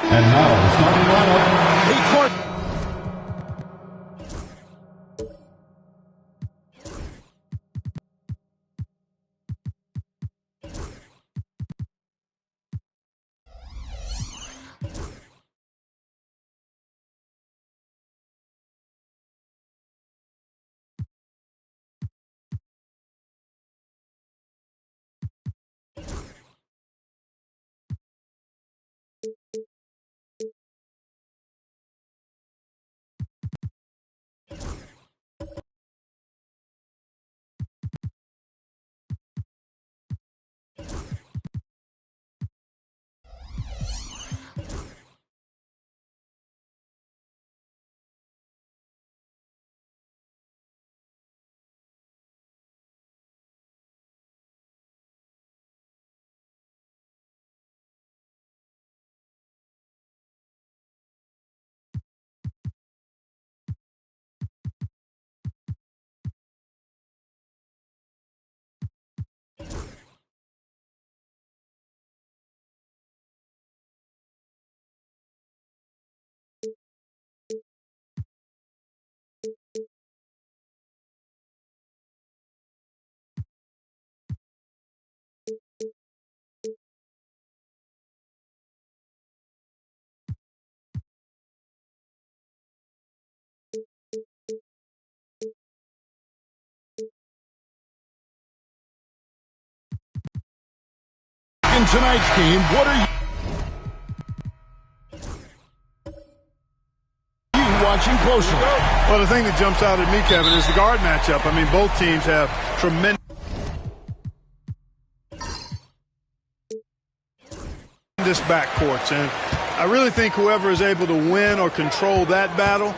And now, the starting lineup. He court. In tonight's game, what are you watching closely? Well, the thing that jumps out at me, Kevin, is the guard matchup. I mean, both teams have tremendous backcourts, and I really think whoever is able to win or control that battle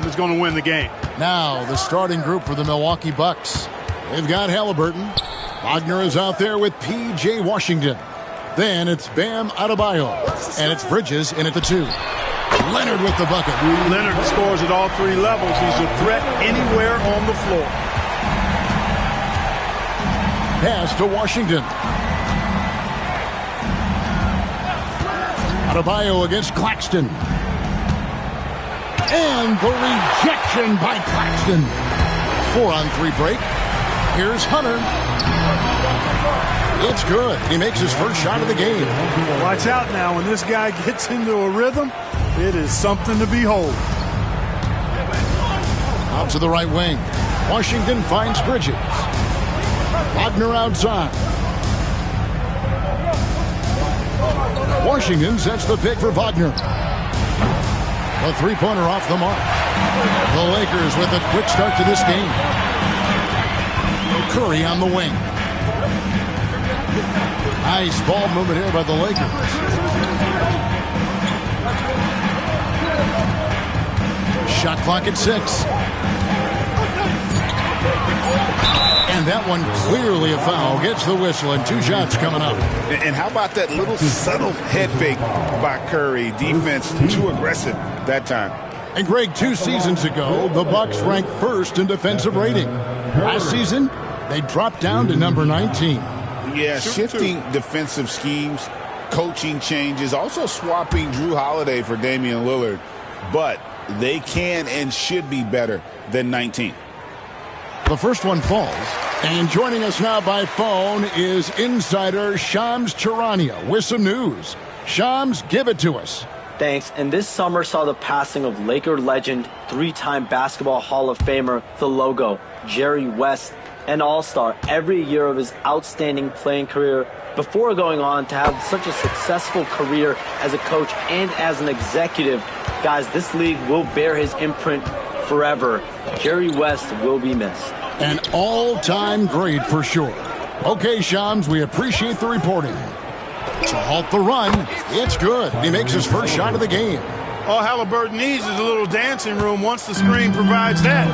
is going to win the game. Now, the starting group for the Milwaukee Bucks. They've got Halliburton. Wagner is out there with P.J. Washington. Then it's Bam Adebayo, and it's Bridges in at the 2. Leonard with the bucket. Leonard scores at all three levels. He's a threat anywhere on the floor. Pass to Washington. Adebayo against Claxton. And the rejection by Claxton. 4-on-3 break. Here's Hunter. It's good. He makes his first shot of the game. Watch out now. When this guy gets into a rhythm, it is something to behold. Out to the right wing. Washington finds Bridges. Wagner outside. Washington sets the pick for Wagner. A three-pointer off the mark. The Lakers with a quick start to this game. Curry on the wing. Nice ball movement here by the Lakers. Shot clock at 6. And that one clearly a foul. Gets the whistle and 2 shots coming up. And how about that little subtle head fake by Curry? Defense too aggressive that time. And Greg, 2 seasons ago, the Bucks ranked first in defensive rating. Last season, they dropped down to number 19. Yeah, shifting defensive schemes, coaching changes, also swapping Drew Holiday for Damian Lillard. But they can and should be better than 19. The first one falls. And joining us now by phone is insider Shams Charania with some news. Shams, give it to us. Thanks. And this summer saw the passing of Laker legend, 3-time Basketball Hall of Famer, the logo, Jerry West, an all-star every year of his outstanding playing career before going on to have such a successful career as a coach and as an executive. Guys, this league will bear his imprint forever. Jerry West will be missed. An all-time great for sure. Okay, Shams, we appreciate the reporting. To halt the run, it's good. He makes his first shot of the game. All Halliburton needs is a little dancing room. Once the screen provides that,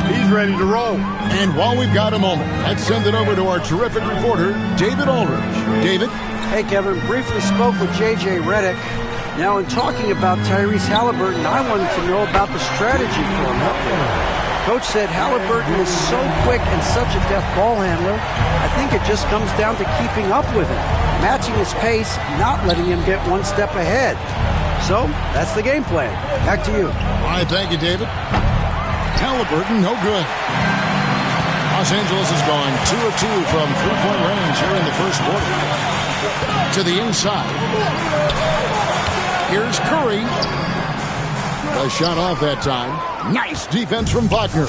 he's ready to roll. And while we've got a moment, let's send it over to our terrific reporter, David Aldridge. David? Hey, Kevin. Briefly spoke with J.J. Redick. Now, in talking about Tyrese Halliburton, I wanted to know about the strategy for him out there. Coach said Halliburton is so quick and such a deft ball handler, I think it just comes down to keeping up with him, matching his pace, not letting him get one step ahead. So, that's the game plan. Back to you. All right, thank you, David. Halliburton, no good. Los Angeles is going 2 of 2 from three-point range here in the first quarter. To the inside. Here's Curry. A shot off that time. Nice defense from Wagner.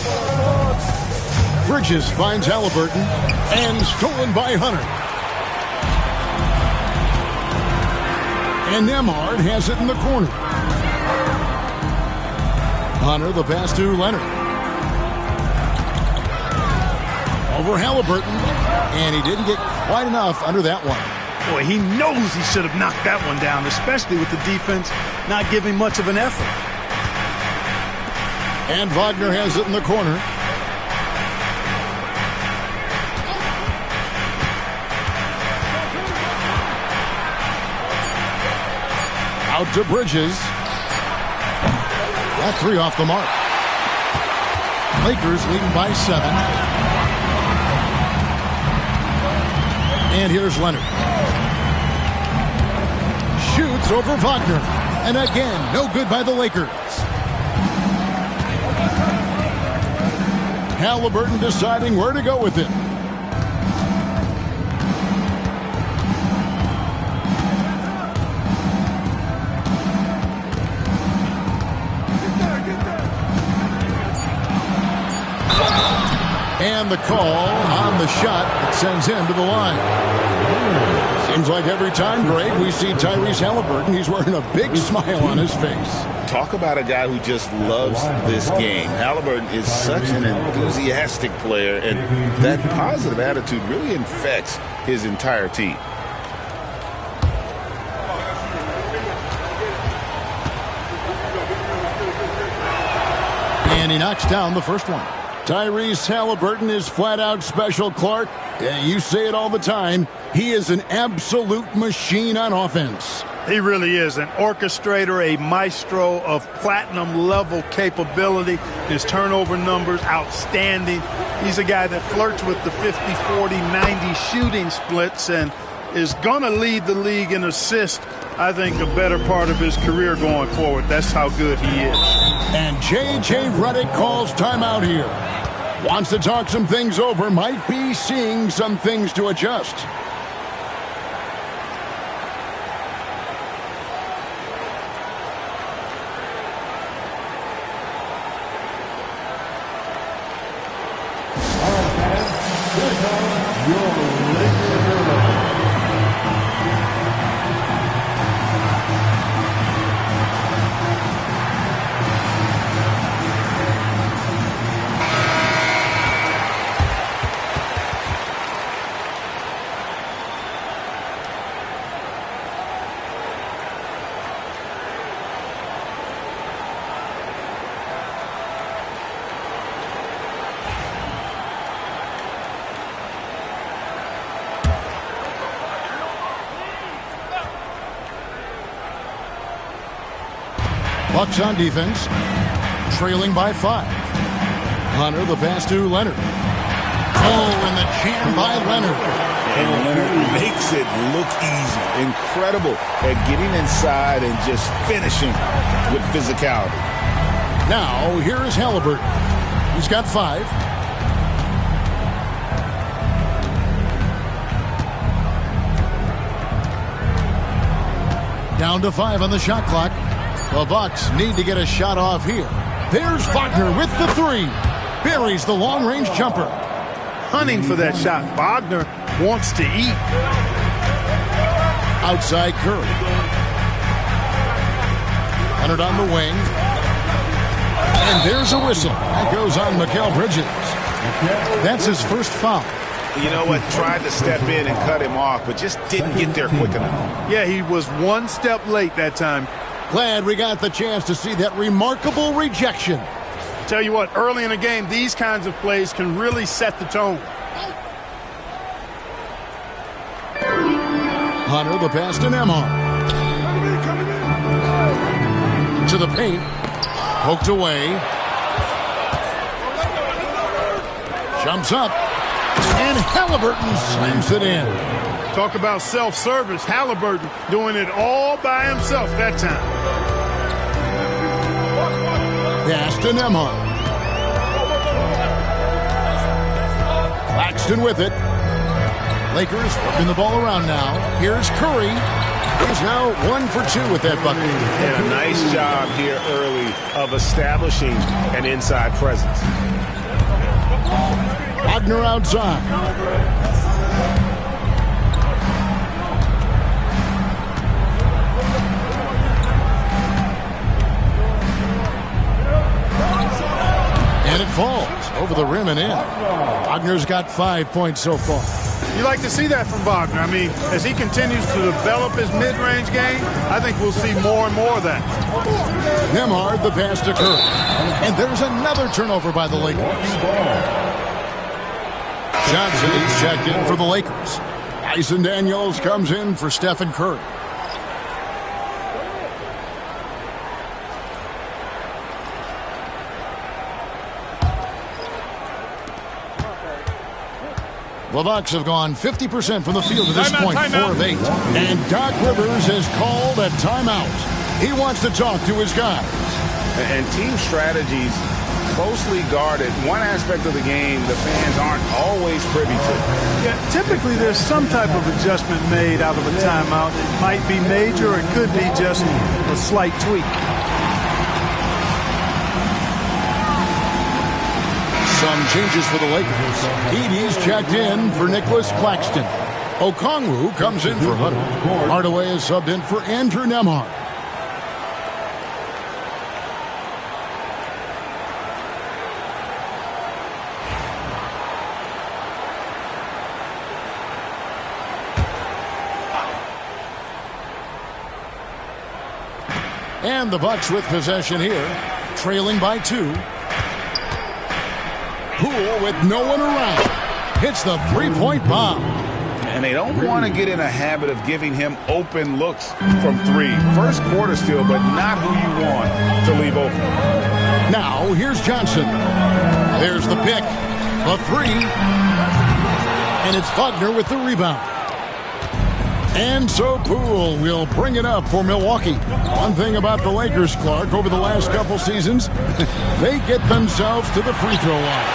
Bridges finds Halliburton. And stolen by Hunter. And Nembhard has it in the corner. Hunter, the pass to Leonard. Over Halliburton. And he didn't get quite enough under that one. Boy, he knows he should have knocked that one down, especially with the defense not giving much of an effort. And Wagner has it in the corner. Out to Bridges. That 3 off the mark. Lakers leading by 7. And here's Leonard. Shoots over Wagner. And again, no good by the Lakers. Halliburton deciding where to go with it. And the call on the shot that sends him to the line. Seems like every time, Greg, we see Tyrese Halliburton, he's wearing a big smile on his face. Talk about a guy who just loves this game. Halliburton is such an enthusiastic player, and that positive attitude really infects his entire team. And he knocks down the first one. Tyrese Halliburton is flat out special, Clark. You say it all the time. He is an absolute machine on offense. He really is an orchestrator, a maestro of platinum-level capability. His turnover numbers, outstanding. He's a guy that flirts with the 50, 40, 90 shooting splits and is going to lead the league in assists, I think, a better part of his career going forward. That's how good he is. And J.J. Redick calls timeout here. Wants to talk some things over, might be seeing some things to adjust. Bucks on defense, trailing by 5. Hunter, the pass to Leonard. Oh, and the jam by Leonard. And Leonard makes it look easy. Incredible at getting inside and just finishing with physicality. Now, here is Halliburton. He's got 5. Down to 5 on the shot clock. The Bucks need to get a shot off here. There's Wagner with the 3. Buries the long-range jumper. Hunting for that shot. Wagner wants to eat. Outside Curry. Leonard on the wing. And there's a whistle. That goes on Mikal Bridges. That's his first foul. You know what? Tried to step in and cut him off, but just didn't get there quick enough. Yeah, he was one step late that time. Glad we got the chance to see that remarkable rejection. Tell you what, early in the game, these kinds of plays can really set the tone. Hunter, the pass to Nemhard. To the paint. Poked away. Jumps up. And Halliburton slams it in. Talk about self-service. Halliburton doing it all by himself that time. Pass to Nemhard. Claxton with it. Lakers working the ball around now. Here's Curry. He's now 1 for 2 with that bucket. And a nice job here early of establishing an inside presence. Wagner outside. And it falls over the rim and in. Wagner's got 5 points so far. You like to see that from Wagner. I mean, as he continues to develop his mid-range game, I think we'll see more and more of that. Nemhard, the pass to Curry. And there's another turnover by the Lakers. Johnson is checked in for the Lakers. Dyson Daniels comes in for Stephen Curry. The Bucks have gone 50% from the field at this point, 4 of 8. And Doc Rivers has called a timeout. He wants to talk to his guys. And team strategies closely guarded. One aspect of the game the fans aren't always privy to. Yeah, typically there's some type of adjustment made out of a timeout. It might be major, it could be just a slight tweak. Some changes for the Lakers. Edey's checked in for Nicholas Claxton. Okongwu comes in for Hunter. Hardaway is subbed in for Andrew Nemhard. And the Bucks with possession here, trailing by 2. Poole with no one around. Hits the three-point bomb. And they don't want to get in a habit of giving him open looks from 3. First quarter still, but not who you want to leave open. Now, here's Johnson. There's the pick. The 3. And it's Wagner with the rebound. And so Poole will bring it up for Milwaukee. One thing about the Lakers, Clark, over the last couple seasons, they get themselves to the free throw line.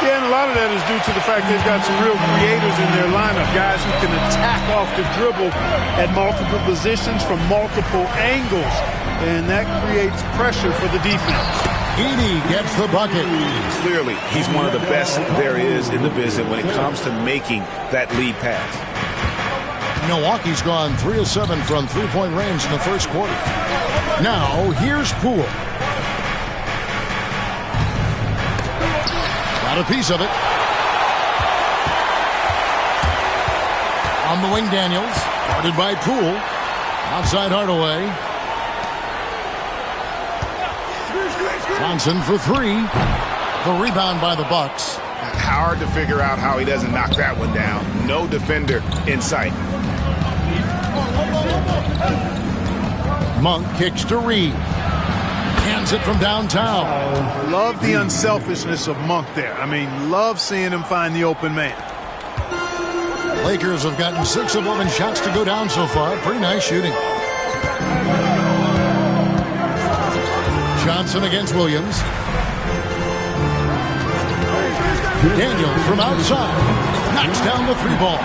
Yeah, and a lot of that is due to the fact they've got some real creators in their lineup, guys who can attack off the dribble at multiple positions from multiple angles, and that creates pressure for the defense. Edey gets the bucket. Clearly, he's one of the best there is in the business when it comes to making that lead pass. Milwaukee's gone 3 of 7 from three-point range in the first quarter. Now, here's Poole. Got a piece of it. On the wing, Daniels. Guarded by Poole. Outside Hardaway. Johnson for 3. The rebound by the Bucks. Hard to figure out how he doesn't knock that one down. No defender in sight. Monk kicks to Reed. Hands it from downtown. Love the unselfishness of Monk there. I mean, love seeing him find the open man. Lakers have gotten 6 of 11 shots to go down so far. Pretty nice shooting. Johnson against Williams. Daniels from outside. Knocks down the 3-ball.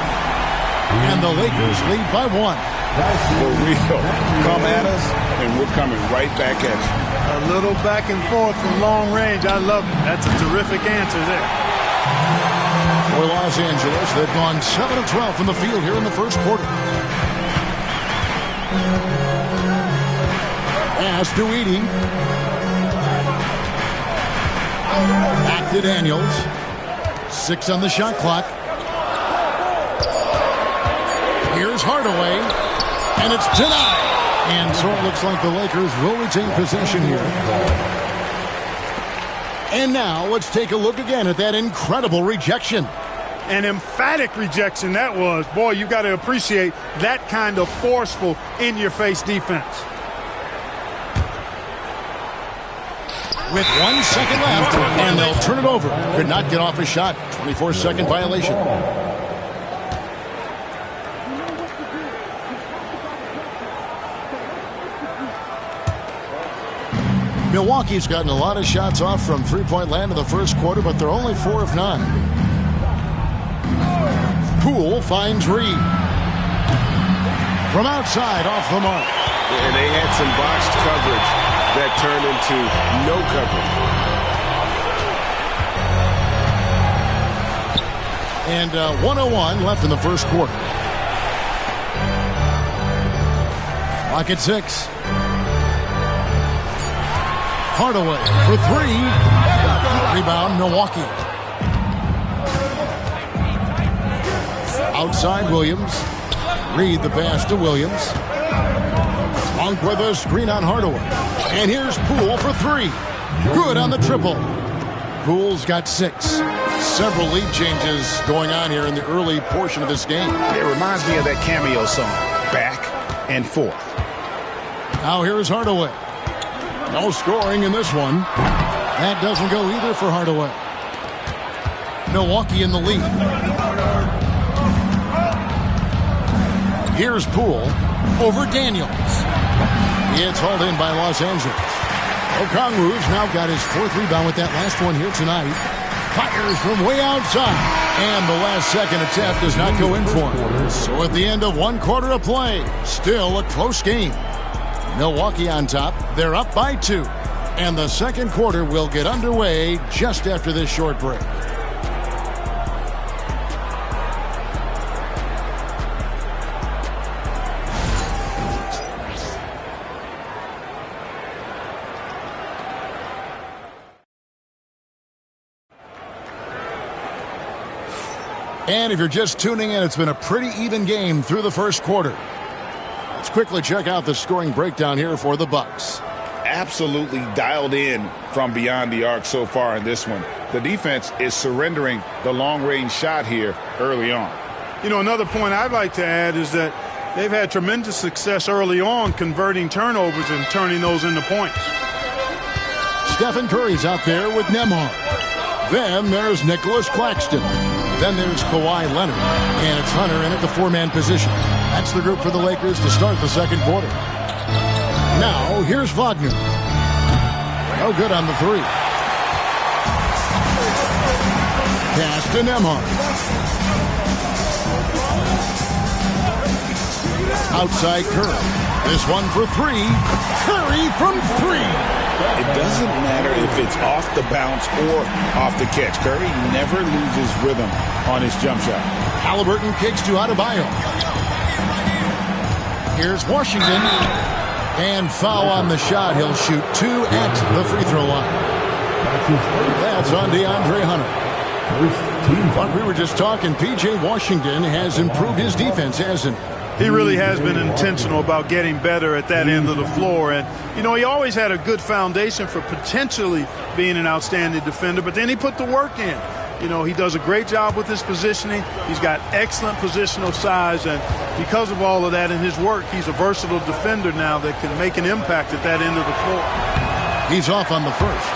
And the Lakers lead by 1. For real. Come at us, and we're coming right back at you. A little back and forth from long range. I love it. That's a terrific answer there. For Los Angeles, they've gone 7 of 12 from the field here in the first quarter. Pass to Edey. Back to Daniels. 6 on the shot clock. Here's Hardaway, and it's denied. And so it looks like the Lakers will retain possession here. And now let's take a look again at that incredible rejection. An emphatic rejection that was. Boy, you got to appreciate that kind of forceful, in-your-face defense. With 1 second left, and they'll turn it over. Could not get off a shot. 24-second violation. Milwaukee's gotten a lot of shots off from three-point land in the first quarter, but they're only 4 of 9. Poole finds Reed. From outside, off the mark. And they had some botched coverage that turned into no coverage. And 1:01 left in the first quarter. Clock at 6. Hardaway for 3. Rebound, Milwaukee. Outside Williams. Reed the pass to Williams. Monk with a screen on Hardaway. And here's Poole for 3. Good on the triple. Poole's got 6. Several lead changes going on here in the early portion of this game. It reminds me of that cameo song, Back and Forth. Now here's Hardaway. No scoring in this one. That doesn't go either for Hardaway. Milwaukee in the lead. Here's Poole over Daniels. It's hauled in by Los Angeles. Okongwu's now got his 4th rebound with that last one here tonight. Fires from way outside. And the last second attempt does not go in for him. So at the end of 1 quarter of play, still a close game. Milwaukee on top. They're up by 2. And the second quarter will get underway just after this short break. And if you're just tuning in, it's been a pretty even game through the first quarter. Let's quickly check out the scoring breakdown here for the Bucks. Absolutely dialed in from beyond the arc so far in this one. The defense is surrendering the long-range shot here early on. You know, another point I'd like to add is that they've had tremendous success early on converting turnovers and turning those into points. Stephen Curry's out there with Nembhard. Then there's Nicholas Claxton. Then there's Kawhi Leonard. And it's Hunter in at the 4-man position. That's the group for the Lakers to start the second quarter. Now, here's Wagner. No good on the 3. Pass to Nembhard. Outside Curry. This one for 3. Curry from 3. It doesn't matter if it's off the bounce or off the catch. Curry never loses rhythm on his jump shot. Halliburton kicks to Adebayo. Here's Washington. And foul on the shot. He'll shoot 2 at the free throw line. That's on DeAndre Hunter. But we were just talking, P.J. Washington has improved his defense, hasn't he? He really has been intentional about getting better at that end of the floor. And, you know, he always had a good foundation for potentially being an outstanding defender, but then he put the work in. You know, he does a great job with his positioning. He's got excellent positional size, and because of all of that in his work, he's a versatile defender now that can make an impact at that end of the floor. He's off on the first.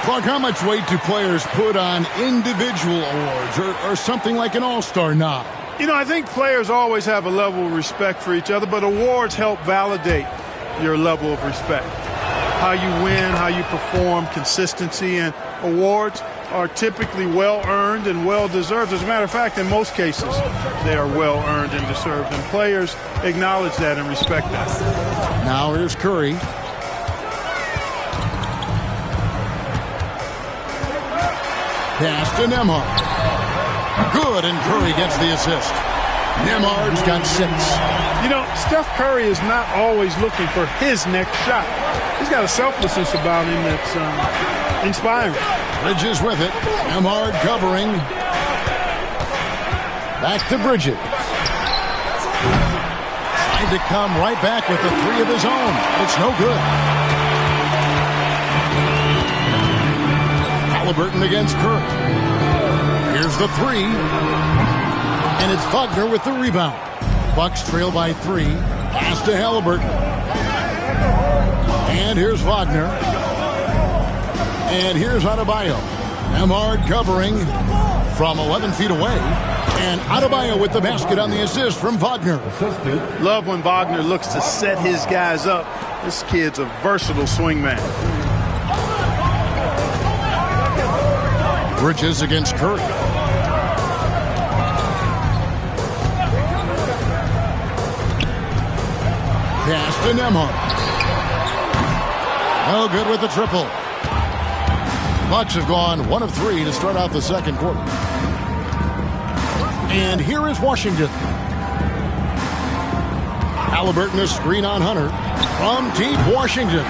Clark, how much weight do players put on individual awards or something like an all-star nod? You know, I think players always have a level of respect for each other, but awards help validate your level of respect. How you win, how you perform, consistency, and awards are typically well-earned and well-deserved. As a matter of fact, in most cases, they are well-earned and deserved, and players acknowledge that and respect that. Now here's Curry. Pass to Nembhard. Good, and Curry gets the assist. Nembhard's got 6. You know, Steph Curry is not always looking for his next shot. He's got a selflessness about him that's inspiring. Bridges with it. Nembhard covering. Back to Bridges. Trying to come right back with the 3 of his own. It's no good. Halliburton against Curry. Here's the 3. And it's Wagner with the rebound. Bucks trail by 3. Pass to Halliburton. And here's Wagner. And here's Adebayo. Nembhard covering from 11 feet away. And Adebayo with the basket on the assist from Wagner. Love when Wagner looks to set his guys up. This kid's a versatile swingman. Bridges against Curry. Pass to Nembhard. No good with the triple. Bucks have gone 1 of 3 to start out the second quarter. And here is Washington. Halliburton a screen on Hunter. From deep Washington.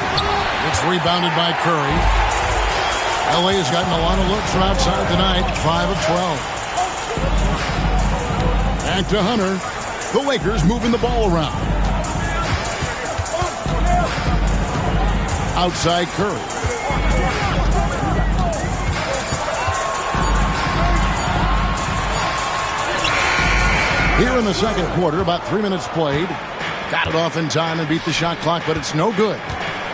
It's rebounded by Curry. LA has gotten a lot of looks from outside tonight. 5 of 12. Back to Hunter. The Lakers moving the ball around. Outside Curry. Here in the second quarter, about 3 minutes played. Got it off in time and beat the shot clock, but it's no good.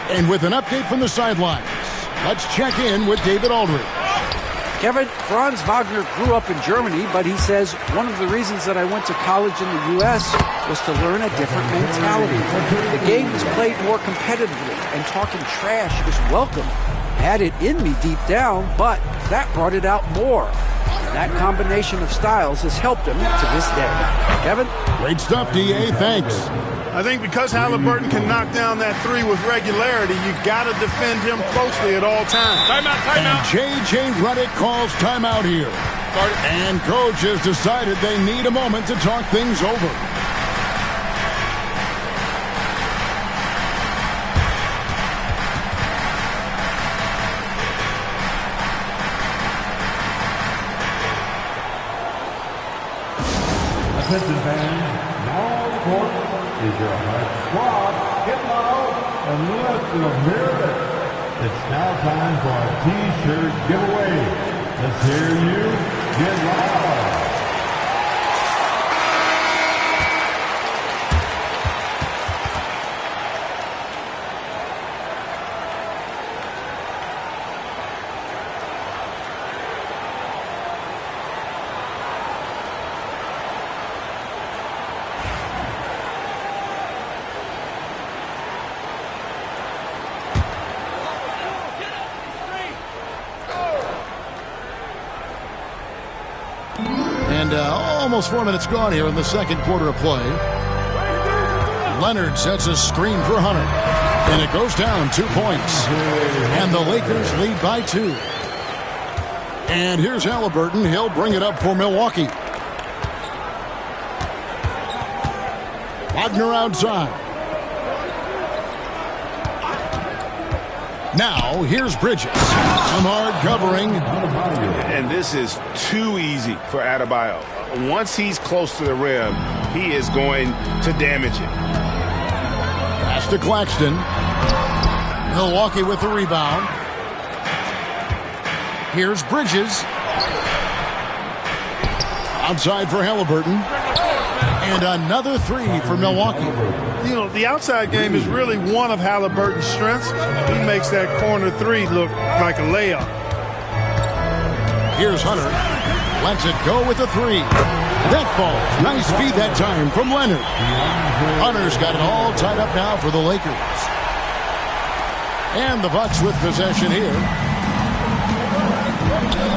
And with an update from the sidelines, let's check in with David Aldridge. Kevin, Franz Wagner grew up in Germany, but he says one of the reasons that I went to college in the U.S. was to learn a different mentality. The game was played more competitively, and talking trash is welcome. I had it in me deep down, but that brought it out more. And that combination of styles has helped him to this day. Kevin? Great stuff, D.A. Thanks. I think because Halliburton can knock down that 3 with regularity, you got to defend him closely at all times. Timeout, timeout. And J.J. Redick calls timeout here. And coach has decided they need a moment to talk things over. Attention fans, now on the court is your hard squad. Get loud and let's hear it. It's now time for a T-shirt giveaway. Let's hear you get loud. And almost 4 minutes gone here in the second quarter of play. Leonard sets a screen for Hunter. And it goes down 2 points. And the Lakers lead by 2. And here's Halliburton. He'll bring it up for Milwaukee. Wagner outside. Now, here's Bridges. Nembhard covering. And this is too easy for Adebayo. Once he's close to the rim, he is going to damage it. Pass to Claxton. Milwaukee with the rebound. Here's Bridges. Outside for Halliburton. And another three for Milwaukee. You know, the outside game is really one of Halliburton's strengths. He makes that corner three look like a layup. Here's Hunter. Lets it go with a three. That falls. Nice feed that time from Leonard. Hunter's got it all tied up now for the Lakers. And the Bucks with possession here.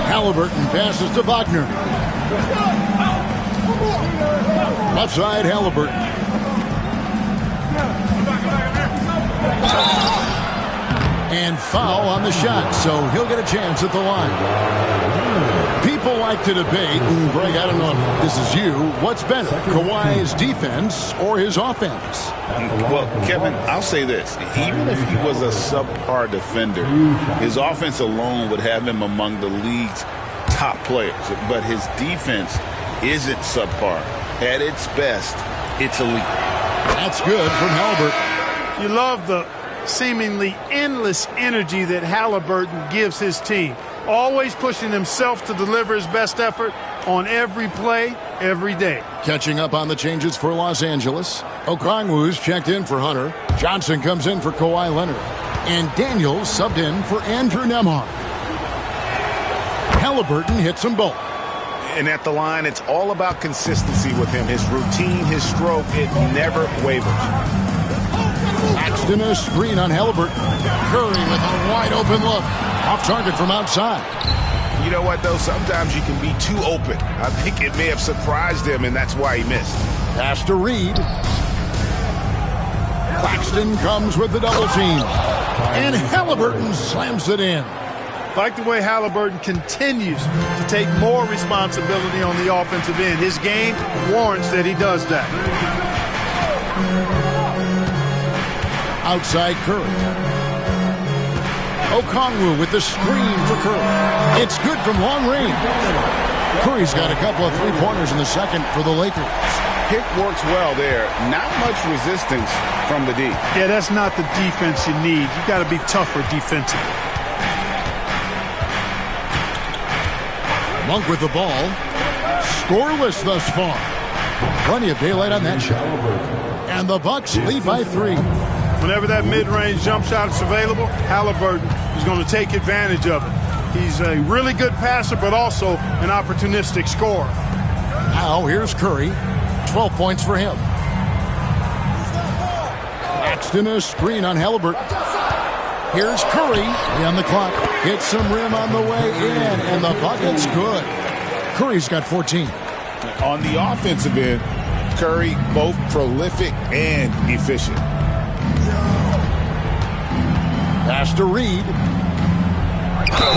Halliburton passes to Wagner. Left side, Halliburton. And foul on the shot, so he'll get a chance at the line. People like to debate, and Greg, I don't know if this is you, what's better, Kawhi's defense or his offense? Well, Kevin, I'll say this. Even if he was a subpar defender, his offense alone would have him among the league's top players. But his defense isn't subpar. At its best, it's elite. That's good from Halliburton. You love the seemingly endless energy that Halliburton gives his team. Always pushing himself to deliver his best effort on every play, every day. Catching up on the changes for Los Angeles. Okongwu's checked in for Hunter. Johnson comes in for Kawhi Leonard. And Daniels subbed in for Andrew Nembhard. Halliburton hits them both. And at the line, it's all about consistency with him. His routine, his stroke, it never wavers. Claxton a screen on Halliburton. Curry with a wide open look. Off target from outside. You know what, though? Sometimes you can be too open. I think it may have surprised him, and that's why he missed. Pass to Reed. Claxton comes with the double team. And Halliburton slams it in. Like the way Halliburton continues to take more responsibility on the offensive end. His game warrants that he does that. Outside Curry. Okongwu with the screen for Curry. It's good from long range. Curry's got a couple of three-pointers in the second for the Lakers. Pick works well there. Not much resistance from the D. Yeah, that's not the defense you need. You got to be tougher defensively. Monk with the ball. Scoreless thus far. Plenty of daylight on that shot. And the Bucks lead by 3. Whenever that mid-range jump shot is available, Halliburton is going to take advantage of it. He's a really good passer, but also an opportunistic scorer. Now here's Curry. 12 points for him. Claxton a screen on Halliburton. Here's Curry on the clock. Hits some rim on the way in, and the bucket's good. Curry's got 14. On the offensive end, Curry both prolific and efficient. Pass to Reed.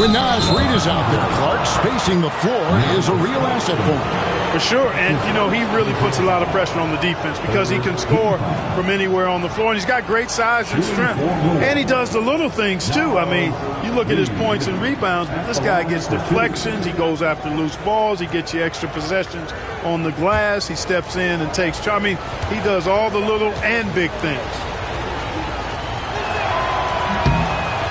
When Naz Reed is out there, Clark spacing the floor is a real asset for him. For sure, and you know, he really puts a lot of pressure on the defense because he can score from anywhere on the floor, and he's got great size and strength. And he does the little things too. I mean, you look at his points and rebounds, but this guy gets deflections, he goes after loose balls, he gets you extra possessions on the glass, he steps in and takes charge. I mean, he does all the little and big things.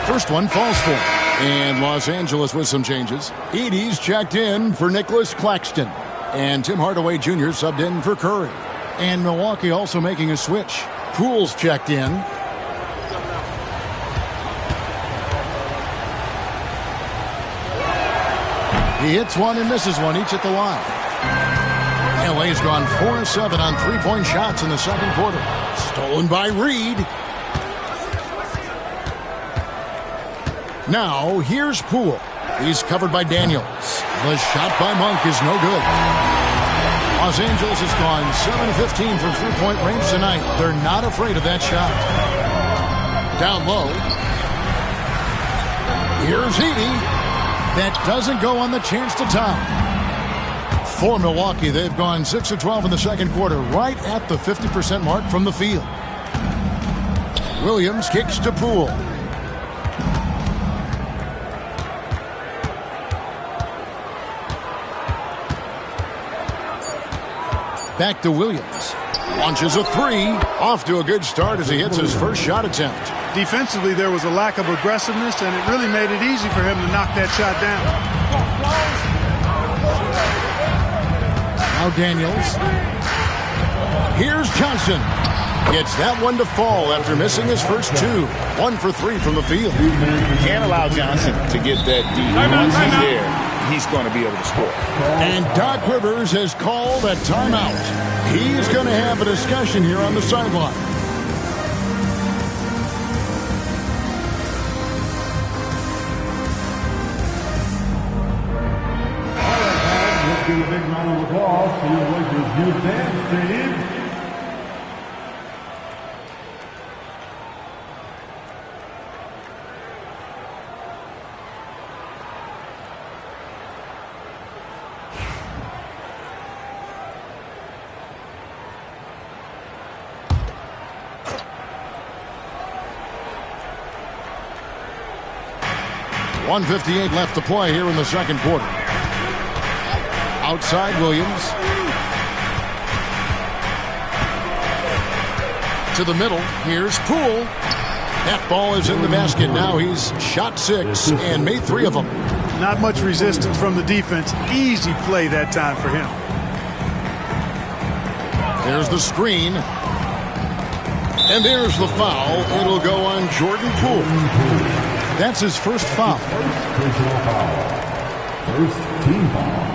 First one falls for him. And Los Angeles with some changes. Edey's checked in for Nicholas Claxton. And Tim Hardaway Jr. subbed in for Curry. And Milwaukee also making a switch. Poole's checked in. He hits one and misses one, each at the line. LA's gone 4-7 on three-point shots in the second quarter. Stolen by Reed. Now, here's Poole. He's covered by Daniels. The shot by Monk is no good. Los Angeles has gone 7-15 from three-point range tonight. They're not afraid of that shot. Down low. Here's Edey. That doesn't go on the chance to tie. For Milwaukee, they've gone 6 of 12 in the second quarter, right at the 50% mark from the field. Williams kicks to Poole. Back to Williams. Launches a three. Off to a good start as he hits his first shot attempt. Defensively, there was a lack of aggressiveness, and it really made it easy for him to knock that shot down. Now Daniels. Here's Johnson. Gets that one to fall after missing his first two. 1 for 3 from the field. Can't allow Johnson to get that deep. Once he's there, he's going to be able to score. And Doc Rivers has called a timeout. He's going to have a discussion here on the sideline. Let's give a big round of applause to your Lakers youth dance team. .158 left to play here in the second quarter. Outside Williams. To the middle. Here's Poole. That ball is in the basket. Now he's shot 6 and made 3 of them. Not much resistance from the defense. Easy play that time for him. There's the screen. And there's the foul. It'll go on Jordan Poole. That's his first foul. First personal foul. First team foul.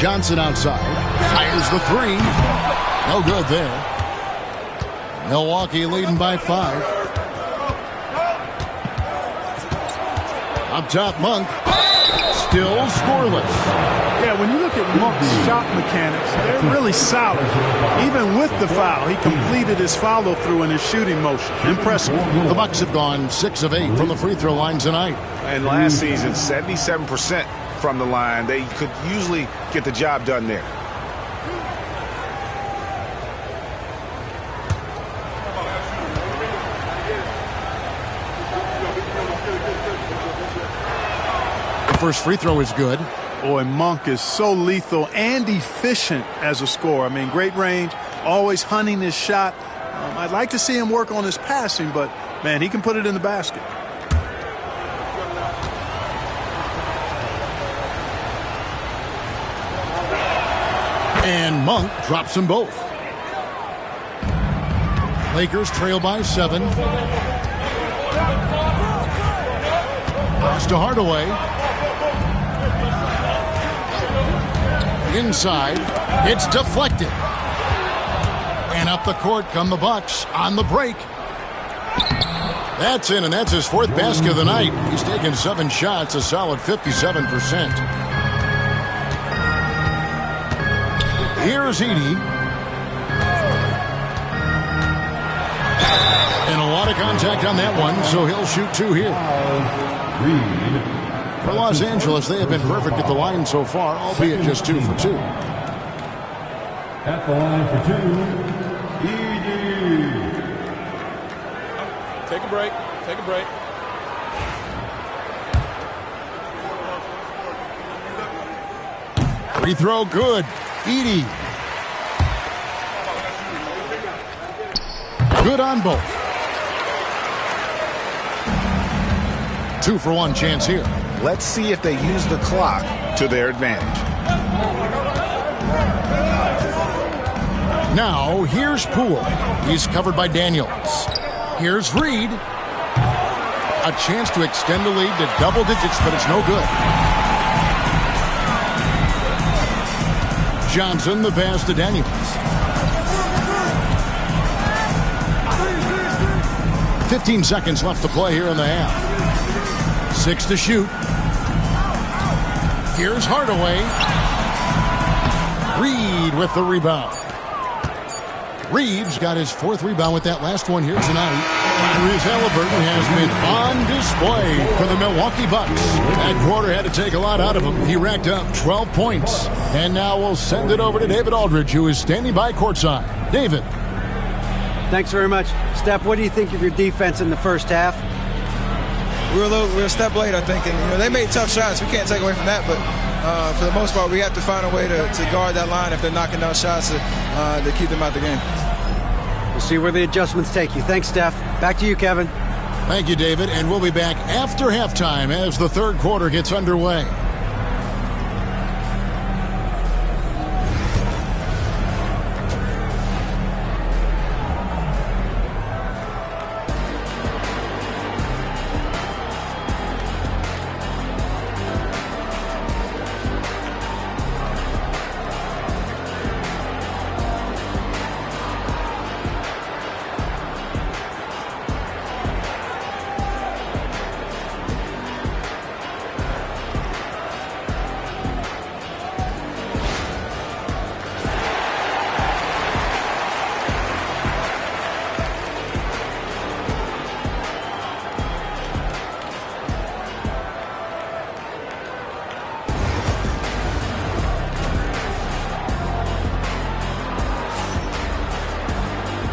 Johnson outside. Fires the 3. No good there. Milwaukee leading by 5. Up top, Monk. Still scoreless. Yeah, when you look at Monk's shot mechanics, they're really solid. Even with the foul, he completed his follow-through in his shooting motion. Impressive. The Bucks have gone 6 of 8 from the free throw line tonight. And last season, 77% from the line. They could usually get the job done there. The first free throw is good. Boy, Monk is so lethal and efficient as a scorer. I mean, great range, always hunting his shot. I'd like to see him work on his passing, but, man, he can put it in the basket. And Monk drops them both. Lakers trail by 7. Pass to Hardaway. Inside. It's deflected. And up the court come the Bucks on the break. That's in, and that's his 4th basket of the night. He's taken 7 shots, a solid 57%. Here's Edey. And a lot of contact on that one, so he'll shoot 2 here. For Los Angeles, they have been perfect at the line so far, albeit just 2 for 2. At the line for 2, Edey. Take a break. Take a break. Free throw good. Edey. Good on both. 2 for 1 chance here. Let's see if they use the clock to their advantage. Now, here's Poole. He's covered by Daniels. Here's Reed. A chance to extend the lead to double digits, but it's no good. Johnson, the pass to Daniels. 15 seconds left to play here in the half. 6 to shoot. Here's Hardaway. Reed with the rebound. Reeves got his 4th rebound with that last one here tonight. Tyrese Haliburton has been on display for the Milwaukee Bucks. That quarter had to take a lot out of him. He racked up 12 points. And now we'll send it over to David Aldridge, who is standing by courtside. David. Thanks very much. Steph, what do you think of your defense in the first half? We were a step late, I think. And, they made tough shots. We can't take away from that. But for the most part, we have to find a way to guard that line if they're knocking down shots to keep them out the game. We'll see where the adjustments take you. Thanks, Steph. Back to you, Kevin. Thank you, David, and we'll be back after halftime as the third quarter gets underway.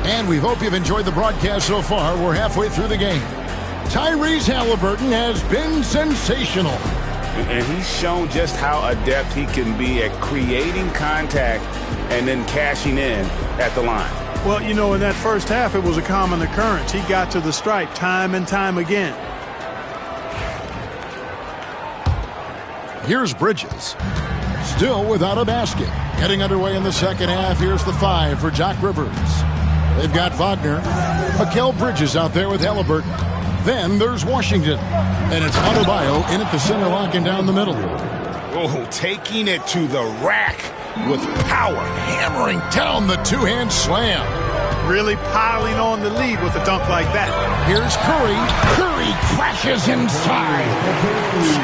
And we hope you've enjoyed the broadcast so far. We're halfway through the game. Tyrese Halliburton has been sensational. And he's shown just how adept he can be at creating contact and then cashing in at the line. Well, you know, in that first half, it was a common occurrence. He got to the stripe time and time again. Here's Bridges. Still without a basket. Getting underway in the second half. Here's the 5 for Doc Rivers. They've got Wagner. Mikal Bridges out there with Halliburton. Then there's Washington. And it's Adebayo in at the center, locking down the middle. Oh, taking it to the rack with power. Hammering down the two-hand slam. Really piling on the lead with a dunk like that. Here's Curry. Curry crashes inside.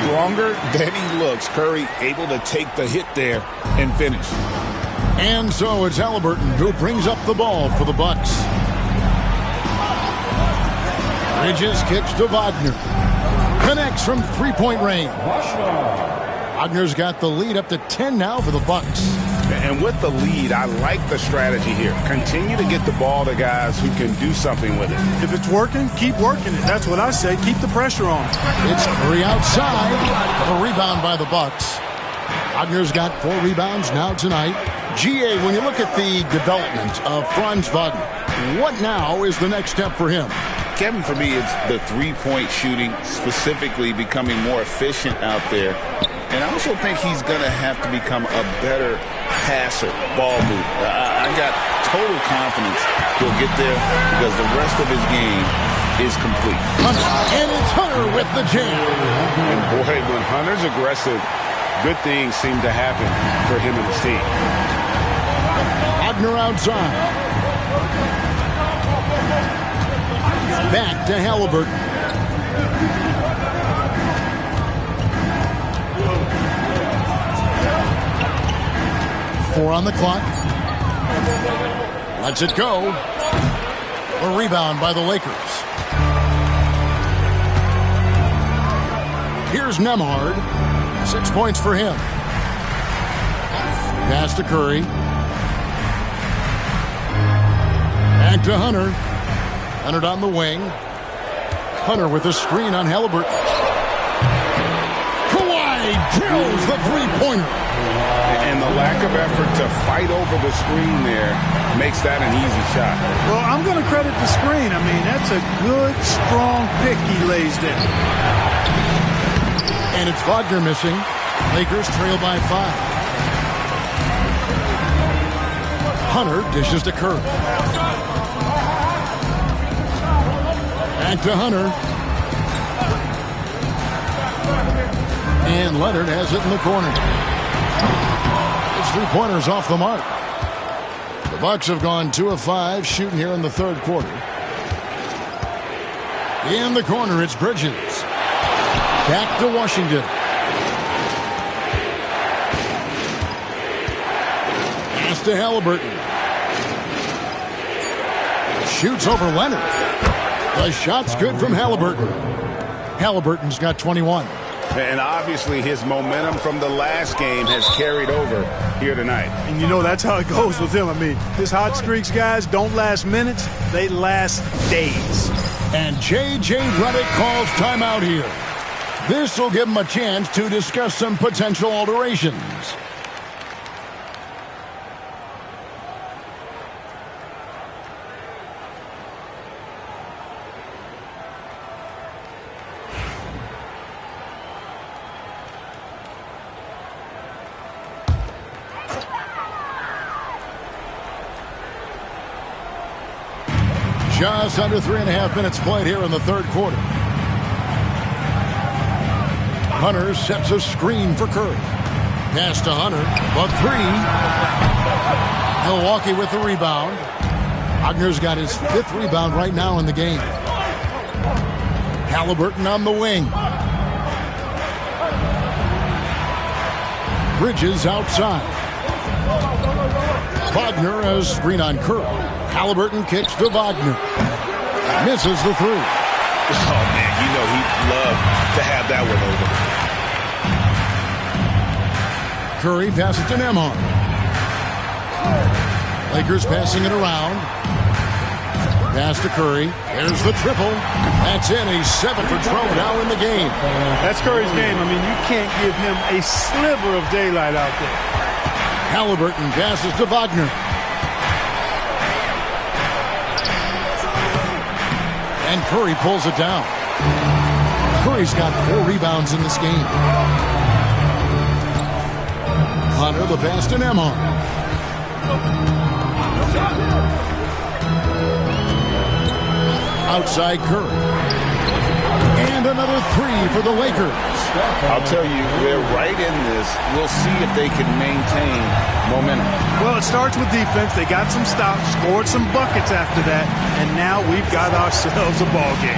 Stronger than he looks. Curry able to take the hit there and finish. And so it's Halliburton who brings up the ball for the Bucks. Bridges kicks to Wagner. Connects from three-point range. Wagner's got the lead up to 10 now for the Bucks. And with the lead, I like the strategy here. Continue to get the ball to guys who can do something with it. If it's working, keep working it. That's what I say. Keep the pressure on. It's Curry outside. A rebound by the Bucks. Wagner's got 4 rebounds now tonight. GA, when you look at the development of Franz Wagner, what now is the next step for him? Kevin, for me, it's the three-point shooting, specifically becoming more efficient out there. And I also think he's going to have to become a better passer, ball mover. I got total confidence he'll get there because the rest of his game is complete. And it's Hunter with the jam. And boy, when Hunter's aggressive, good things seem to happen for him and his team. Wagner outside. Back to Halliburton. Four on the clock. Lets it go. A rebound by the Lakers. Here's Nemhard. 6 points for him. Pass to Curry. Back to Hunter. Hunter on the wing. Hunter with a screen on Halliburton. Kawhi drills the three-pointer. And the lack of effort to fight over the screen there makes that an easy shot. Well, I'm going to credit the screen. I mean, that's a good, strong pick he lays there. And it's Wagner missing. Lakers trail by 5. Hunter dishes to Curry. Back to Hunter. And Leonard has it in the corner. His three-pointer's off the mark. The Bucks have gone 2 of 5 shooting here in the third quarter. In the corner, it's Bridges. Back to Washington. Pass to Halliburton. Shoots over Leonard. The shot's good from Halliburton. Halliburton's got 21. And obviously his momentum from the last game has carried over here tonight. And you know that's how it goes with him. I mean, his hot streaks, guys, don't last minutes. They last days. And J.J. Redick calls timeout here. This will give him a chance to discuss some potential alterations. Just under 3.5 minutes played here in the third quarter. Hunter sets a screen for Curry. Pass to Hunter, but 3. Milwaukee with the rebound. Wagner's got his 5th rebound right now in the game. Halliburton on the wing. Bridges outside. Wagner has screen on Curry. Halliburton kicks to Wagner. Misses the 3. Oh, man, you know he'd love to have that one over. Curry passes to Nembhard. Lakers passing it around. Pass to Curry. There's the triple. That's in. He's 7 for 12 now in the game. That's Curry's game. I mean, you can't give him a sliver of daylight out there. Halliburton passes to Wagner. And Curry pulls it down. Curry's got 4 rebounds in this game. Hunter the pass to Nembhard. Outside Curry. And another 3 for the Lakers. I'll tell you, they're right in this. We'll see if they can maintain momentum. Well, it starts with defense. They got some stops, scored some buckets after that, and now we've got ourselves a ball game.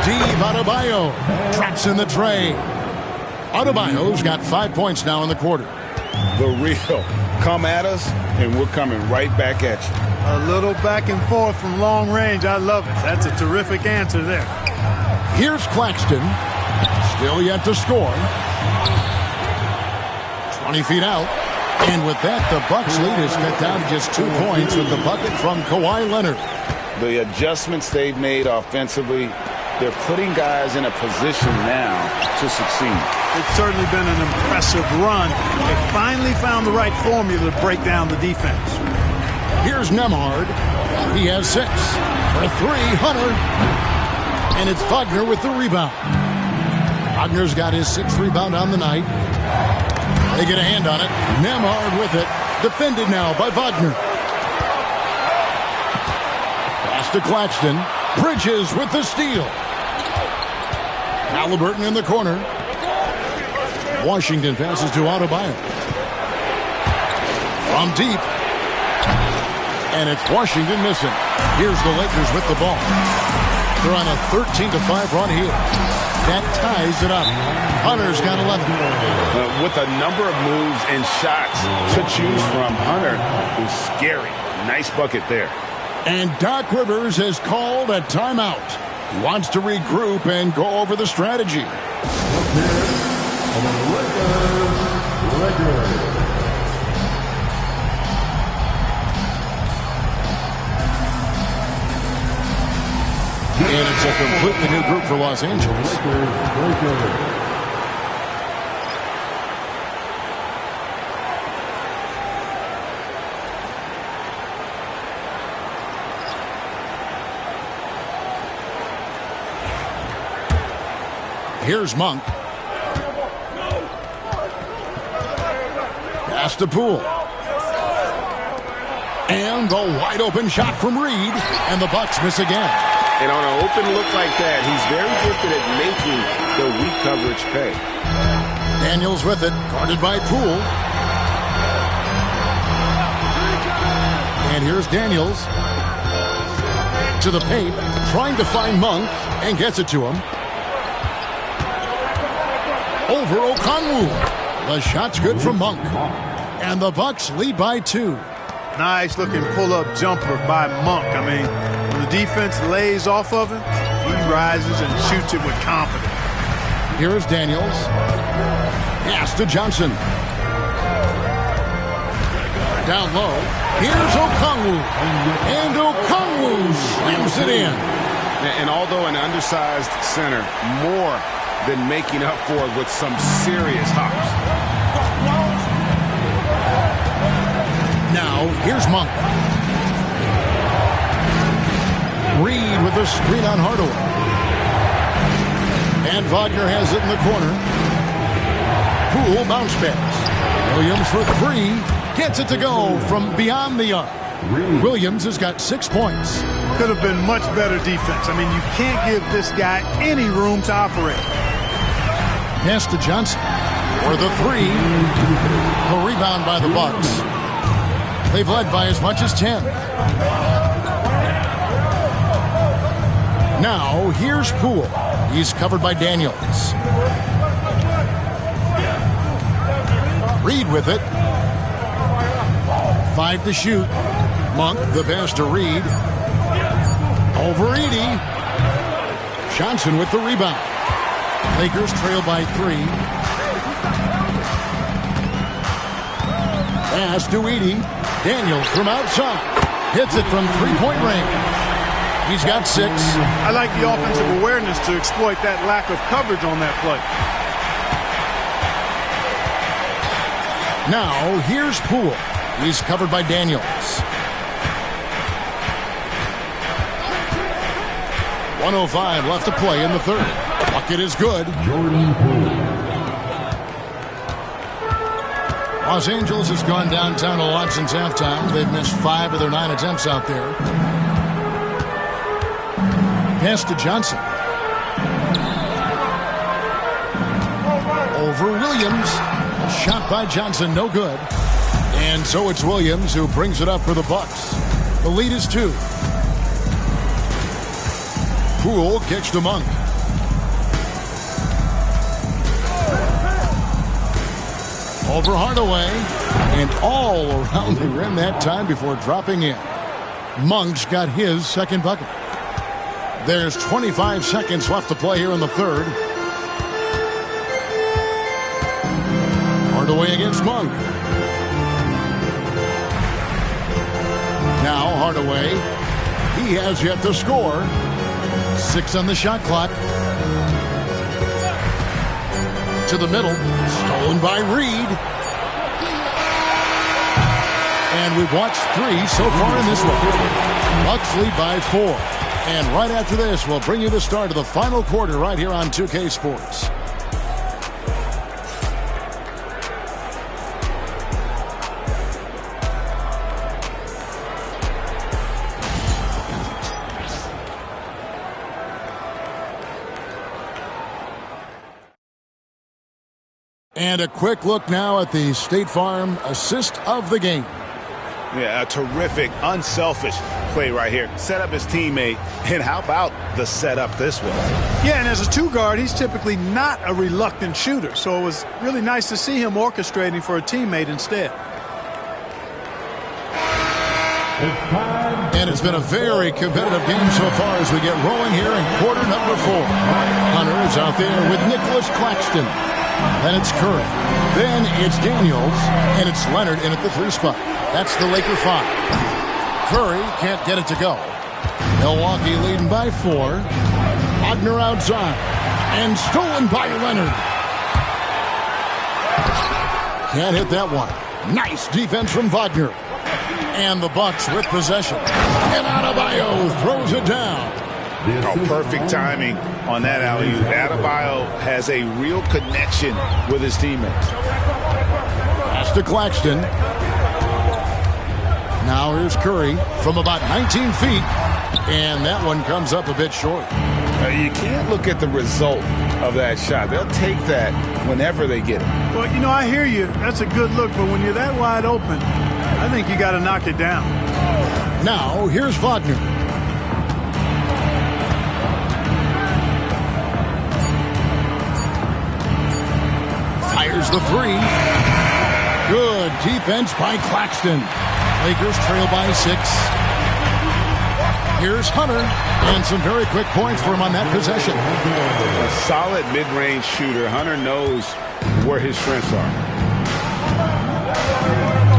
Deep, Adebayo traps in the tray. Adebayo's got 5 points now in the quarter. The real. Come at us, and we're coming right back at you. A little back and forth from long range. I love it. That's a terrific answer there. Here's Claxton. Still yet to score. 20 feet out. And with that, the Bucks lead is cut down to just 2 points with the bucket from Kawhi Leonard. The adjustments they've made offensively, they're putting guys in a position now to succeed. It's certainly been an impressive run. They finally found the right formula to break down the defense. Here's Nembhard. He has 6. For 3, Hunter. And it's Wagner with the rebound. Wagner's got his 6th rebound on the night. They get a hand on it. Nembhard with it. Defended now by Wagner. Pass to Claxton. Bridges with the steal. Halliburton in the corner. Washington passes to Adebayo. From deep. And it's Washington missing. Here's the Lakers with the ball. They're on a 13-5 run here. That ties it up. Hunter's got 11. With a number of moves and shots to choose from, Hunter is scary. Nice bucket there. And Doc Rivers has called a timeout. He wants to regroup and go over the strategy. And it's a completely new group for Los Angeles. Here's Monk. Pass to Poole. And the wide open shot from Reed. And the Bucks miss again. And on an open look like that, he's very gifted at making the weak coverage pay. Daniels with it, guarded by Poole. And here's Daniels to the paint, trying to find Monk, and gets it to him. Over Okongwu. The shot's good from Monk. And the Bucks lead by 2. Nice looking pull-up jumper by Monk. I mean, when the defense lays off of him, he rises and shoots it with confidence. Here's Daniels. Pass to Johnson. Down low. Here's Okongwu. And Okongwu slams it in. And although an undersized center, more than making up for it with some serious hops. Now, here's Monk. Reed with the screen on Hardaway. And Wagner has it in the corner. Poole bounce pass. Williams for 3. Gets it to go from beyond the arc. Williams has got 6 points. Could have been much better defense. I mean, you can't give this guy any room to operate. Pass to Johnson for the 3. The rebound by the Bucks. They've led by as much as 10. Now, here's Poole. He's covered by Daniels. Reed with it. 5 to shoot. Monk, the pass to Reed. Over Edey. Johnson with the rebound. Lakers trail by 3. Pass to Edey. Daniels from outside. Hits it from three-point range. He's got 6. I like the offensive awareness to exploit that lack of coverage on that play. Now, here's Poole. He's covered by Daniels. 1:05 left to play in the third. Bucket is good. Jordan Poole. Los Angeles has gone downtown a lot since halftime. They've missed 5 of their 9 attempts out there. Pass to Johnson. Over Williams. A shot by Johnson, no good. And so it's Williams who brings it up for the Bucks. The lead is 2. Poole kicks to Monk. Over Hardaway. And all around the rim that time before dropping in. Monk's got his second bucket. There's 25 seconds left to play here in the third. Hardaway against Monk. Now Hardaway. He has yet to score. 6 on the shot clock. To the middle. Stolen by Reed. And we've watched 3 so far in this one. Bucks lead by 4. And right after this, we'll bring you the start of the final quarter right here on 2K Sports. And a quick look now at the State Farm assist of the game. Yeah, a terrific, unselfish play right here. Set up his teammate, and how about the setup this way? Yeah, and as a 2 guard, he's typically not a reluctant shooter, so it was really nice to see him orchestrating for a teammate instead. And it's been a very competitive game so far as we get rolling here in quarter number 4. Hunter is out there with Nicholas Claxton. Then it's Curry. Then it's Daniels. And it's Leonard in at the 3 spot. That's the Laker 5. Curry can't get it to go. Milwaukee leading by 4. Wagner outside. And stolen by Leonard. Can't hit that one. Nice defense from Wagner. And the Bucks with possession. And Adebayo throws it down. Oh, perfect timing on that alley-oop. Adebayo has a real connection with his teammates. Pass to Claxton. Now here's Curry from about 19 feet. And that one comes up a bit short. You can't look at the result of that shot. They'll take that whenever they get it. Well, you know, I hear you. That's a good look, but when you're that wide open, I think you got to knock it down. Now here's Wagner. Fires the 3. Good defense by Claxton. Lakers trail by 6. Here's Hunter. And some very quick points for him on that possession. A solid mid-range shooter. Hunter knows where his strengths are.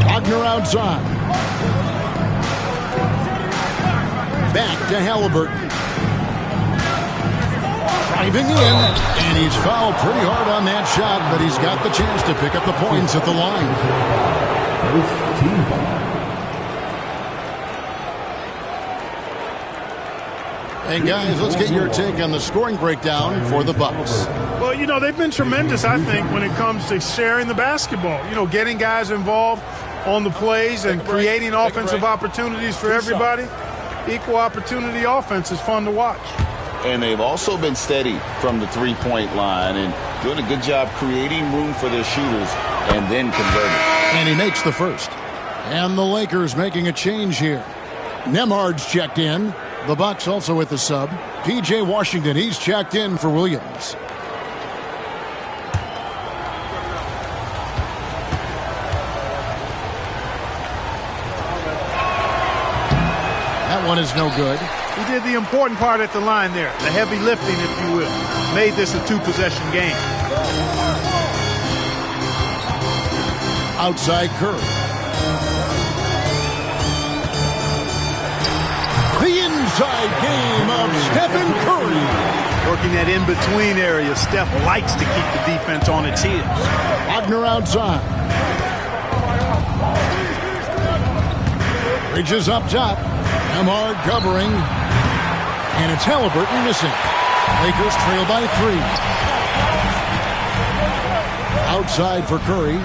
Wagner outside. Back to Halliburton. Driving in, and he's fouled pretty hard on that shot, but he's got the chance to pick up the points at the line. First team foul. Hey, guys, let's get your take on the scoring breakdown for the Bucks. Well, you know, they've been tremendous, I think, when it comes to sharing the basketball. You know, getting guys involved, on the plays and creating offensive opportunities for everybody. Equal opportunity offense is fun to watch. And they've also been steady from the three-point line and doing a good job creating room for their shooters and then converting. And he makes the first. And the Lakers making a change here. Nemhard's checked in. The Bucks also with the sub. P.J. Washington, he's checked in for Williams. That one is no good. He did the important part at the line there, the heavy lifting, if you will. Made this a two-possession game. Outside Curry. The inside game of Stephen Curry. Working that in-between area, Steph likes to keep the defense on its heels. Wagner outside. Bridges up top. Nemhard covering. And it's Halliburton missing. Lakers trail by 3. Outside for Curry.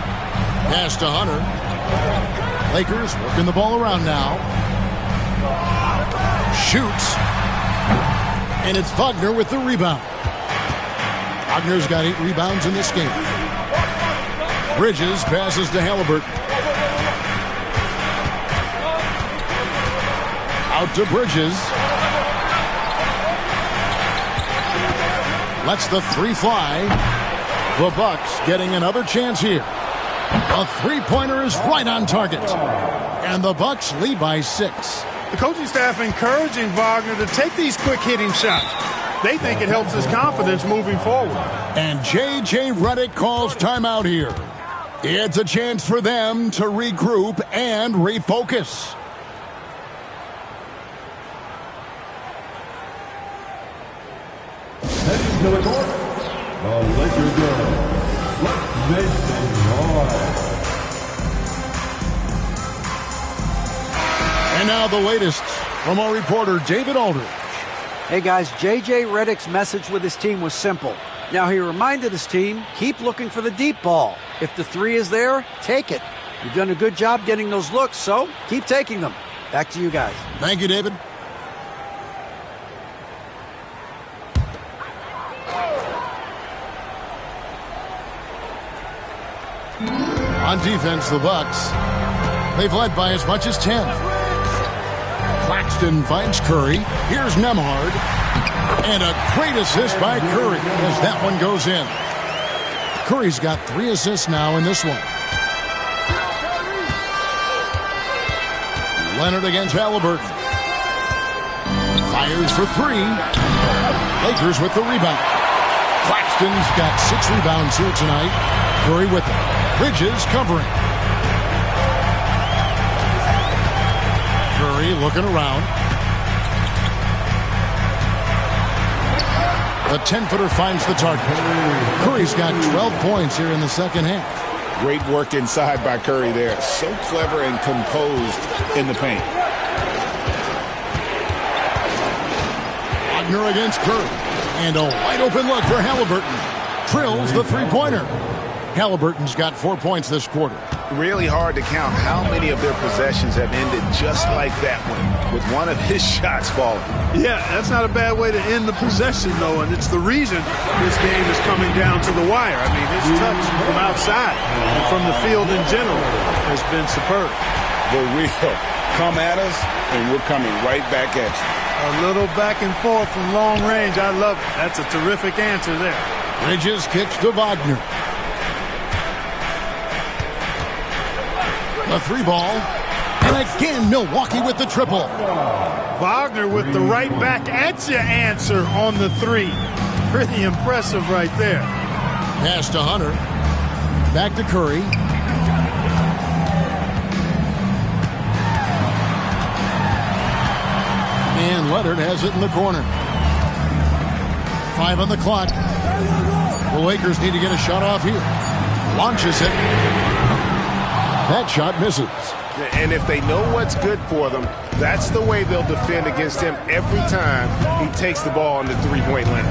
Pass to Hunter. Lakers working the ball around now. Shoots. And it's Wagner with the rebound. Wagner's got 8 rebounds in this game. Bridges passes to Halliburton. Out to Bridges. Lets the 3 fly. The Bucks getting another chance here. A three-pointer is right on target. And the Bucks lead by 6. The coaching staff encouraging Wagner to take these quick-hitting shots. They think it helps his confidence moving forward. And J.J. Redick calls timeout here. It's a chance for them to regroup and refocus. Heading to the court, the Lakers go. Let's make some noise. And now the latest from our reporter, David Aldridge. Hey guys, J.J. Redick's message with his team was simple. Now he reminded his team, keep looking for the deep ball. If the 3 is there, take it. You've done a good job getting those looks, so keep taking them. Back to you guys. Thank you, David. On defense, the Bucks. They've led by as much as 10. Claxton finds Curry. Here's Nemhard. And a great assist by Curry as that one goes in. Curry's got 3 assists now in this one. Leonard against Halliburton. Fires for 3. Lakers with the rebound. Claxton's got 6 rebounds here tonight. Curry with it. Bridges covering. Curry looking around. The 10-footer finds the target. Curry's got 12 points here in the second half. Great work inside by Curry there. So clever and composed in the paint. Wagner against Curry. And a wide open look for Halliburton. Drills the three-pointer. Halliburton's got 4 points this quarter. Really hard to count how many of their possessions have ended just like that one, with one of his shots falling. Yeah, that's not a bad way to end the possession, though, and it's the reason this game is coming down to the wire. I mean, his touch from outside and from the field in general has been superb. The real come at us, and we're coming right back at you. A little back and forth from long range. I love it. That's a terrific answer there. Bridges kicks to Wagner. The 3 ball. And again, Milwaukee with the triple. Wagner with the right back at you answer on the 3. Pretty impressive right there. Pass to Hunter. Back to Curry. And Leonard has it in the corner. 5 on the clock. The Lakers need to get a shot off here. Launches it. That shot misses. And if they know what's good for them, that's the way they'll defend against him every time he takes the ball on the three-point line.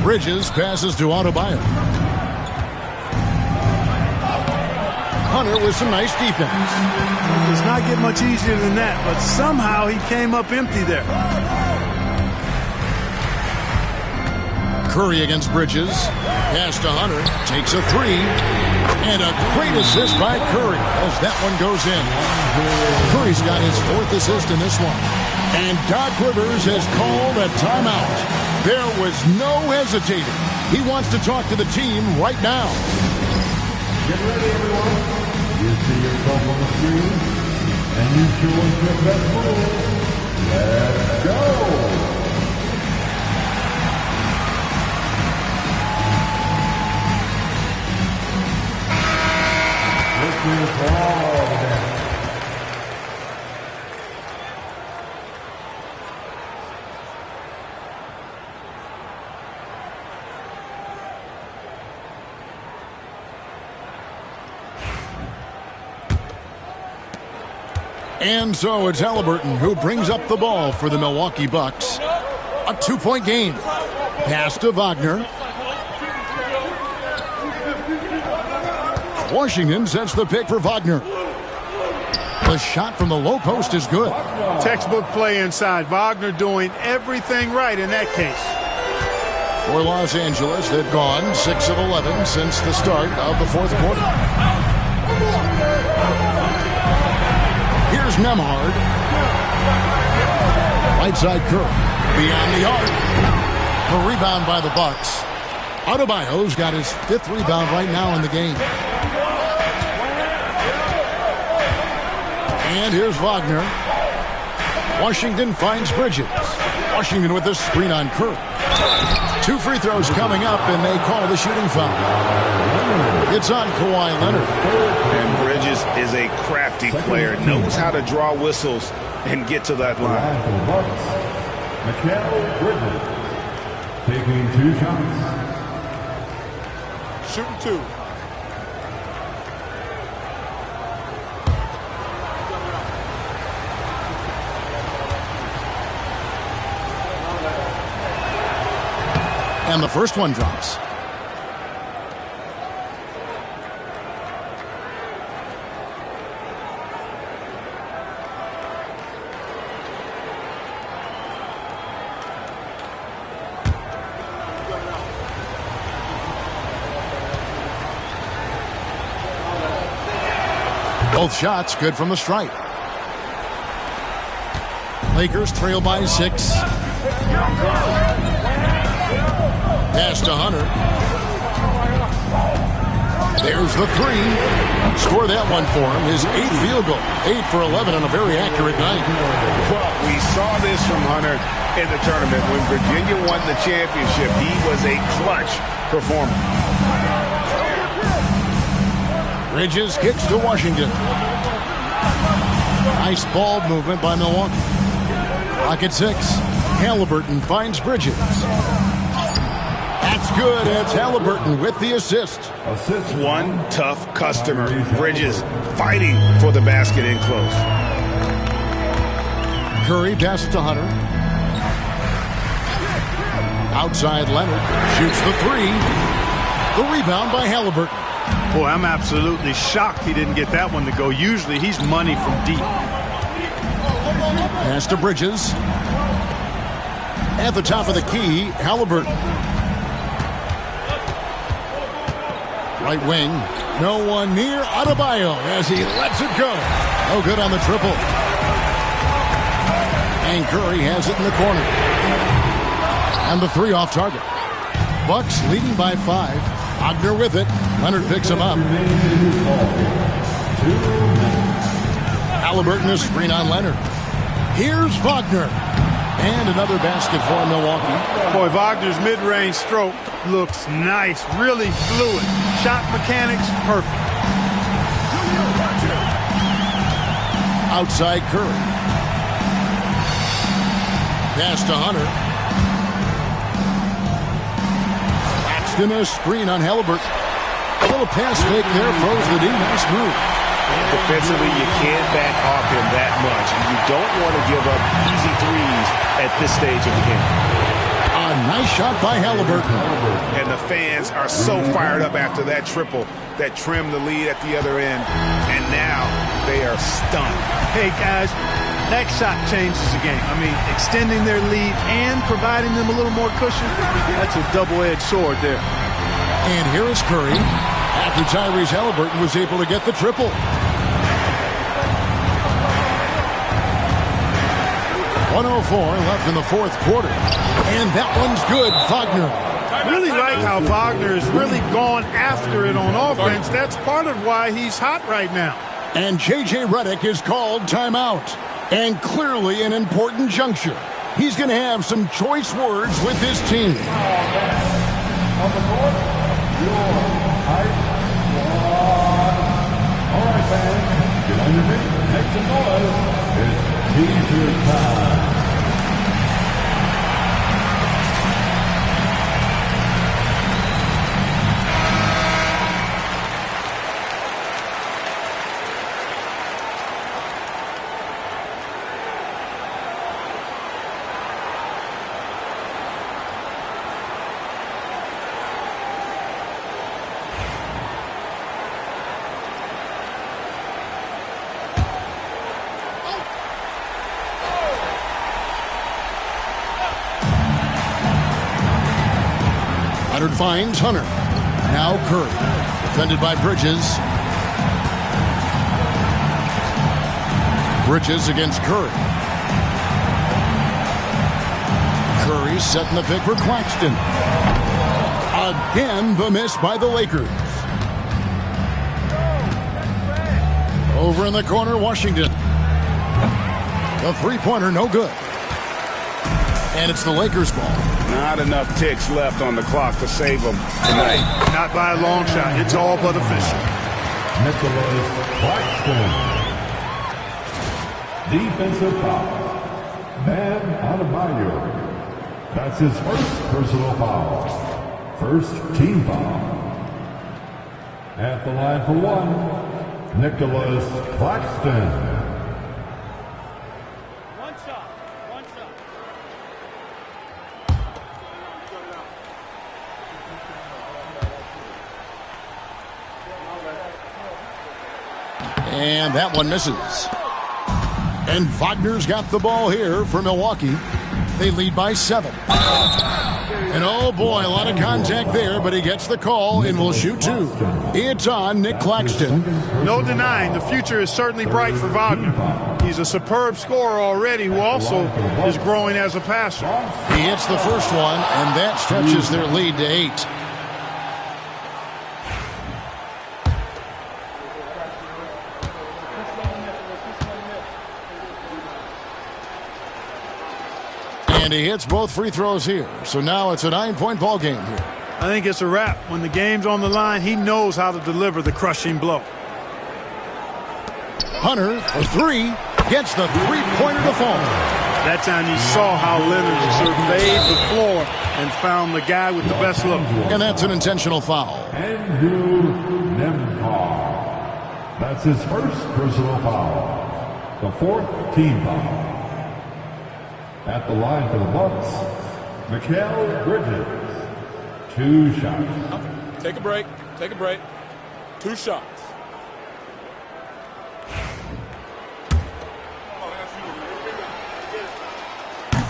Bridges passes to Adebayo. Hunter with some nice defense. Does not get much easier than that, but somehow he came up empty there. Curry against Bridges. Pass to Hunter. Takes a three. And a great assist by Curry as that one goes in. Curry's got his 4th assist in this one. And Doc Rivers has called a timeout. There was no hesitating. He wants to talk to the team right now. Get ready, everyone. You see yourself on the screen, and you show us your best move. Let's go. This is all the dance. And so it's Halliburton who brings up the ball for the Milwaukee Bucks. A 2-point game. Pass to Wagner. Washington sets the pick for Wagner. The shot from the low post is good. Textbook play inside. Wagner doing everything right in that case. For Los Angeles, they've gone 6 of 11 since the start of the 4th quarter. Here's Nembhard. Right side Curry. Beyond the arc. The rebound by the Bucks. Adebayo's got his 5th rebound right now in the game. And here's Wagner. Washington finds Bridges. Washington with the screen on Curry. 2 free throws coming up, and they call the shooting foul. It's on Kawhi Leonard. And Bridges is a crafty player, knows how to draw whistles and get to that line. Mikal Bridges taking 2 shots. Shooting 2. And the first one drops. Both shots good from the stripe. Lakers trail by 6. Pass to Hunter. There's the 3. Score that one for him. His 8th field goal. 8 for 11 on a very accurate night. Well, we saw this from Hunter in the tournament. When Virginia won the championship, he was a clutch performer. Bridges kicks to Washington. Nice ball movement by Milwaukee. Clock at 6. Halliburton finds Bridges. That's good. It's Halliburton with the assist. One tough customer. Bridges fighting for the basket in close. Curry passes to Hunter. Outside Leonard. Shoots the 3. The rebound by Halliburton. Boy, I'm absolutely shocked he didn't get that one to go. Usually he's money from deep. Pass to Bridges. At the top of the key, Halliburton. Right wing. No one near Adebayo as he lets it go. No good on the triple. And Curry has it in the corner. And the 3 off target. Bucks leading by 5. Wagner with it. Leonard picks him up. Halliburton is screen on Leonard. Here's Wagner. And another basket for Milwaukee. Boy, Wagner's mid-range stroke looks nice, really fluid. Shot mechanics, perfect. Outside Curry. Pass to Hunter. Paxton a screen on Halliburton. A little pass fake there, froze the D. Nice move. Defensively, you can't back off him that much. And you don't want to give up easy threes at this stage of the game. A nice shot by Halliburton. And the fans are so fired up after that triple that trimmed the lead at the other end. And now they are stunned. Hey, guys, that shot changes the game. I mean, extending their lead and providing them a little more cushion, that's a double-edged sword there. And here is Curry after Tyrese Halliburton was able to get the triple. 1:04 left in the fourth quarter. And that one's good, Wagner. Really like how Wagner has really gone after it on offense. That's part of why he's hot right now. And J.J. Redick is called timeout. And clearly an important juncture. He's going to have some choice words with his team. On the court, your height squad. All right, fans, get on your feet, make some noise. It's T-shirt time. Leonard finds Hunter. Now Curry. Defended by Bridges. Bridges against Curry. Curry setting the pick for Claxton. Again, the miss by the Lakers. Over in the corner, Washington. The three-pointer, no good. And it's the Lakers' ball. Not enough ticks left on the clock to save them tonight. Not by a long shot. It's all but official. Nicholas Claxton. Defensive foul. Bam Adebayo. That's his first personal foul. First team foul. At the line for one, Nicholas Claxton. And that one misses. And Wagner's got the ball here for Milwaukee. They lead by 7. And oh boy, a lot of contact there, but he gets the call and will shoot 2. It's on Nick Claxton. No denying, the future is certainly bright for Wagner. He's a superb scorer already who also is growing as a passer. He hits the first one, and that stretches their lead to 8. And he hits both free throws here. So now it's a 9-point ball game here. I think it's a wrap. When the game's on the line, he knows how to deliver the crushing blow. Hunter for 3. Gets the three-pointer to fall. That time you saw how Leonard surveyed the floor and found the guy with the best look. And that's an intentional foul. Andrew Nemcar. That's his first personal foul. The 4th team foul. At the line for the Bucks, Mikal Bridges. 2 shots. Take a break. Take a break. 2 shots.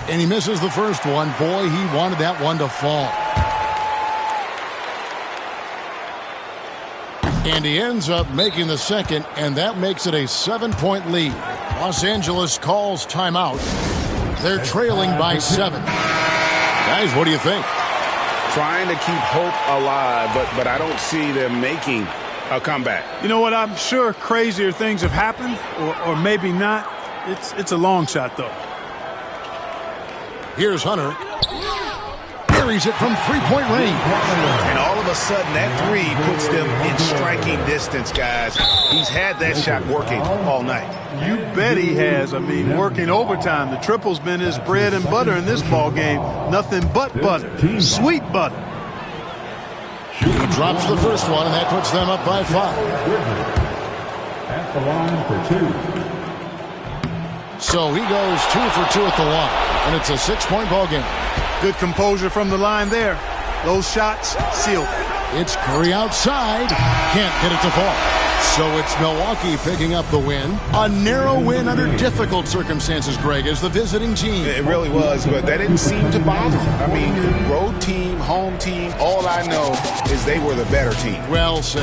And he misses the first one. Boy, he wanted that one to fall. And he ends up making the second, and that makes it a 7-point lead. Los Angeles calls timeout. They're trailing by 7. Guys, what do you think? Trying to keep hope alive, but I don't see them making a comeback. You know what? I'm sure crazier things have happened, or maybe not. It's a long shot, though. Here's Hunter. Buries it from three-point range. And all of a sudden, that 3 puts them in striking distance, guys. He's had that shot working all night. You bet he has. I mean, working overtime. The triple's been his bread and butter in this ball game. Nothing but butter. Sweet butter. He drops the first one, and that puts them up by 5. At the line for 2. So he goes 2 for 2 at the line, and it's a 6-point ball game. Good composure from the line there. Those shots sealed. It's Curry outside. Can't get it to fall. So it's Milwaukee picking up the win. A narrow win under difficult circumstances, Greg, as the visiting team. It really was, but that didn't seem to bother them. I mean, road team, home team, all I know is they were the better team. Well said.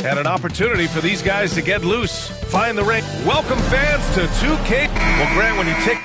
And an opportunity for these guys to get loose, find the ring. Welcome fans to 2K. Well, Grant, when you take...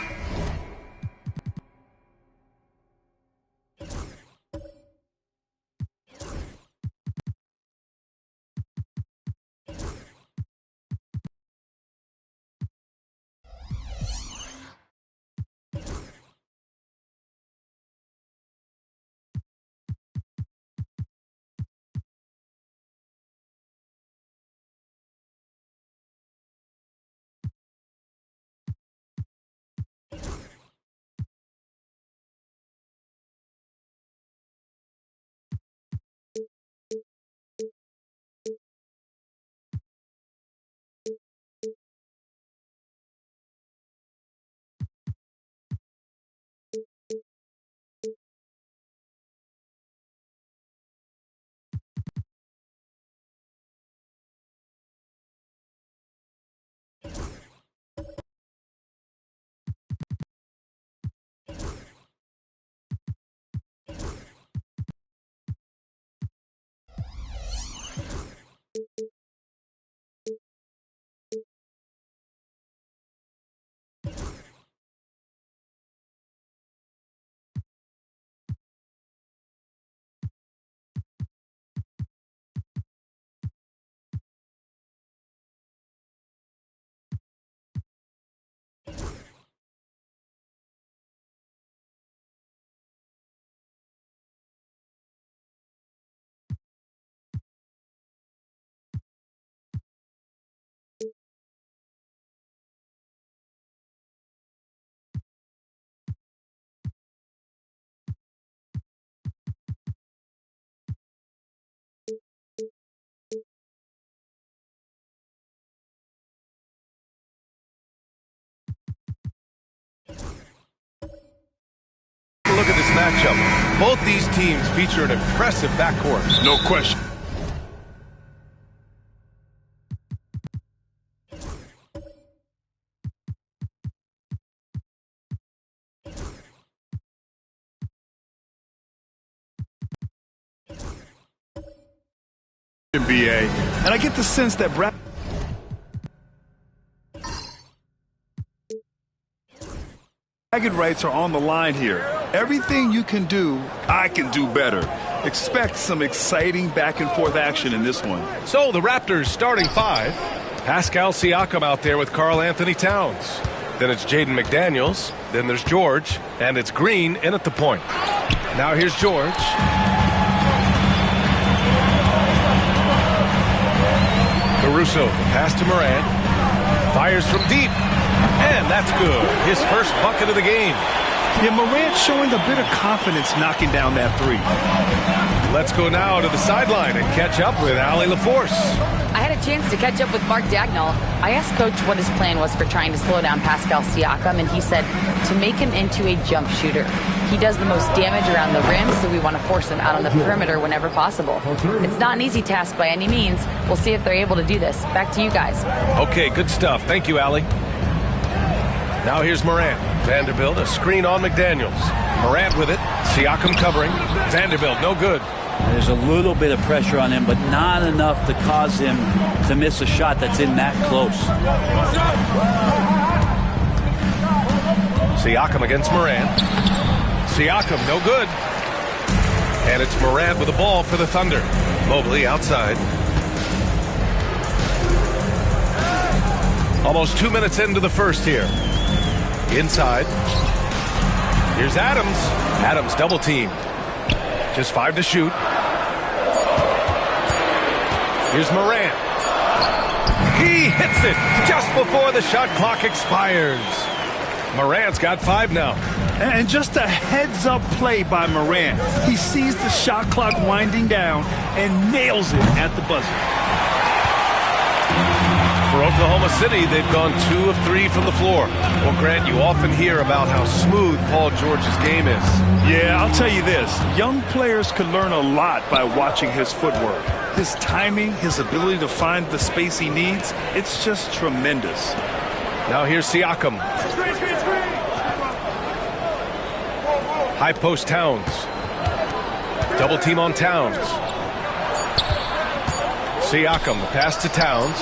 Look at this matchup. Both these teams feature an impressive backcourt. No question. NBA, and I get the sense that bragging rights are on the line here. Everything you can do, I can do better. Expect some exciting back and forth action in this one. So the Raptors starting five. Pascal Siakam out there with Karl Anthony Towns. Then it's Jaden McDaniels. Then there's George. And it's Green in at the point. Now here's George. Caruso, the pass to Morant. Fires from deep. And that's good. His first bucket of the game. Yeah, Morant showing a bit of confidence knocking down that three. Let's go now to the sideline and catch up with Allie LaForce. I had a chance to catch up with Mark Dagnall. I asked Coach what his plan was for trying to slow down Pascal Siakam, and he said to make him into a jump shooter. He does the most damage around the rim, so we want to force him out on the perimeter whenever possible. It's not an easy task by any means. We'll see if they're able to do this. Back to you guys. Okay, good stuff. Thank you, Allie. Now here's Morant. Vanderbilt, a screen on McDaniels. Morant with it. Siakam covering. Vanderbilt, no good. There's a little bit of pressure on him, but not enough to cause him to miss a shot that's in that close. Siakam against Morant. Siakam, no good. And it's Morant with the ball for the Thunder. Mobley outside. Almost 2 minutes into the first here. Inside. Here's Adams. Adams double team. Just 5 to shoot. Here's Morant. He hits it just before the shot clock expires. Morant's got 5 now. And just a heads-up play by Morant. He sees the shot clock winding down and nails it at the buzzer. For Oklahoma City, they've gone 2 of 3 from the floor. Well, Grant, you often hear about how smooth Paul George's game is. Yeah, I'll tell you this. Young players can learn a lot by watching his footwork. His timing, his ability to find the space he needs, it's just tremendous. Now here's Siakam. High post Towns. Double team on Towns. Siakam, the pass to Towns.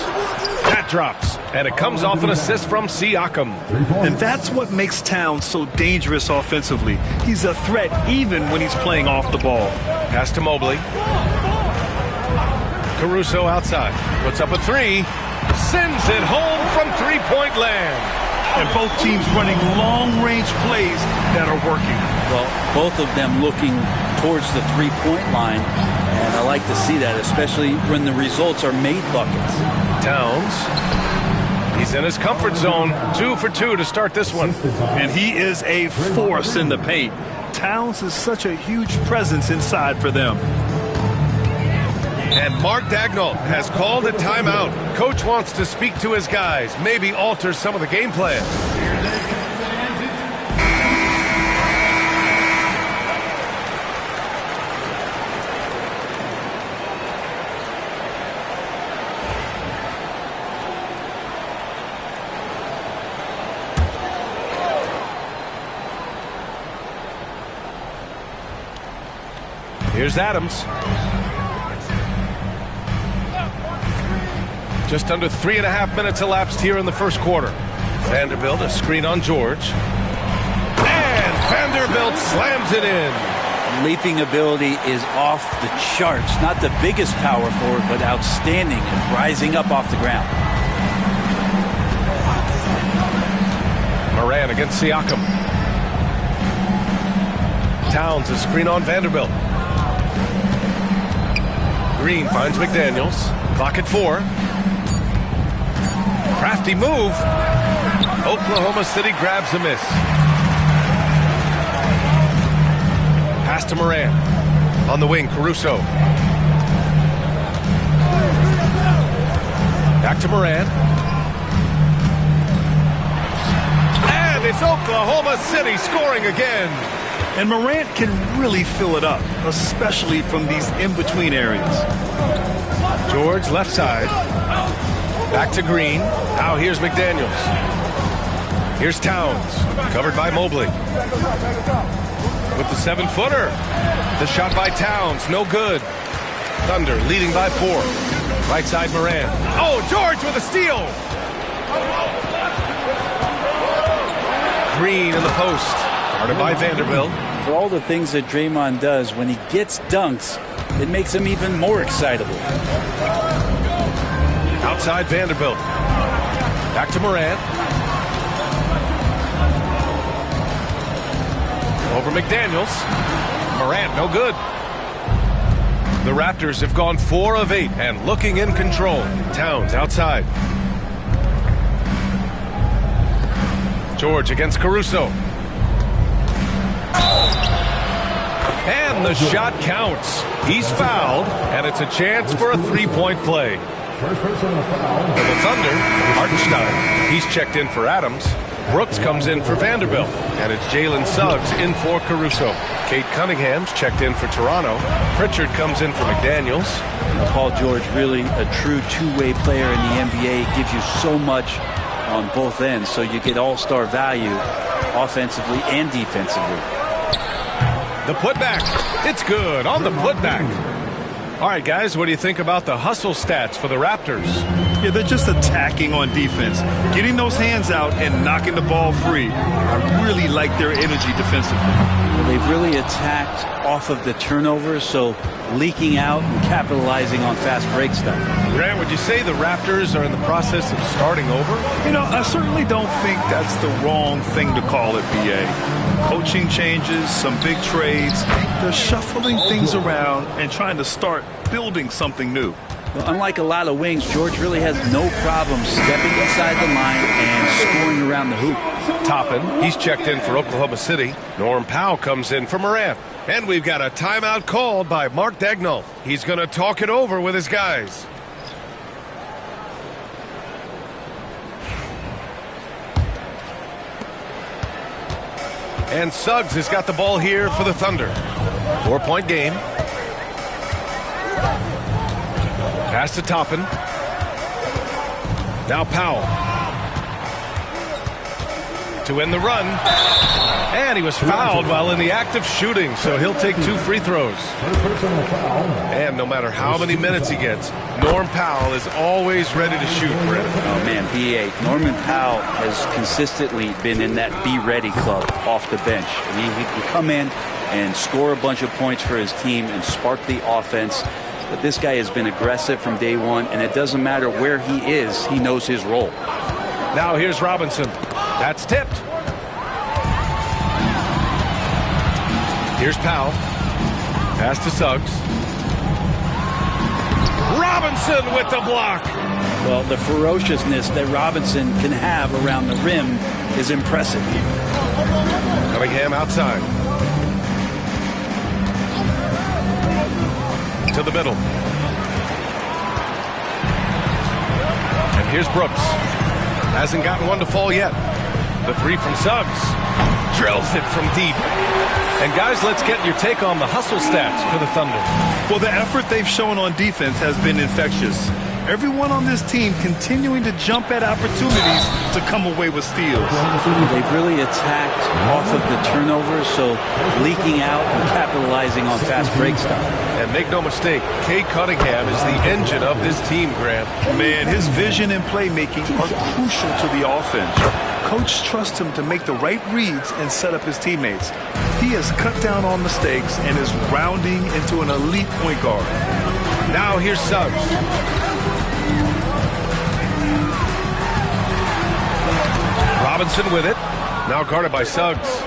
That drops, and it comes off an assist from Siakam. And that's what makes Towns so dangerous offensively. He's a threat even when he's playing off the ball. Pass to Mobley. Caruso outside. Puts up a 3. Sends it home from three-point land. And both teams running long-range plays that are working. Well, both of them looking towards the three-point line. And I like to see that, especially when the results are made buckets. Towns. He's in his comfort zone. 2 for 2 to start this one. And he is a force in the paint. Towns is such a huge presence inside for them. And Mark Dagnall has called a timeout. Coach wants to speak to his guys, maybe alter some of the game plan. Here's Adams. Just under 3.5 minutes elapsed here in the first quarter. Vanderbilt, a screen on George. And Vanderbilt slams it in. Leaping ability is off the charts. Not the biggest power forward, but outstanding and rising up off the ground. Moran against Siakam. Towns, a screen on Vanderbilt. Green finds McDaniels. Clock at 4. Crafty move. Oklahoma City grabs a miss. Pass to Moran. On the wing, Caruso. Back to Moran. And it's Oklahoma City scoring again. And Morant can really fill it up, especially from these in-between areas. George left side. Back to Green. Now here's McDaniels. Here's Towns. Covered by Mobley. With the 7-footer. The shot by Towns. No good. Thunder leading by 4. Right side Moran. Oh, George with a steal. Green in the post. Guarded by Vanderbilt. For all the things that Draymond does, when he gets dunks, it makes him even more excitable. Outside Vanderbilt. Back to Morant. Over McDaniels. Morant, no good. The Raptors have gone 4 of 8 and looking in control. Towns outside. George against Caruso. And the shot counts. He's fouled, and it's a chance for a 3-point play. First person to foul. For the Thunder, Hartenstein. He's checked in for Adams. Brooks comes in for Vanderbilt. And it's Jalen Suggs in for Caruso. Kate Cunningham's checked in for Toronto. Pritchard comes in for McDaniels. Paul George, really a true two-way player in the NBA. Gives you so much on both ends, so you get all-star value offensively and defensively. The putback. It's good on the putback. All right, guys, what do you think about the hustle stats for the Raptors? Yeah, they're just attacking on defense. Getting those hands out and knocking the ball free. I really like their energy defensively. Well, they've really attacked off of the turnovers, so leaking out and capitalizing on fast break stuff. Grant, would you say the Raptors are in the process of starting over? You know, I certainly don't think that's the wrong thing to call it, BA. Coaching changes, some big trades. They're shuffling things around and trying to start building something new. Well, unlike a lot of wings, George really has no problem stepping inside the line and scoring around the hoop. Toppin, he's checked in for Oklahoma City. Norm Powell comes in for Morant. And we've got a timeout called by Mark Daigneault. He's going to talk it over with his guys. And Suggs has got the ball here for the Thunder. 4-point game. Pass to Toppin. Now Powell. To end the run. And he was fouled while in the act of shooting, so he'll take 2 free throws. And no matter how many minutes he gets, Norm Powell is always ready to shoot, Brent. Oh, man, B.A. Norman Powell has consistently been in that Be Ready club off the bench. I mean, he can come in and score a bunch of points for his team and spark the offense. But this guy has been aggressive from day one, and it doesn't matter where he is, he knows his role. Now here's Robinson. That's tipped. Here's Powell. Pass to Suggs. Robinson with the block. Well, the ferociousness that Robinson can have around the rim is impressive. Cunningham outside. To the middle. And here's Brooks. Hasn't gotten one to fall yet. The 3 from Suggs. Drills it from deep. And guys, let's get your take on the hustle stats for the Thunder. Well, the effort they've shown on defense has been infectious. Everyone on this team continuing to jump at opportunities to come away with steals. They've really attacked off of the turnovers, so leaking out and capitalizing on fast break stuff. And make no mistake, Cade Cunningham is the engine of this team, Graham. Man, his vision and playmaking are crucial to the offense. Coach trusts him to make the right reads and set up his teammates. He has cut down on mistakes and is rounding into an elite point guard. Now here's Suggs. Robinson with it. Now guarded by Suggs.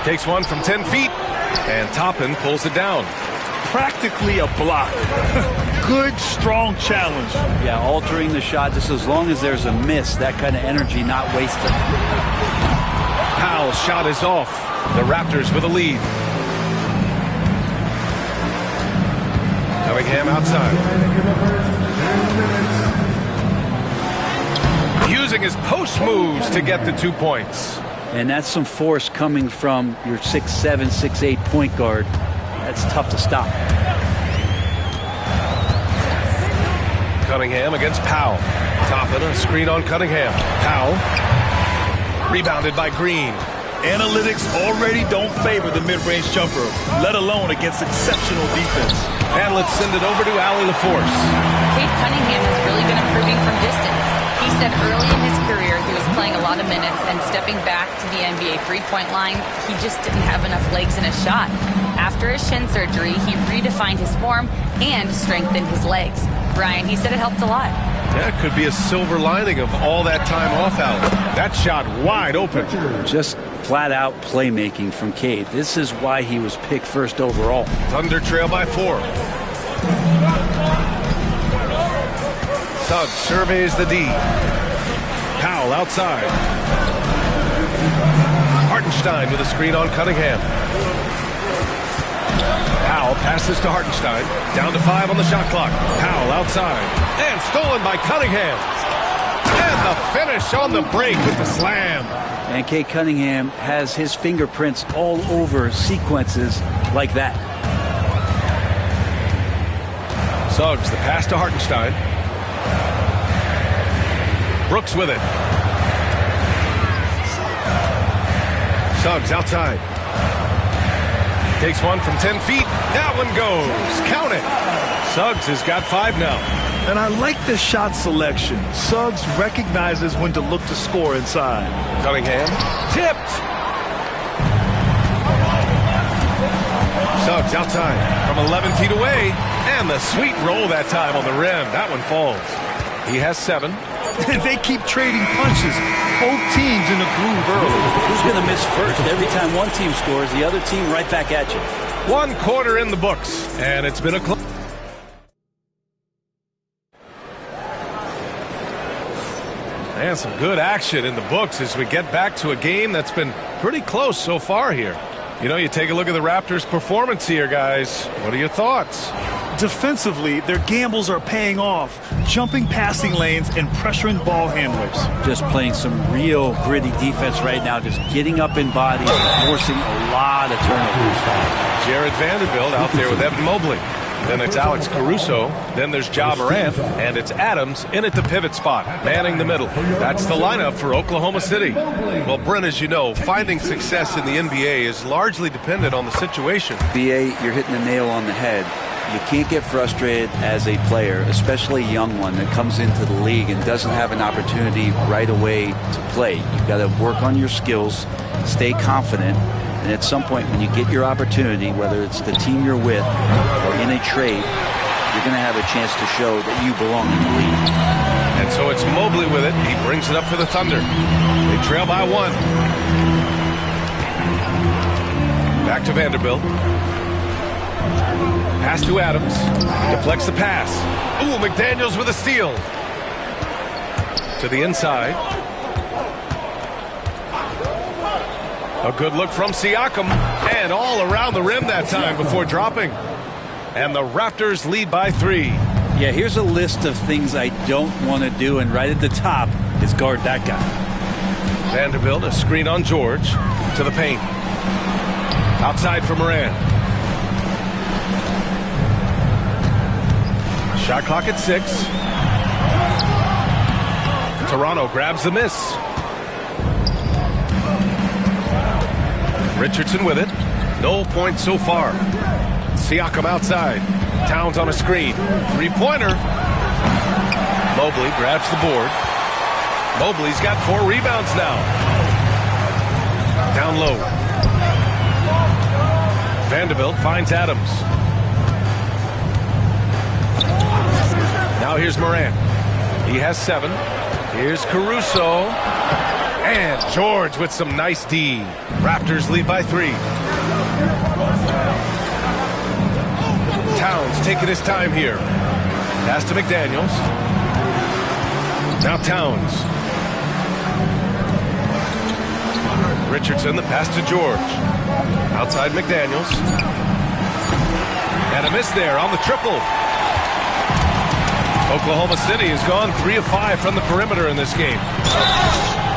Takes one from 10 feet. And Toppin pulls it down. Practically a block. Good, strong challenge. Yeah, altering the shot just as long as there's a miss. That kind of energy not wasted. Powell's shot is off. The Raptors with a lead. Cunningham outside. Using his post moves to get the 2 points. And that's some force coming from your 6'7", 6'8" point guard. That's tough to stop. Cunningham against Powell. Toppin, a screen on Cunningham. Powell. Rebounded by Green. Analytics already don't favor the mid-range jumper, let alone against exceptional defense. And let's send it over to Allie LaForce. Cade Cunningham has really been improving from distance. He said early in his career he was playing a lot of minutes, and stepping back to the NBA three-point line, he just didn't have enough legs in his shot. After his shin surgery, he redefined his form and strengthened his legs. Brian, he said it helped a lot. That could be a silver lining of all that time off, Allie. That shot wide open. Just flat-out playmaking from Cade. This is why he was picked first overall. Thunder trail by 4. Suggs surveys the D. Powell outside. Hartenstein with a screen on Cunningham. Powell passes to Hartenstein. Down to 5 on the shot clock. Powell outside. And stolen by Cunningham. And the finish on the break with the slam. And Cade Cunningham has his fingerprints all over sequences like that. Suggs, the pass to Hartenstein. Brooks with it. Suggs outside. Takes one from 10 feet. That one goes. Count it. Suggs has got 5 now. And I like the shot selection. Suggs recognizes when to look to score inside. Cunningham tipped. Suggs outside from 11 feet away. And the sweet roll that time on the rim. That one falls. He has 7. They keep trading punches. Both teams in the groove early. Who's going to miss first? Every time one team scores, the other team right back at you. 1 quarter in the books, and it's been a close. And some good action in the books as we get back to a game that's been pretty close so far here. You know, you take a look at the Raptors' performance here, guys. What are your thoughts? Defensively, their gambles are paying off, jumping passing lanes and pressuring ball handlers. Just playing some real gritty defense right now, just getting up in bodies and forcing a lot of turnovers. Jared Vanderbilt out there with Evan Mobley. Then it's Alex Caruso. Then there's Ja Morant. And it's Adams in at the pivot spot, manning the middle. That's the lineup for Oklahoma City. Well, Brent, as you know, finding success in the NBA is largely dependent on the situation. BA, you're hitting the nail on the head. You can't get frustrated as a player, especially a young one that comes into the league and doesn't have an opportunity right away to play. You've got to work on your skills, stay confident, and at some point when you get your opportunity, whether it's the team you're with or in a trade, you're going to have a chance to show that you belong in the league. And so it's Mobley with it. He brings it up for the Thunder. They trail by 1. Back to Vanderbilt. Pass to Adams. Deflects the pass. Ooh, McDaniels with a steal. To the inside. A good look from Siakam. And all around the rim that time before dropping. And the Raptors lead by 3. Yeah, here's a list of things I don't want to do, and right at the top is guard that guy. Vanderbilt, a screen on George. To the paint. Outside for Morant. Shot clock at 6. Toronto grabs the miss. Richardson with it. No points so far. Siakam outside. Towns on a screen. 3-pointer. Mobley grabs the board. Mobley's got 4 rebounds now. Down low. Vanderbilt finds Adams. Now here's Morant. He has 7. Here's Caruso. And George with some nice D. Raptors lead by 3. Towns taking his time here. Pass to McDaniels. Now Towns. Richardson, the pass to George. Outside McDaniels. And a miss there on the triple. Oklahoma City has gone 3 of 5 from the perimeter in this game.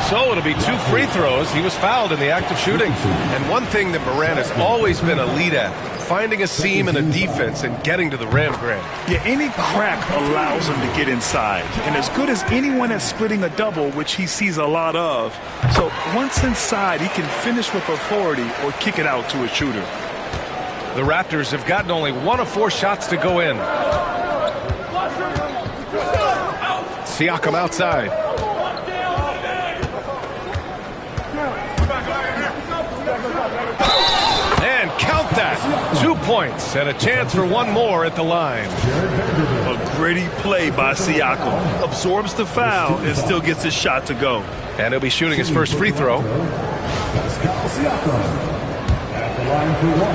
So it'll be 2 free throws. He was fouled in the act of shooting. And one thing that Morant has always been a lead at, finding a seam in a defense and getting to the rim, Grant. Yeah, any crack allows him to get inside. And as good as anyone at splitting a double, which he sees a lot of. So once inside, he can finish with authority or kick it out to a shooter. The Raptors have gotten only 1 of 4 shots to go in. Siakam outside. And count that. 2 points and a chance for 1 more at the line. A gritty play by Siakam. Absorbs the foul and still gets his shot to go. And he'll be shooting his first free throw. Siakam at the line for 1.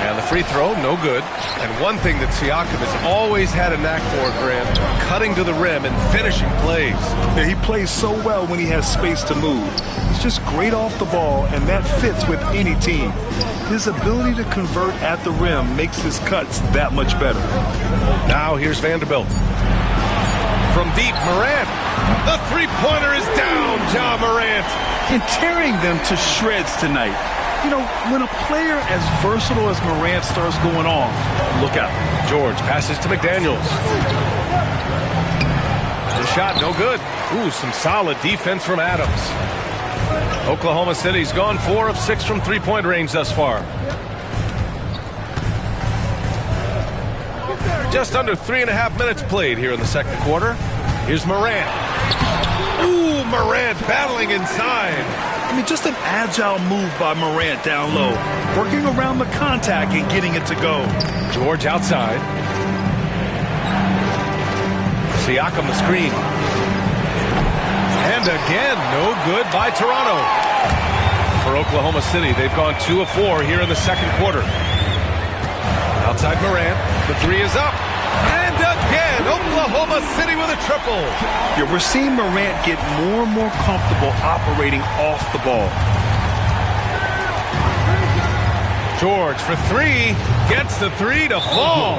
And the free throw, no good. And one thing that Siakam has always had a knack for, Grant, cutting to the rim and finishing plays. Yeah, he plays so well when he has space to move. He's just great off the ball, and that fits with any team. His ability to convert at the rim makes his cuts that much better. Now here's Vanderbilt. From deep, Morant. The three-pointer is down, Ja Morant. And tearing them to shreds tonight. You know, when a player as versatile as Morant starts going off, look out. George passes to McDaniels. The shot, no good. Ooh, some solid defense from Adams. Oklahoma City's gone 4 of 6 from three-point range thus far. Just under 3.5 minutes played here in the second quarter. Here's Morant. Ooh, Morant battling inside. I mean, just an agile move by Morant down low. Working around the contact and getting it to go. George outside. Siakam the screen. And again, no good by Toronto. for Oklahoma City. They've gone 2 of 4 here in the second quarter. Outside Morant. The three is up. And again, Oklahoma City with a triple. Yeah, we're seeing Morant get more and more comfortable operating off the ball. George for three. Gets the three to fall.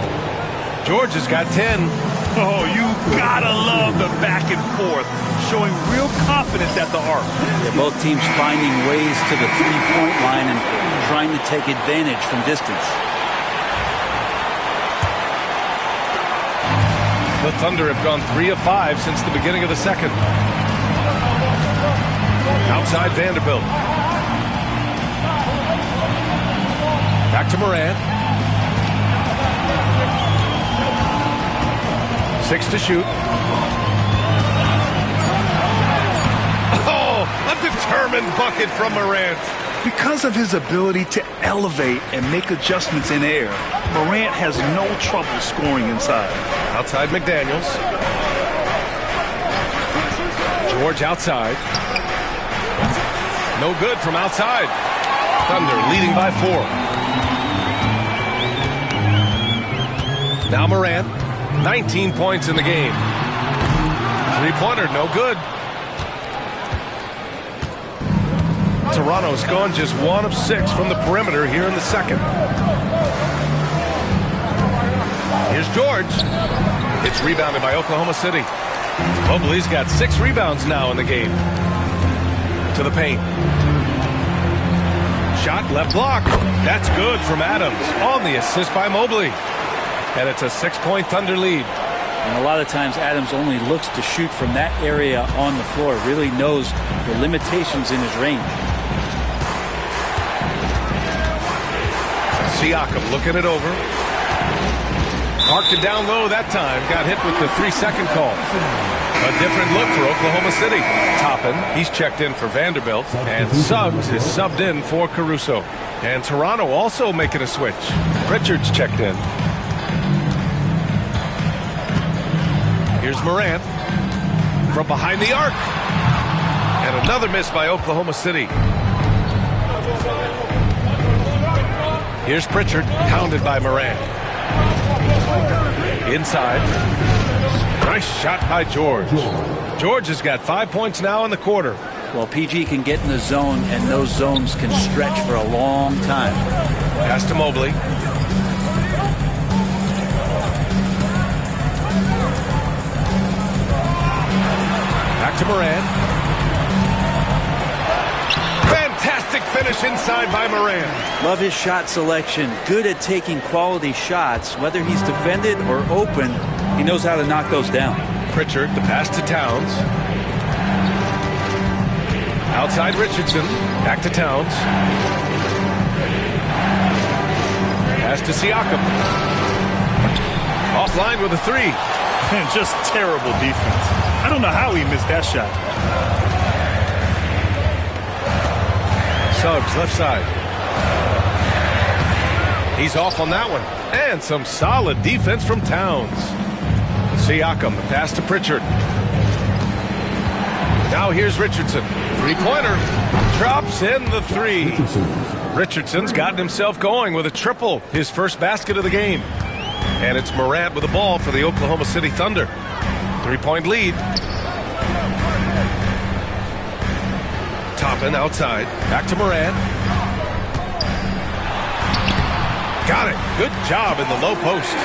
George has got 10. Oh, you gotta love the back and forth, showing real confidence at the arc. Yeah, both teams finding ways to the three-point line and trying to take advantage from distance. The Thunder have gone 3 of 5 since the beginning of the second. Outside Vanderbilt. Back to Morant. 6 to shoot. Oh, a determined bucket from Morant. Because of his ability to elevate and make adjustments in air, Morant has no trouble scoring inside. Outside McDaniels. George outside. No good from outside. Thunder leading by 4. Now Morant. 19 points in the game. Three-pointer, no good. Toronto's gone just 1 of 6 from the perimeter here in the second. Here's George. It's rebounded by Oklahoma City. Mobley's got 6 rebounds now in the game. To the paint. Shot left block. That's good from Adams on the assist by Mobley. And it's a 6-point Thunder lead. And a lot of times Adams only looks to shoot from that area on the floor. Really knows the limitations in his range. Siakam looking it over. Marked it down low that time. Got hit with the 3-second call. A different look for Oklahoma City. Toppin, he's checked in for Vanderbilt. And Suggs is subbed in for Caruso. And Toronto also making a switch. Pritchard's checked in. Here's Morant from behind the arc. And another miss by Oklahoma City. Here's Pritchard, pounded by Morant. Inside. Nice shot by George. George has got 5 points now in the quarter. Well, PG can get in the zone, and those zones can stretch for a long time. Pass to Mobley. Back to Morant. Fantastic finish inside by Morant. Love his shot selection. Good at taking quality shots. Whether he's defended or open, he knows how to knock those down. Pritchard, the pass to Towns. Outside Richardson. Back to Towns. Pass to Siakam. Offline with a 3. And just terrible defense. I don't know how he missed that shot. Suggs left side. He's off on that one. And some solid defense from Towns. Siakam, the pass to Pritchard. Now here's Richardson. Three-pointer. Drops in the 3. Richardson's gotten himself going with a triple. His first basket of the game. And it's Morant with the ball for the Oklahoma City Thunder. 3-point lead. Toppin outside. Back to Morant. Got it. Good job in the low post.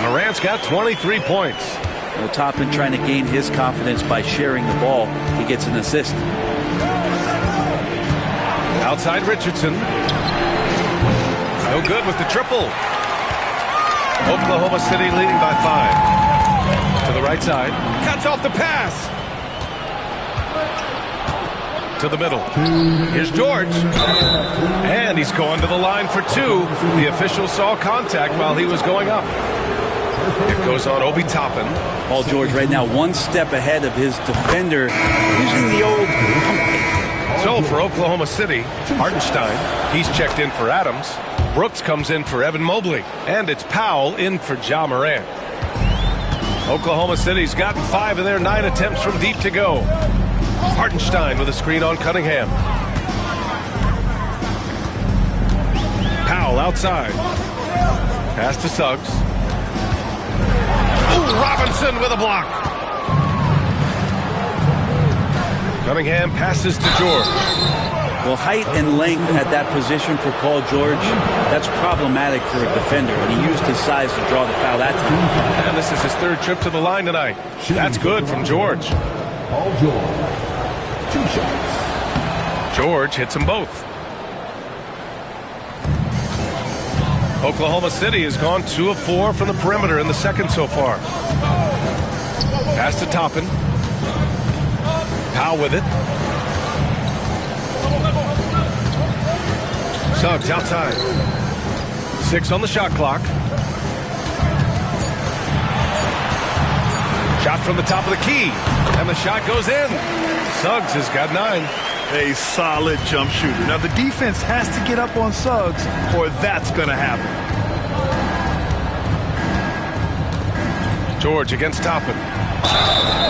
Morant's got 23 points. Well, Toppin trying to gain his confidence by sharing the ball. He gets an assist. Outside Richardson. No good with the triple. Oklahoma City leading by 5. To the right side. Cuts off the pass. To the middle. Here's George. And he's going to the line for 2. The official saw contact while he was going up. It goes on Obi Toppin. Paul George right now 1 step ahead of his defender, using the old pump fake. So for Oklahoma City, Hartenstein, he's checked in for Adams. Brooks comes in for Evan Mobley. And it's Powell in for Ja Morant. Oklahoma City's gotten 5 of their 9 attempts from deep to go. Hartenstein with a screen on Cunningham. outside. Pass to Suggs. Ooh, Robinson with a block. Cunningham passes to George. Well, height and length at that position for Paul George, that's problematic for a defender, and he used his size to draw the foul that time. And this is his third trip to the line tonight. That's good from George. Paul George. 2 shots. George hits them both. Oklahoma City has gone 2 of 4 from the perimeter in the second so far. Pass to Toppin. Powell with it. Suggs outside. 6 on the shot clock. Shot from the top of the key. And the shot goes in. Suggs has got 9. A solid jump shooter. Now the defense has to get up on Suggs or that's going to happen. George against Toppin.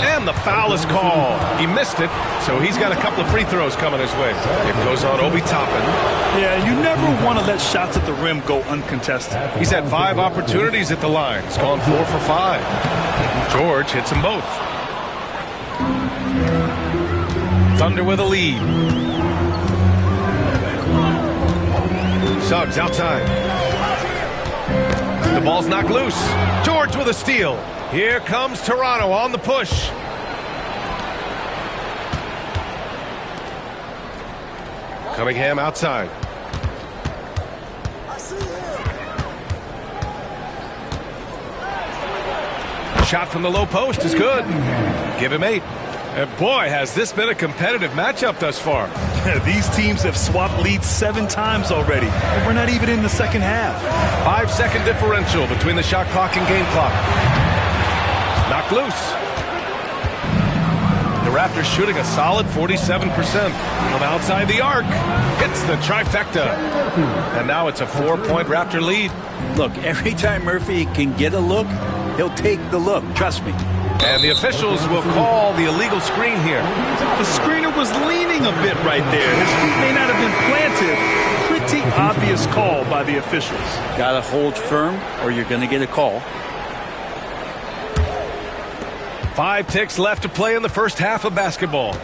And the foul is called. He missed it, so he's got a couple of free throws coming his way. It goes on Obi Toppin. Yeah, you never want to let shots at the rim go uncontested. He's had 5 opportunities at the line. He's gone 4 for 5. George hits them both. Thunder with a lead. Suggs outside. The ball's knocked loose. George with a steal. Here comes Toronto on the push. Cunningham outside. Shot from the low post is good. Give him 8. And boy, has this been a competitive matchup thus far. These teams have swapped leads 7 times already. And we're not even in the second half. 5-second differential between the shot clock and game clock. Knocked loose. The Raptors shooting a solid 47% from outside the arc. Hits the trifecta. And now it's a 4-point Raptor lead. Look, every time Murphy can get a look, he'll take the look. Trust me. And the officials will call the illegal screen here. The screener was leaning a bit right there. His feet may not have been planted. Pretty obvious call by the officials. Got to hold firm or you're going to get a call. 5 ticks left to play in the first half of basketball.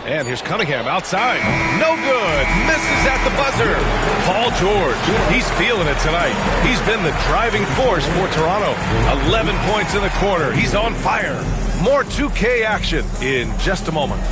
And here's Cunningham outside. No good. Misses at the buzzer. Paul George, he's feeling it tonight. He's been the driving force for Toronto. 11 points in the quarter. He's on fire. More 2K action in just a moment.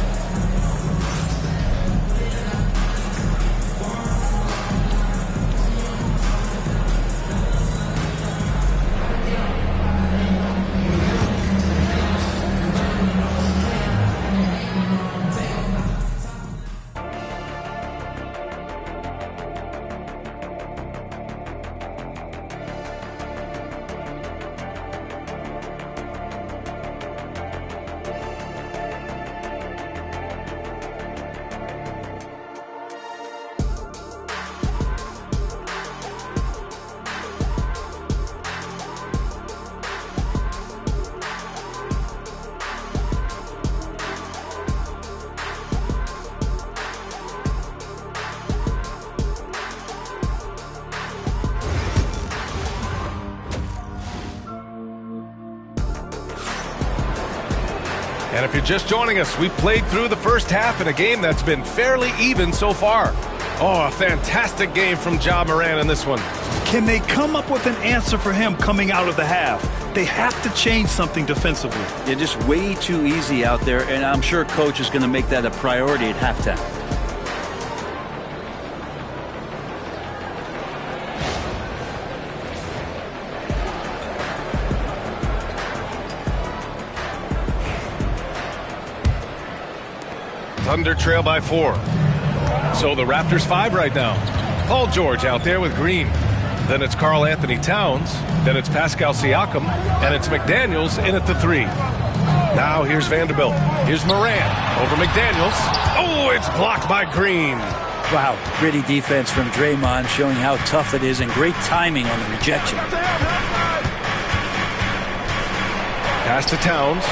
And if you're just joining us, we played through the first half in a game that's been fairly even so far. Oh, a fantastic game from Ja Morant in this one. Can they come up with an answer for him coming out of the half? They have to change something defensively. They're just way too easy out there, and I'm sure Coach is going to make that a priority at halftime. Thunder trail by 4. So the Raptors 5 right now. Paul George out there with Green. Then it's Karl Anthony Towns. Then it's Pascal Siakam. And it's McDaniels in at the 3. Now here's Vanderbilt. Here's Morant over McDaniels. Oh, it's blocked by Green. Wow, gritty defense from Draymond, showing how tough it is and great timing on the rejection. Pass to Towns.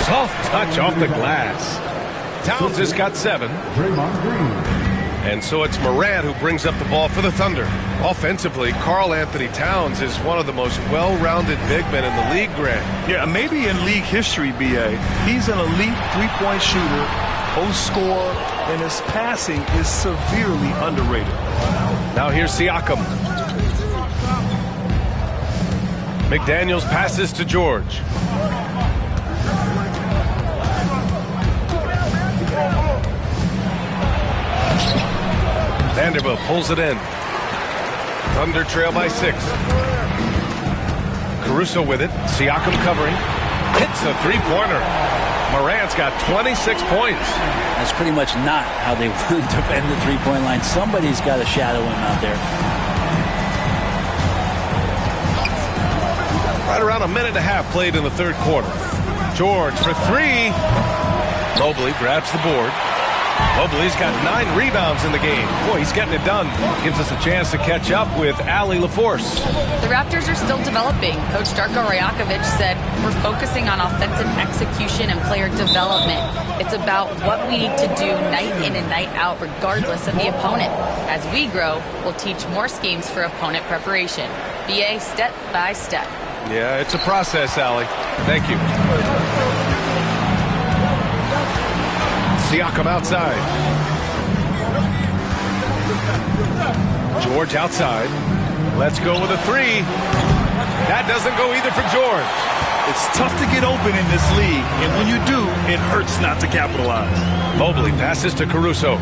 Soft touch off the glass. Towns has got 7. Draymond Green. And so it's Morant who brings up the ball for the Thunder. Offensively, Karl Anthony Towns is one of the most well-rounded big men in the league, Grant. Yeah, maybe in league history, B.A. He's an elite three-point shooter, post scorer, and his passing is severely underrated. Now here's Siakam. McDaniels passes to George. Vanderbilt pulls it in. Thunder trail by 6. Caruso with it. Siakam covering. Hits a three-pointer. Morant's got 26 points. That's pretty much not how they want to defend the three-point line. Somebody's got to shadow him out there. Right around a minute and a half played in the third quarter. George for 3. Mobley grabs the board. Mobley's got 9 rebounds in the game. Boy, he's getting it done. Gives us a chance to catch up with Allie LaForce. The Raptors are still developing. Coach Darko Rajakovic said, we're focusing on offensive execution and player development. It's about what we need to do night in and night out, regardless of the opponent. As we grow, we'll teach more schemes for opponent preparation. BA step by step. Yeah, it's a process, Allie. Thank you. Siakam outside. George outside. Let's go with a 3. That doesn't go either for George. It's tough to get open in this league, and when you do, it hurts not to capitalize. Mobley passes to Caruso.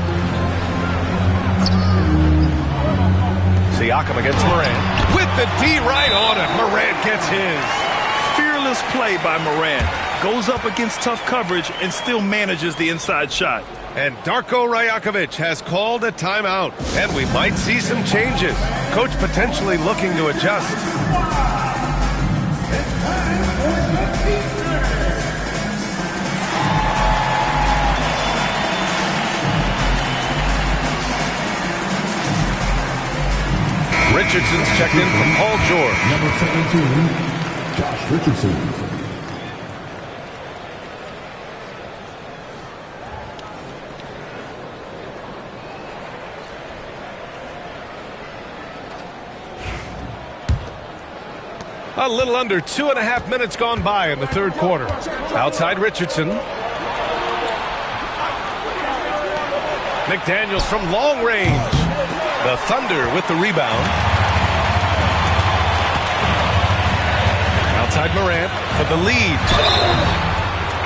Siakam against Morant. With the D right on it. Morant gets his. Fearless play by Morant. Goes up against tough coverage and still manages the inside shot. And Darko Rajakovic has called a timeout. And we might see some changes. Coach potentially looking to adjust. Richardson's checked in from Paul George. Number 17, Josh Richardson. A little under 2.5 minutes gone by in the third quarter. Outside Richardson. McDaniels from long range. The Thunder with the rebound. Outside Morant for the lead.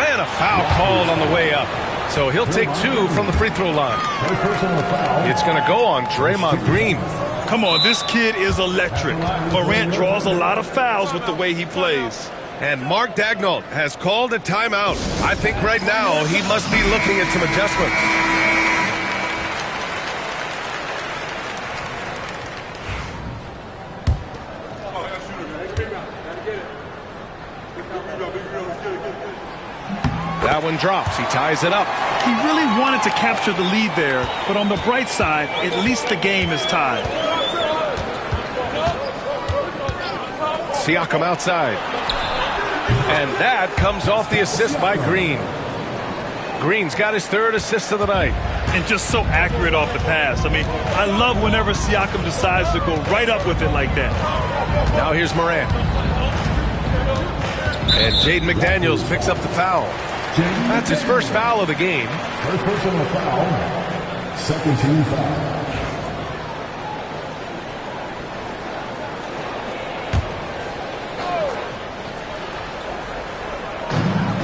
And a foul called on the way up. So he'll take 2 from the free throw line. It's going to go on Draymond Green. Come on, this kid is electric. Morant draws a lot of fouls with the way he plays. And Mark Daigneault has called a timeout. I think right now he must be looking at some adjustments. That one drops. He ties it up. He really wanted to capture the lead there, but on the bright side, at least the game is tied. Siakam outside. And that comes off the assist by Green. Green's got his 3rd assist of the night. And just so accurate off the pass. I mean, I love whenever Siakam decides to go right up with it like that. Now here's Morant. And Jaden McDaniels picks up the foul. That's his first foul of the game. First personal foul. Second team foul.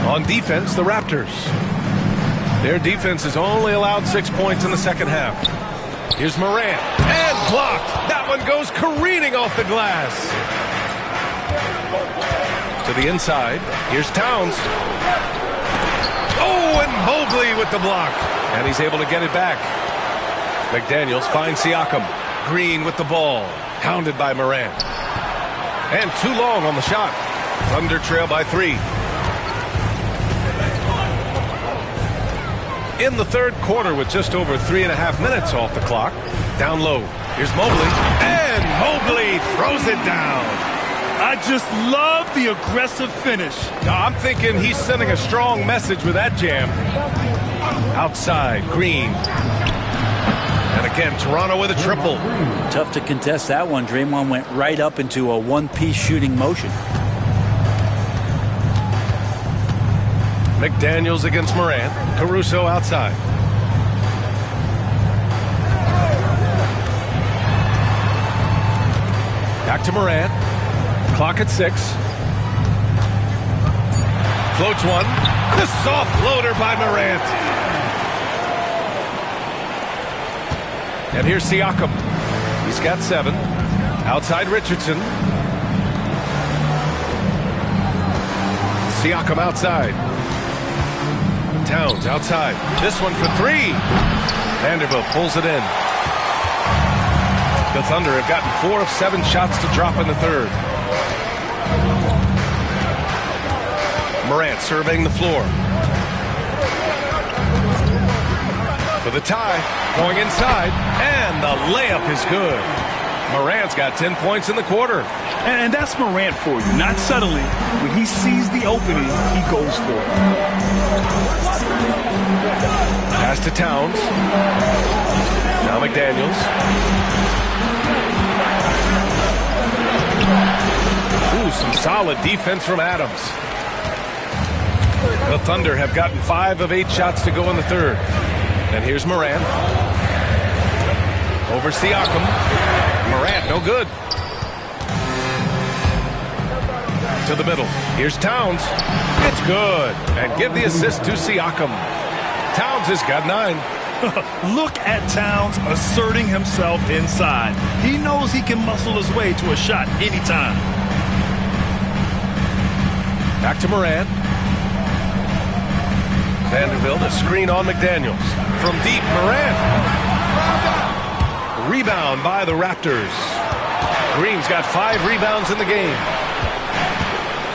On defense, the Raptors. Their defense has only allowed 6 points in the second half. Here's Morant. And blocked. That one goes careening off the glass. To the inside. Here's Towns. Oh, and Mobley with the block. And he's able to get it back. McDaniels finds Siakam. Green with the ball. Hounded by Morant. And too long on the shot. Thunder trail by 3. In the third quarter with just over 3.5 minutes off the clock. Down low. Here's Mobley. And Mobley throws it down. I just love the aggressive finish. I'm thinking he's sending a strong message with that jam. Outside, Green. And Again, Toronto with a triple. Tough to contest that one. Draymond went right up into a one-piece shooting motion. McDaniels against Morant. Caruso outside. Back to Morant. Clock at 6. Floats one. The soft floater by Morant. And here's Siakam. He's got 7. Outside Richardson. Siakam outside. Towns outside. This one for 3. Vanderbilt pulls it in. The Thunder have gotten 4 of 7 shots to drop in the third. Morant surveying the floor. For the tie, going inside, and the layup is good. Morant's got 10 points in the quarter. And that's Morant for you. Not settling. When he sees the opening, he goes for it. Pass to Towns. Now McDaniels. Ooh, some solid defense from Adams. The Thunder have gotten 5 of 8 shots to go in the third. And here's Morant. Over Siakam. Morant, no good. To the middle. Here's Towns. It's good. And give the assist to Siakam. Towns has got 9. Look at Towns asserting himself inside. He knows he can muscle his way to a shot anytime. Back to Morant. Vanderbilt, a screen on McDaniels. From deep, Morant. Rebound by the Raptors. Green's got 5 rebounds in the game.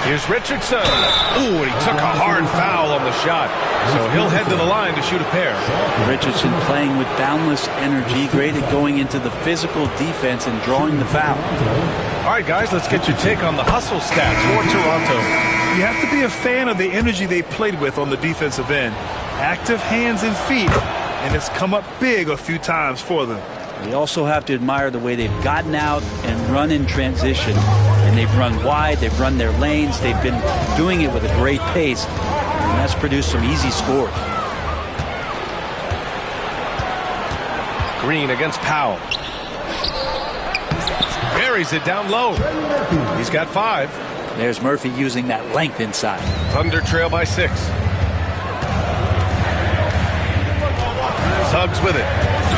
Here's Richardson. Ooh, and he took a hard foul on the shot. So he'll head to the line to shoot a pair. Richardson playing with boundless energy, great at going into the physical defense and drawing the foul. All right, guys, let's get your take on the hustle stats for Toronto. You have to be a fan of the energy they played with on the defensive end. Active hands and feet, and it's come up big a few times for them. We also have to admire the way they've gotten out and run in transition. And they've run wide, they've run their lanes, they've been doing it with a great pace, and that's produced some easy scores. Green against Powell. Buries it down low. He's got 5. There's Murphy using that length inside. Thunder trail by 6. Suggs with it.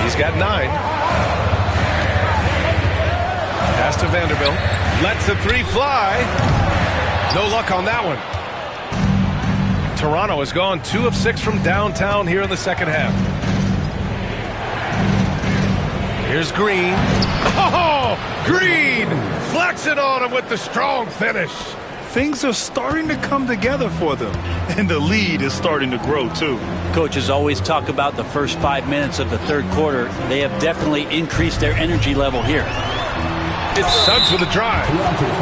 He's got 9. Pass to Vanderbilt. Lets the 3 fly. No luck on that one. Toronto has gone 2 of 6 from downtown here in the second half. Here's Green. Oh, Green flexing on him with the strong finish. Things are starting to come together for them, and the lead is starting to grow too. Coaches always talk about the first 5 minutes of the third quarter. They have definitely increased their energy level here. It's Suggs with a drive.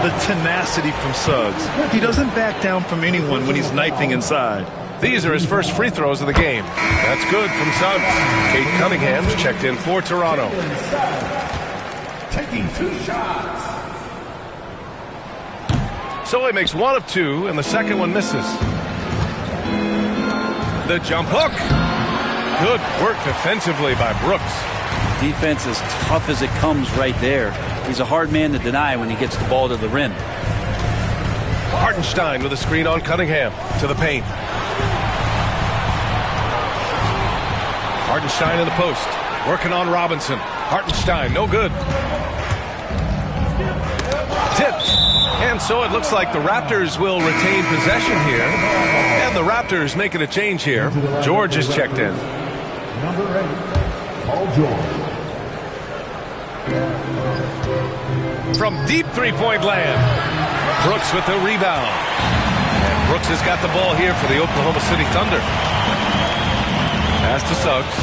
The tenacity from Suggs. He doesn't back down from anyone when he's knifing inside. These are his first free throws of the game. That's good from Suggs. Kate Cunningham's checked in for Toronto. Taking 2 shots. So he makes 1 of 2, and the second one misses. The jump hook. Good work defensively by Brooks. Defense as tough as it comes right there. He's a hard man to deny when he gets the ball to the rim. Hartenstein with a screen on Cunningham to the paint. Hartenstein in the post. Working on Robinson. Hartenstein, no good. Tipped. And so it looks like the Raptors will retain possession here. And the Raptors making a change here. George is checked in. Number 8, Paul George. From deep three-point land. Brooks with the rebound. And Brooks has got the ball here for the Oklahoma City Thunder. Pass to Suggs.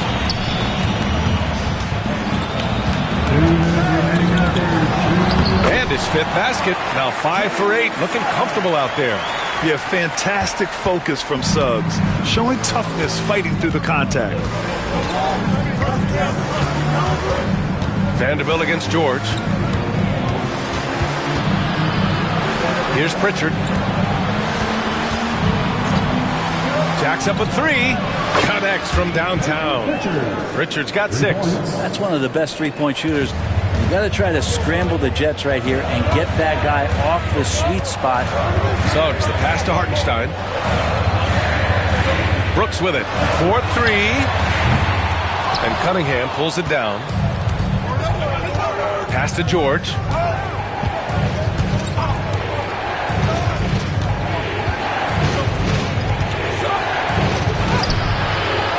And his 5th basket. Now 5 for 8. Looking comfortable out there. Yeah, fantastic focus from Suggs. Showing toughness fighting through the contact. Vanderbilt against George. Here's Pritchard. Jacks up a three. Connects from downtown. Pritchard's got 6. That's one of the best three-point shooters. You got to try to scramble the Jets right here and get that guy off the sweet spot. Suggs, the pass to Hartenstein. Brooks with it. 4-3. And Cunningham pulls it down. Pass to George.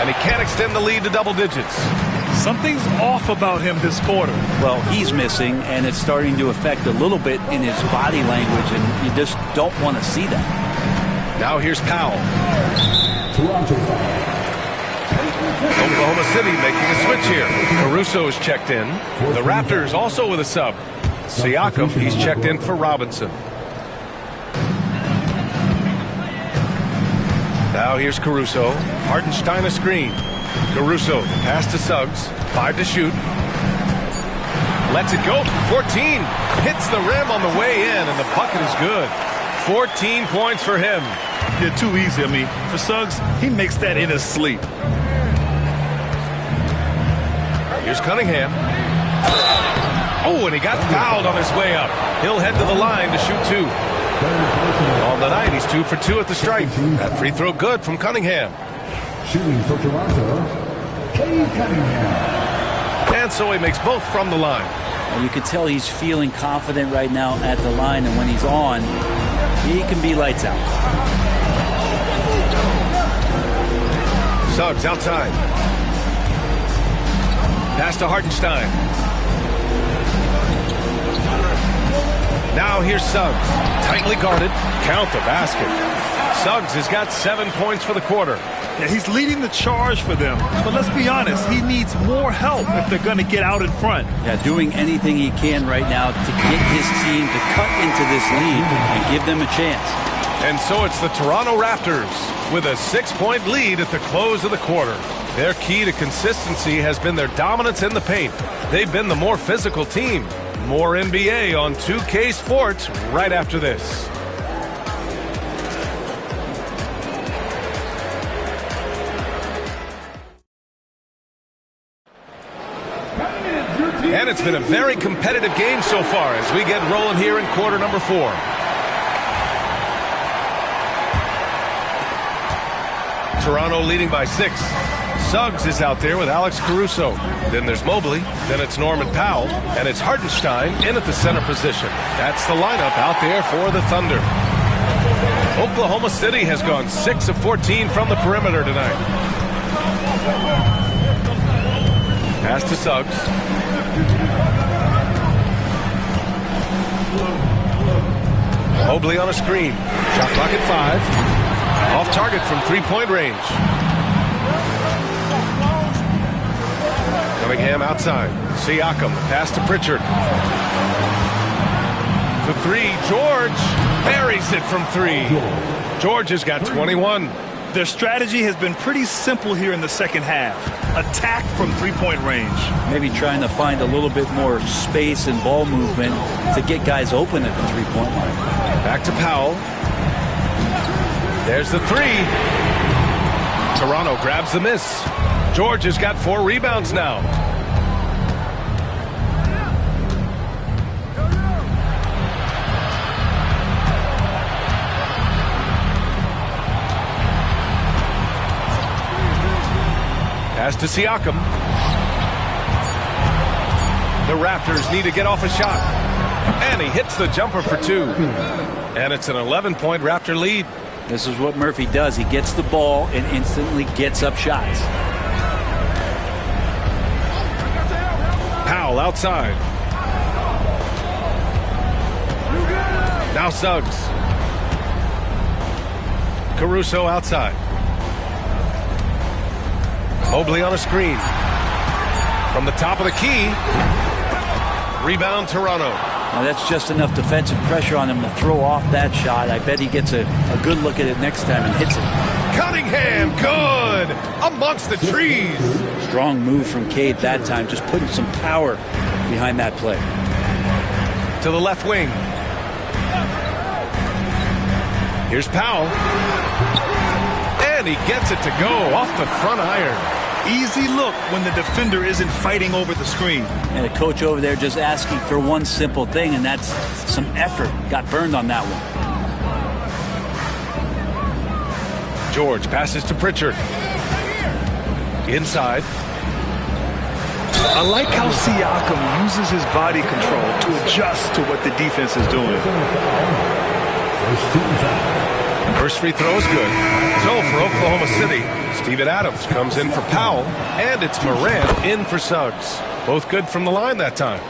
And he can't extend the lead to double digits. Something's off about him this quarter. Well, he's missing, and it's starting to affect a little bit in his body language, and you just don't want to see that. Now here's Powell. Oklahoma City making a switch here. Caruso is checked in. The Raptors also with a sub. Siakam, he's checked in for Robinson. Now here's Caruso. Hartenstein a screen. Caruso, pass to Suggs. 5 to shoot. Lets it go. 14. Hits the rim on the way in, and the bucket is good. 14 points for him. Yeah, too easy. I mean, for Suggs, he makes that in his sleep. Here's Cunningham. Oh, and he got fouled on his way up. He'll head to the line to shoot 2. On the night, he's 2 for 2 at the stripe. That free throw good from Cunningham. Shooting for Toronto, Cade Cunningham. And so he makes both from the line. And you can tell he's feeling confident right now at the line, and when he's on, he can be lights out. Suggs outside. Pass to Hartenstein. Now here's Suggs. Tightly guarded. Count the basket. Suggs has got 7 points for the quarter. Yeah, he's leading the charge for them. But let's be honest, he needs more help if they're going to get out in front. Yeah, doing anything he can right now to get his team to cut into this lead and give them a chance. And so it's the Toronto Raptors with a 6-point lead at the close of the quarter. Their key to consistency has been their dominance in the paint. They've been the more physical team. More NBA on 2K Sports right after this. And it's been a very competitive game so far as we get rolling here in quarter number 4. Toronto leading by 6. Suggs is out there with Alex Caruso. Then there's Mobley. Then it's Norman Powell. And it's Hartenstein in at the center position. That's the lineup out there for the Thunder. Oklahoma City has gone 6 of 14 from the perimeter tonight. Pass to Suggs. Mobley on a screen. Shot clock at 5. Off target from 3-point range. Cunningham outside. Siakam, pass to Pritchard. For 3, George buries it from 3. George has got 21. Their strategy has been pretty simple here in the second half. Attack from 3-point range. Maybe trying to find a little bit more space and ball movement to get guys open at the 3-point line. Back to Powell. There's the 3. Toronto grabs the miss. George has got 4 rebounds now. Pass to Siakam. The Raptors need to get off a shot. And he hits the jumper for 2. And it's an 11-point Raptor lead. This is what Murphy does. He gets the ball and instantly gets up shots. Powell outside. Now Suggs. Caruso outside. Mobley on a screen. From the top of the key. Rebound Toronto. Now that's just enough defensive pressure on him to throw off that shot. I bet he gets a good look at it next time and hits it. Cunningham, good! Amongst the trees. Strong move from Cade that time, just putting some power behind that play. To the left wing. Here's Powell. And he gets it to go off the front iron. Easy look when the defender isn't fighting over the screen. And a coach over there just asking for one simple thing, and that's some effort. Got burned on that one. George passes to Pritchard. Inside. I like how Siakam uses his body control to adjust to what the defense is doing. First free throw is good. So for Oklahoma City, Steven Adams comes in for Powell, and it's Morant in for Suggs. Both good from the line that time.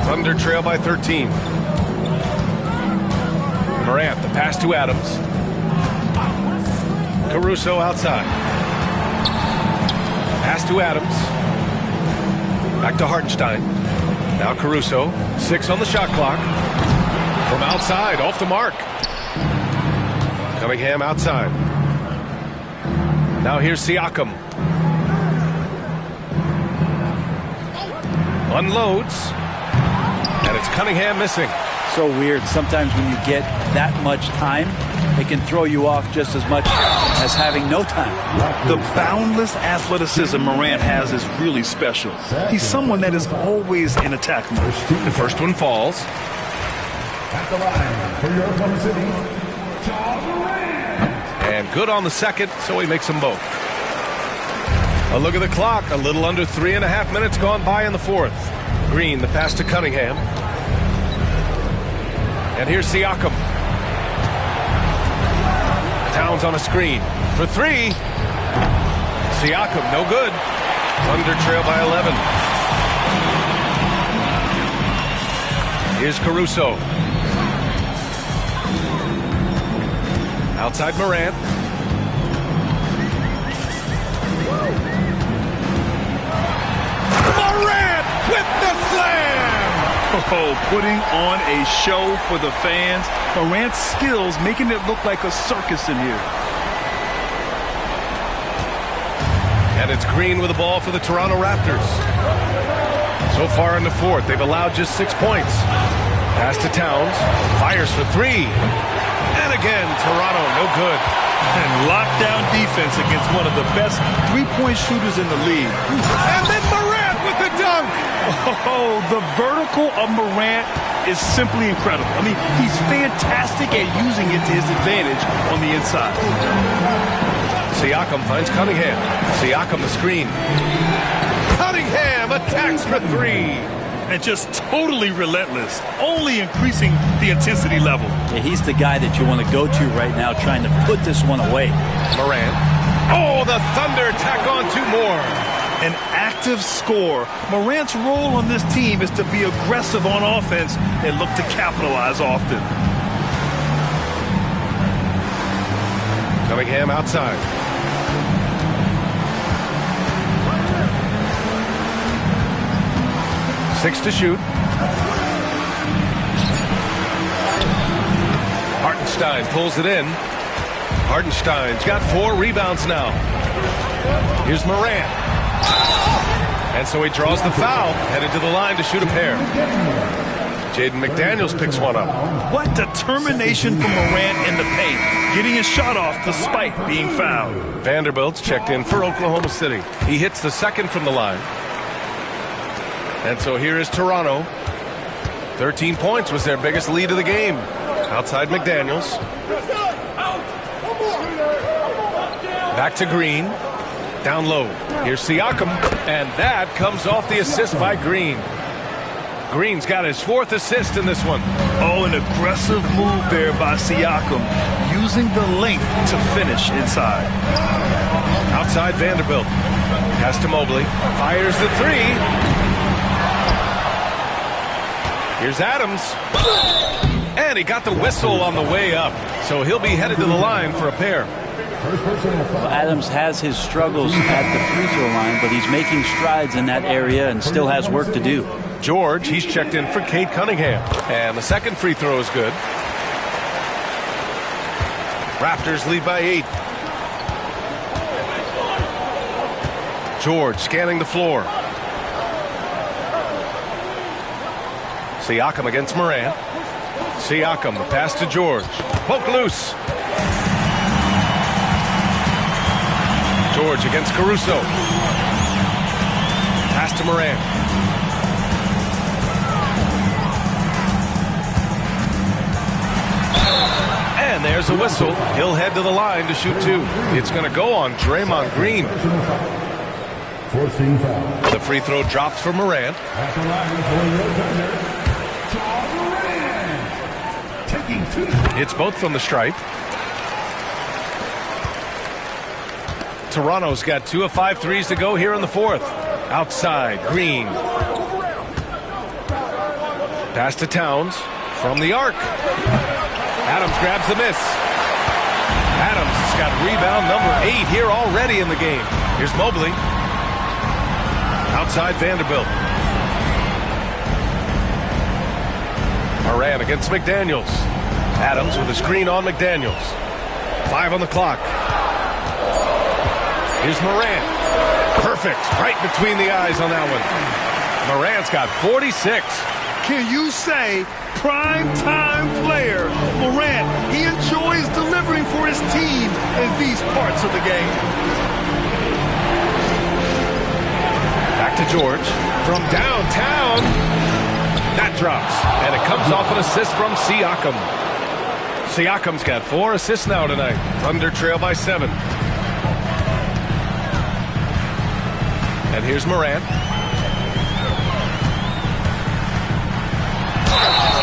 Thunder trail by 13. Morant, the pass to Adams. Caruso outside. Pass to Adams. Back to Hartenstein. Now Caruso. 6 on the shot clock. From outside, off the mark. Cunningham outside. Now here's Siakam. Unloads. And it's Cunningham missing. So weird. Sometimes when you get that much time, it can throw you off just as much as having no time. The boundless athleticism Morant has is really special. He's someone that is always in attack mode. The first one falls. At the line for your Oklahoma City, and good on the second, so he makes them both. A look at the clock. A little under 3.5 minutes gone by in the fourth. Green, the pass to Cunningham. And here's Siakam. Towns on a screen for 3. Siakam, no good. Thunder trail by 11. Here's Caruso. Outside Morant. Morant with the slam! Oh, putting on a show for the fans. Morant's skills making it look like a circus in here. And it's Green with the ball for the Toronto Raptors. So far in the fourth, they've allowed just 6 points. Pass to Towns. Fires for 3. And again, Toronto, no good. And lockdown defense against one of the best three-point shooters in the league. And then Morant with the dunk. Oh, the vertical of Morant is simply incredible. I mean, he's fantastic at using it to his advantage on the inside. Siakam finds Cunningham. Siakam the screen. Cunningham attacks for 3. And just totally relentless, only increasing the intensity level. Yeah, he's the guy that you want to go to right now, trying to put this one away. Morant. Oh, the Thunder tack on 2 more. An active scorer. Morant's role on this team is to be aggressive on offense and look to capitalize often. Cunningham outside. Six to shoot. Hartenstein pulls it in. Hartenstein's got 4 rebounds now. Here's Morant. And so he draws the foul, headed to the line to shoot a pair. Jaden McDaniels picks one up. What determination from Morant in the paint, getting his shot off despite being fouled. Vanderbilt's checked in for Oklahoma City. He hits the second from the line. And so here is Toronto. 13 points was their biggest lead of the game. Outside McDaniels. Back to Green. Down low. Here's Siakam. And that comes off the assist by Green. Green's got his 4th assist in this one. Oh, an aggressive move there by Siakam, using the length to finish inside. Outside Vanderbilt. Pass to Mobley. Fires the 3. Here's Adams. And he got the whistle on the way up. So he'll be headed to the line for a pair. Well, Adams has his struggles at the free throw line, but he's making strides in that area and still has work to do. George, he's checked in for Cade Cunningham. And the second free throw is good. Raptors lead by 8. George scanning the floor. Siakam against Morant. Siakam, the pass to George. Poke loose. George against Caruso. Pass to Morant. And there's a whistle. He'll head to the line to shoot two. It's going to go on Draymond Green. The free throw drops for Morant. It's both from the stripe. Toronto's got 2 of 5 threes to go here in the fourth. Outside, Green. Pass to Towns from the arc. Adams grabs the miss. Adams has got rebound number 8 here already in the game. Here's Mobley. Outside Vanderbilt. Morant against McDaniels. Adams with a screen on McDaniels. 5 on the clock. Here's Morant. Perfect. Right between the eyes on that one. Morant's got 46. Can you say prime time player Morant? He enjoys delivering for his team in these parts of the game. Back to George from downtown. That drops, and it comes off an assist from Siakam. Siakam's got 4 assists now tonight. Thunder trail by 7. And here's Morant.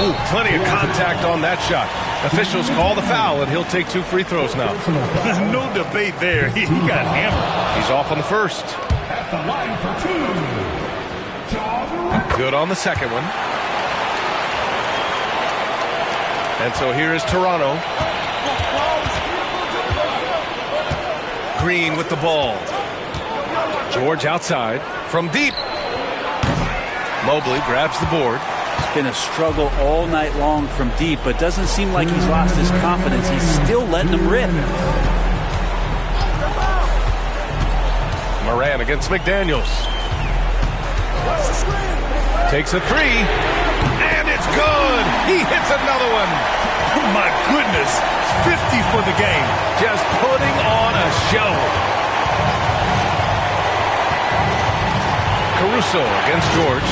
Ooh, plenty of contact on that shot. Officials call the foul, and he'll take 2 free throws now. No debate there. He got hammered. He's off on the first. At the line for 2. Good on the second one. And so here is Toronto. Green with the ball. George outside from deep. Mobley grabs the board. It's been a struggle all night long from deep, but doesn't seem like he's lost his confidence. He's still letting them rip. Morant against McDaniels. Takes a 3, and it's good. He hits another one. Oh my goodness, 50 for the game. Just putting on a show. Caruso against George.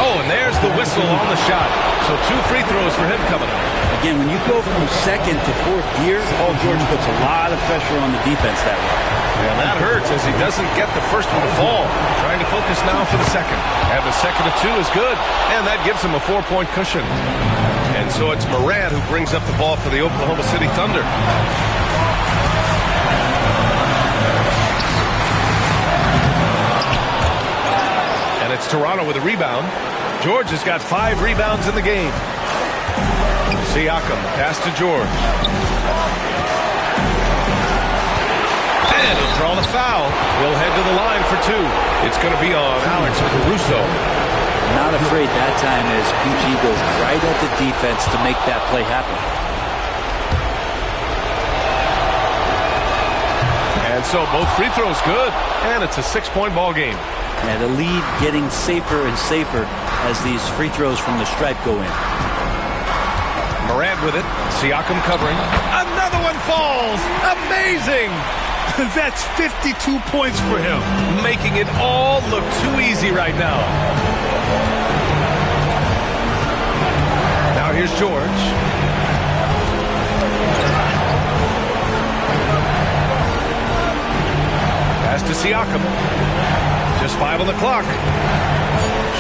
Oh, and there's the whistle on the shot. So 2 free throws for him coming up. Again, when you go from second to fourth gear, Paul George puts a lot of pressure on the defense that way. And that hurts as he doesn't get the first one to fall. Trying to focus now for the second. And the second of 2 is good. And that gives him a 4-point cushion. And so it's Morant who brings up the ball for the Oklahoma City Thunder. And it's Toronto with a rebound. George has got 5 rebounds in the game. Siakam, pass to George. And he'll draw the foul. He'll head to the line for 2. It's going to be on Alex Caruso. Not afraid that time as PG goes right at the defense to make that play happen. And so both free throws good. And it's a 6-point ball game. And the lead getting safer and safer as these free throws from the stripe go in. Morant with it. Siakam covering. Another one falls. Amazing. That's 52 points for him. Making it all look too easy right now. Now here's George. Pass to Siakam. Just 5 on the clock.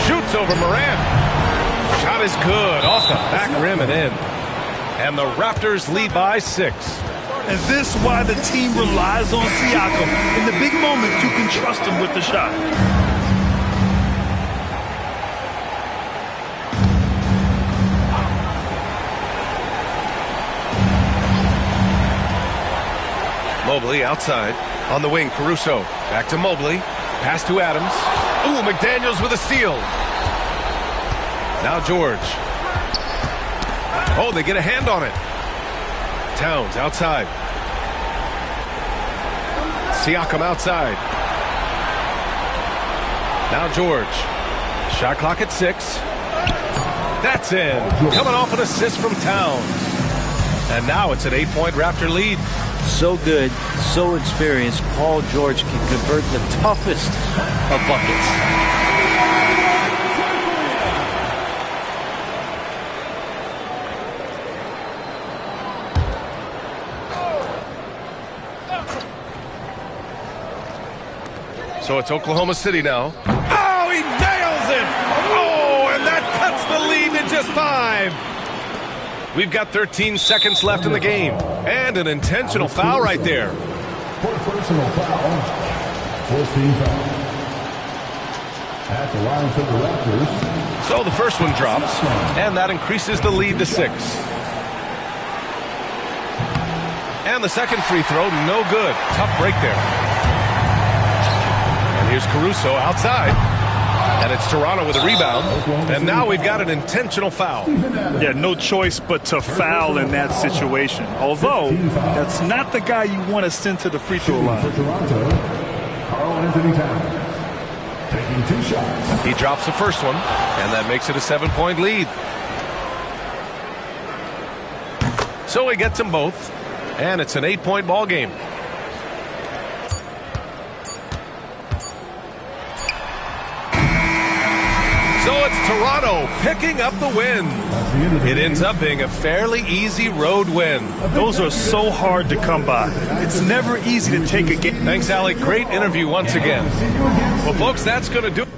Shoots over Morant. Shot is good. Off the back rim and in. And the Raptors lead by 6. And this is why the team relies on Siakam. In the big moments, you can trust him with the shot. Mobley outside. On the wing, Caruso. Back to Mobley. Pass to Adams. Ooh, McDaniels with a steal. Now George. Oh, they get a hand on it. Towns outside. Siakam outside. Now George. Shot clock at 6. That's in. Coming off an assist from Towns. And now it's an 8-point Raptor lead. So good, so experienced. Paul George can convert the toughest of buckets. So it's Oklahoma City now. Oh, he nails it! Oh, and that cuts the lead to just 5. We've got 13 seconds left in the game. And an intentional foul right there. Personal foul. 14 foul. At the line for the Raptors. So the first one drops, and that increases the lead to 6. And the second free throw, no good. Tough break there. Here's Caruso outside. And it's Toronto with a rebound. And now we've got an intentional foul. Yeah, no choice but to foul in that situation. Although, that's not the guy you want to send to the free throw line. For Toronto, Karl Anthony Towns taking 2 shots. He drops the first one, and that makes it a 7-point lead. So he gets them both, and it's an 8-point ball game. So it's Toronto picking up the win. It ends up being a fairly easy road win. Those are so hard to come by. It's never easy to take a game. Thanks, Alec. Great interview once again. Well, folks, that's going to do it.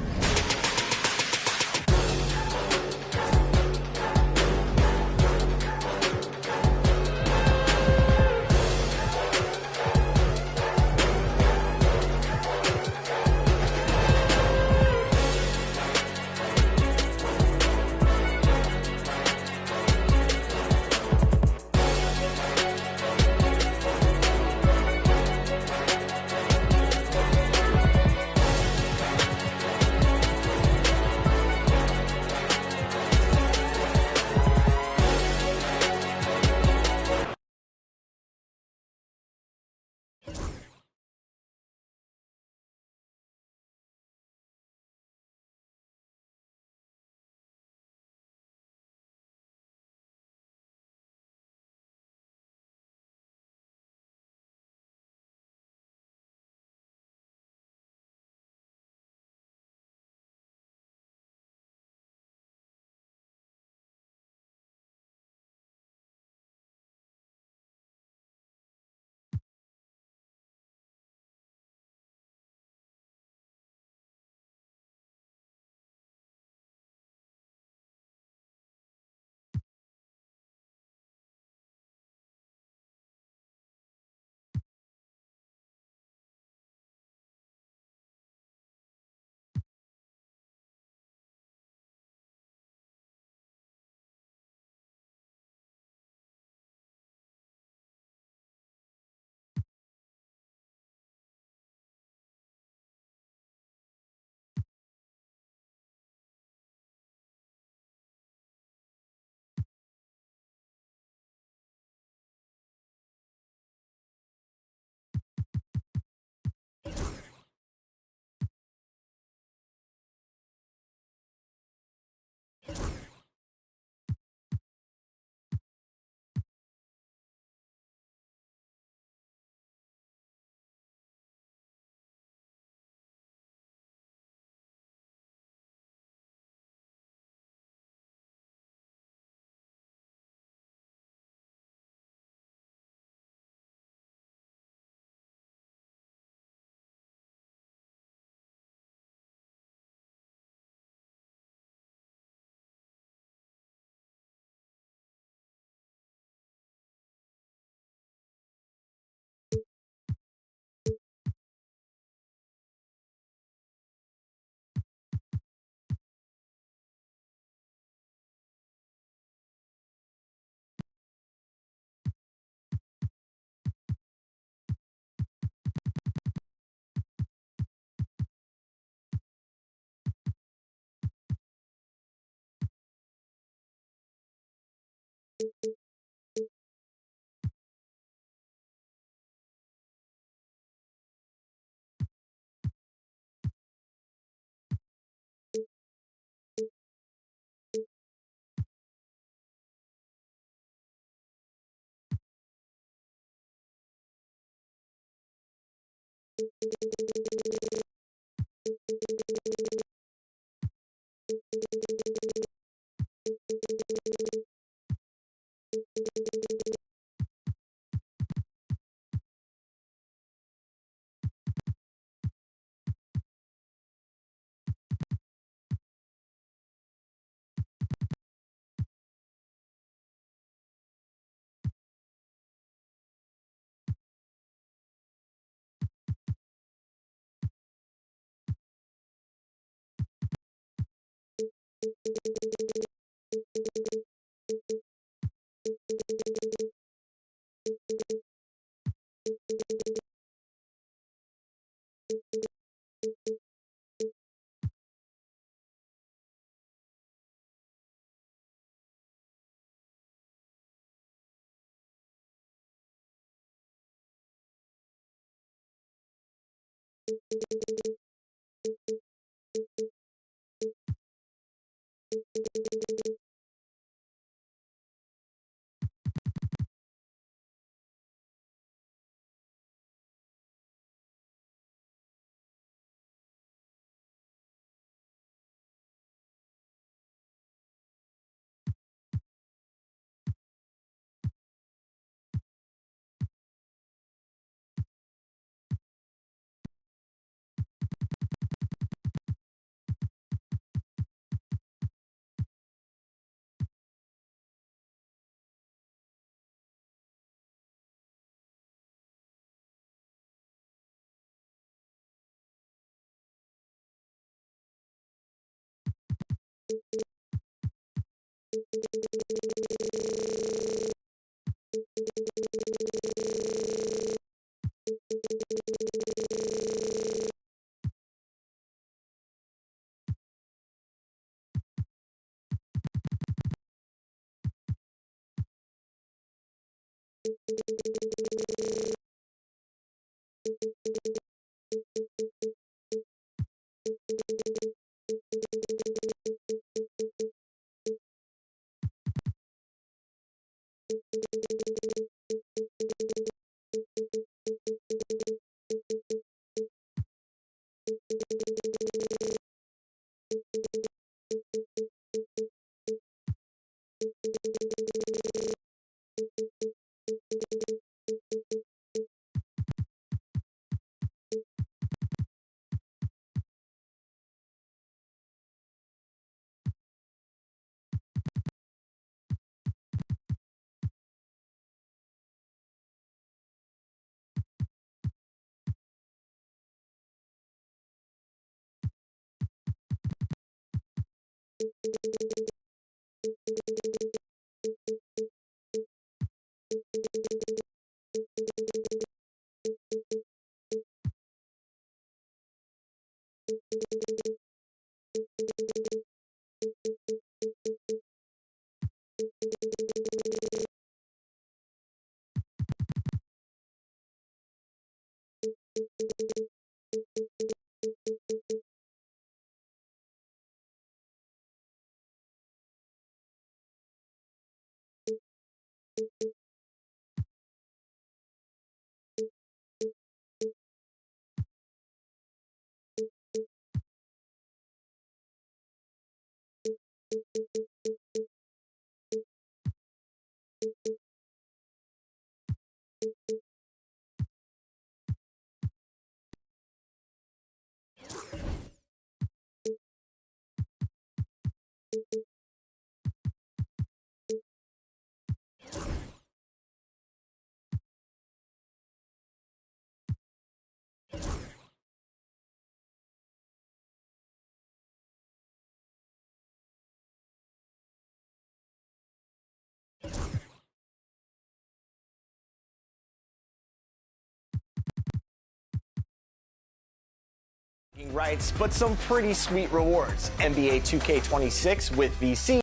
Rights, but some pretty sweet rewards. NBA 2K26 with VC.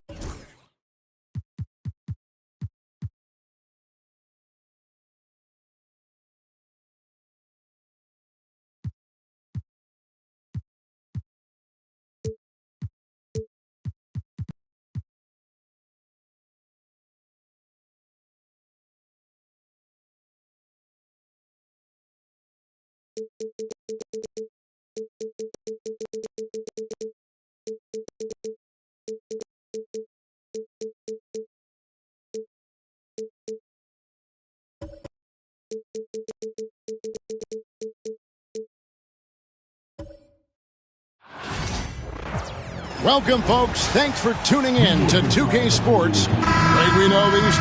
Welcome, folks. Thanks for tuning in to 2K Sports. Like we know these.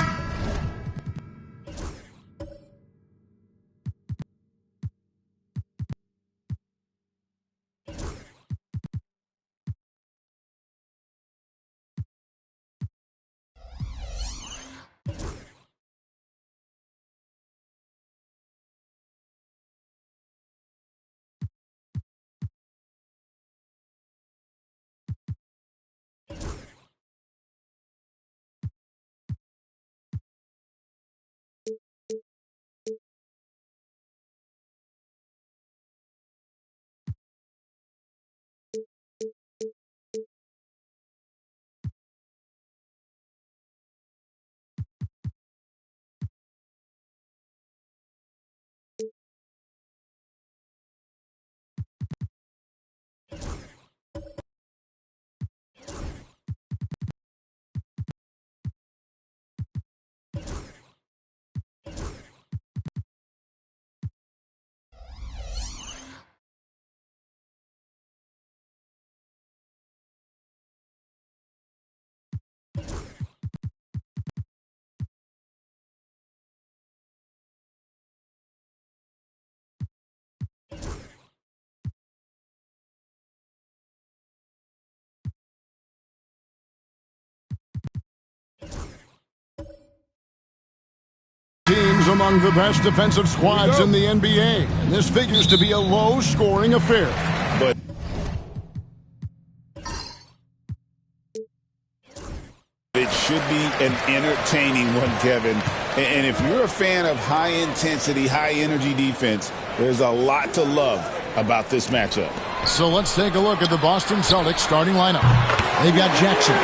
Teams among the best defensive squads in the NBA. And this figures to be a low-scoring affair. But it should be an entertaining one, Kevin. And if you're a fan of high-intensity, high-energy defense, there's a lot to love about this matchup. So let's take a look at the Boston Celtics starting lineup. They've got Jackson.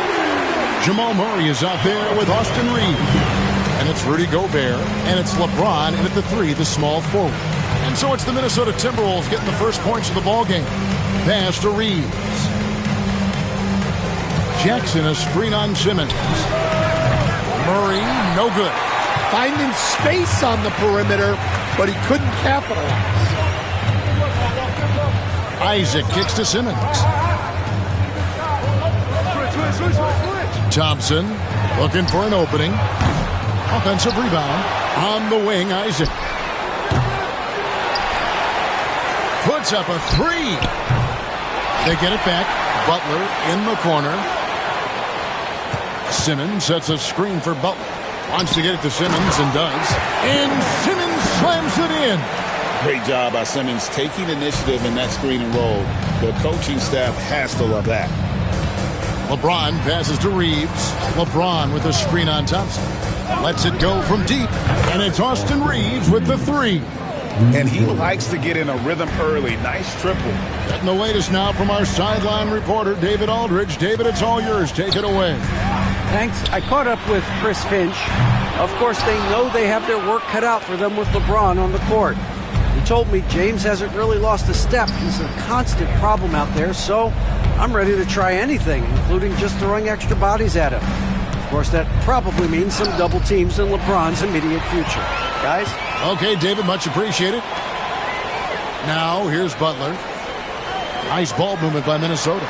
Jamal Murray is out there with Austin Reeves. And it's Rudy Gobert, and it's LeBron, and at the 3, the small forward. And so it's the Minnesota Timberwolves getting the first points of the ballgame. Pass to Reeves. Jackson, a screen on Simmons. Murray, no good. Finding space on the perimeter, but he couldn't capitalize. Isaac kicks to Simmons. Thompson looking for an opening. Offensive rebound on the wing, Isaac. Puts up a 3. They get it back. Butler in the corner. Simmons sets a screen for Butler. Wants to get it to Simmons and does. And Simmons slams it in. Great job by Simmons taking initiative in that screen and roll. The coaching staff has to love that. LeBron passes to Reeves. LeBron with a screen on Thompson. Lets it go from deep. And it's Austin Reeves with the 3. And he likes to get in a rhythm early. Nice triple. Getting the latest now from our sideline reporter, David Aldridge. David, it's all yours. Take it away. Thanks. I caught up with Chris Finch. Of course, they know they have their work cut out for them with LeBron on the court. He told me James hasn't really lost a step. He's a constant problem out there, so I'm ready to try anything, including just throwing extra bodies at him. Of course, that probably means some double teams in LeBron's immediate future. Guys? Okay, David, much appreciated. Now, here's Butler. Nice ball movement by Minnesota.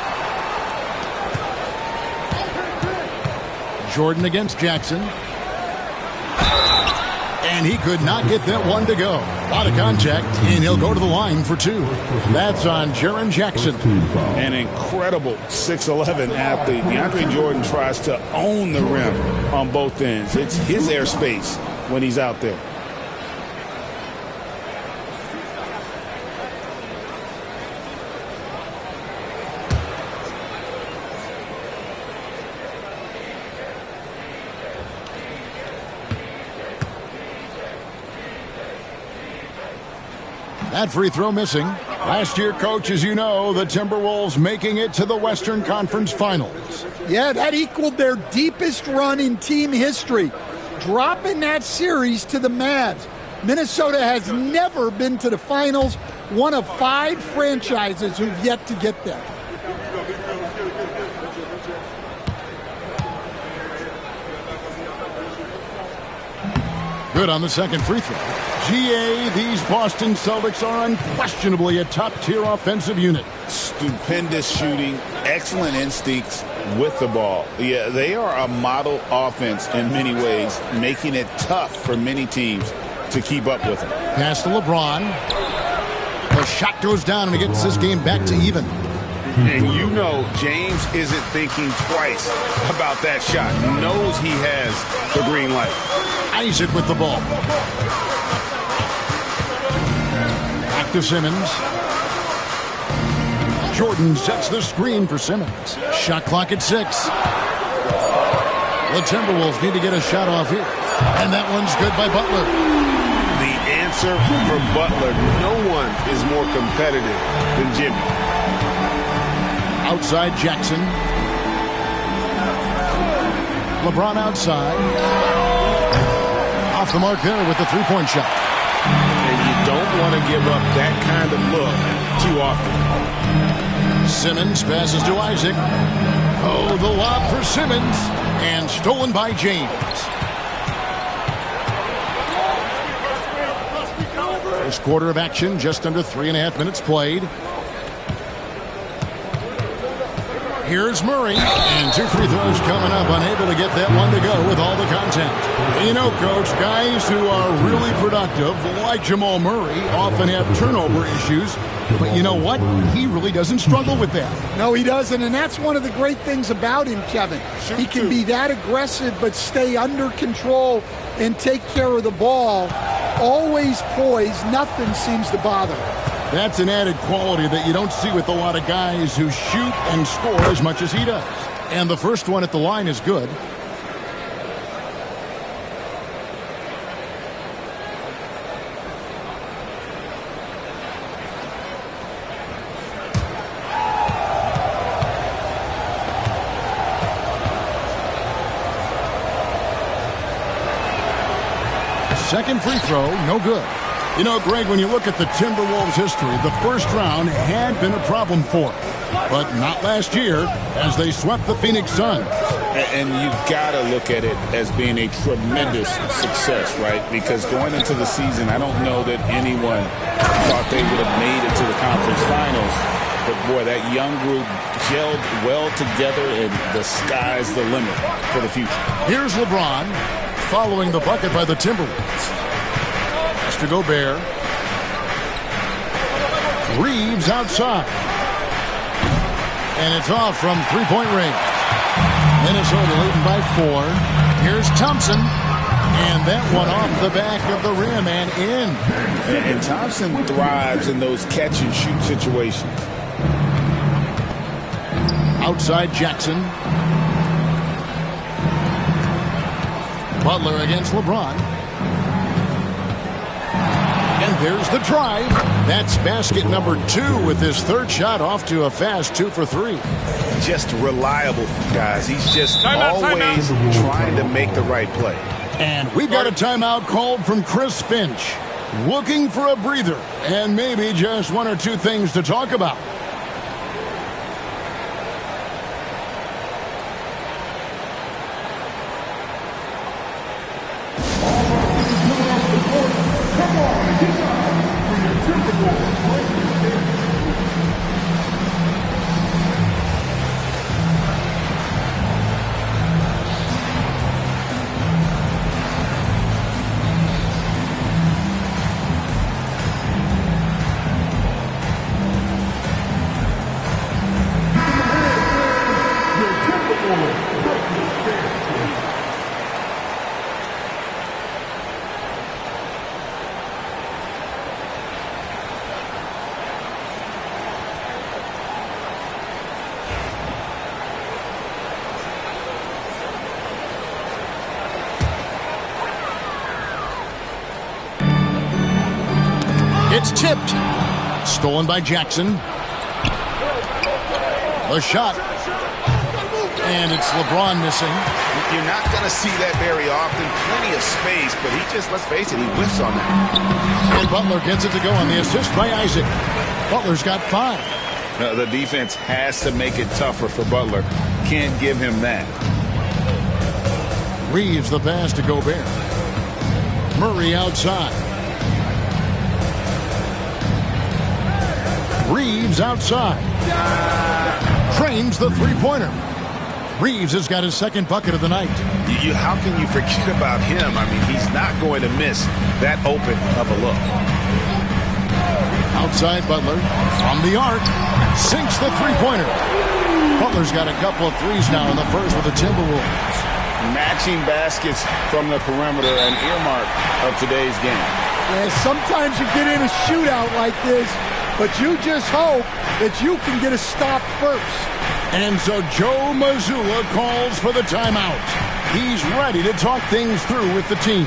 Jordan against Jackson. And he could not get that one to go. A lot of contact, and he'll go to the line for 2. That's on Jaren Jackson. An incredible 6'11" athlete. DeAndre Jordan tries to own the rim on both ends. It's his airspace when he's out there. That free throw missing. Last year, coach, as you know, the Timberwolves making it to the Western Conference Finals. Yeah, that equaled their deepest run in team history, dropping that series to the Mavs. Minnesota has never been to the finals one of 5 franchises who've yet to get there. Good on the second free throw. GA, these Boston Celtics are unquestionably a top-tier offensive unit. Stupendous shooting, excellent instincts with the ball. Yeah, they are a model offense in many ways, making it tough for many teams to keep up with them. Pass to LeBron. The shot goes down and it gets this game back to even. And you know James isn't thinking twice about that shot. He knows he has the green light. Isaac with the ball. Back to Simmons. Jordan sets the screen for Simmons. Shot clock at 6. The Timberwolves need to get a shot off here. And that one's good by Butler. The answer for Butler, no one is more competitive than Jimmy. Outside Jackson. LeBron outside. Off the mark there with the three-point shot. And you don't want to give up that kind of look too often. Simmons passes to Isaac. Oh, the lob for Simmons. And stolen by James. First quarter of action, just under 3.5 minutes played. Here's Murray, and 2 free throws coming up, unable to get that one to go with all the content. You know, Coach, guys who are really productive, like Jamal Murray, often have turnover issues. But you know what? He really doesn't struggle with that. No, he doesn't, and that's one of the great things about him, Kevin. He can be that aggressive but stay under control and take care of the ball. Always poised, nothing seems to bother him. That's an added quality that you don't see with a lot of guys who shoot and score as much as he does. And the first one at the line is good. Second free throw, no good. You know, Greg, when you look at the Timberwolves' history, the first round had been a problem for them. But not last year, as they swept the Phoenix Suns. And you've got to look at it as being a tremendous success, right? Because going into the season, I don't know that anyone thought they would have made it to the conference finals. But, boy, that young group gelled well together, and the sky's the limit for the future. Here's LeBron following the bucket by the Timberwolves. To Gobert. Reeves outside. And it's off from three-point range. Minnesota leading by 4. Here's Thompson. And that one off the back of the rim and in. And Thompson thrives in those catch-and-shoot situations. Outside Jackson. Butler against LeBron. And there's the drive. That's basket number 2 with his third shot off to a fast 2 for 3. Just reliable, guys. He's just always trying to make the right play. And we've got a timeout called from Chris Finch. Looking for a breather and maybe just 1 or 2 things to talk about. It's tipped. Stolen by Jackson. The shot. And it's LeBron missing. You're not going to see that very often. plenty of space, but he just, let's face it, he whiffs on that. And Butler gets it to go on the assist by Isaac. Butler's got 5. The defense has to make it tougher for Butler. Can't give him that. Reeves the pass to Gobert. Murray outside. Reeves outside. Trains the three-pointer. Reeves has got his second bucket of the night. How can you forget about him? I mean, he's not going to miss that open of a look. Outside Butler. From the arc. Sinks the three-pointer. Butler's got a couple of threes now in the first with the Timberwolves. Matching baskets from the perimeter, an earmark of today's game. Yeah, sometimes you get in a shootout like this, but you just hope that you can get a stop first. And so Joe Mazzulla calls for the timeout. He's ready to talk things through with the team.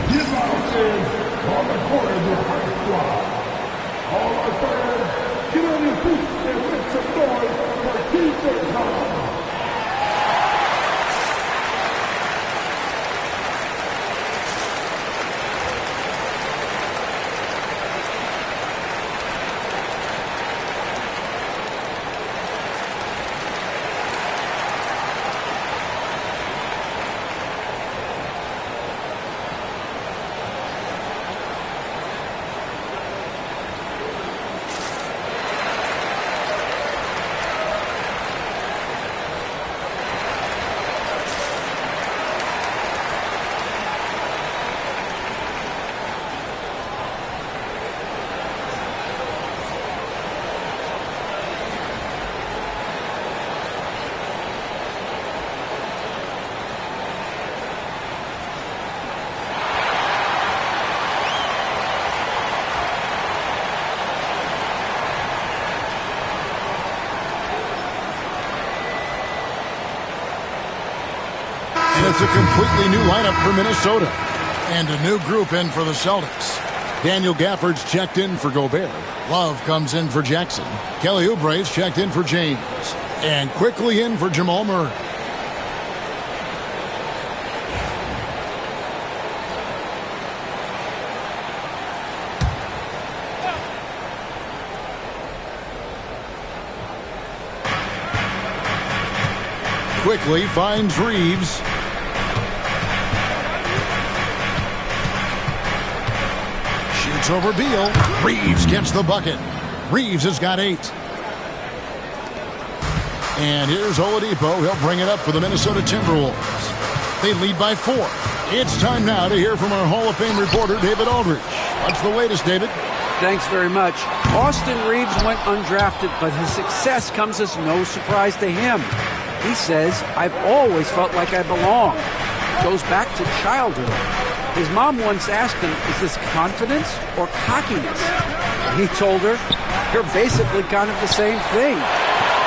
This is on the court of your high squad. All our fans, get on your feet and make some noise for T-shirt time. It's a completely new lineup for Minnesota. And a new group in for the Celtics. Daniel Gafford's checked in for Gobert. Love comes in for Jackson. Kelly Oubre's checked in for James. And quickly in for Jamal Murray. Quickly finds Reeves. Shoots over Beal. Reeves gets the bucket. Reeves has got 8. And here's Oladipo. He'll bring it up for the Minnesota Timberwolves. They lead by 4. It's time now to hear from our Hall of Fame reporter, David Aldridge. What's the latest, David? Thanks very much. Austin Reeves went undrafted, but his success comes as no surprise to him. He says, I've always felt like I belong. Goes back to childhood. His mom once asked him, is this confidence or cockiness? He told her, you're basically kind of the same thing.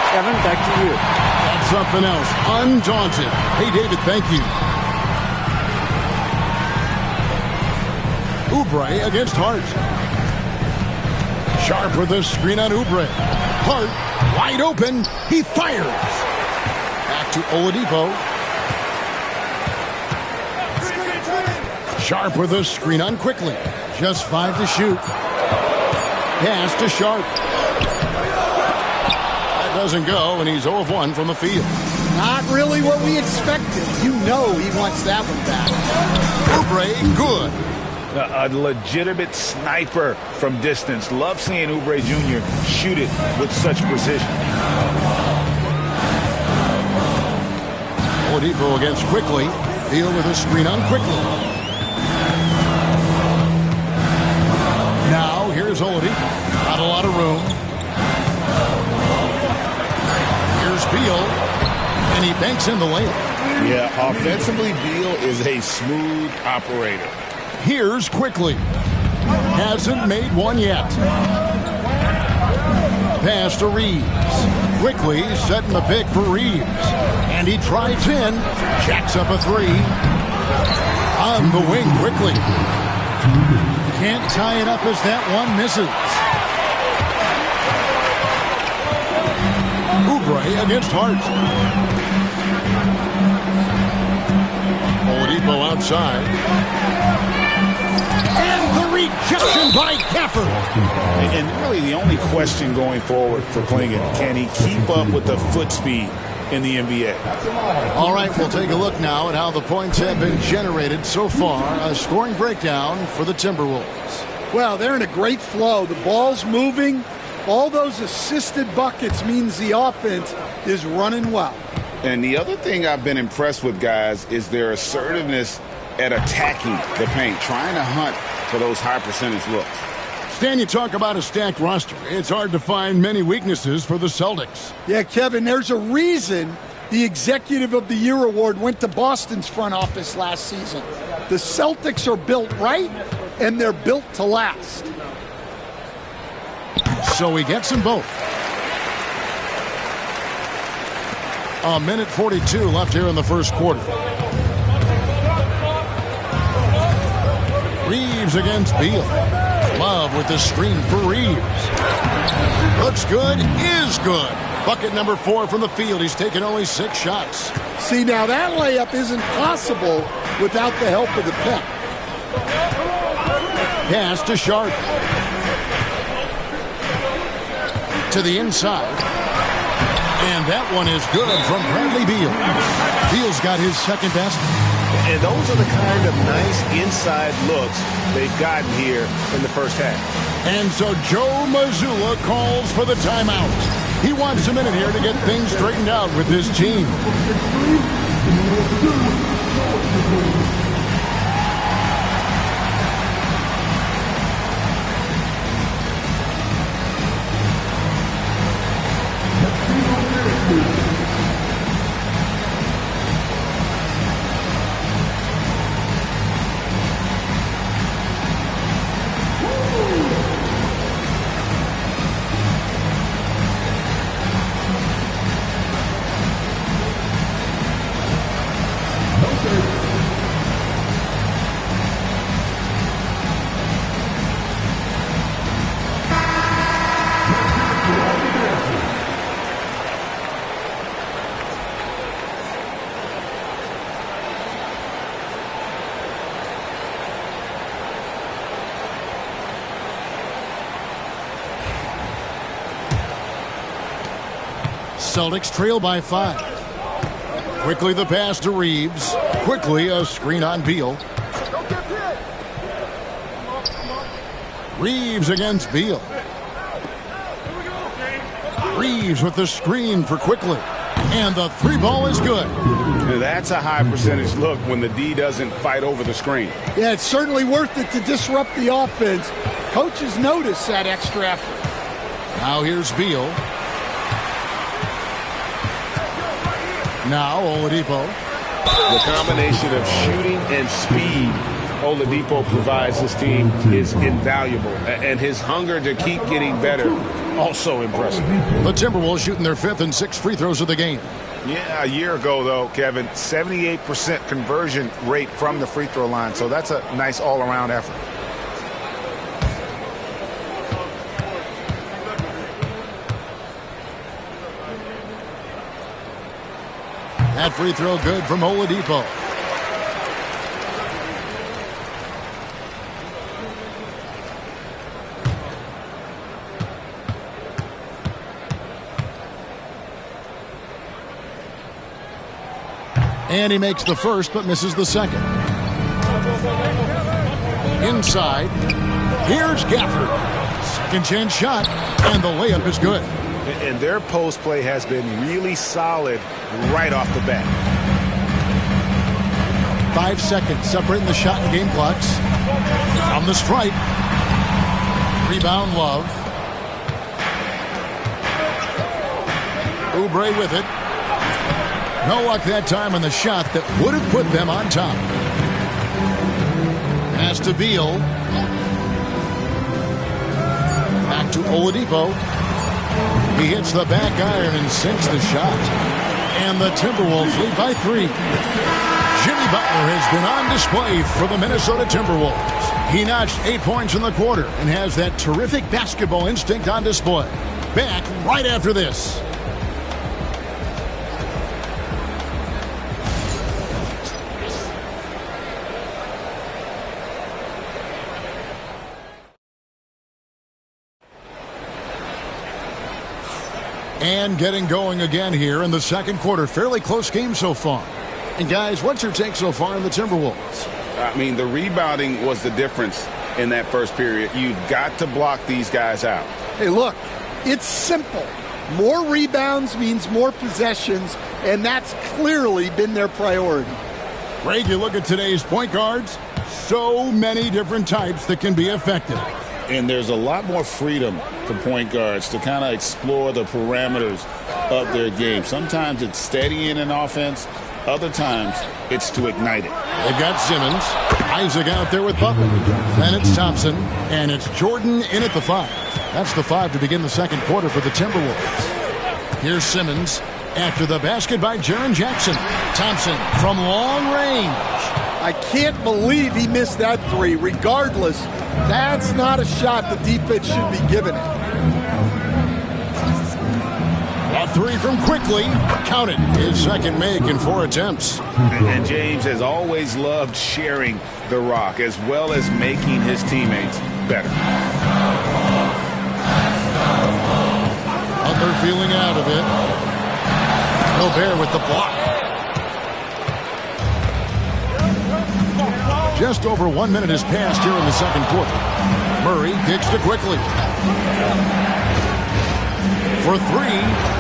Kevin, back to you. That's something else. Undaunted. Hey, David, thank you. Oubre against Hart. Sharp with a screen on Oubre. Hart, wide open. He fires. Back to Oladipo. Sharp with a screen on quickly. Just 5 to shoot. Pass to Sharp. That doesn't go, and he's 0 of 1 from the field. Not really what we expected. You know he wants that one back. Oubre, good. A legitimate sniper from distance. Love seeing Oubre Jr. shoot it with such precision. Oladipo against quickly. Beal with a screen on quickly. Now, here's Oladipo. Not a lot of room. Here's Beal. And he banks in the layup. Yeah, offensively, Beal is a smooth operator. Here's quickly. Hasn't made one yet. Pass to Reeves. Quickly setting the pick for Reeves. And he drives in. Jacks up a 3. On the wing quickly. Can't tie it up as that one misses. Oubre against Hart. Oladipo outside. And the rejection by Gafford. And really the only question going forward for Klingon, can he keep up with the foot speed in the NBA? All right, we'll take a look now at how the points have been generated so far. A scoring breakdown for the Timberwolves. Well, they're in a great flow. The ball's moving. All those assisted buckets means the offense is running well. And the other thing I've been impressed with, guys, is their assertiveness at attacking the paint, trying to hunt for those high percentage looks. Stan, you talk about a stacked roster. It's hard to find many weaknesses for the Celtics. Yeah, Kevin, there's a reason the Executive of the Year award went to Boston's front office last season. The Celtics are built right, and they're built to last. So he gets them both. A minute 42 left here in the first quarter. Reeves against Beal. Love with the screen for Reeves. Looks good, is good. Bucket number 4 from the field. He's taken only 6 shots. See, now that layup isn't possible without the help of the pick. Pass to Sharp. To the inside. And that one is good from Bradley Beal. Beal's got his second basket. And those are the kind of nice inside looks they've gotten here in the first half. And so Joe Mazzulla calls for the timeout. He wants a minute here to get things straightened out with his team. Celtics trail by 5. Quickly the pass to Reeves. Quickly a screen on Beal. Reeves against Beal. Reeves with the screen for Quickly. And the 3-ball is good. That's a high percentage look when the D doesn't fight over the screen. Yeah, it's certainly worth it to disrupt the offense. Coaches notice that extra effort. Now here's Beal. Now Oladipo. The combination of shooting and speed Oladipo provides this team is invaluable. And his hunger to keep getting better, also impressive. The Timberwolves shooting their 5th and 6th free throws of the game. Yeah, a year ago, though, Kevin, 78% conversion rate from the free throw line. So that's a nice all-around effort. That free throw good from Oladipo. And he makes the first but misses the second. Inside. Here's Gafford. Second chance shot. And the layup is good. And their post play has been really solid right off the bat. 5 seconds separating the shot and game clocks. From the stripe. Rebound Love. Oubre with it. No luck that time on the shot that would have put them on top. Pass to Beal. Back to Oladipo. He hits the back iron and sinks the shot. And the Timberwolves lead by 3. Jimmy Butler has been on display for the Minnesota Timberwolves. He notched 8 points in the quarter and has that terrific basketball instinct on display. Back right after this. And getting going again here in the second quarter. Fairly close game so far. And guys, what's your take so far in the Timberwolves? I mean, the rebounding was the difference in that first period. You've got to block these guys out. Hey, look, it's simple. More rebounds means more possessions, and that's clearly been their priority. Greg, you look at today's point guards, so many different types that can be effective. And there's a lot more freedom for point guards to kind of explore the parameters of their game. Sometimes it's steadying an offense. Other times, it's to ignite it. They've got Simmons. Isaac out there with Butler. Then it's Thompson. And it's Jordan in at the 5. That's the 5 to begin the second quarter for the Timberwolves. Here's Simmons after the basket by Jaren Jackson. Thompson from long range. I can't believe he missed that 3. Regardless, that's not a shot the defense should be giving it. A 3 from Quickly. Count it. His second make in 4 attempts. And James has always loved sharing the rock as well as making his teammates better. Butler feeling out of it. Gobert with the block. Just over 1 minute has passed here in the second quarter. Murray kicks to Quickly. For 3.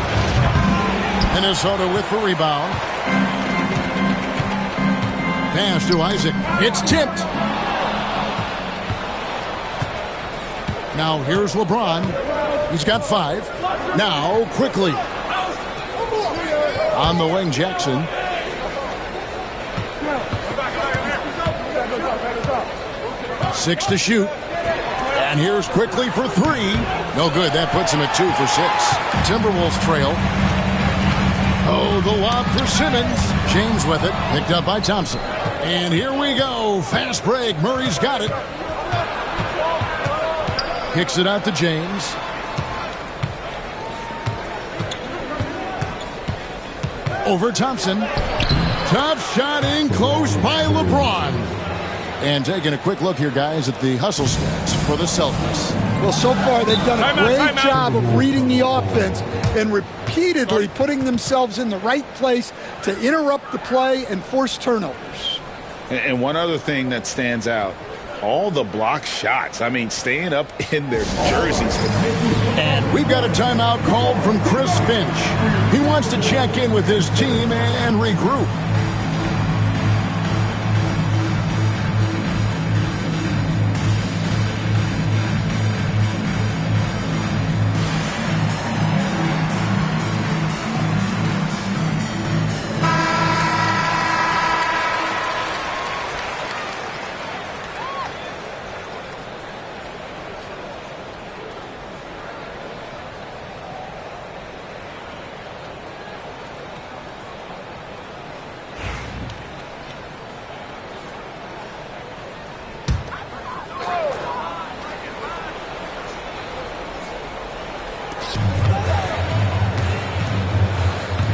Minnesota with the rebound. Pass to Isaac. It's tipped. Now here's LeBron. He's got 5. Now Quickly. On the wing, Jackson. Six to shoot. And here's Quickly for 3. No good. That puts him at 2 for 6. Timberwolves trail. Oh, the lob for Simmons. James with it. Picked up by Thompson. And here we go. Fast break. Murray's got it. Kicks it out to James. Over Thompson. Tough shot in close by LeBron. And taking a quick look here, guys, at the hustle stats for the Celtics. Well, so far they've done a great job of reading the offense and repeatedly putting themselves in the right place to interrupt the play and force turnovers. And one other thing that stands out, all the block shots. I mean, staying up in their jerseys. And we've got a timeout called from Chris Finch. He wants to check in with his team and regroup.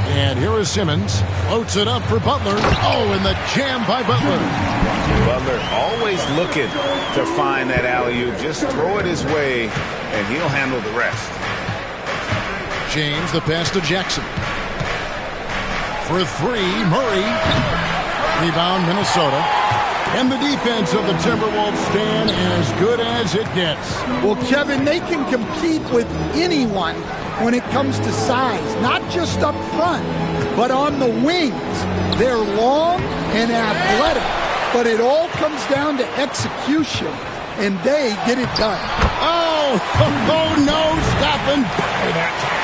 And here is Simmons. Floats it up for Butler. Oh, and the jam by Butler. Butler always looking to find that alley-oop. Just throw it his way, and he'll handle the rest. James, the pass to Jackson. For 3, Murray. Rebound, Minnesota. And the defense of the Timberwolves stand as good as it gets. Well, Kevin, they can compete with anyone when it comes to size, not just up front, but on the wings. They're long and athletic, but it all comes down to execution, and they get it done. Oh, no, stopping by that time.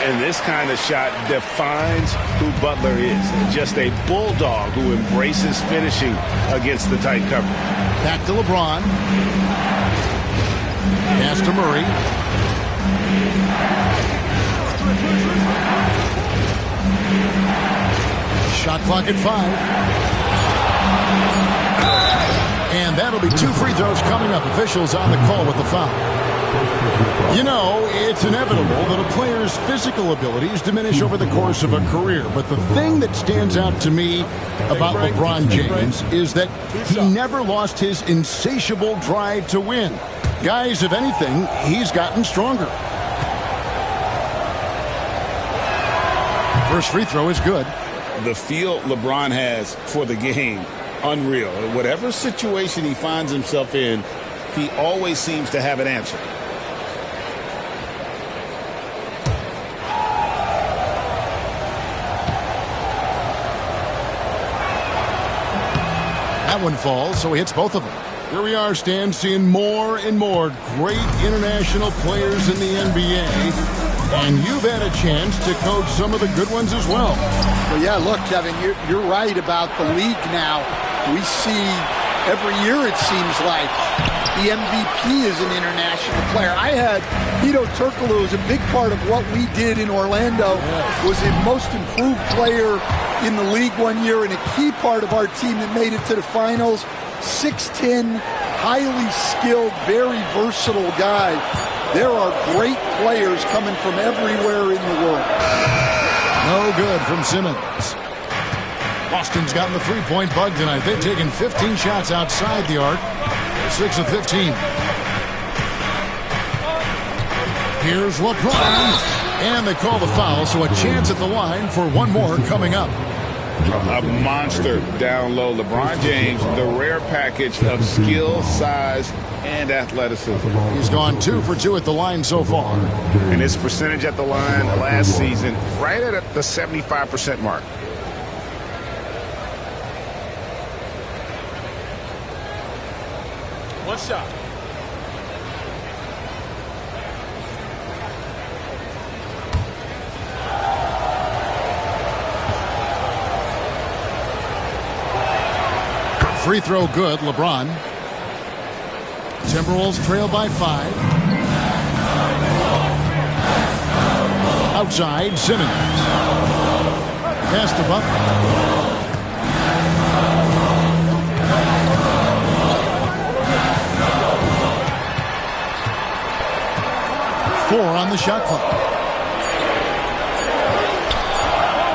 And this kind of shot defines who Butler is. Just a bulldog who embraces finishing against the tight cover. Back to LeBron. Pass to Murray. Shot clock at 5. And that'll be 2 free throws coming up. Officials on the call with the foul. You know, it's inevitable that a player's physical abilities diminish over the course of a career. But the thing that stands out to me about LeBron James is that he never lost his insatiable drive to win. Guys, if anything, he's gotten stronger. First free throw is good. The feel LeBron has for the game, unreal. Whatever situation he finds himself in, he always seems to have an answer. That one falls, so he hits both of them. Here we are, Stan, seeing more and more great international players in the NBA. And you've had a chance to coach some of the good ones as well. Well, yeah, look, Kevin, you're right about the league now. We see every year, it seems like, the MVP is an international player. I had Hedo Turkoglu was a big part of what we did in Orlando, was the most improved player in the league one year and a key part of our team that made it to the finals. 6'10", highly skilled, very versatile guy. There are great players coming from everywhere in the world. No good from Simmons. Boston's gotten the three-point bug tonight. They've taken 15 shots outside the arc. 6 of 15. Here's LeBron. And they call the foul, so a chance at the line for one more coming up. A monster down low. LeBron James, the rare package of skill, size, and athleticism. He's gone 2 for 2 at the line so far. And his percentage at the line last season, right at the 75% mark. One shot. Free throw good, LeBron. Timberwolves trail by 5. Outside, Simmons. Pass to Butler. 4 on the shot clock.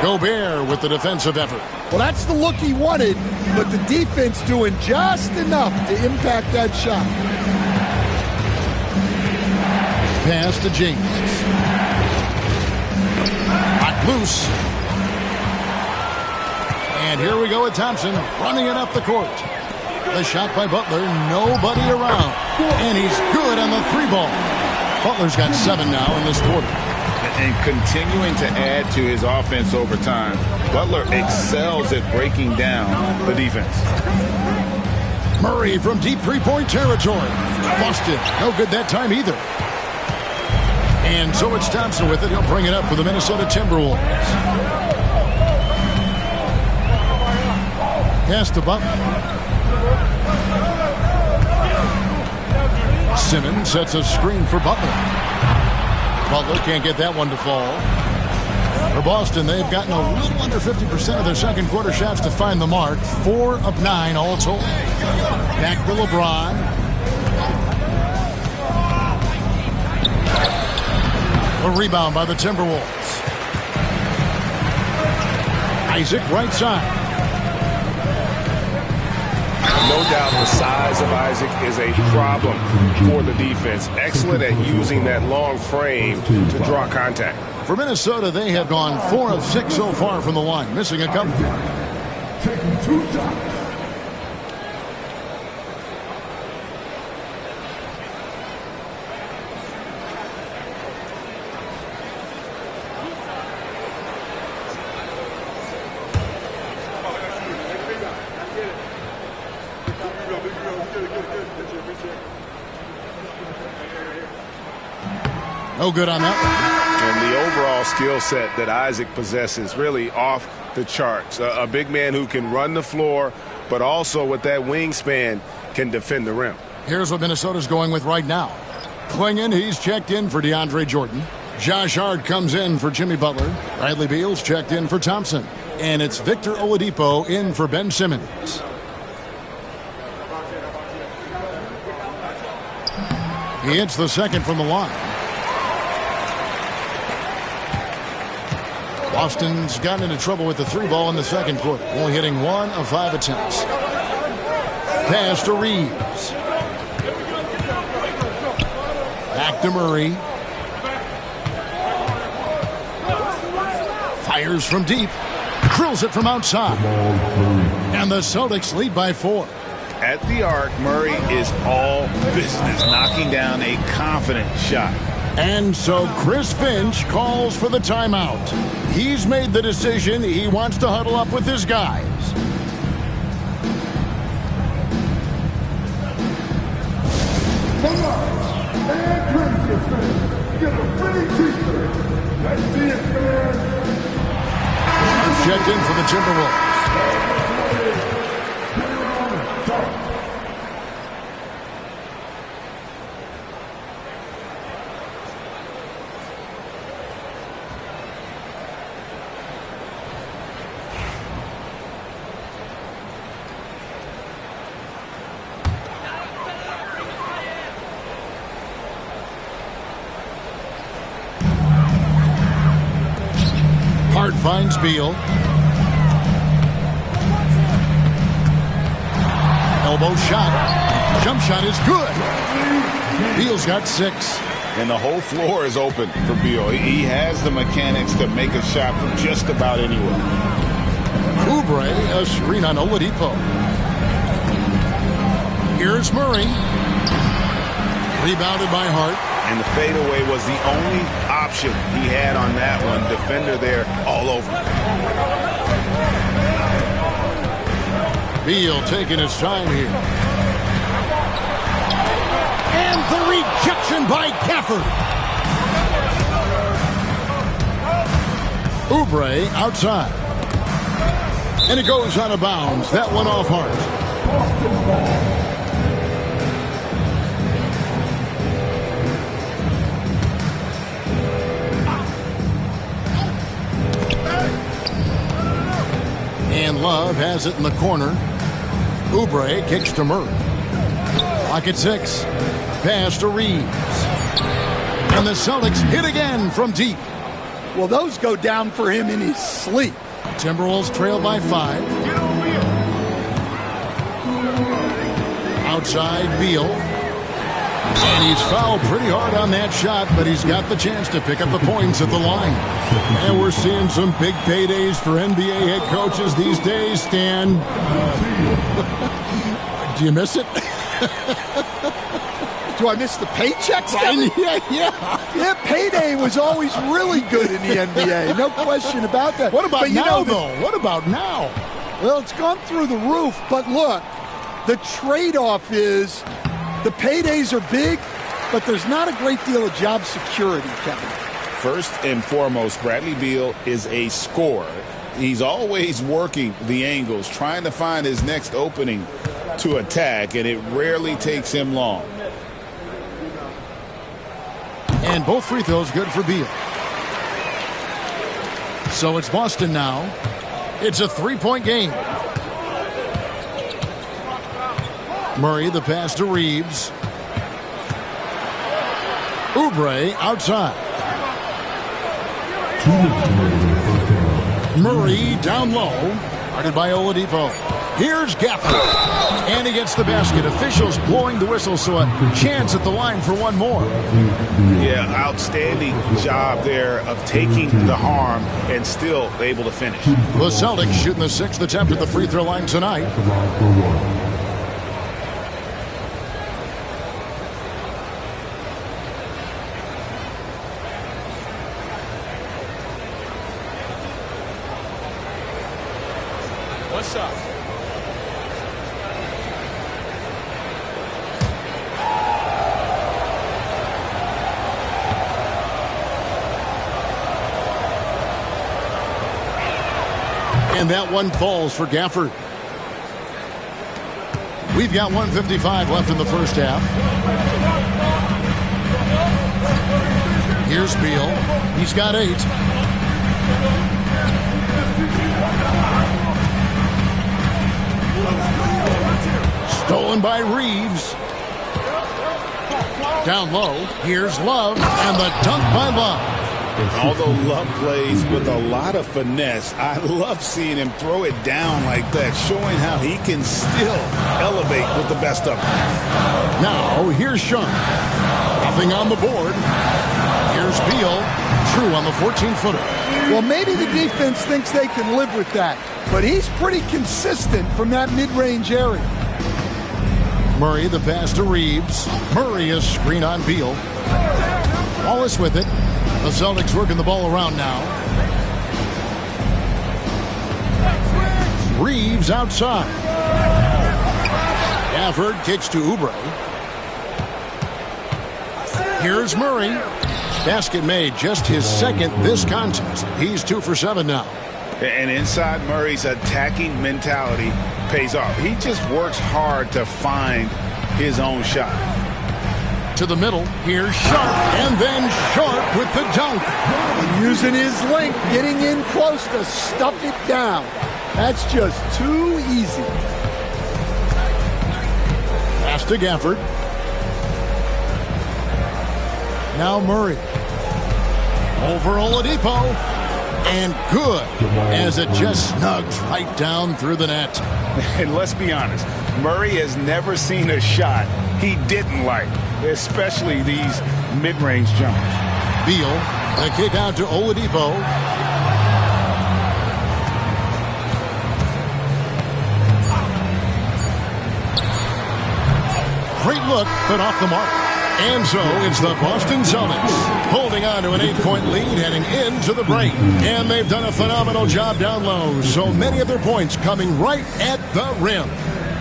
Gobert with the defensive effort. Well, that's the look he wanted, but the defense doing just enough to impact that shot. Pass to James. Hot loose. And here we go with Thompson running it up the court. The shot by Butler, nobody around. And he's good on the 3-ball. Butler's got 7 now in this quarter. And continuing to add to his offense over time, Butler excels at breaking down the defense. Murray from deep 3-point territory. Boston, no good that time either. And so it's Thompson with it. He'll bring it up for the Minnesota Timberwolves. Pass to Butler. Simmons sets a screen for Butler. Butler can't get that one to fall. For Boston, they've gotten a little under 50% of their second quarter shots to find the mark. 4 of 9 all told. Back to LeBron. A rebound by the Timberwolves. Isaac right side. No doubt the size of Isaac is a problem for the defense. Excellent at using that long frame to draw contact. For Minnesota, they have gone 4 of 6 so far from the line, missing a couple. Taking 2 shots. No good on that one. And the overall skill set that Isaac possesses really off the charts. A big man who can run the floor, but also with that wingspan can defend the rim. Here's what Minnesota's going with right now. Klingon, he's checked in for DeAndre Jordan. Josh Hart comes in for Jimmy Butler. Bradley Beal's checked in for Thompson. And it's Victor Oladipo in for Ben Simmons. He hits the second from the line. Boston's gotten into trouble with the 3-ball in the second quarter, only hitting 1 of 5 attempts. Pass to Reeves. Back to Murray. Fires from deep. Drills it from outside. And the Celtics lead by 4. At the arc, Murray is all business, knocking down a confident shot. And so Chris Finch calls for the timeout. He's made the decision. He wants to huddle up with his guys. Checked in for the Timberwolves. Hart finds Beal. Elbow shot. Jump shot is good. Beal's got 6. And the whole floor is open for Beal. He has the mechanics to make a shot from just about anywhere. Oubre, a screen on Oladipo. Here's Murray. Rebounded by Hart. And the fadeaway was the only option he had on that one. Defender there all over. Beal taking his time here. And the rejection by Gafford. Oubre outside. And it goes out of bounds. That one off Hart. And Love has it in the corner. Oubre kicks to Murray. Clock at 6. Pass to Reeves. And the Celtics hit again from deep. Well, those go down for him in his sleep. Timberwolves trail by 5. Outside Beal. And he's fouled pretty hard on that shot, but he's got the chance to pick up the points at the line. And we're seeing some big paydays for NBA head coaches these days, Stan. Do you miss it? Do I miss the paychecks, Kevin? Yeah, payday was always really good in the NBA. No question about that. What about now, though? What about now? Well, it's gone through the roof, but look, the trade-off is the paydays are big, but there's not a great deal of job security, Kevin. First and foremost, Bradley Beal is a scorer. He's always working the angles, trying to find his next opening to attack, and it rarely takes him long. And both free throws good for Beal. So it's Boston now. It's a 3-point game. Murray, the pass to Reeves. Oubre outside. Murray down low. Guarded by Oladipo. Here's Gafford. And he gets the basket. Officials blowing the whistle, so a chance at the line for one more. Yeah, outstanding job there of taking the harm and still able to finish. The Celtics shooting the 6th attempt at the free throw line tonight. What's up? And that one falls for Gafford. We've got 1:55 left in the first half. Here's Beal. He's got 8. Stolen by Reeves. Down low. Here's Love. And the dunk by Love. Although Love plays with a lot of finesse, I love seeing him throw it down like that, showing how he can still elevate with the best of them. Now, here's Sean. Nothing on the board. Here's Here's Beal. True on the 14-footer. Well, maybe the defense thinks they can live with that, but he's pretty consistent from that mid-range area. Murray, the pass to Reeves. Murray is screen on Beal. Wallace with it. The Celtics working the ball around now. Reeves outside. Gafford kicks to Oubre. Here's Murray. Basket made, just his second this contest. He's 2 for 7 now. And inside Murray's attacking mentality pays off. He just works hard to find his own shot. To the middle. Here's Sharp. And then Sharp with the dunk. And using his length, getting in close to stuff it down. That's just too easy. Pass to Gafford. Now Murray. Over Oladipo. And good, as it just snugs right down through the net. And let's be honest, Murray has never seen a shot he didn't like, especially these mid-range jumpers. Beal, a kick out to Oladipo. Great look, but off the mark. And so it's the Boston Celtics holding on to an 8-point lead heading into the break. And they've done a phenomenal job down low. So many of their points coming right at the rim.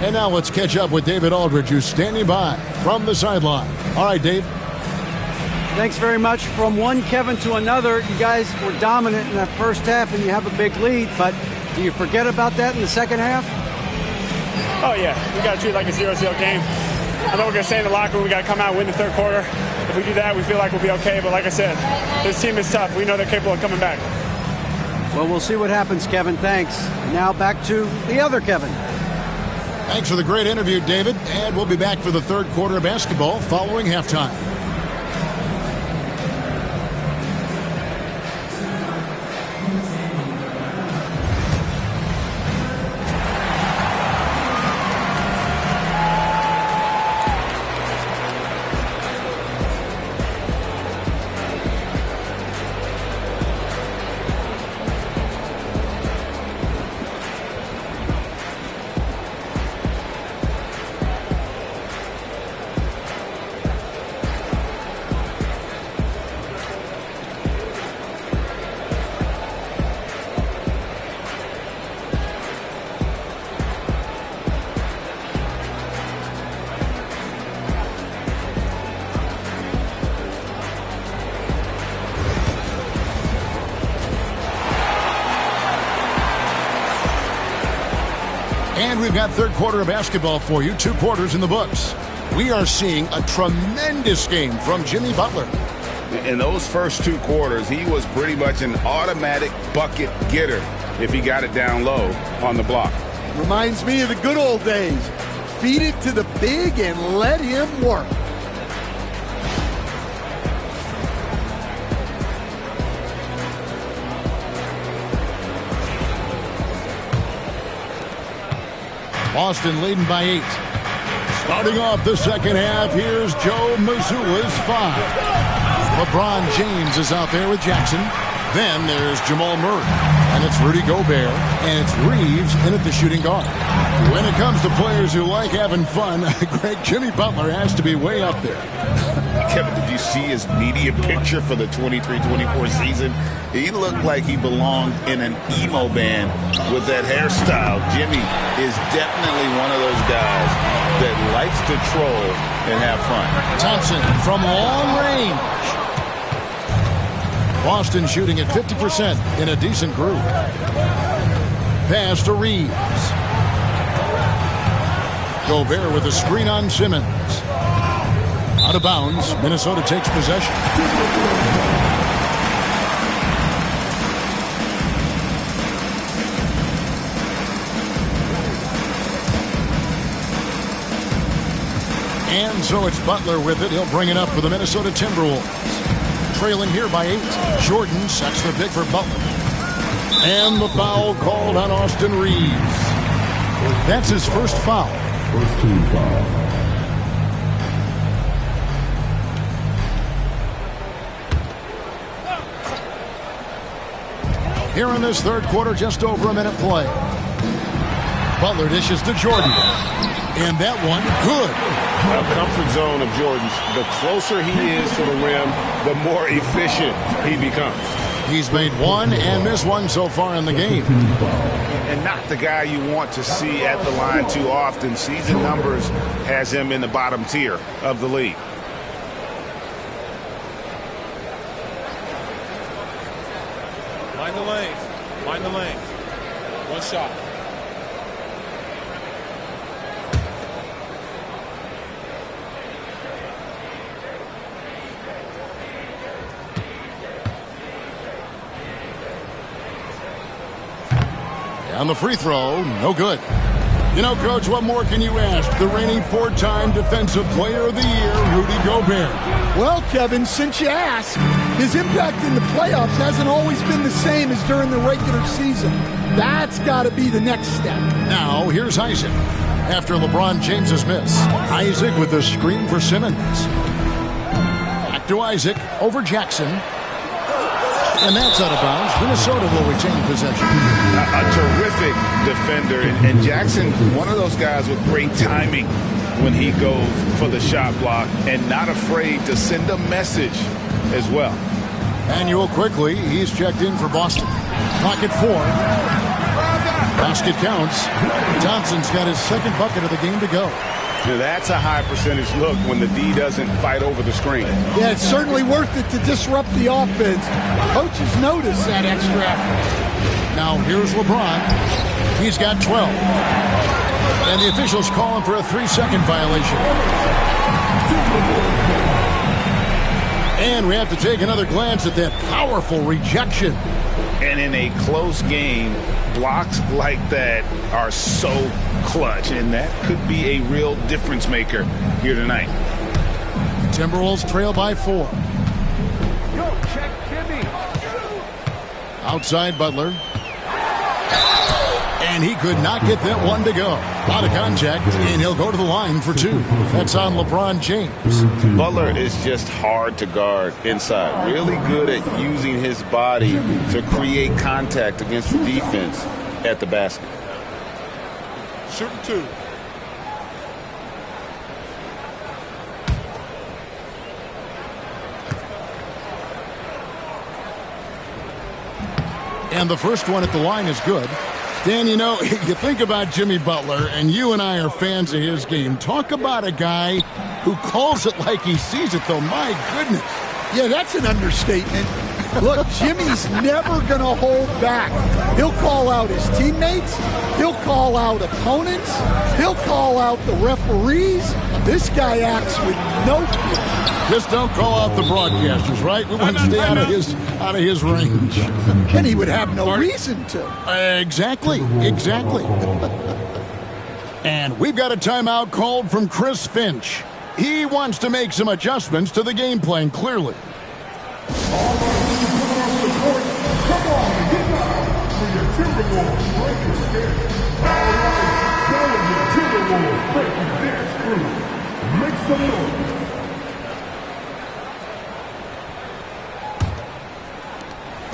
And now let's catch up with David Aldridge, who's standing by from the sideline. All right, Dave. Thanks very much. From one Kevin to another, you guys were dominant in that first half and you have a big lead. But do you forget about that in the second half? Oh, yeah. We got to treat it like a 0-0 game. I know we're going to stay in the locker room. We got to come out and win the third quarter. If we do that, we feel like we'll be okay. But like I said, this team is tough. We know they're capable of coming back. Well, we'll see what happens, Kevin. Thanks. Now back to the other Kevin. Thanks for the great interview, David. And we'll be back for the third quarter of basketball following halftime. And we've got third quarter of basketball for you, 2 quarters in the books. We are seeing a tremendous game from Jimmy Butler. In those first 2 quarters, he was pretty much an automatic bucket getter if he got it down low on the block. Reminds me of the good old days. Feed it to the big and let him work. Boston leading by 8. Starting off the second half, here's Joe Mazzulla's 5. LeBron James is out there with Jackson. Then there's Jamal Murray. And it's Rudy Gobert. And it's Reeves in at the shooting guard. When it comes to players who like having fun, Greg, Jimmy Butler has to be way up there. Kevin, did you see his media picture for the 23-24 season? He looked like he belonged in an emo band with that hairstyle. Jimmy is definitely one of those guys that likes to troll and have fun. Thompson from long range. Boston shooting at 50% in a decent group. Pass to Reeves. Gobert with a screen on Simmons. Out of bounds. Minnesota takes possession. And so it's Butler with it. He'll bring it up for the Minnesota Timberwolves. Trailing here by 8. Jordan sets the pick for Butler. And the foul called on Austin Reeves. That's his first foul. First team foul. Here in this third quarter, just over a minute play. Butler dishes to Jordan. And that one, good. A comfort zone of Jordan's. The closer he is to the rim, the more efficient he becomes. He's made one and missed one so far in the game. And not the guy you want to see at the line too often. Season numbers has him in the bottom tier of the league. Mind the lane. Mind the lane. One shot. On the free throw, no good. You know, Coach, what more can you ask? The reigning four-time Defensive Player of the Year, Rudy Gobert. Well, Kevin, since you asked, his impact in the playoffs hasn't always been the same as during the regular season. That's got to be the next step. Now, here's Isaac. After LeBron James's miss, Isaac with a screen for Simmons. Back to Isaac, over Jackson. And that's out of bounds. Minnesota will retain possession. A terrific defender. And Jackson, one of those guys with great timing when he goes for the shot block and not afraid to send a message as well. Manuel quickly. He's checked in for Boston. Clock at 4. Basket counts. Thompson's got his second bucket of the game to go. Now that's a high percentage look when the D doesn't fight over the screen. Yeah, it's certainly worth it to disrupt the offense. Coaches notice that extra effort. Now here's LeBron. He's got 12. And the officials call him for a 3-second violation. And we have to take another glance at that powerful rejection. And in a close game, blocks like that are so clutch, and that could be a real difference maker here tonight. Timberwolves trail by 4. Yo, check Jimmy. Outside Butler. And he could not get that one to go. Out of contact, and he'll go to the line for 2. That's on LeBron James. Butler is just hard to guard inside. Really good at using his body to create contact against the defense at the basket. Shooting 2. And the first one at the line is good. Dan, you know, you think about Jimmy Butler, and you and I are fans of his game. Talk about a guy who calls it like he sees it, though. My goodness. Yeah, that's an understatement. Look, Jimmy's never going to hold back. He'll call out his teammates. He'll call out opponents. He'll call out the referees. This guy acts with no fear. Just don't call out the broadcasters, right? We want to stay out of his range. And he would have no reason to. Exactly. And we've got a timeout called from Chris Finch. He wants to make some adjustments to the game plan, clearly. All right, you put our support. Come on, get down for your Timberwolves Breakers Dance. All right, go with your Timberwolves Breakers Dance crew. Make some noise.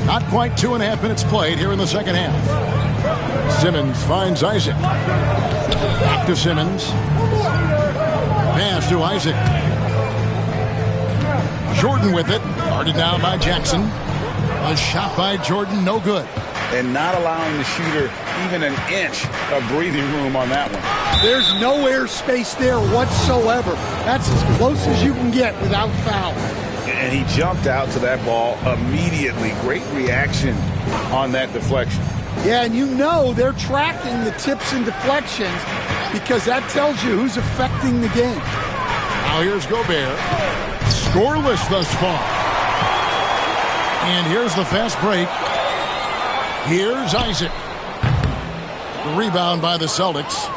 Not quite 2.5 minutes played here in the second half. Simmons finds Isaac. Back to Simmons. Pass to Isaac. Jordan with it. Guarded down by Jackson. A shot by Jordan, no good. And not allowing the shooter even an inch of breathing room on that one. There's no air space there whatsoever. That's as close as you can get without foul. And he jumped out to that ball immediately. Great reaction on that deflection. Yeah, and you know they're tracking the tips and deflections because that tells you who's affecting the game. Now here's Gobert. Scoreless thus far. And here's the fast break. Here's Isaac. The rebound by the Celtics.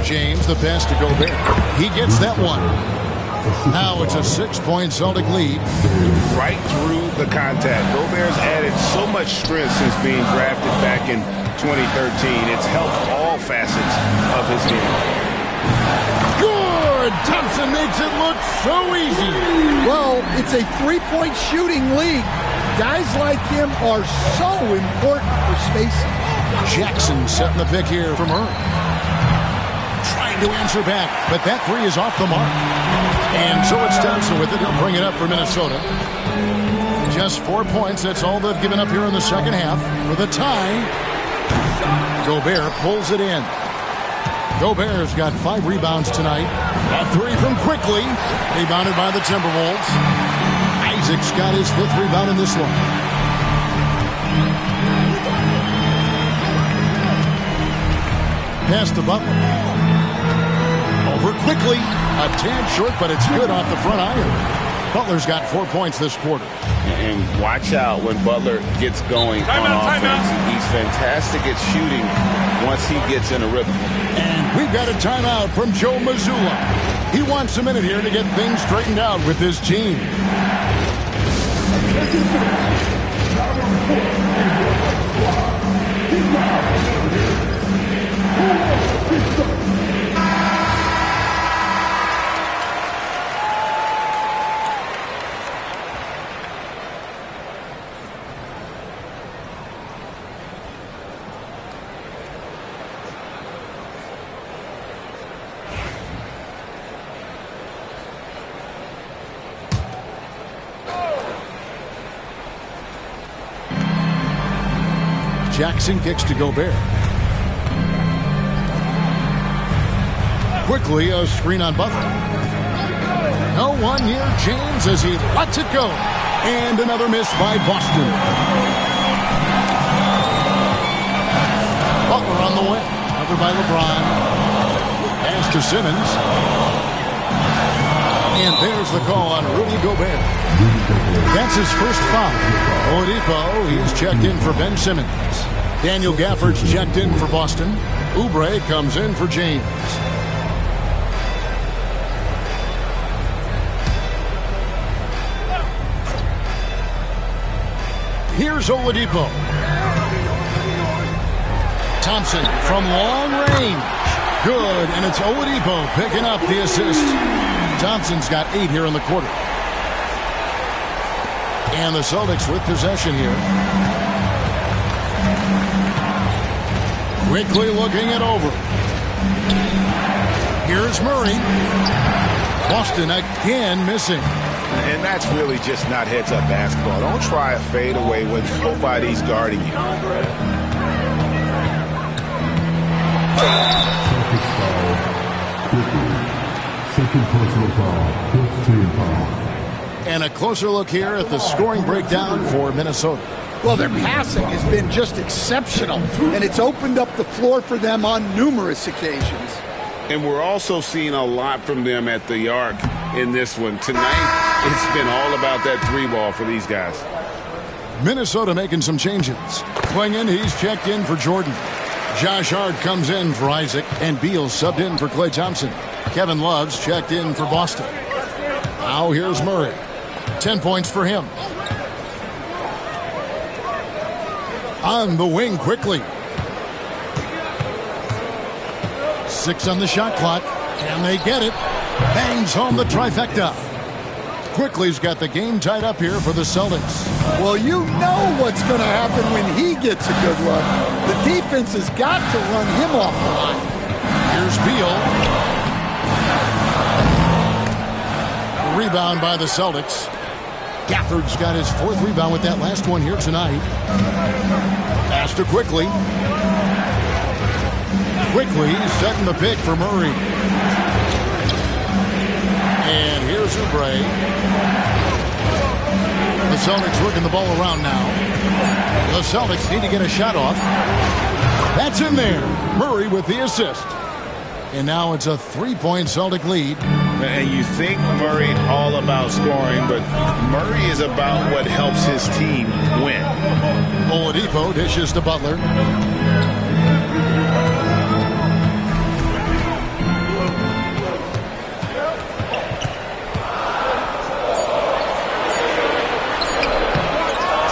James, the pass to Gobert. He gets that one. Now it's a 6-point Celtic lead. Right through the contact. Gobert's added so much strength since being drafted back in 2013. It's helped all facets of his game. Good! Thompson makes it look so easy. Well, it's a 3-point shooting league. Guys like him are so important for spacing. Jackson setting the pick here from Earl. Trying to answer back, but that three is off the mark. And so it's Thompson with it. He'll bring it up for Minnesota. Just 4 points. That's all they've given up here in the second half. For the tie, Gobert pulls it in. Gobert's got 5 rebounds tonight. A three from Quickly. Rebounded by the Timberwolves. Isaac's got his 5th rebound in this one. Pass to Butler. Over Quickly. A tad short, but it's good off the front iron. Butler's got 4 points this quarter. And watch out when Butler gets going on offense. He's fantastic at shooting once he gets in a rhythm. And we've got a timeout from Joe Mazzulla. He wants a minute here to get things straightened out with his team. Jackson kicks to Gobert. Quickly a screen on Butler. No one near James as he lets it go. And another miss by Boston. Butler on the way. Covered by LeBron. Pass to Simmons. And there's the call on Rudy Gobert. That's his first foul. Oladipo, he's checked in for Ben Simmons. Daniel Gafford's checked in for Boston. Oubre comes in for James. Here's Oladipo. Thompson from long range. Good, and it's Oladipo picking up the assist. Thompson's got 8 here in the quarter. And the Celtics with possession here. Quickly looking it over. Here's Murray. Boston again missing. And that's really just not heads-up basketball. Don't try a fadeaway when nobody's guarding you. Second personal foul. 15 foul. And a closer look here at the scoring breakdown for Minnesota. Well, their passing has been just exceptional, and it's opened up the floor for them on numerous occasions. And we're also seeing a lot from them at the arc in this one. Tonight, it's been all about that 3-ball for these guys. Minnesota making some changes. Klingon, he's checked in for Jordan. Josh Hart comes in for Isaac, and Beal subbed in for Klay Thompson. Kevin Love's checked in for Boston. Now here's Murray. 10 points for him. On the wing quickly. 6 on the shot clock. Can they get it? Bangs home the trifecta. Quickly's got the game tied up here for the Celtics. Well, you know what's going to happen when he gets a good look. The defense has got to run him off the line. Here's Beal. Rebound by the Celtics. Gafford's got his 4th rebound with that last one here tonight. Pass to Quickly. Quickly setting the pick for Murray. And here's Oubre. The Celtics working the ball around now. The Celtics need to get a shot off. That's in there. Murray with the assist. And now it's a 3-point Celtic lead. And you think Murray all about scoring, but Murray is about what helps his team win. Oladipo dishes to Butler.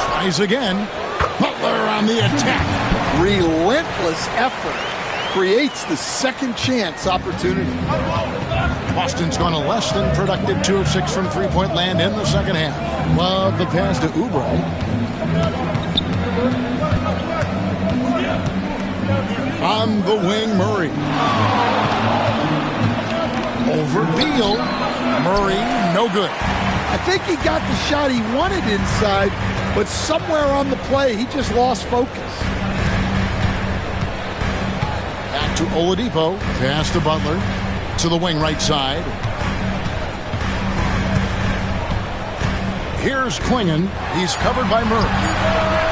Tries again. Butler on the attack. Relentless effort creates the second chance opportunity. Boston's gone a less than productive 2 of 6 from 3-point land in the second half. Love the pass to Oubre. On the wing, Murray. Over Beal. Murray, no good. I think he got the shot he wanted inside, but somewhere on the play, he just lost focus. Back to Oladipo. Pass to Butler. To the wing right side. Here's Klingon. He's covered by Murray.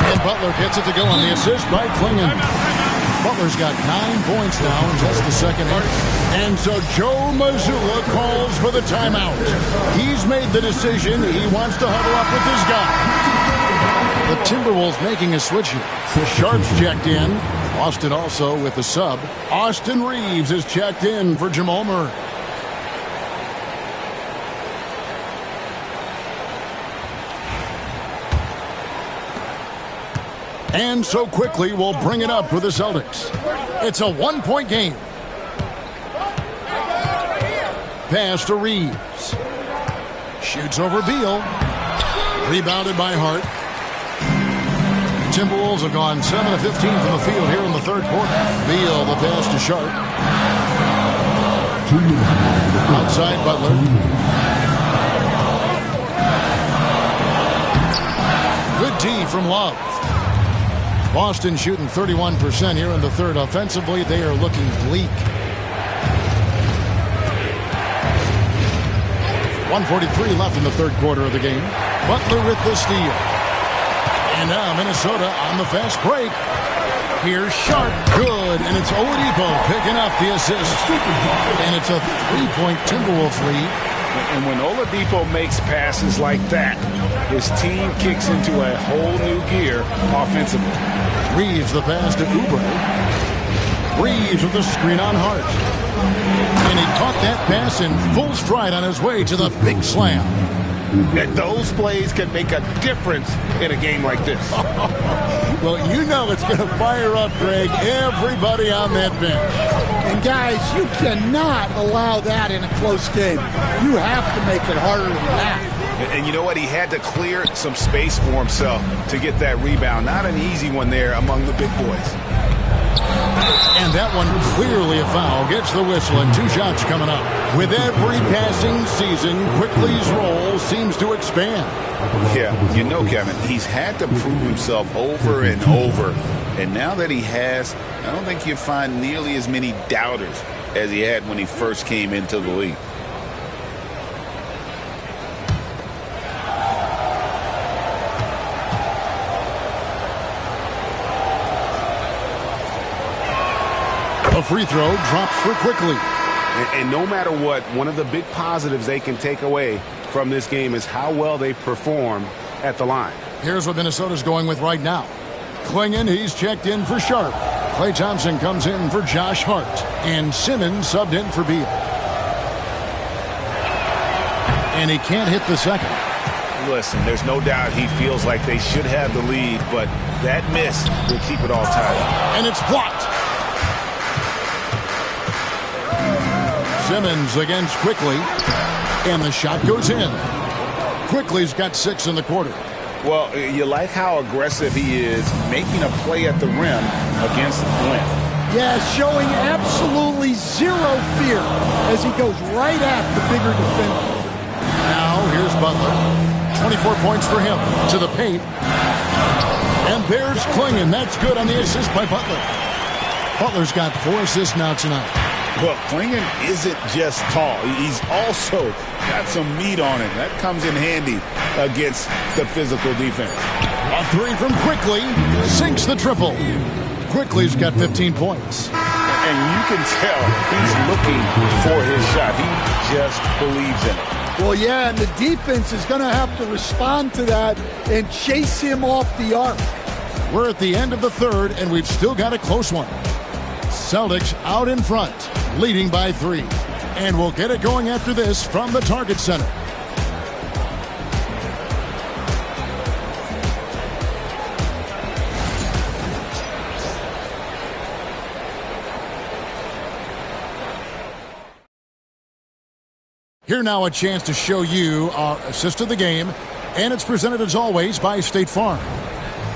And Butler gets it to go on the assist by Klingon. Butler's got 9 points now in just the second half. And so Joe Mazzulla calls for the timeout. He's made the decision. He wants to huddle up with his guy. The Timberwolves making a switch here. Sharp's checked in. Austin also with the sub. Austin Reeves is checked in for Jamal Murray. And so quickly we'll bring it up for the Celtics. It's a 1-point game. Pass to Reeves. Shoots over Beal. Rebounded by Hart. Timberwolves have gone 7 of 15 from the field here in the third quarter. Beal, the pass to Sharp. Outside Butler. Good D from Love. Boston shooting 31% here in the third. Offensively, they are looking bleak. 1:43 left in the third quarter of the game. Butler with the steal. And now Minnesota on the fast break. Here's Sharp. Good. And it's Oladipo picking up the assist. And it's a 3-point Timberwolves lead. And when Oladipo makes passes like that, his team kicks into a whole new gear offensively. Reeves the pass to Oubre. Reeves with the screen on Hart. And he caught that pass in full stride on his way to the big slam. And those plays can make a difference in a game like this. Well, you know it's going to fire up, Greg, everybody on that bench. And guys, you cannot allow that in a close game. You have to make it harder than that. And you know what? He had to clear some space for himself to get that rebound. Not an easy one there among the big boys. And that one clearly a foul. Gets the whistle and 2 shots coming up. With every passing season, Quickly's role seems to expand. Yeah, you know, Kevin, he's had to prove himself over and over. And now that he has, I don't think you'll find nearly as many doubters as he had when he first came into the league. A free throw drops for Quickly. And no matter what, one of the big positives they can take away from this game is how well they perform at the line. Here's what Minnesota's going with right now. Klingon, he's checked in for Sharp. Klay Thompson comes in for Josh Hart. And Simmons subbed in for Beal. And he can't hit the second. Listen, there's no doubt he feels like they should have the lead, but that miss will keep it all tied up. And it's blocked. Simmons against Quickly, and the shot goes in. Quickly's got 6 in the quarter. Well, you like how aggressive he is making a play at the rim against length. Yeah, showing absolutely zero fear as he goes right at the bigger defender. Now here's Butler. 24 points for him. To the paint. And there's Klingon. That's good on the assist by Butler. Butler's got 4 assists now tonight. Well, Klingon isn't just tall. He's also got some meat on him. That comes in handy against the physical defense. A 3 from Quickly. Sinks the triple. Quickly's got 15 points. And you can tell he's looking for his shot. He just believes in it. Well, yeah, and the defense is going to have to respond to that and chase him off the arc. We're at the end of the third, and we've still got a close one. Celtics out in front, leading by 3. And we'll get it going after this from the Target Center. Here now a chance to show you our assist of the game, and it's presented as always by State Farm.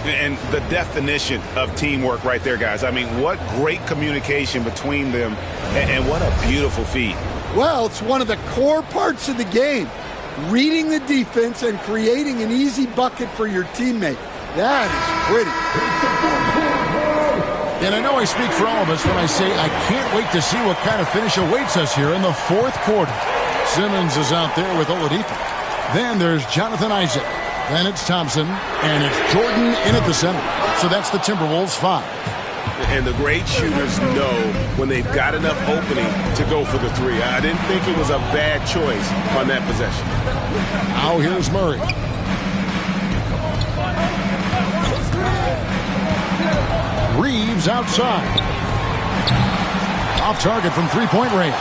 And the definition of teamwork right there, guys. I mean, what great communication between them, and what a beautiful feed. Well, it's one of the core parts of the game. Reading the defense and creating an easy bucket for your teammate. That is pretty. And I know I speak for all of us when I say I can't wait to see what kind of finish awaits us here in the fourth quarter. Simmons is out there with Oladipo. Then there's Jonathan Isaac. Then it's Thompson. And it's Jordan in at the center. So that's the Timberwolves 5. And the great shooters know when they've got enough opening to go for the three. I didn't think it was a bad choice on that possession. Now here's Murray. Reeves outside. Off target from three-point range.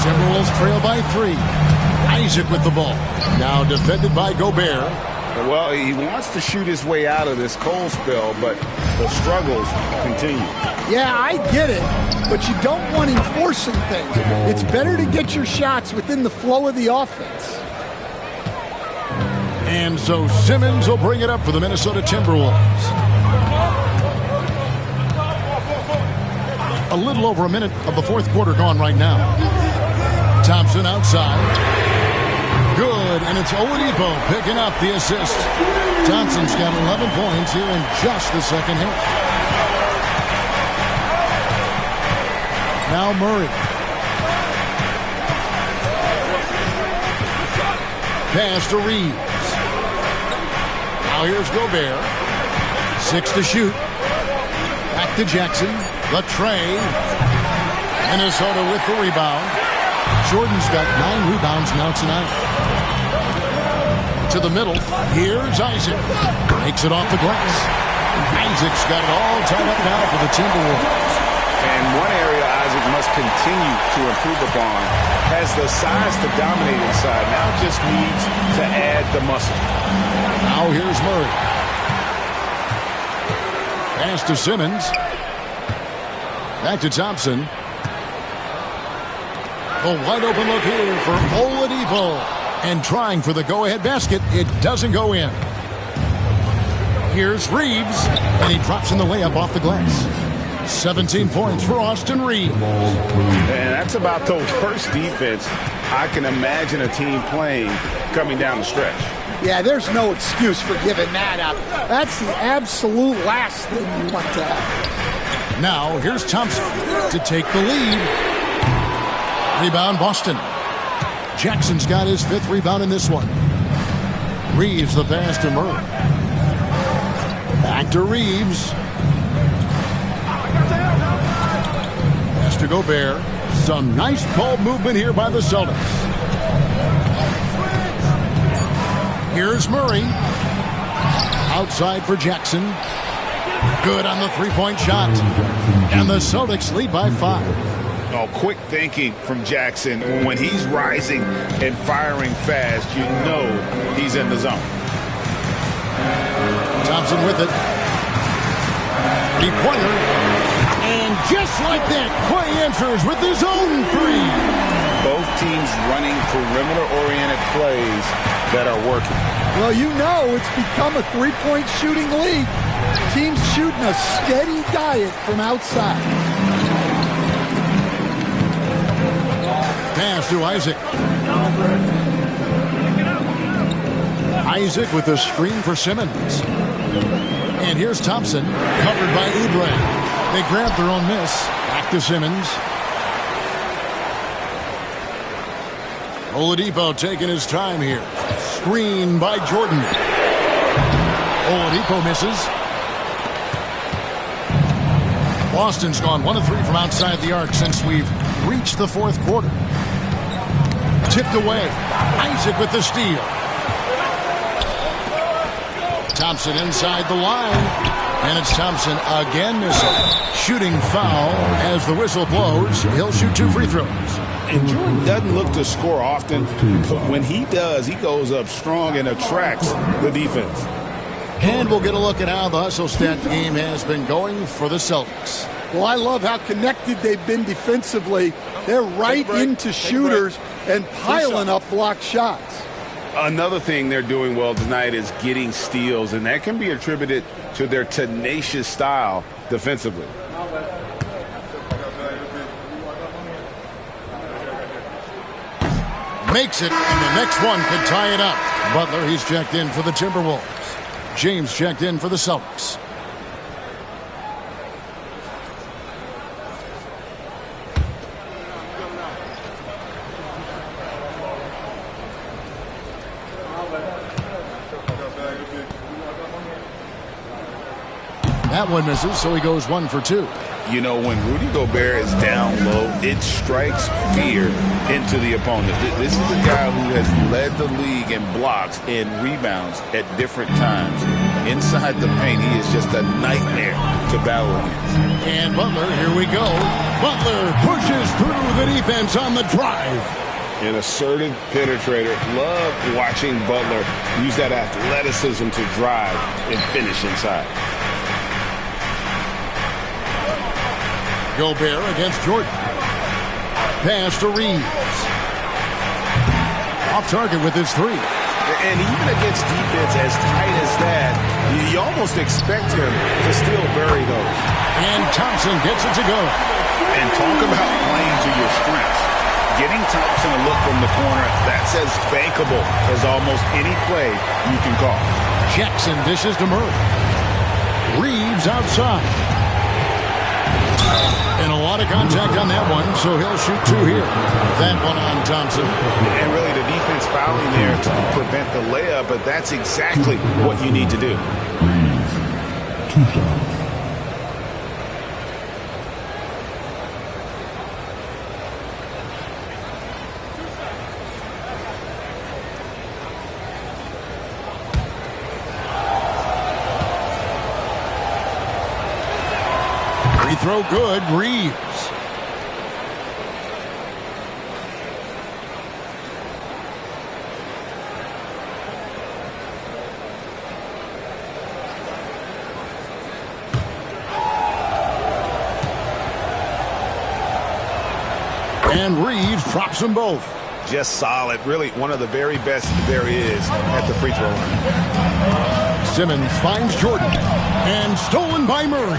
Timberwolves trail by 3. Isaac with the ball. Now defended by Gobert. Well, he wants to shoot his way out of this cold spell, but the struggles continue. Yeah, I get it, but you don't want him forcing things. It's better to get your shots within the flow of the offense. And so Simmons will bring it up for the Minnesota Timberwolves. A little over a minute of the fourth quarter gone right now. Thompson outside. Good, and it's Oladipo picking up the assist. Thompson's got 11 points here in just the second half. Now Murray. Pass to Reeves. Now here's Gobert. 6 to shoot. Back to Jackson. The tray. Minnesota with the rebound. Jordan's got 9 rebounds now tonight. To the middle. Here's Isaac. Makes it off the glass. Isaac's got it all tied up now for the Timberwolves. And one area Isaac must continue to improve upon. Has the size to dominate inside. Now just needs to add the muscle. Now here's Murray. Pass to Simmons. Back to Thompson. A wide open look here for Oladipo. And trying for the go-ahead basket. It doesn't go in. Here's Reeves. And he drops in the layup off the glass. 17 points for Austin Reeves. And that's about the worst defense I can imagine a team playing coming down the stretch. Yeah, there's no excuse for giving that up. That's the absolute last thing you want to have. Now, here's Thompson to take the lead. Rebound, Boston. Jackson's got his 5th rebound in this one. Reeves the pass to Murray. Back to Reeves. Pass to Gobert. Some nice ball movement here by the Celtics. Here's Murray. Outside for Jackson. Good on the three-point shot. And the Celtics lead by 5. Oh, quick thinking from Jackson. When he's rising and firing fast, you know he's in the zone. Thompson with it. Pointer. And just like that, Clay answers with his own 3. Both teams running perimeter-oriented plays that are working. Well, you know it's become a three-point shooting league. Teams shooting a steady diet from outside. Pass to Isaac. Isaac with the screen for Simmons. And here's Thompson, covered by Oubre. They grab their own miss. Back to Simmons. Oladipo taking his time here. Screen by Jordan. Oladipo misses. Boston's gone 1 of 3 from outside the arc since we've reached the fourth quarter. Tipped away. Isaac with the steal. Thompson inside the line. And it's Thompson again missing. Shooting foul as the whistle blows. He'll shoot 2 free throws. And Jordan doesn't look to score often, but when he does, he goes up strong and attracts the defense. And we'll get a look at how the hustle stat game has been going for the Celtics. Well, I love how connected they've been defensively. They're right into shooters and piling up block shots. Another thing they're doing well tonight is getting steals, and that can be attributed to their tenacious style defensively. Makes it, and the next one could tie it up. Butler, he's checked in for the Timberwolves. James checked in for the Celtics. That one misses, so he goes 1 for 2. You know, when Rudy Gobert is down low, it strikes fear into the opponent. This is a guy who has led the league in blocks and rebounds at different times. Inside the paint, he is just a nightmare to battle against. And Butler, here we go. Butler pushes through the defense on the drive. An assertive penetrator. Love watching Butler use that athleticism to drive and finish inside. Gobert against Jordan. Pass to Reeves. Off target with his 3. And even against defense as tight as that, you almost expect him to still bury those. And Thompson gets it to go. And talk about playing to your strengths. Getting Thompson a look from the corner, that's as bankable as almost any play you can call. Jackson dishes to Murray. Reeves outside. And a lot of contact on that one, so he'll shoot 2 here. That one on Thompson. And really the defense fouling there to prevent the layup, but that's exactly what you need to do. 2 shots. Throw good, Reeves. And Reeves drops them both. Just solid. Really one of the very best there is at the free throw line. Simmons finds Jordan. And stolen by Murray.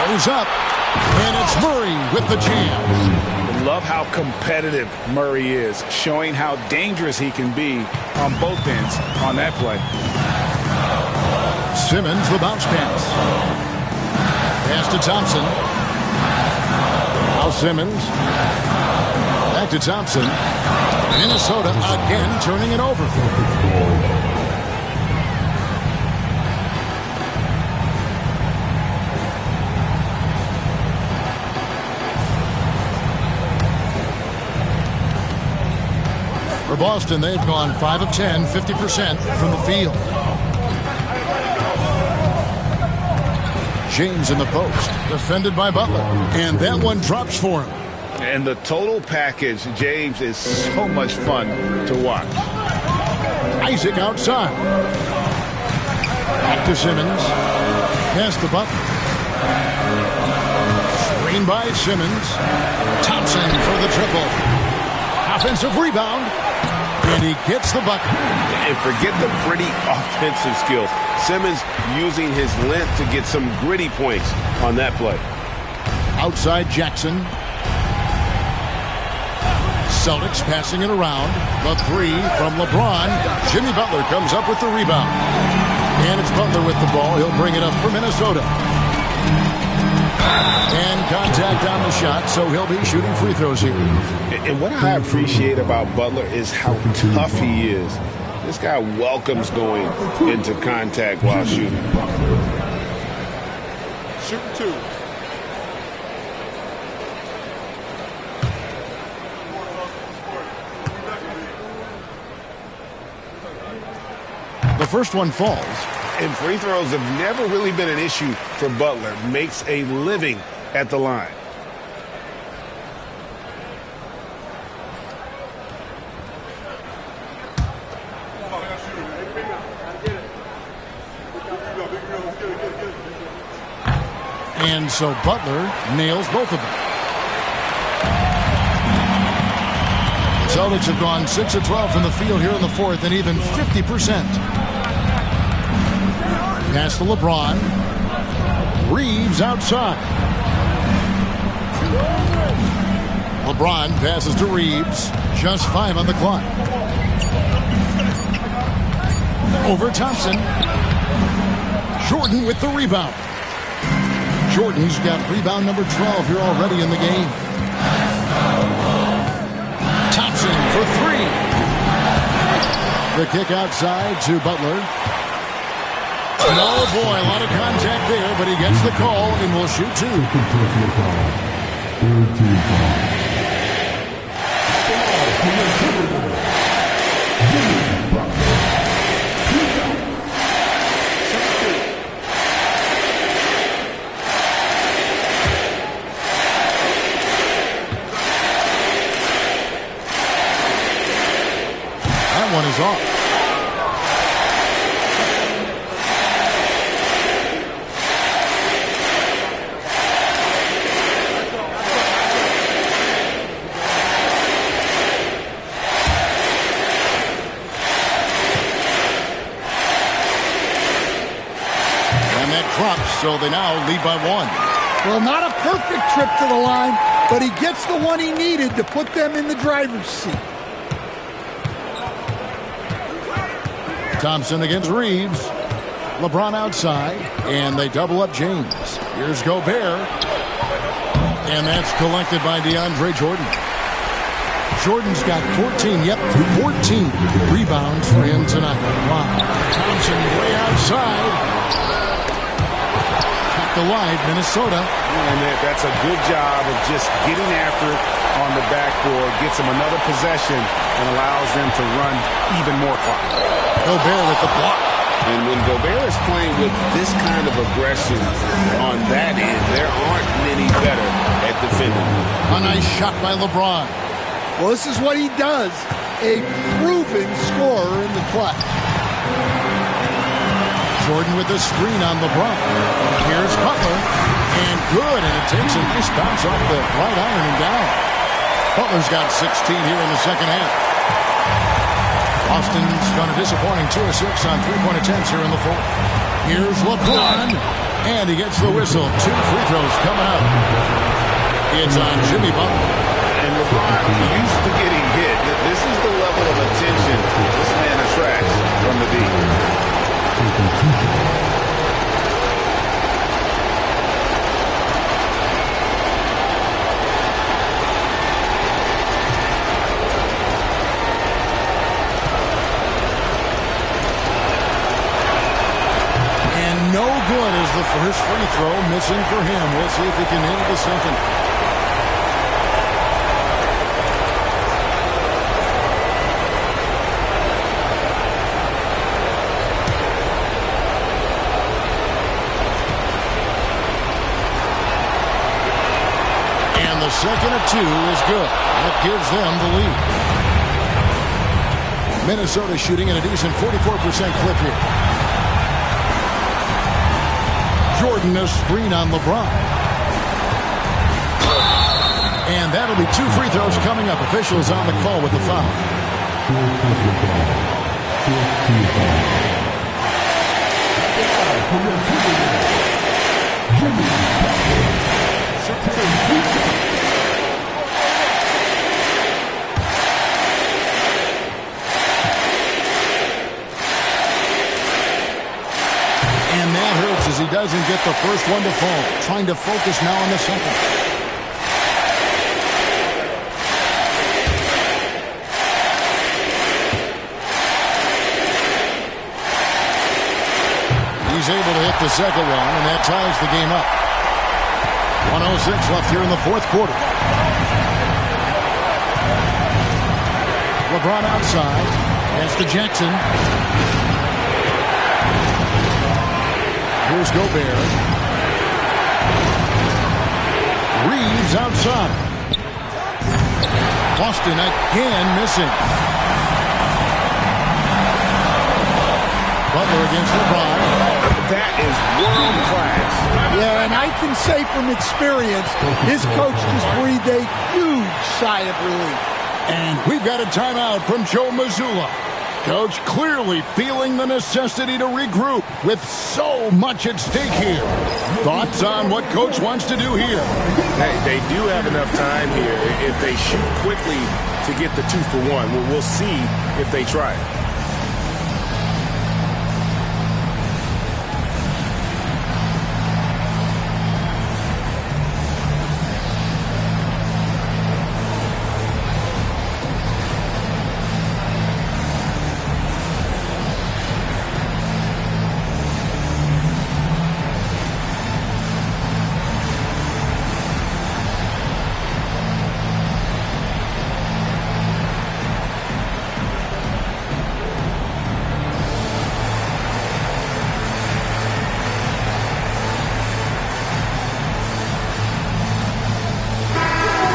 Goes up, and it's Murray with the jam. Love how competitive Murray is, showing how dangerous he can be on both ends on that play. Simmons, the bounce pass. Pass to Thompson. Now Simmons. Back to Thompson. Minnesota again turning it over. For Boston, they've gone 5 of 10, 50% from the field. James in the post, defended by Butler. And that one drops for him. And the total package, James, is so much fun to watch. Isaac outside. Back to Simmons. Pass to Butler. Screen by Simmons. Thompson for the triple. Offensive rebound. And he gets the bucket. And forget the pretty offensive skills. Simmons using his length to get some gritty points on that play. Outside Jackson. Celtics passing it around. The 3 from LeBron. Jimmy Butler comes up with the rebound. And it's Butler with the ball. He'll bring it up for Minnesota. And contact on the shot, so he'll be shooting free throws here. And what I appreciate about Butler is how tough he is. This guy welcomes going into contact while shooting. Shooting 2. The first one falls. And free throws have never really been an issue for Butler. Makes a living at the line. And so Butler nails both of them. Celtics have gone 6 of 12 from the field here in the fourth and even 50%. Pass to LeBron. Reeves outside. LeBron passes to Reeves. Just 5 on the clock. Over Thompson. Jordan with the rebound. Jordan's got rebound number 12 here already in the game. Thompson for 3. The kick outside to Butler. And oh boy, a lot of contact there, but he gets the call and will shoot 2. That one is off. So they now lead by 1. Well, not a perfect trip to the line, but he gets the one he needed to put them in the driver's seat. Thompson against Reeves. LeBron outside, and they double up James. Here's Gobert. And that's collected by DeAndre Jordan. Jordan's got 14 rebounds for him tonight. Wow. Thompson way outside. Alive, Minnesota. And that's a good job of just getting after it on the backboard, gets them another possession, and allows them to run even more clock. Gobert with the block. And when Gobert is playing with this kind of aggression on that end, there aren't many better at defending. A nice shot by LeBron. Well, this is what he does. A proven scorer in the clutch. Jordan with the screen on LeBron. Here's Butler. And good. And it takes a nice bounce off the right iron and down. Butler's got 16 here in the second half. Austin's done a disappointing 2 of 6 on 3-point attempts here in the fourth. Here's LeBron. And he gets the whistle. 2 free throws coming up. It's on Jimmy Butler. And LeBron used to getting hit. This is the level of attention this man attracts from the deep. And no good is the first free throw, missing for him. We'll see if he can hit the second. Second of 2 is good. That gives them the lead. Minnesota shooting at a decent 44% clip here. Jordan a screen on LeBron. And that'll be 2 free throws coming up. Officials on the call with the foul. He doesn't get the first one to fall. Trying to focus now on the second. He's able to hit the second one, and that ties the game up. 1:06 left here in the fourth quarter. LeBron outside. Pass to Jackson. Here's Gobert. Reeves outside. Boston again missing. Butler against LeBron. That is world class. Yeah, and I can say from experience, his coach just breathed a huge sigh of relief. And we've got a timeout from Joe Mazzulla. Coach clearly feeling the necessity to regroup with so much at stake here. Thoughts on what Coach wants to do here? They do have enough time here if they shoot quickly to get the 2-for-1. We'll see if they try it.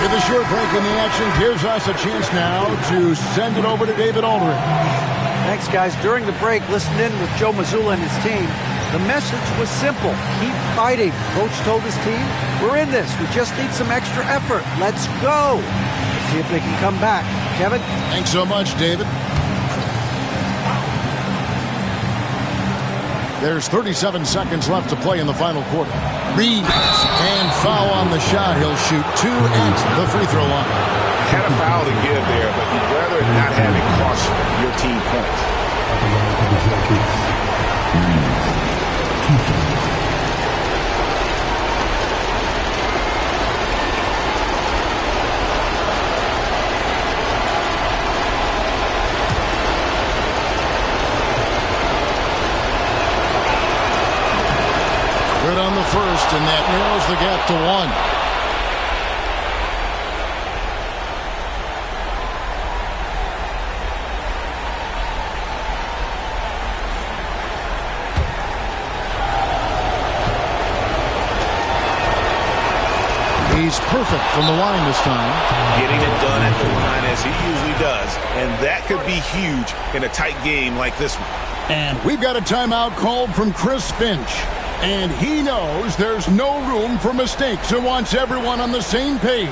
The short break in the action gives us a chance now to send it over to David Aldridge. Thanks, guys. During the break, listened in with Joe Mazzulla and his team. The message was simple. Keep fighting. Coach told his team, we're in this. We just need some extra effort. Let's go. Let's see if they can come back. Kevin? Thanks so much, David. There's 37 seconds left to play in the final quarter. Reeves, and foul on the shot. He'll shoot 2 at the free throw line. Had a foul to give there, but you'd rather not have it cost your team points. Good on the first, and that narrows the gap to 1. He's perfect from the line this time. Getting it done at the line as he usually does, and that could be huge in a tight game like this one. And we've got a timeout called from Chris Finch. And he knows there's no room for mistakes and wants everyone on the same page.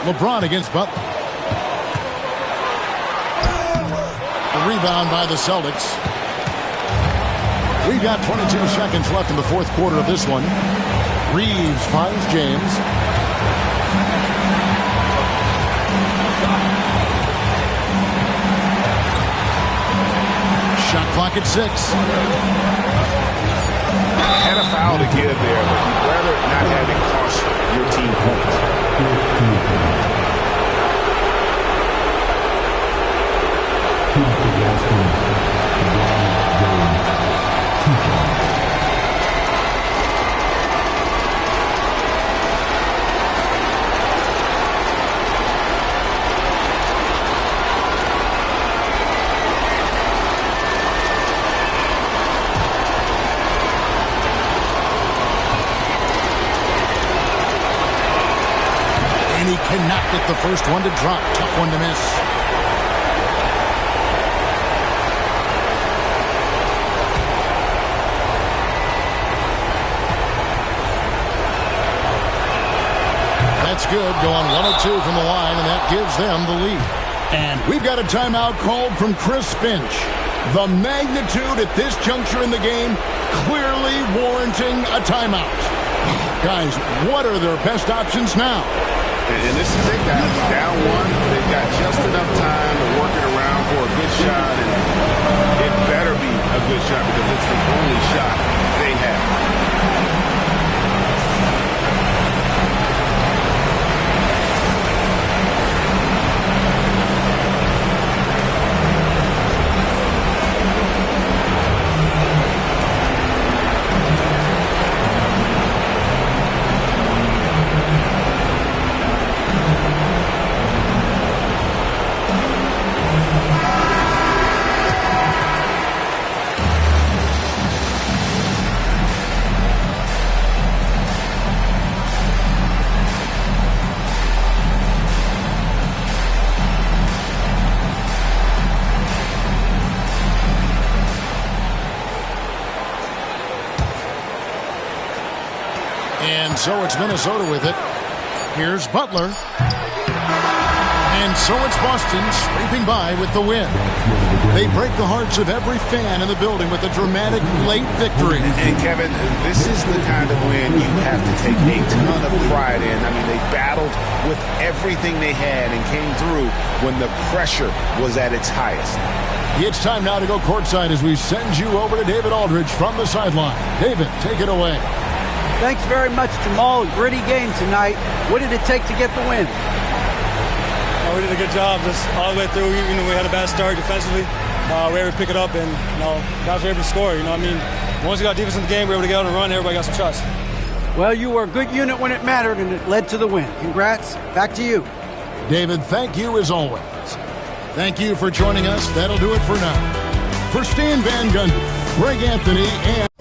LeBron against Butler. The rebound by the Celtics. We've got 22 seconds left in the fourth quarter of this one. Reeves finds James. Shot clock at 6. Had a foul to give there, but you'd rather not have it cost your team points. And he cannot get the first one to drop. Tough one to miss. That's good. Going 1 of 2 from the line, and that gives them the lead. And we've got a timeout called from Chris Finch. The magnitude at this juncture in the game clearly warranting a timeout. Guys, what are their best options now? And this is it, guys. Down 1. They've got just enough time to work it around for a good shot, and it better be a good shot because it's the only shot they have. so it's Minnesota with it. Here's Butler. And so it's Boston scraping by with the win. They break the hearts of every fan in the building with a dramatic late victory. And Kevin, this is the kind of win you have to take a ton of pride in. I mean, they battled with everything they had and came through when the pressure was at its highest. It's time now to go courtside as we send you over to David Aldridge from the sideline. David, take it away. Thanks very much, Jamal. Gritty game tonight. What did it take to get the win? We did a good job just all the way through. Even though we had a bad start defensively, we were able to pick it up, and guys were able to score. Once we got defense in the game, we were able to get on a run. Everybody got some shots. Well, you were a good unit when it mattered, and it led to the win. Congrats. Back to you. David, thank you as always. Thank you for joining us. That'll do it for now. For Stan Van Gundy, Greg Anthony, and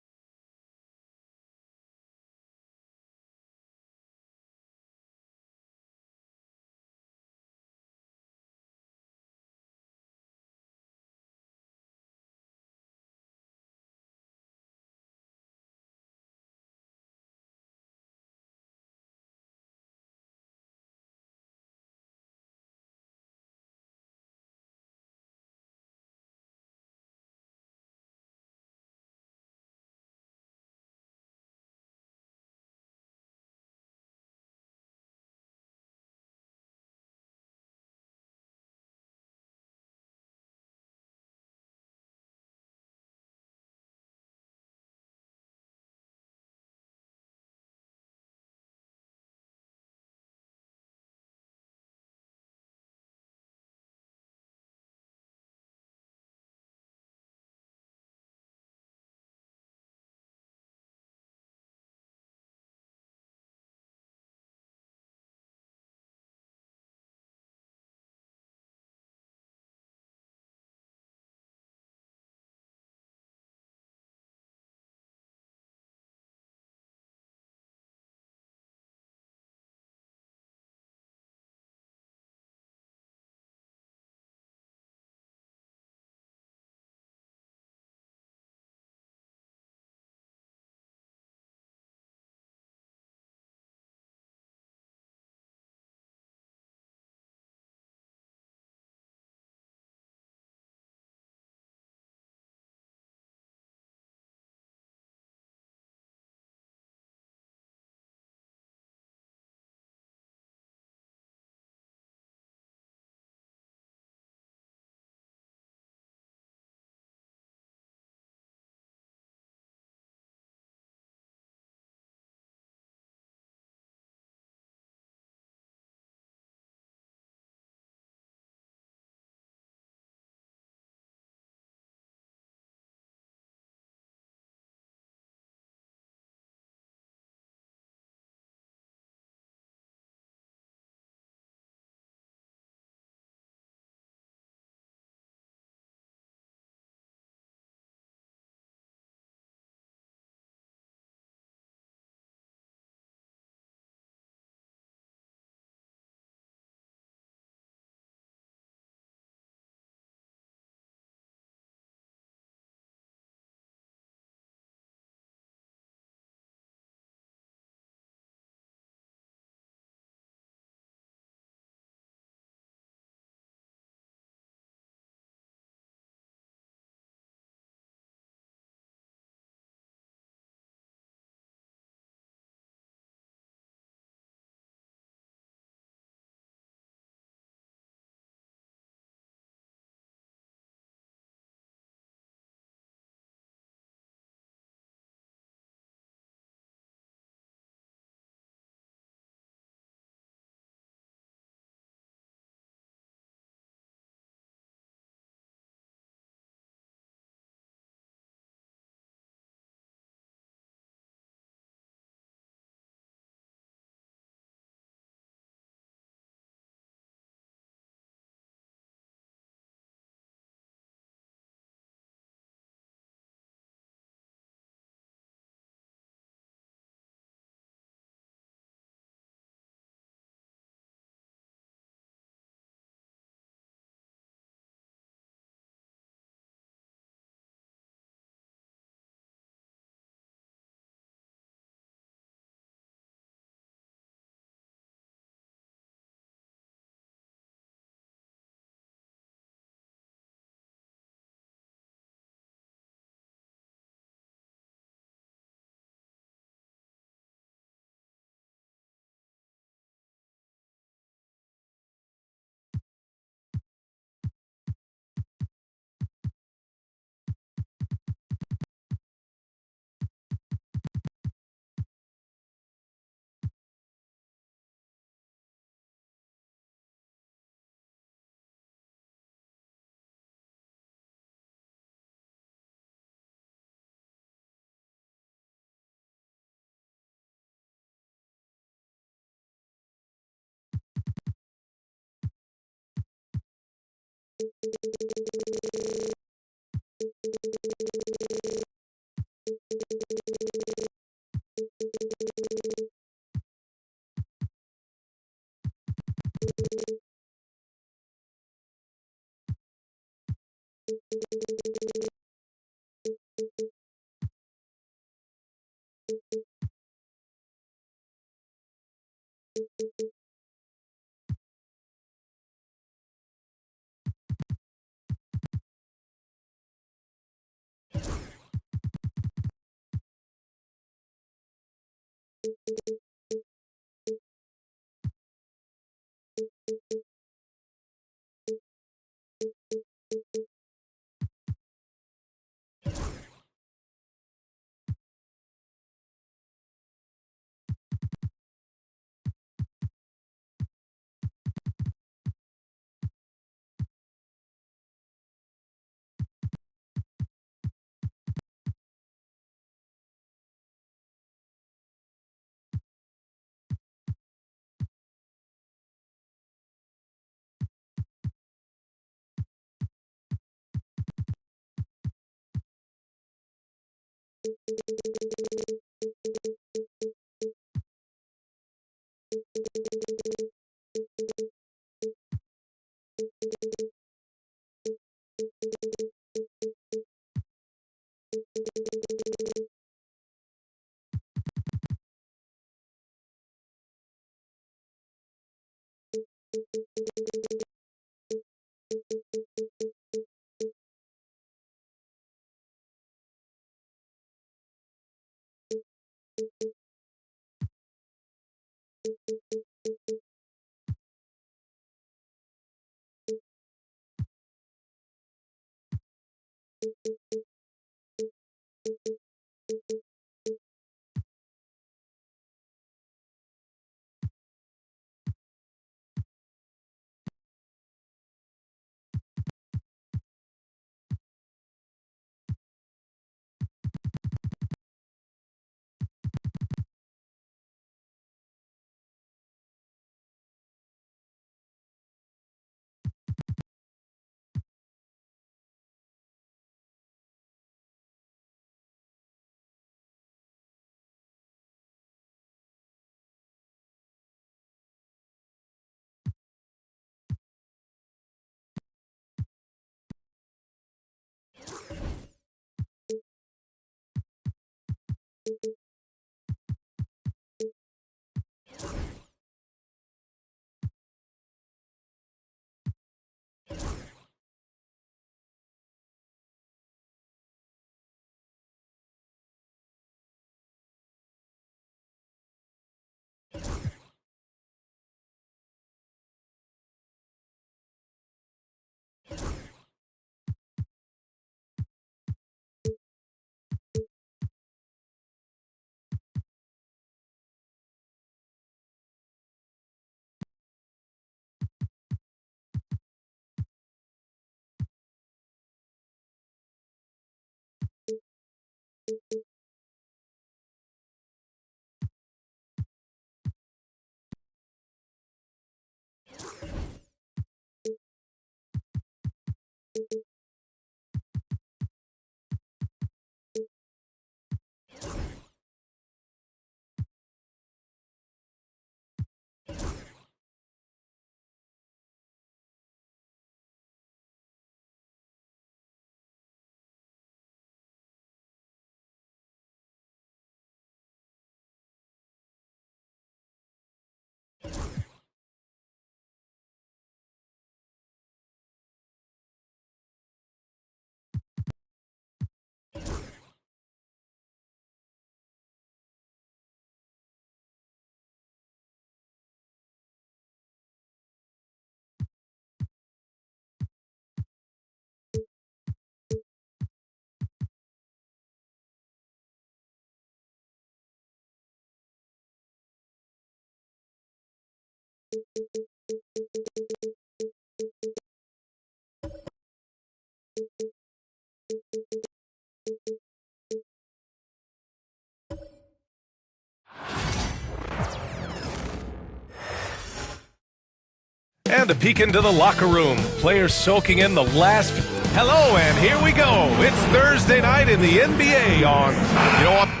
And a peek into the locker room. Players soaking in the last... Hello, and here we go. It's Thursday night in the NBA on... You know what?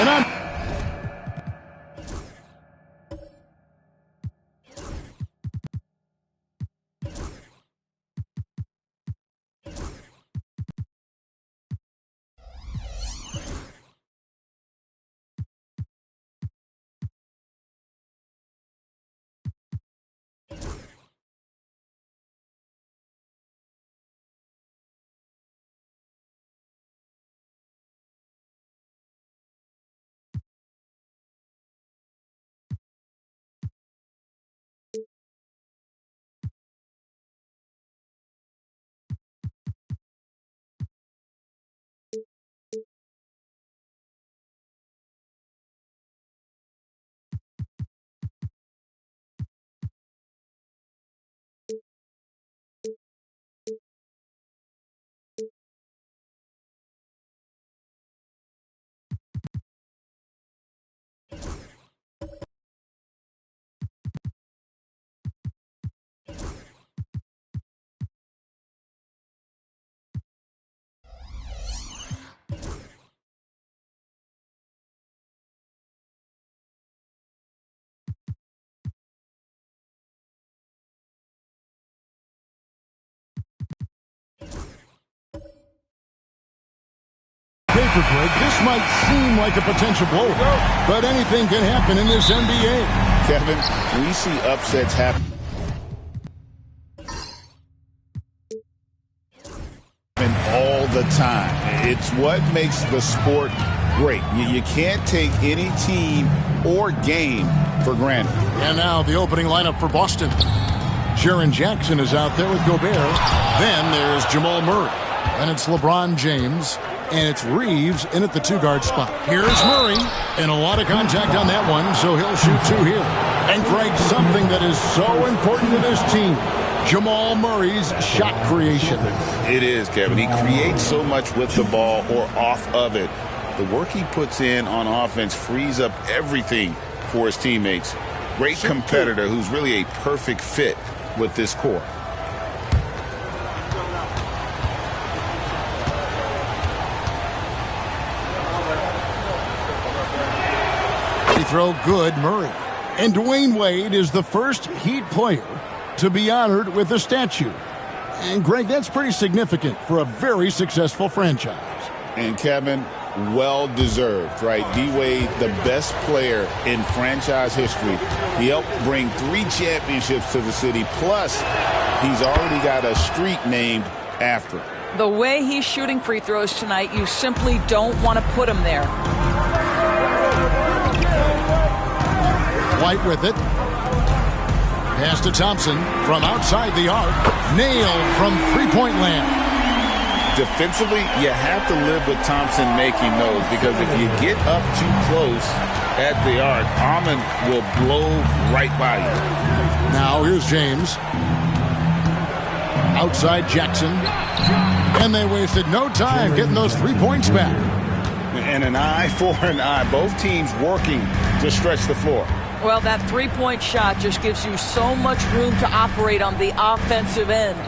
And I'm... Paper break. This might seem like a potential blowout, but anything can happen in this NBA. Kevin, we see upsets happen. all the time. It's what makes the sport great. You can't take any team or game for granted. And now the opening lineup for Boston. Jaren Jackson is out there with Gobert. Then there's Jamal Murray. And it's LeBron James. And it's Reeves in at the two-guard spot. Here's Murray. And a lot of contact on that one, so he'll shoot two here. And Greg, something that is so important to this team, Jamal Murray's shot creation. It is, Kevin. He creates so much with the ball or off of it. The work he puts in on offense frees up everything for his teammates. Great competitor who's really a perfect fit with this core. Free throw good, Murray. And Dwayne Wade is the first Heat player to be honored with a statue. And Greg, that's pretty significant for a very successful franchise. And Kevin, well-deserved, right? D-Wade, the best player in franchise history. He helped bring 3 championships to the city. Plus, he's already got a street named after him. The way he's shooting free throws tonight, you simply don't want to put him there. White with it. Pass to Thompson from outside the arc. Nailed from three-point land. Defensively, you have to live with Thompson making those, because if you get up too close at the arc, Almond will blow right by you. Now here's James. Outside Jackson. And they wasted no time getting those 3 points back. And an eye for an eye. Both teams working to stretch the floor. Well, that three-point shot just gives you so much room to operate on the offensive end.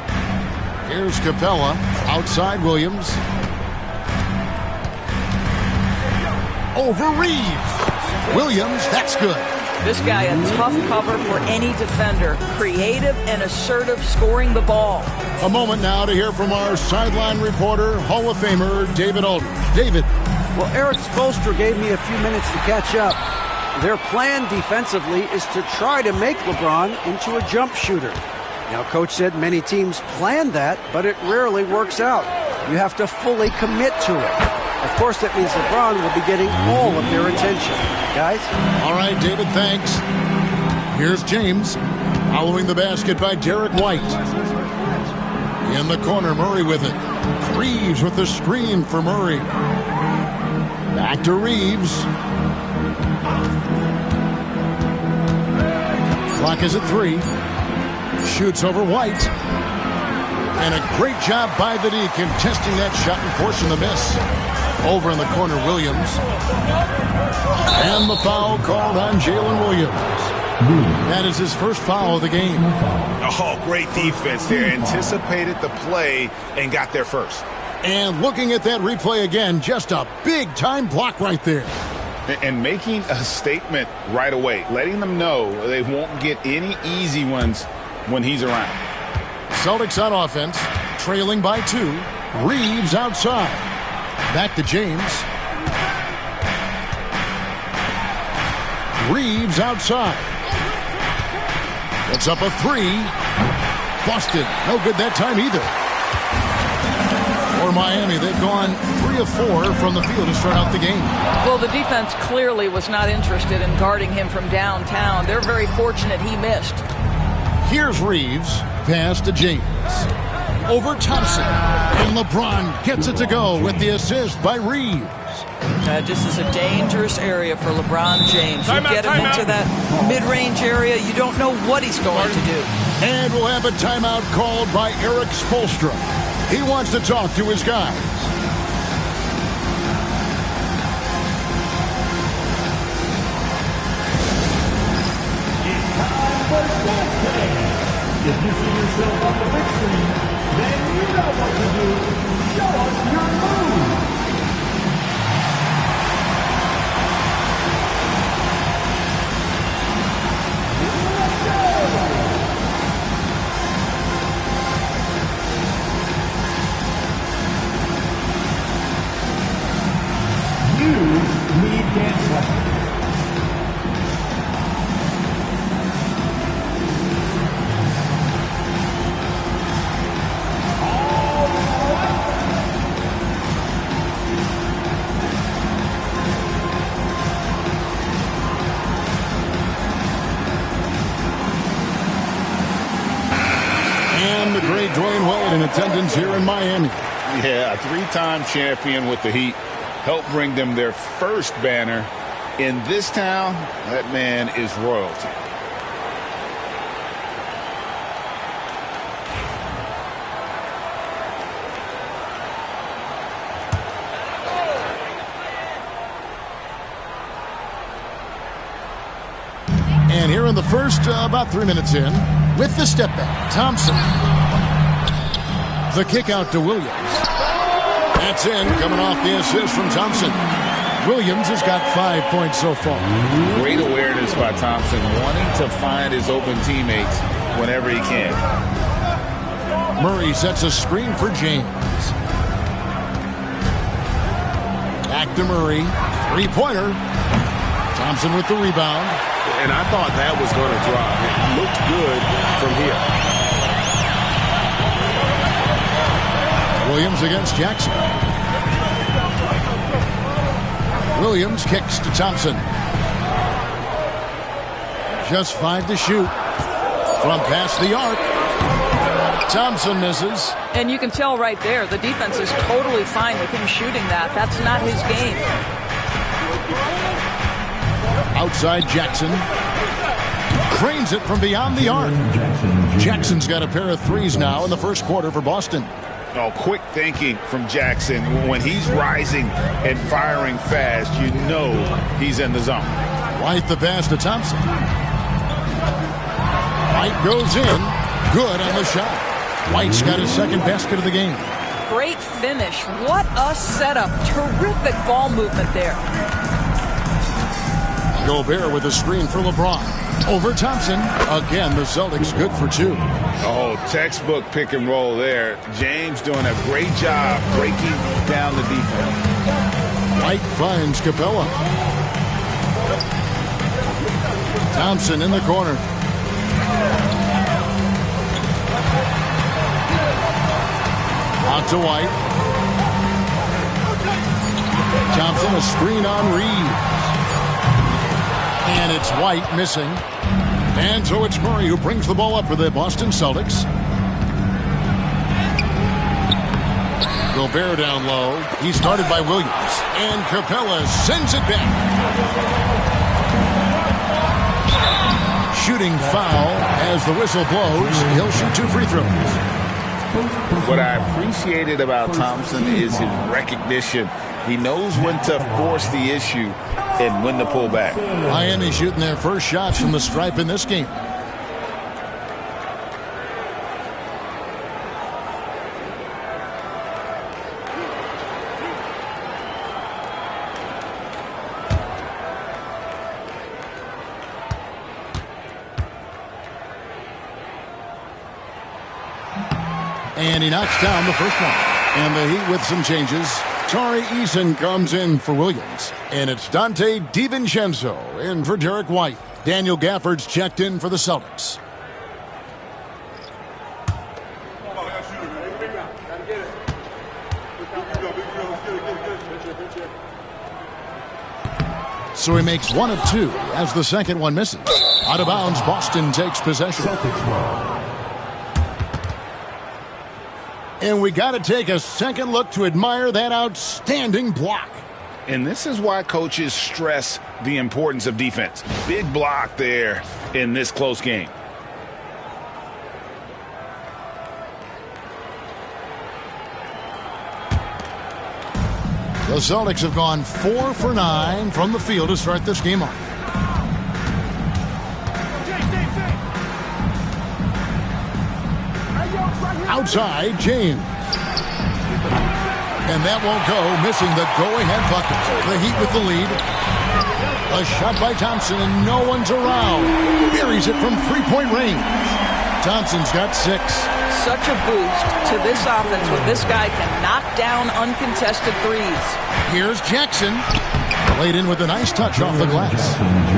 Here's Capella. Outside Williams. Over Reeves. Williams, that's good. This guy a tough cover for any defender. Creative and assertive scoring the ball. A moment now to hear from our sideline reporter, Hall of Famer David Aldridge. David. Well, Eric Spoelstra gave me a few minutes to catch up. Their plan defensively is to try to make LeBron into a jump shooter. Now, Coach said many teams plan that, but it rarely works out. You have to fully commit to it. Of course, that means LeBron will be getting all of their attention. Guys? All right, David, thanks. Here's James. Following the basket by Derek White. In the corner, Murray with it. Reeves with the screen for Murray. Back to Reeves. Clock is at 3. Shoots over White. And a great job by the D contesting that shot and forcing the miss. Over in the corner, Williams. And the foul called on Jalen Williams. That is his first foul of the game. Oh, great defense there. Anticipated the play and got there first. And looking at that replay again, just a big-time block right there. And making a statement right away, letting them know they won't get any easy ones when he's around. Celtics on offense, trailing by 2. Reeves outside. Back to James. Reeves outside. It's up a 3. Busted. No good that time either. For Miami, they've gone 3 of 4 from the field to start out the game. Well, the defense clearly was not interested in guarding him from downtown. They're very fortunate he missed. Here's Reeves. Pass to James. Over Thompson. And LeBron gets it to go with the assist by Reeves. This is a dangerous area for LeBron James. You get him into that mid-range area, you don't know what he's going to do. And we'll have a timeout called by Eric Spoelstra. He wants to talk to his guys. If you see yourself on the big screen, then you know what to do. Show us your move. Let's go. You lead dance lessons. here in Miami. Yeah, a three-time champion with the Heat. Helped bring them their first banner. In this town, that man is royalty. And here in the first, about 3 minutes in, with the step back, Thompson. The kick out to Williams. That's in, coming off the assist from Thompson. Williams has got 5 points so far. Great awareness by Thompson, wanting to find his open teammates whenever he can. Murray sets a screen for James. Back to Murray. Three-pointer. Thompson with the rebound. And I thought that was going to drop. It looked good from here. Williams against Jackson. Williams kicks to Thompson. Just 5 to shoot. From past the arc. Thompson misses. And you can tell right there, the defense is totally fine with him shooting that. That's not his game. Outside Jackson. Cranes it from beyond the arc. Jackson's got a pair of threes now in the first quarter for Boston. Oh, quick thinking from Jackson. When he's rising and firing fast, you know he's in the zone. White the pass to Thompson. White goes in. Good on the shot. White's got his second basket of the game. Great finish. What a setup. Terrific ball movement there. Gobert with a screen for LeBron. Over Thompson. Again, the Celtics good for 2. Oh, textbook pick and roll there. James doing a great job breaking down the defense. White finds Capella. Thompson in the corner. Out to White. Thompson a screen on Reeves. And it's White missing. And so it's Murray who brings the ball up for the Boston Celtics. Gobert down low. He's guarded by Williams. And Capella sends it back. Shooting foul as the whistle blows. He'll shoot 2 free throws. What I appreciated about Thompson is his recognition. He knows when to force the issue and when to pull back. Miami shooting their first shots from the stripe in this game. And he knocks down the first one. And the Heat with some changes. Tari Eason comes in for Williams. And it's Dante DiVincenzo in for Derek White. Daniel Gafford's checked in for the Celtics. So he makes 1 of 2 as the second one misses. Out of bounds, Boston takes possession. And we got to take a second look to admire that outstanding block. And this is why coaches stress the importance of defense. Big block there in this close game. The Celtics have gone 4 for 9 from the field to start this game off. Outside, James. And that won't go, missing the go-ahead bucket. The Heat with the lead. A shot by Thompson, and no one's around. Buries it from three-point range. Thompson's got 6. Such a boost to this offense when this guy can knock down uncontested threes. Here's Jackson. Laid in with a nice touch off the glass.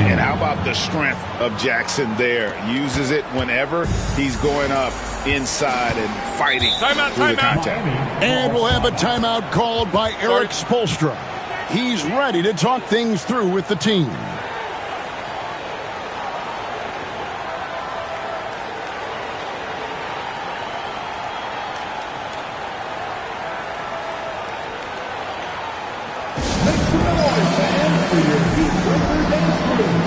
And how about the strength of Jackson there? Uses it whenever he's going up inside and fighting through the contact. And we'll have a timeout called by Eric Spoelstra. He's ready to talk things through with the team. And for your Heat Breaker dance crew.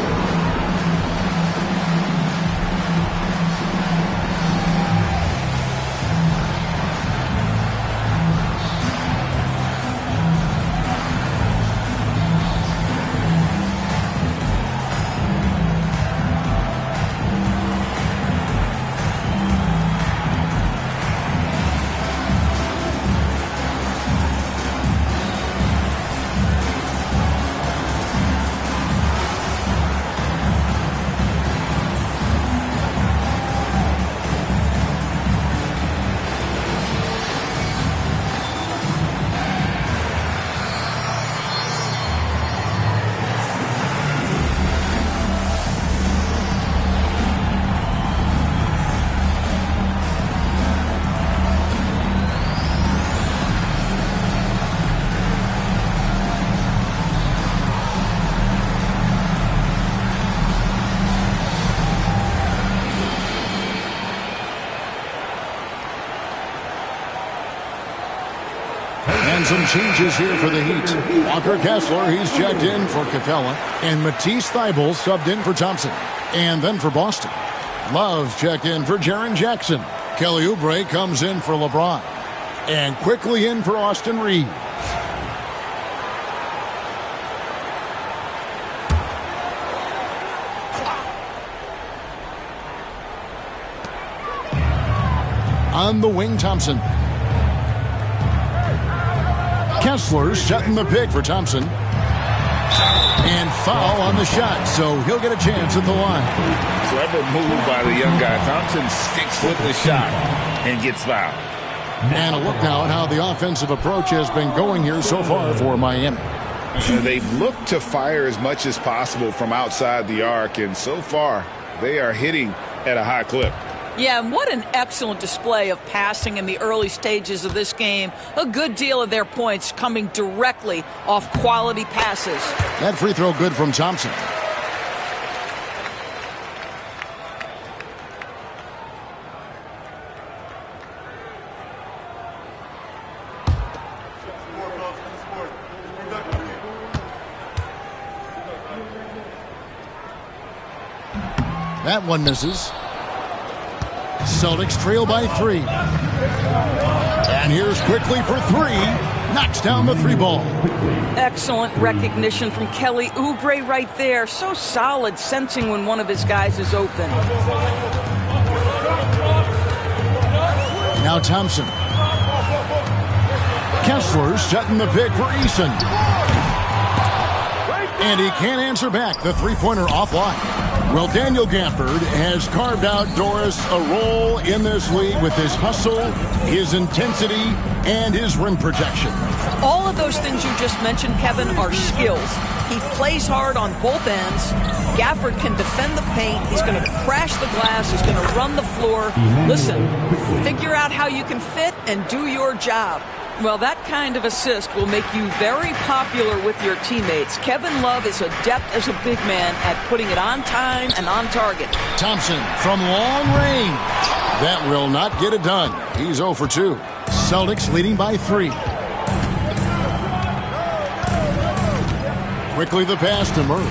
And some changes here for the Heat. Walker Kessler, he's checked in for Capella. And Matisse Thybulle subbed in for Thompson. And then for Boston, Love's checked in for Jaren Jackson. Kelly Oubre comes in for LeBron. And quickly in for Austin Reeves. On the wing, Thompson. Kessler setting the pick for Thompson. And foul on the shot, so he'll get a chance at the line. Clever move by the young guy. Thompson sticks with the shot and gets fouled. And a look now at how the offensive approach has been going here so far for Miami. They've looked to fire as much as possible from outside the arc, and so far they are hitting at a high clip. Yeah, and what an excellent display of passing in the early stages of this game. A good deal of their points coming directly off quality passes. That free throw good from Thompson. That one misses. Celtics trail by 3. And here's quickly for 3. Knocks down the 3 ball. Excellent recognition from Kelly Oubre right there. So solid, sensing when one of his guys is open. Now Thompson. Kessler setting the pick for Eason. And he can't answer back. The three-pointer offline. Well, Daniel Gafford has carved out Doris a role in this league with his hustle, his intensity, and his rim protection. All of those things you just mentioned, Kevin, are skills. He plays hard on both ends. Gafford can defend the paint. He's going to crash the glass. He's going to run the floor. Listen, figure out how you can fit and do your job. Well, that kind of assist will make you very popular with your teammates. Kevin Love is adept as a big man at putting it on time and on target. Thompson from long range. That will not get it done. He's 0 for 2. Celtics leading by 3. Quickly the pass to Murray.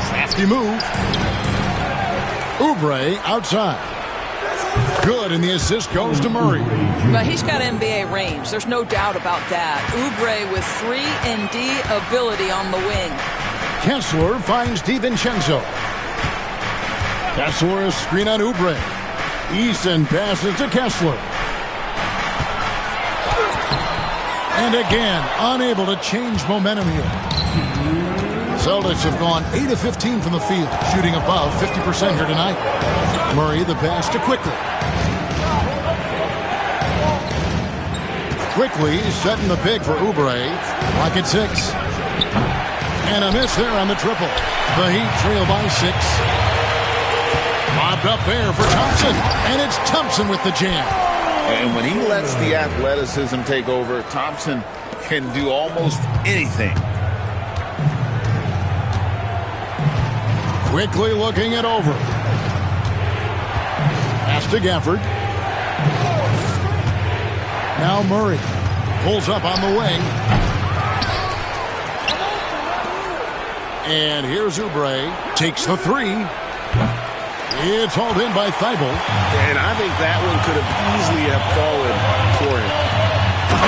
Crafty move. Oubre outside. Good, and the assist goes to Murray. But he's got NBA range. There's no doubt about that. Oubre with 3-and-D ability on the wing. Kessler finds DiVincenzo. Kessler is screen on Oubre. Eason passes to Kessler. And again, unable to change momentum here. Celtics have gone 8 of 15 from the field, shooting above 50% here tonight. Murray the pass to Quickly. Quickly setting the pick for Oubre. Rocket 6. And a miss there on the triple. The Heat trail by 6. Lobbed up there for Thompson. And it's Thompson with the jam. And when he lets the athleticism take over, Thompson can do almost anything. Quickly looking it over. Pass to Gafford. Now Murray pulls up on the wing. And here's Oubre. Takes the three. It's hauled in by Thibault. And I think that one could have easily have fallen for him.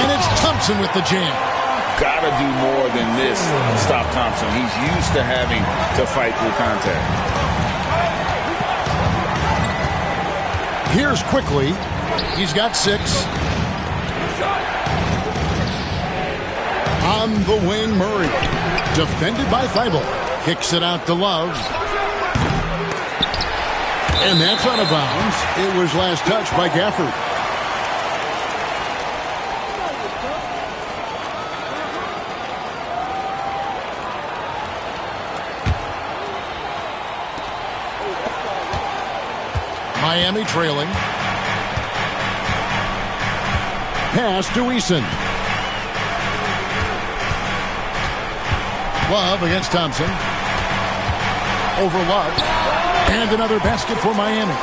And it's Thompson with the jam. Gotta do more than this to stop Thompson. He's used to having to fight through contact. Here's quickly. He's got 6. On the wing, Murray. Defended by Thibault. Kicks it out to Love. And that's out of bounds. It was last touched by Gafford. Miami trailing. Pass to Eason. Love against Thompson. Over Love. And another basket for Miami.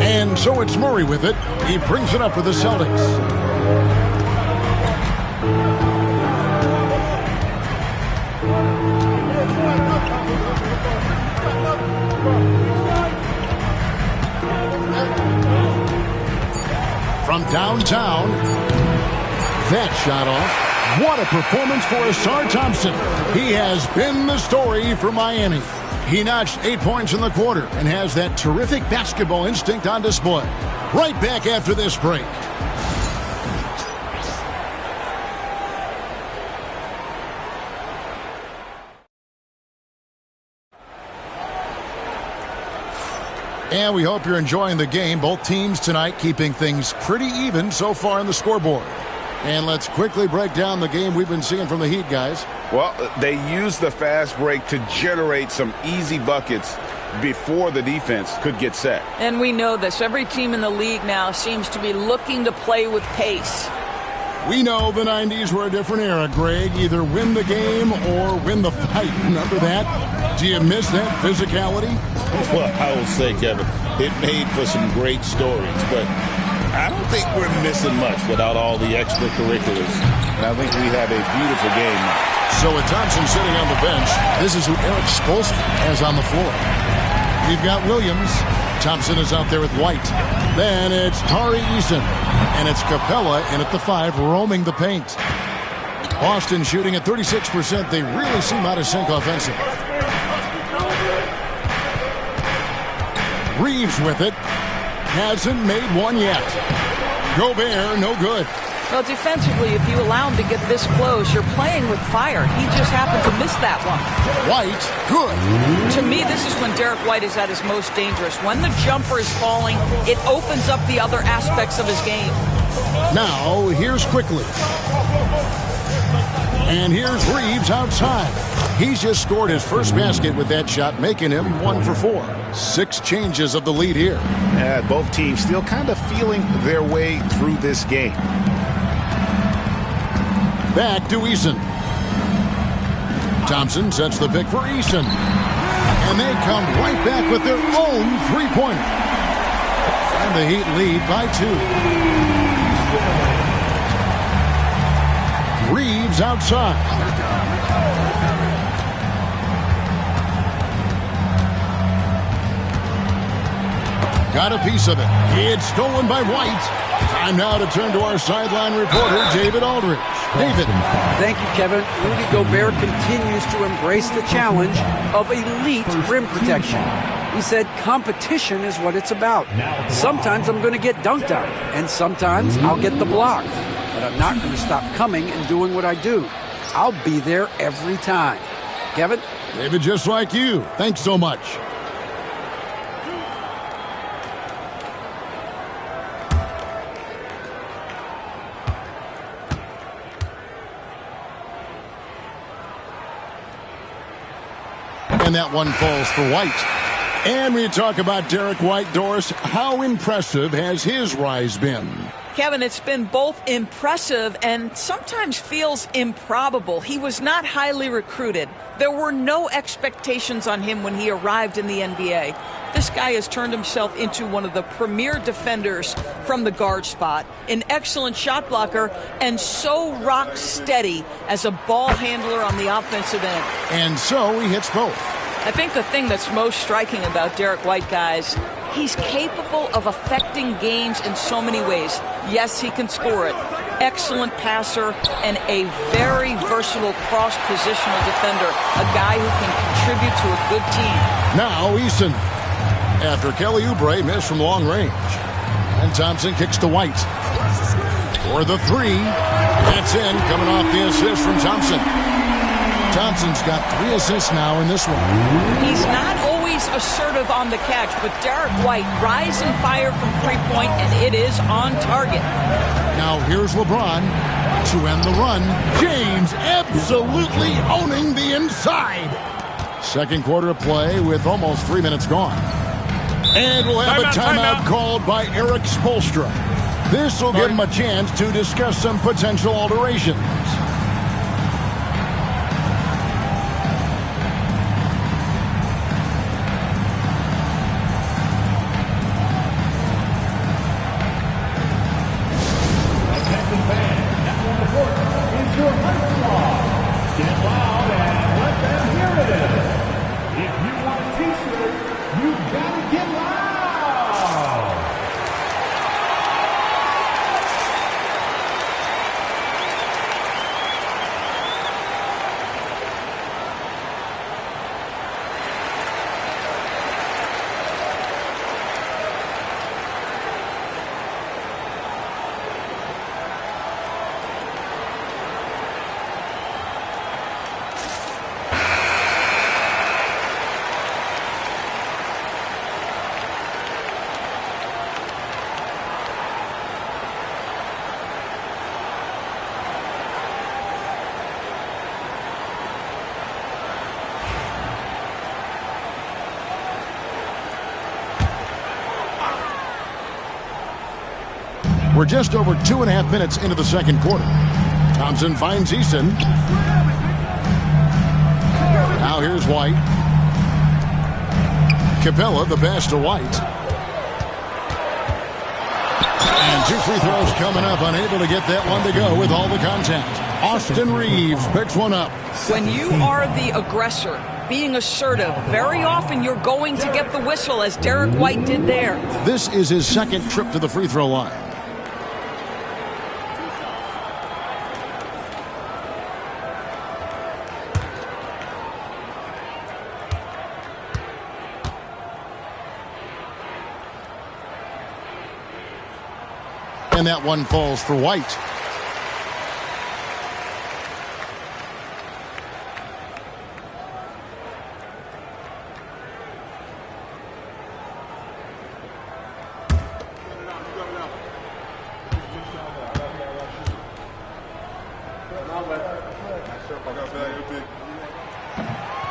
And so it's Murray with it. He brings it up for the Celtics. From downtown, that shot off. What a performance for Asar Thompson. He has been the story for Miami. He notched 8 points in the quarter and has that terrific basketball instinct on display. Right back after this break. And we hope you're enjoying the game. Both teams tonight keeping things pretty even so far in the scoreboard. And let's quickly break down the game we've been seeing from the Heat, guys. Well, they used the fast break to generate some easy buckets before the defense could get set. And we know this. Every team in the league now seems to be looking to play with pace. We know the 90s were a different era, Greg. Either win the game or win the fight. Remember that? Do you miss that physicality? Well, I will say, Kevin, it made for some great stories, but I don't think we're missing much without all the extracurriculars. And I think we have a beautiful game now. So with Thompson sitting on the bench, this is who Eric Spoelstra has on the floor. We've got Williams. Thompson is out there with White. Then it's Tari Eason. And it's Capella in at the 5, roaming the paint. Boston shooting at 36%. They really seem out of sync offensively. Reeves with it. Hasn't made one yet. Gobert, no good. Well, defensively, if you allow him to get this close, you're playing with fire. He just happened to miss that one. White, good. To me, this is when Derek White is at his most dangerous. When the jumper is falling, it opens up the other aspects of his game. Now, here's quickly. And here's Reeves outside. He's just scored his first basket with that shot, making him 1 for 4. 6 changes of the lead here. Yeah, both teams still kind of feeling their way through this game. Back to Eason. Thompson sets the pick for Eason. And they come right back with their own three-pointer. And the Heat lead by 2. Reeves outside. Got a piece of it. It's stolen by White. Time now to turn to our sideline reporter, David Aldridge. David. Thank you, Kevin. Rudy Gobert continues to embrace the challenge of elite rim protection. He said competition is what it's about. Sometimes I'm going to get dunked on, and sometimes I'll get the block. But I'm not going to stop coming and doing what I do. I'll be there every time. Kevin? David, just like you. Thanks so much. And that one falls for White. And we talk about Derek White, Doris. How impressive has his rise been? Kevin, it's been both impressive and sometimes feels improbable. He was not highly recruited. There were no expectations on him when he arrived in the NBA. This guy has turned himself into one of the premier defenders from the guard spot, an excellent shot blocker, and so rock steady as a ball handler on the offensive end. And so he hits both. I think the thing that's most striking about Derek White, guys, he's capable of affecting games in so many ways. Yes, he can score it. Excellent passer and a very versatile cross-positional defender, a guy who can contribute to a good team. Now Eason, after Kelly Oubre missed from long range. And Thompson kicks to White. For the three. That's in, coming off the assist from Thompson. Thompson's got 3 assists now in this one. He's not always assertive on the catch, but Derek White rise and fire from three-point, and it is on target. Now here's LeBron to end the run. James absolutely owning the inside. Second quarter of play with almost 3 minutes gone. And we'll have a timeout called by Eric Spoelstra. This will give him a chance to discuss some potential alterations. We're just over 2.5 minutes into the second quarter. Thompson finds Eason. Now here's White. Capella, the pass to White. And 2 free throws coming up, unable to get that one to go with all the contact. Austin Reeves picks one up. When you are the aggressor, being assertive, very often you're going to get the whistle, as Derek White did there. This is his second trip to the free throw line. And that one falls for White.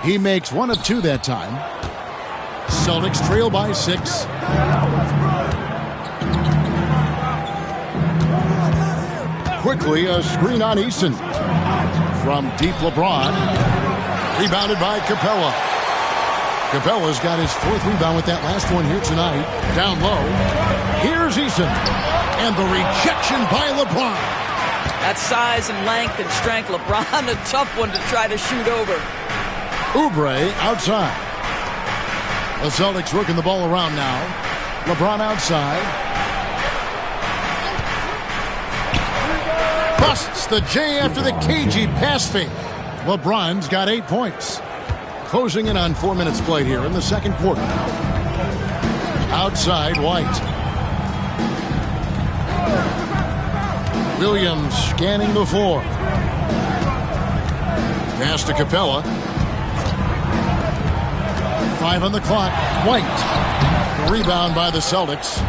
He makes 1 of 2 that time. Celtics trail by 6. Quickly, a screen on Eason. From deep, LeBron. Rebounded by Capella. Capella's got his 4th rebound with that last one here tonight. Down low. Here's Eason. And the rejection by LeBron. That size and length and strength, LeBron, a tough one to try to shoot over. Oubre outside. The Celtics working the ball around now. LeBron outside. Busts the J after the cagey pass fake. LeBron's got 8 points. Closing in on 4 minutes played here in the second quarter. Outside, White. Williams scanning the floor. Pass to Capella. 5 on the clock. White. The rebound by the Celtics.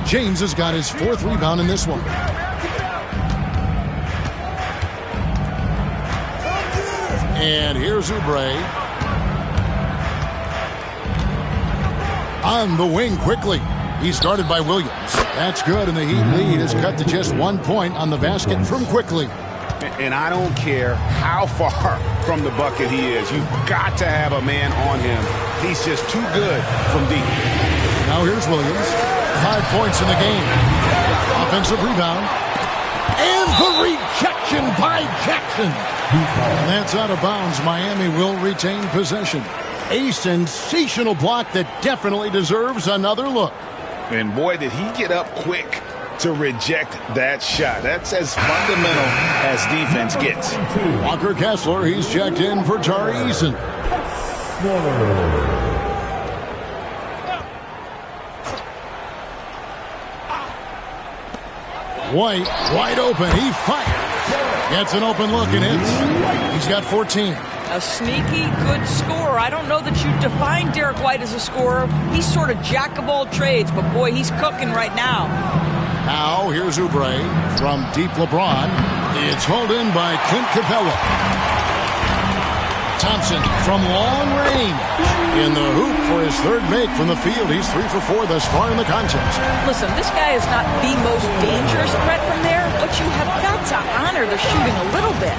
James has got his 4th rebound in this one. And here's Oubre. On the wing quickly. He's guarded by Williams. That's good, and the Heat lead is cut to just 1 point on the basket from Quickly. And I don't care how far from the bucket he is. You've got to have a man on him. He's just too good from deep. Now here's Williams. 5 points in the game. Offensive rebound. And the rejection by Jackson. And that's out of bounds. Miami will retain possession. A sensational block that definitely deserves another look. And boy, did he get up quick to reject that shot. That's as fundamental as defense gets. Walker Kessler, he's checked in for Tari Eason. White, wide open. He fires. Gets an open look and hits. He's got 14. A sneaky, good scorer. I don't know that you define Derek White as a scorer. He's sort of jack of all trades, but boy, he's cooking right now. Now, here's Oubre from deep LeBron. It's hauled in by Clint Capella. Thompson from long range. In the hoop for his third make from the field. He's 3 for 4 thus far in the contest. Listen, this guy is not the most dangerous threat from there, but you have got to honor the shooting a little bit.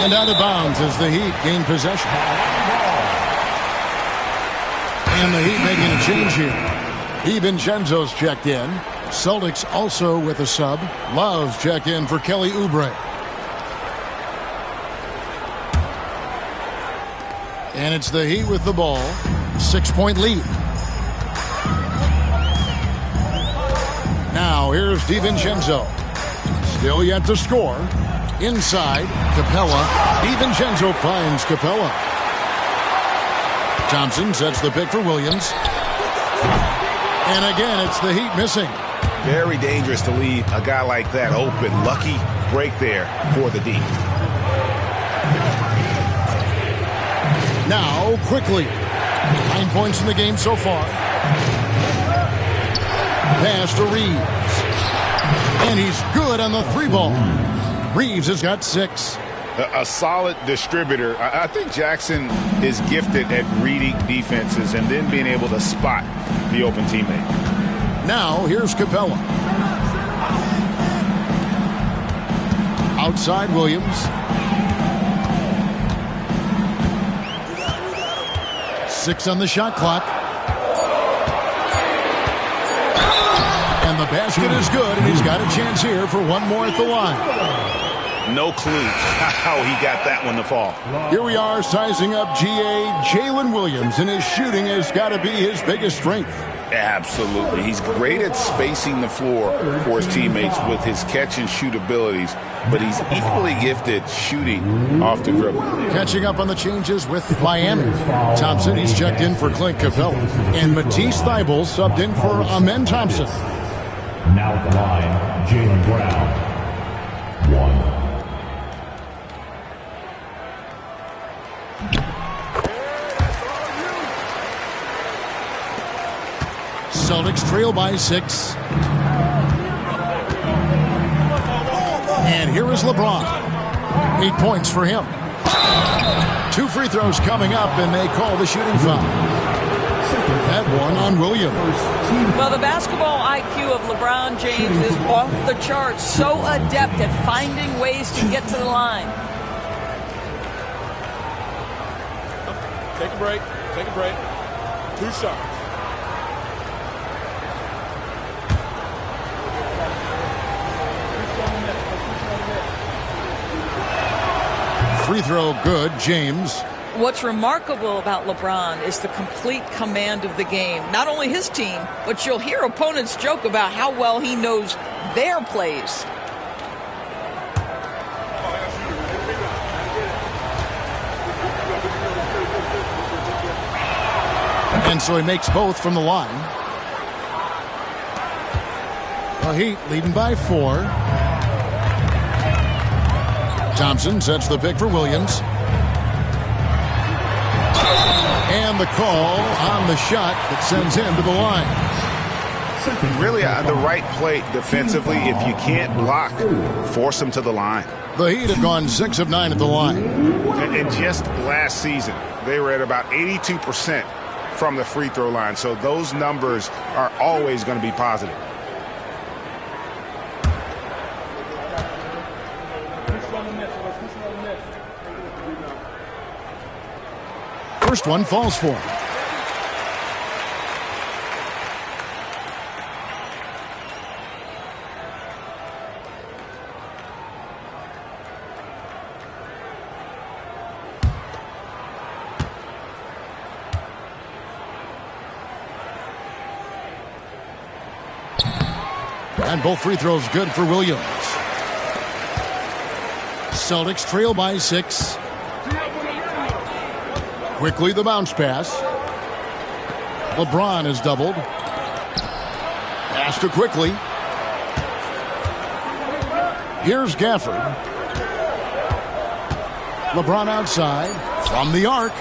And out of bounds as the Heat gain possession. And the Heat making a change here. DiVincenzo's checked in. Celtics also with a sub. Love's checked in for Kelly Oubre. And it's the Heat with the ball. 6-point lead. Now here's DiVincenzo. Still yet to score. Inside, Capella. DiVincenzo finds Capella. Thompson sets the pick for Williams. And again, it's the Heat missing. Very dangerous to leave a guy like that open. Lucky break there for the D. Now, quickly. 9 points in the game so far. Pass to Reeves. And he's good on the 3-ball. Reeves has got 6. A solid distributor. I think Jackson is gifted at reading defenses and then being able to spot the open teammate. Now, here's Capella. Outside Williams. 6 on the shot clock. And the basket is good, and he's got a chance here for one more at the line. No clue how he got that one to fall. Here we are sizing up GA Jalen Williams, and his shooting has got to be his biggest strength. Absolutely. He's great at spacing the floor for his teammates with his catch and shoot abilities, but he's equally gifted shooting off the dribble. Catching up on the changes with Miami. Thompson, he's checked in for Clint Capella. And Matisse Thybulle subbed in for Amen Thompson. Now at the line, Jaylen Brown. 1. Celtics trail by 6. And here is LeBron. 8 points for him. 2 free throws coming up, and they call the shooting foul. That one on Williams. Well, the basketball IQ of LeBron James is off the charts. So adept at finding ways to get to the line. Take a break. Take a break. 2 shots. Free throw good, James. What's remarkable about LeBron is the complete command of the game. Not only his team, but you'll hear opponents joke about how well he knows their plays. And so he makes both from the line. The Heat leading by 4. Thompson sets the pick for Williams. And the call on the shot that sends him to the line. Really, the right play defensively. If you can't block, force him to the line. The Heat have gone 6 of 9 at the line. And just last season, they were at about 82% from the free throw line. So those numbers are always going to be positive. First one falls for him. And both free throws good for Williams. Celtics trail by 6. Quickly the bounce pass. LeBron is doubled. Pass to Quickly. Here's Gafford. LeBron outside. From the arc.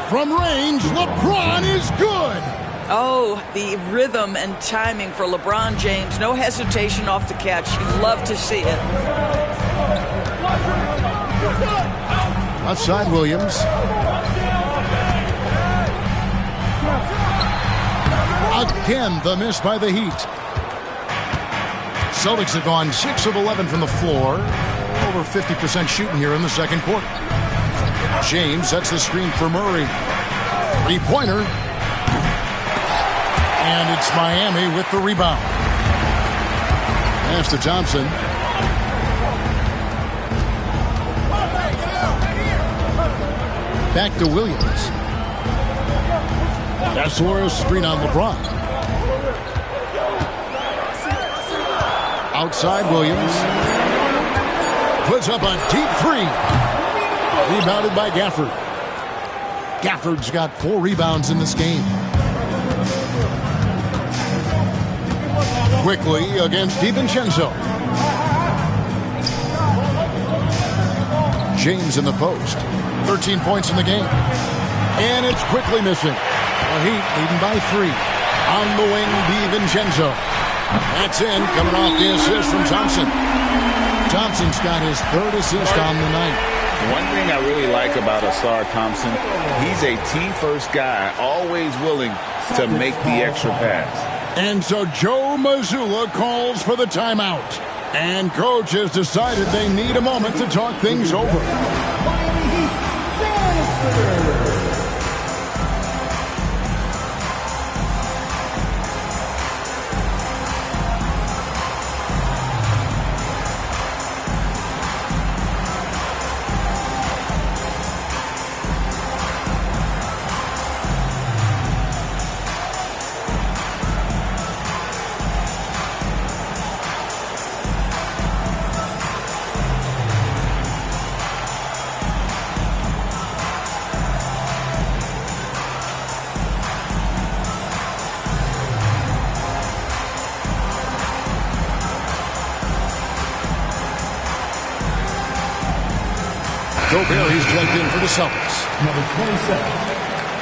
From range, LeBron is good. Oh, the rhythm and timing for LeBron James. No hesitation off the catch. You love to see it. Outside Williams. Again, the miss by the Heat. Celtics have gone 6 of 11 from the floor. Over 50% shooting here in the second quarter. James sets the screen for Murray. Three-pointer. And it's Miami with the rebound. Pass to Thompson. Back to Williams. Kessler screen on LeBron. Outside Williams. Puts up a deep three. Rebounded by Gafford. Gafford's got 4 rebounds in this game. Quickly against DiVincenzo. James in the post. 13 points in the game. And it's Quickly missing. The Heat leading by 3. On the wing, DiVincenzo. That's in, coming off the assist from Thompson. Thompson's got his 3rd assist on the night. One thing I really like about Asar Thompson, he's a team-first guy, always willing to make the extra pass. And so Joe Mazzulla calls for the timeout. And coach has decided they need a moment to talk things over. Gobert's checked in for the Celtics. Number 27,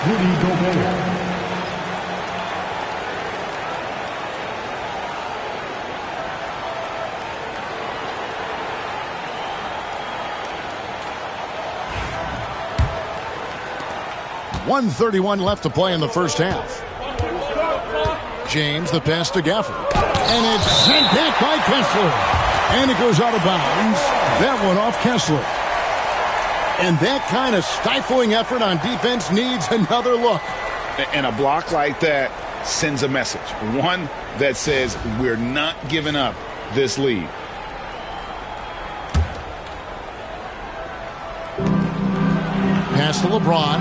Rudy Gobert. .131 left to play in the first half. James, the pass to Gafford. And it's sent back by Kessler. And it goes out of bounds. That one off Kessler. And that kind of stifling effort on defense needs another look. And a block like that sends a message. One that says we're not giving up this lead. Pass to LeBron.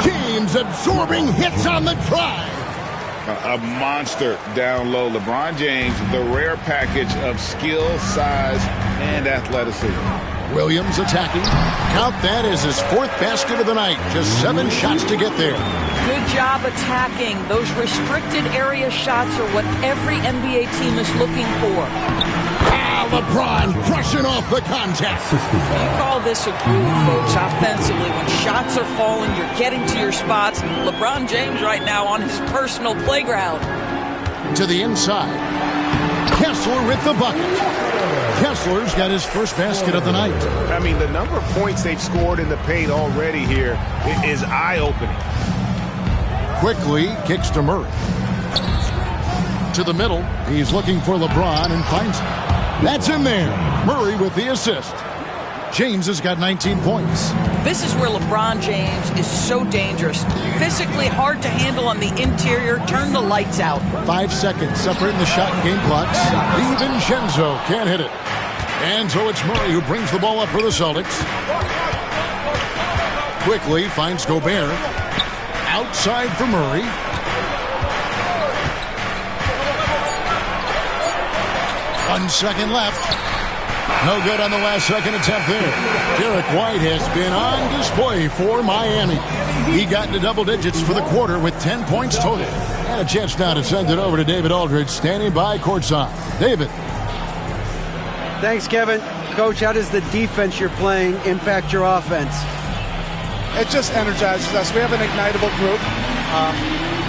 James absorbing hits on the drive. A monster down low. LeBron James, the rare package of skill, size, and athleticism. Williams attacking. Count that as his 4th basket of the night. Just 7 shots to get there. Good job attacking. Those restricted area shots are what every NBA team is looking for. LeBron crushing off the contact. You call this a groove, folks, offensively. When shots are falling, you're getting to your spots. LeBron James right now on his personal playground. To the inside. Kessler with the bucket. Kessler's got his 1st basket of the night. I mean, the number of points they've scored in the paint already here is eye-opening. Quickly kicks to Murray. To the middle. He's looking for LeBron and finds him. That's in there. Murray with the assist. James has got 19 points. This is where LeBron James is so dangerous. Physically hard to handle on the interior. Turn the lights out. 5 seconds separating the shot and game clocks. DiVincenzo can't hit it. And so it's Murray who brings the ball up for the Celtics. Quickly finds Gobert. Outside for Murray. One second left. No good on the last second attempt there. Derek White has been on display for Miami. He got into double digits for the quarter with 10 points total. And a chance now to send it over to David Aldridge, standing by courtside. David. Thanks, Kevin. Coach, how does the defense you're playing impact your offense? It just energizes us. We have an ignitable group,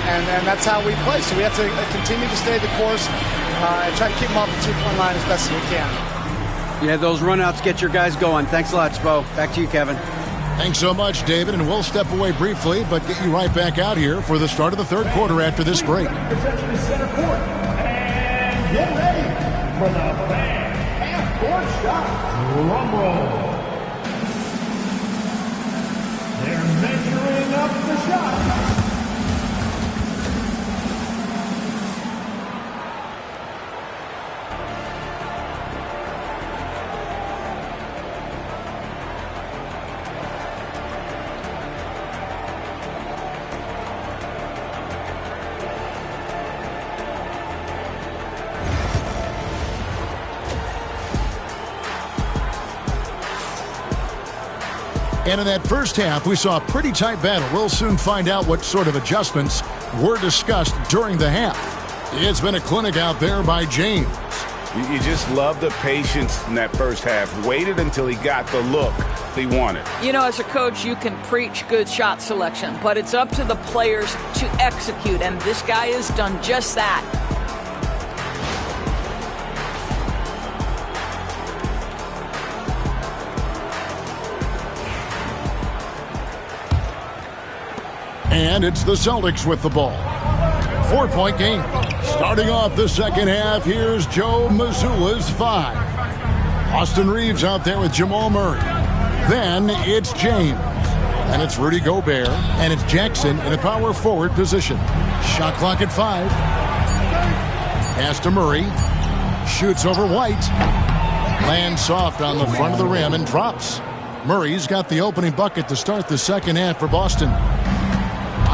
and that's how we play. So we have to continue to stay the course and try to keep them off the two-point line as best as we can. Yeah, those runouts get your guys going. Thanks a lot, Spo. Back to you, Kevin. Thanks so much, David, and we'll step away briefly, but get you right back out here for the start of the third quarter after this break. Center court. And get ready for the fan half-court shot. Drum roll. They're measuring up the shot. And in that first half, we saw a pretty tight battle. We'll soon find out what sort of adjustments were discussed during the half. It's been a clinic out there by James. You just love the patience in that first half. Waited until he got the look he wanted. You know, as a coach, you can preach good shot selection, but it's up to the players to execute, and this guy has done just that. And it's the Celtics with the ball. 4-point game. Starting off the second half, here's Joe Mazzulla's 5. Austin Reeves out there with Jamal Murray. Then it's James. And it's Rudy Gobert. And it's Jackson in a power forward position. Shot clock at 5. Pass to Murray. Shoots over White. Lands soft on the front of the rim and drops. Murray's got the opening bucket to start the second half for Boston.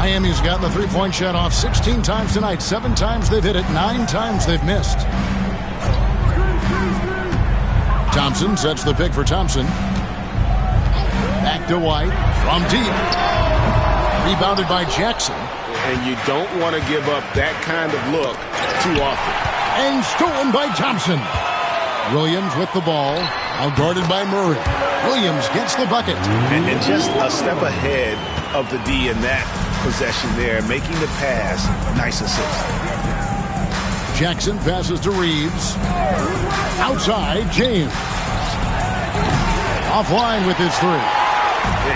Miami's gotten the three-point shot off 16 times tonight. 7 times they've hit it. 9 times they've missed. Thompson sets the pick for Thompson. Back to White from deep. Rebounded by Jackson. And you don't want to give up that kind of look too often. And stolen by Thompson. Williams with the ball. Outguarded by Murray. Williams gets the bucket. And just a step ahead of the D in that possession there, making the pass. Nice assist. Jackson passes to Reeves. Outside, James. Offline with his 3.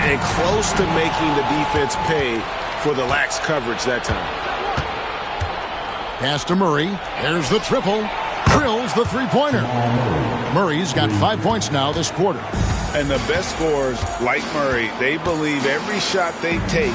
And close to making the defense pay for the lax coverage that time. Pass to Murray. There's the triple. Drills the three-pointer. Murray's got 5 points now this quarter. And the best scorers, like Murray, they believe every shot they take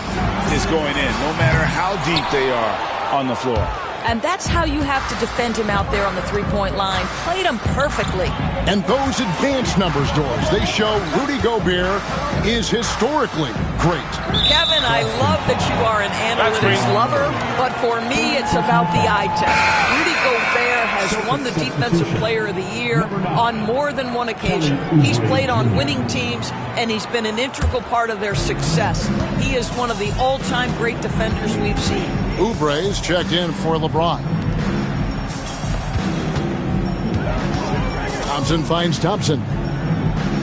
is going in, no matter how deep they are on the floor. And that's how you have to defend him out there on the three-point line. Played him perfectly. And those advanced numbers, Doors, they show Rudy Gobert is historically great. Kevin, I love that you are an analytics lover, but for me, it's about the eye test. Rudy Gobert has won the Defensive Player of the Year on more than one occasion. He's played on winning teams, and he's been an integral part of their success. He is one of the all-time great defenders we've seen. Oubre's checked in for LeBron. Thompson finds Thompson.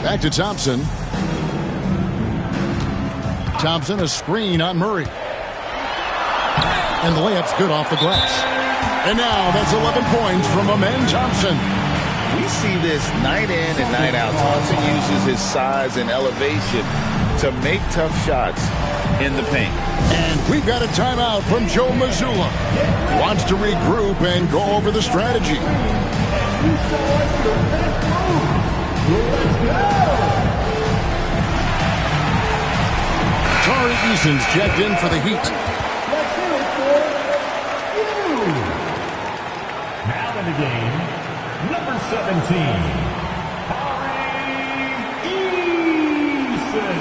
Back to Thompson. Thompson, a screen on Murray. And the layup's good off the glass. And now that's 11 points from Amen Thompson. We see this night in and night out. Thompson uses his size and elevation to make tough shots in the paint. And we've got a timeout from Joe Mazzulla. Wants to regroup and go over the strategy. Tari Eason's checked in for the Heat. Now in the game, number 17, Tari Eason.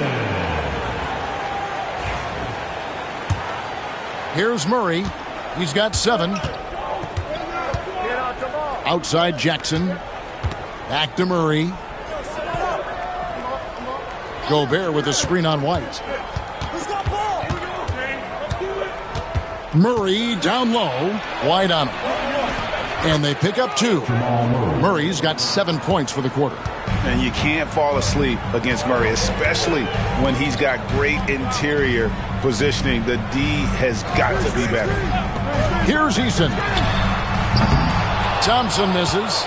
Here's Murray. He's got 7. Outside Jackson. Back to Murray. Gobert with a screen on White. Murray down low. White on him. And they pick up 2. Murray's got 7 points for the quarter. And you can't fall asleep against Murray, especially when he's got great interior positioning. The D has got to be better. Here's Eason. Thompson misses.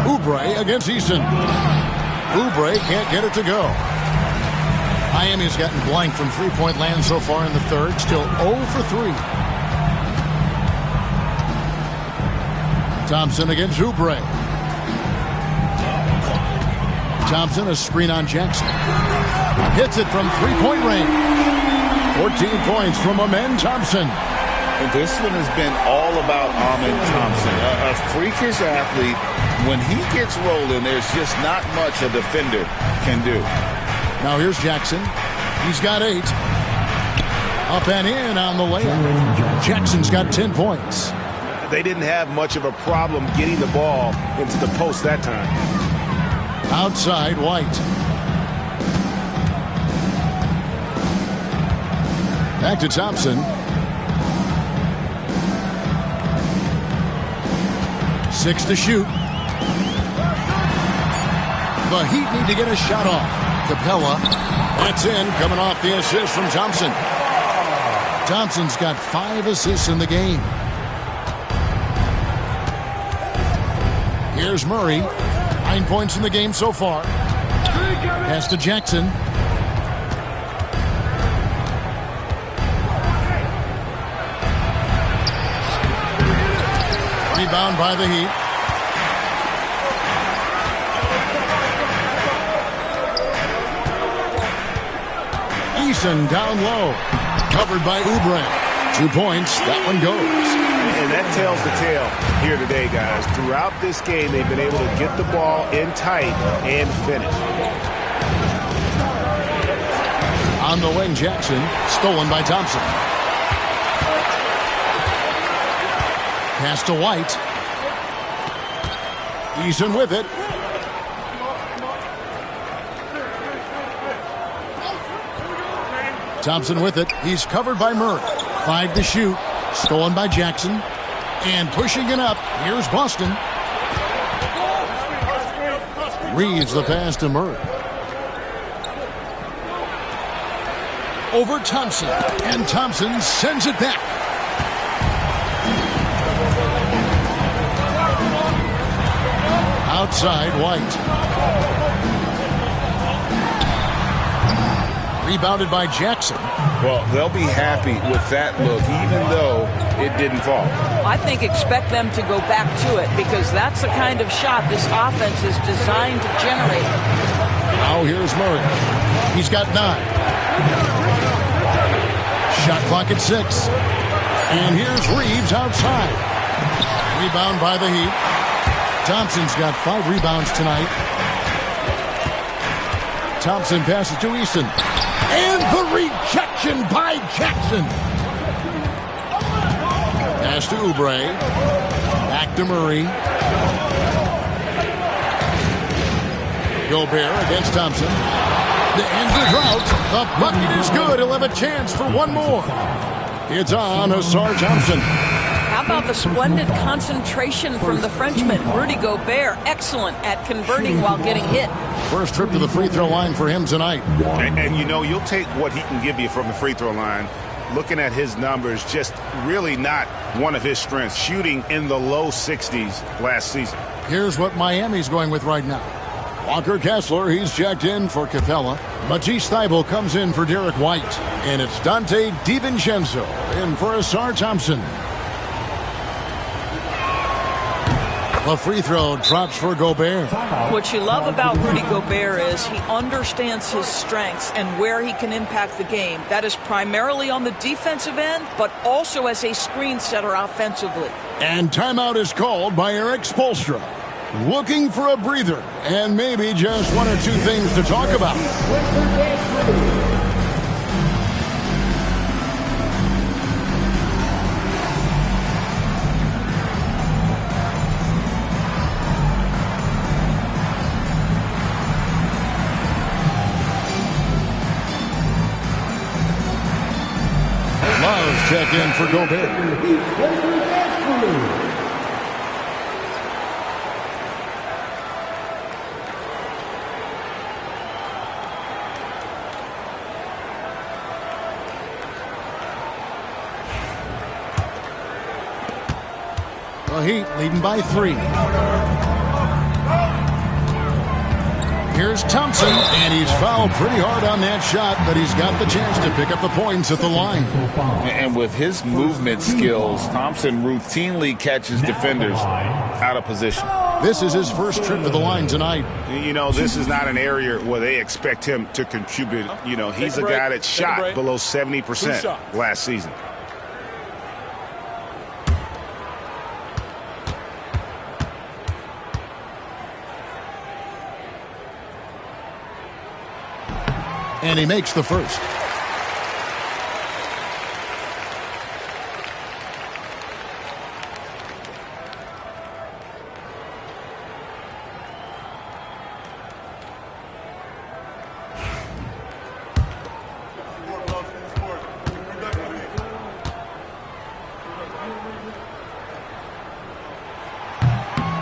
Oubre against Eason. Oubre can't get it to go. Miami's gotten blank from three-point land so far in the third. Still 0 for 3. Thompson against Oubre. Thompson, a screen on Jackson. Hits it from three-point range. 14 points from Amen Thompson. And this one has been all about Amen Thompson. A freakish athlete. When he gets rolling, there's just not much a defender can do. Now here's Jackson. He's got 8. Up and in on the layup. Jackson's got 10 points. They didn't have much of a problem getting the ball into the post that time. Outside White. Back to Thompson. 6 to shoot. The Heat need to get a shot off. Capella. That's in, coming off the assist from Thompson. Thompson's got 5 assists in the game. Here's Murray. 9 points in the game so far. Pass to Jackson. Rebound by the Heat. Eason down low. Covered by Oubre. 2 points. That one goes. And that tells the tale here today, guys. Throughout this game, they've been able to get the ball in tight and finish. On the wing, Jackson. Stolen by Thompson. Pass to White. Eason with it. Thompson with it. He's covered by Murray. 5 to shoot. Stolen by Jackson. And pushing it up. Here's Boston. Reeves the pass to Murray. Over Thompson. And Thompson sends it back. Outside White. Rebounded by Jackson. Well, they'll be happy with that look, even though it didn't fall. I think expect them to go back to it because that's the kind of shot this offense is designed to generate. Now here's Murray. He's got 9. Shot clock at 6. And here's Reeves outside. Rebound by the Heat. Thompson's got 5 rebounds tonight. Thompson passes to Eason. And the rejection by Jackson. Pass to Oubre. Back to Murray. Gobert against Thompson. The end of the drought. The bucket is good. He'll have a chance for one more. It's on Asar Thompson. How about the splendid concentration from the Frenchman, Rudy Gobert? Excellent at converting while getting hit. First trip to the free throw line for him tonight. And you know, you'll take what he can give you from the free throw line. Looking at his numbers, just really not one of his strengths. Shooting in the low 60s last season. Here's what Miami's going with right now. Walker Kessler, he's checked in for Capella. Matisse Thybulle comes in for Derek White. And it's Dante DiVincenzo in for Asar Thompson. A free throw drops for Gobert. What you love about Rudy Gobert is he understands his strengths and where he can impact the game. That is primarily on the defensive end, but also as a screen setter offensively. And timeout is called by Eric Spoelstra. Looking for a breather and maybe just 1 or 2 things to talk about. check in for Gobert. The Heat leading by 3. Here's Thompson, and he's fouled pretty hard on that shot, but he's got the chance to pick up the points at the line. And with his movement skills, Thompson routinely catches defenders out of position. This is his first trip to the line tonight. You know, this is not an area where they expect him to contribute. You know, he's a guy that shot below 70% last season. And he makes the first.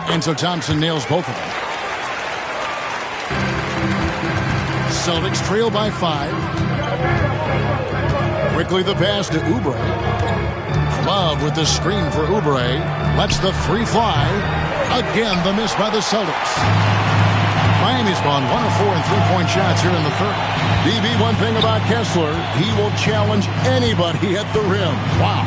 And so Thompson nails both of them. Celtics trail by 5. Quickly the pass to Oubre. Love with the screen for Oubre. Lets the three fly. Again, the miss by the Celtics. Miami's gone 1 of 4 in three-point shots here in the third. BB, one thing about Kessler, he will challenge anybody at the rim. Wow.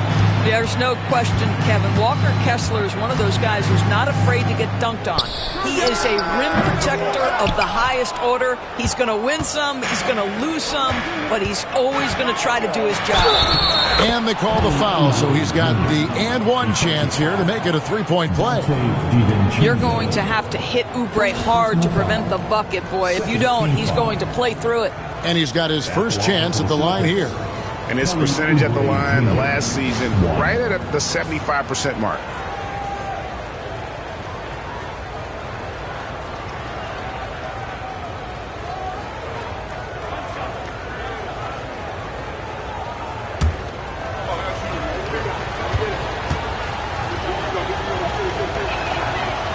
There's no question, Kevin. Walker Kessler is one of those guys who's not afraid to get dunked on. He is a rim protector of the highest order. He's going to win some, he's going to lose some, but he's always going to try to do his job. And they call the foul, so he's got the and one chance here to make it a three-point play. You're going to have to hit Oubre hard to prevent the bucket, boy. If you don't, he's going to play through it. And he's got his first chance at the line here. And his percentage at the line last season, right at the 75% mark.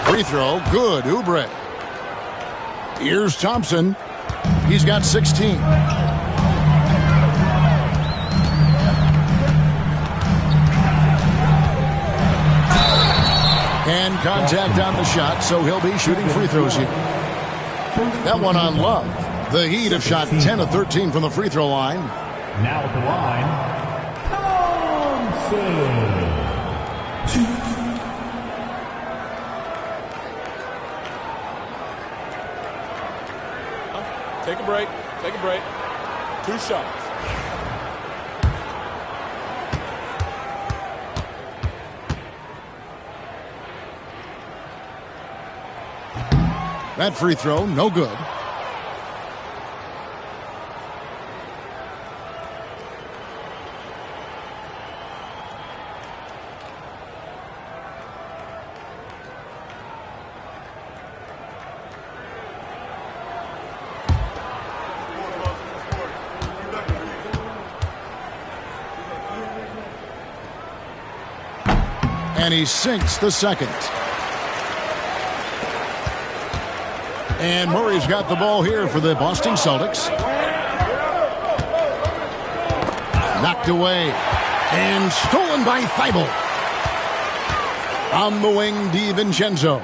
Free throw, good, Oubre. Here's Thompson. He's got 16. And contact on the shot, so he'll be shooting free throws here. That one on Love. The Heat have shot 10 of 13 from the free throw line. Now at the line, Thompson. Take a break. Take a break. 2 shots. That free throw, no good. And he sinks the second. And Murray's got the ball here for the Boston Celtics. Knocked away. And stolen by Thibault. On the wing, DiVincenzo.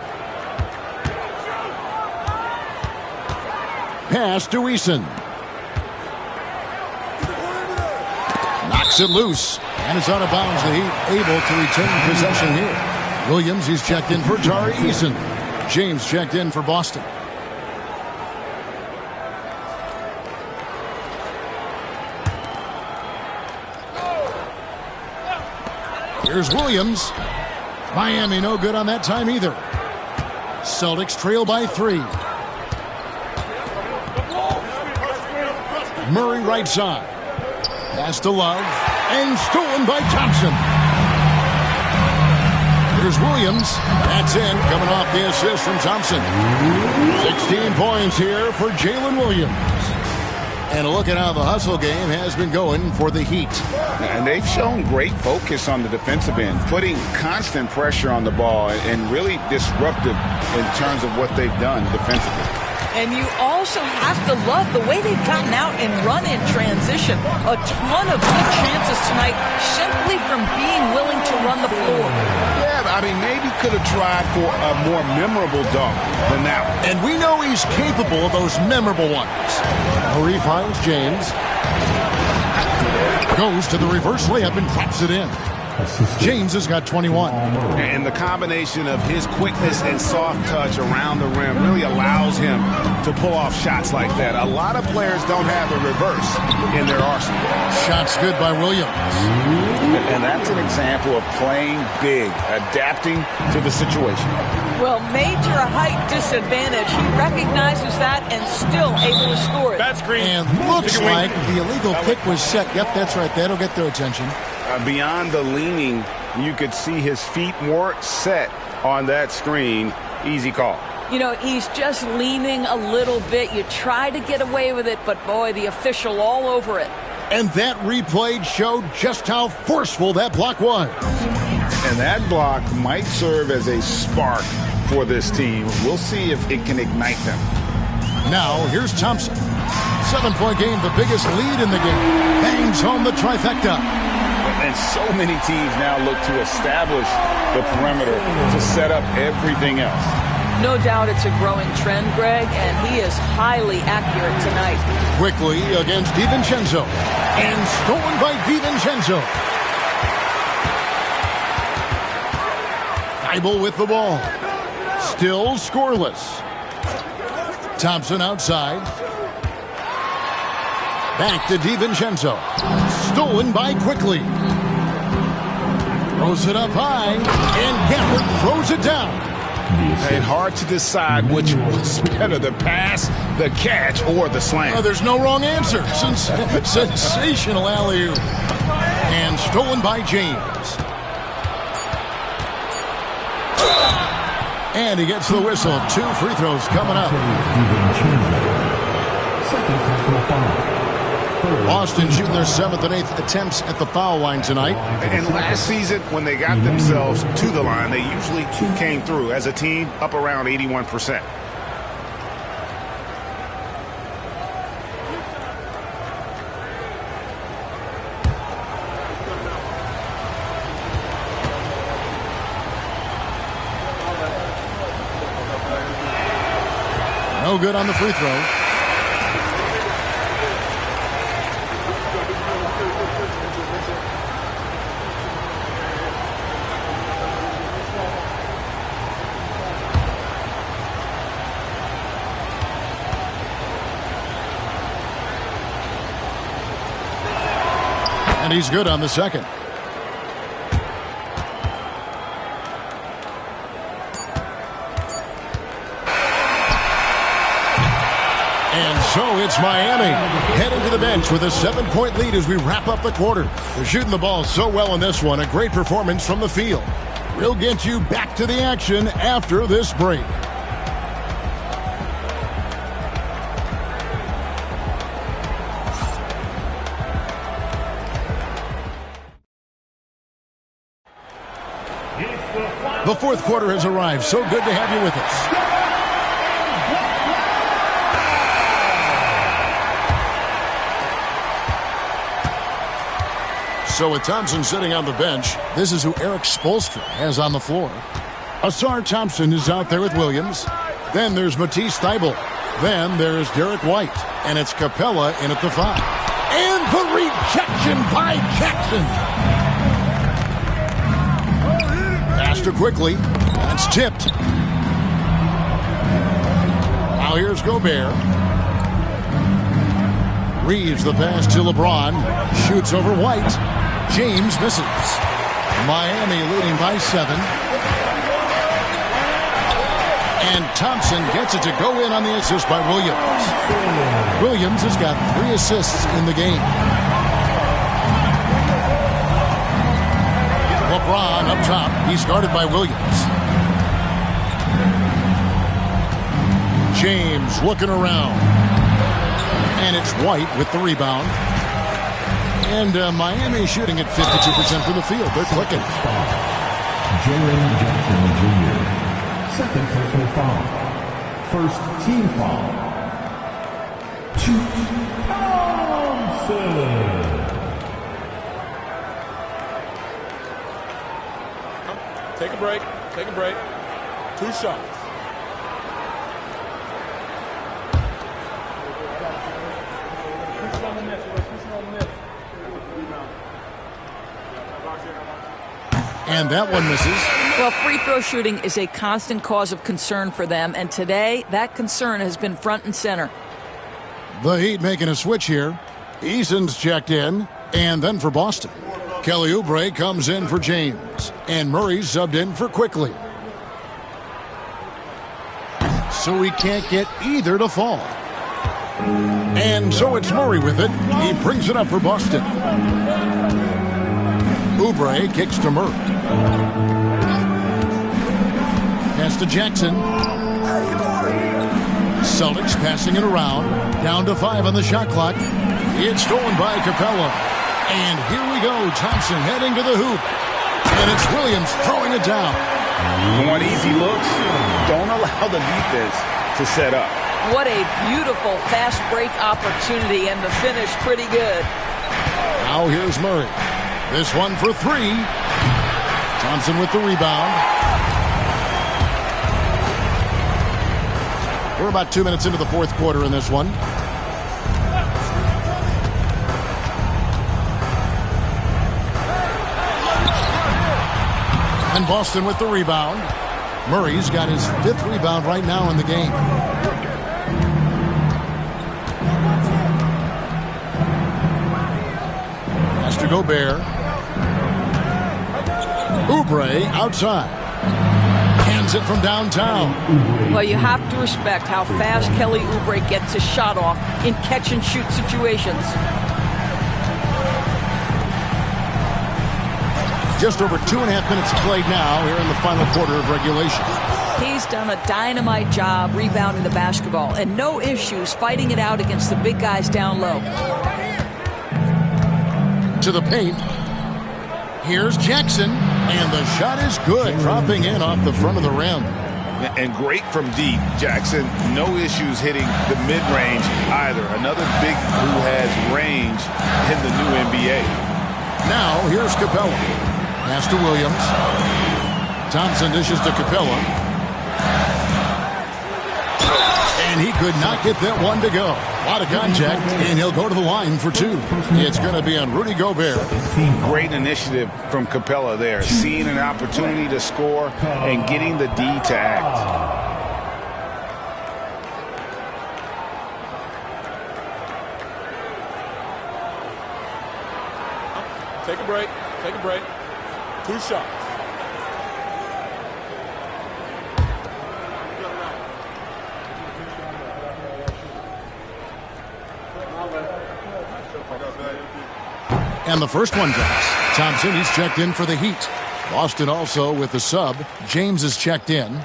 Pass to Eason. Knocks it loose. And it's out of bounds. The Heat able to retain possession here. Williams, he's checked in for Tari Eason. James checked in for Boston. Here's Williams. Miami no good on that time either. Celtics trail by 3. Murray right side. Pass to Love. And stolen by Thompson. Here's Williams. That's in. Coming off the assist from Thompson. 16 points here for Jalen Williams. And a look at how the hustle game has been going for the Heat. And they've shown great focus on the defensive end, putting constant pressure on the ball and really disruptive in terms of what they've done defensively. And you also have to love the way they've gotten out and run in transition. A ton of good chances tonight simply from being willing to run the floor. Yeah, I mean, maybe could have tried for a more memorable dunk than that one. And we know he's capable of those memorable ones. Murray finds James. Goes to the reverse layup and drops it in. James has got 21. And the combination of his quickness and soft touch around the rim really allows him to pull off shots like that. A lot of players don't have the reverse in their arsenal. Shots good by Williams. And that's an example of playing big, adapting to the situation. Well, major height disadvantage. He recognizes that and still able to score it. That's green. And looks like the illegal pick was set. Yep, that's right. That'll get their attention. Beyond the leaning, you could see his feet weren't set on that screen. Easy call. You know, he's just leaning a little bit. You try to get away with it, but boy, the official all over it. And that replay showed just how forceful that block was. And that block might serve as a spark for this team. We'll see if it can ignite them. Now, here's Thompson. 7-point game, the biggest lead in the game. Bangs home the trifecta. And so many teams now look to establish the perimeter to set up everything else. No doubt it's a growing trend, Greg, and he is highly accurate tonight. Quickly against DiVincenzo. And stolen by DiVincenzo. Thibault with the ball. Still scoreless. Thompson outside. Back to DiVincenzo. Stolen by Quickly. Throws it up high. And Gafford throws it down. And hard to decide which was better, the pass, the catch, or the slam. Oh, there's no wrong answer. Sensational alley-oop. And stolen by James. And he gets the whistle. 2 free throws coming up. Boston shooting their 7th and 8th attempts at the foul line tonight. And last season, when they got themselves to the line, they usually came through as a team up around 81%. No good on the free throw. And he's good on the second. And so it's Miami heading to the bench with a 7-point lead as we wrap up the quarter. They're shooting the ball so well in this one. A great performance from the field. We'll get you back to the action after this break. The fourth quarter has arrived. So good to have you with us. So with Thompson sitting on the bench, this is who Eric Spoelstra has on the floor. Asar Thompson is out there with Williams. Then there's Matisse Thybulle. Then there's Derek White. And it's Capella in at the 5. And the rejection by Jackson. Pass to Quickly. That's tipped. Now here's Gobert. Reeves the pass to LeBron. Shoots over White. James misses. Miami leading by 7. And Thompson gets it to go in on the assist by Williams. Williams has got 3 assists in the game. LeBron up top. He's guarded by Williams. James looking around. And it It's White with the rebound. And Miami shooting at 52% from the field. They're clicking. Jaren Jackson Jr. Second personal foul. First team foul. Thompson. Take a break. Take a break. 2 shots. And that one misses. Well, free throw shooting is a constant cause of concern for them, and today that concern has been front and center. The Heat making a switch here. Eason's checked in, and then for Boston. Kelly Oubre comes in for James, and Murray's subbed in for Quickly. So he can't get either to fall. And so it's Murray with it. He brings it up for Boston. Oubre kicks to Murray. Pass to Jackson. Celtics passing it around. Down to 5 on the shot clock. It's stolen by Capella. And here we go. Thompson heading to the hoop. And it's Williams throwing it down. Want easy looks? Don't allow the defense to set up. What a beautiful fast break opportunity, and the finish pretty good. Now here's Murray. This one for 3. Thompson with the rebound. We're about 2 minutes into the fourth quarter in this one. And Boston with the rebound. Murray's got his 5th rebound right now in the game. Pass to Gobert. Oubre outside. Hands it from downtown. Well, you have to respect how fast Kelly Oubre gets his shot off in catch-and-shoot situations. Just over 2.5 minutes played now here in the final quarter of regulation. He's done a dynamite job rebounding the basketball, and no issues fighting it out against the big guys down low. To the paint. Here's Jackson, and the shot is good, dropping in off the front of the rim. And great from deep, Jackson. No issues hitting the mid-range either. Another big who has range in the new NBA. Now here's Capella. Pass to Williams. Thompson dishes to Capella. And he could not get that one to go. A lot of contact, and he'll go to the line for 2. It's going to be on Rudy Gobert. Great initiative from Capella there. Seeing an opportunity to score and getting the D to act. Take a break. Take a break. 2 shots. And the first one drops. Thompson, he's checked in for the Heat. Boston also with the sub. James is checked in.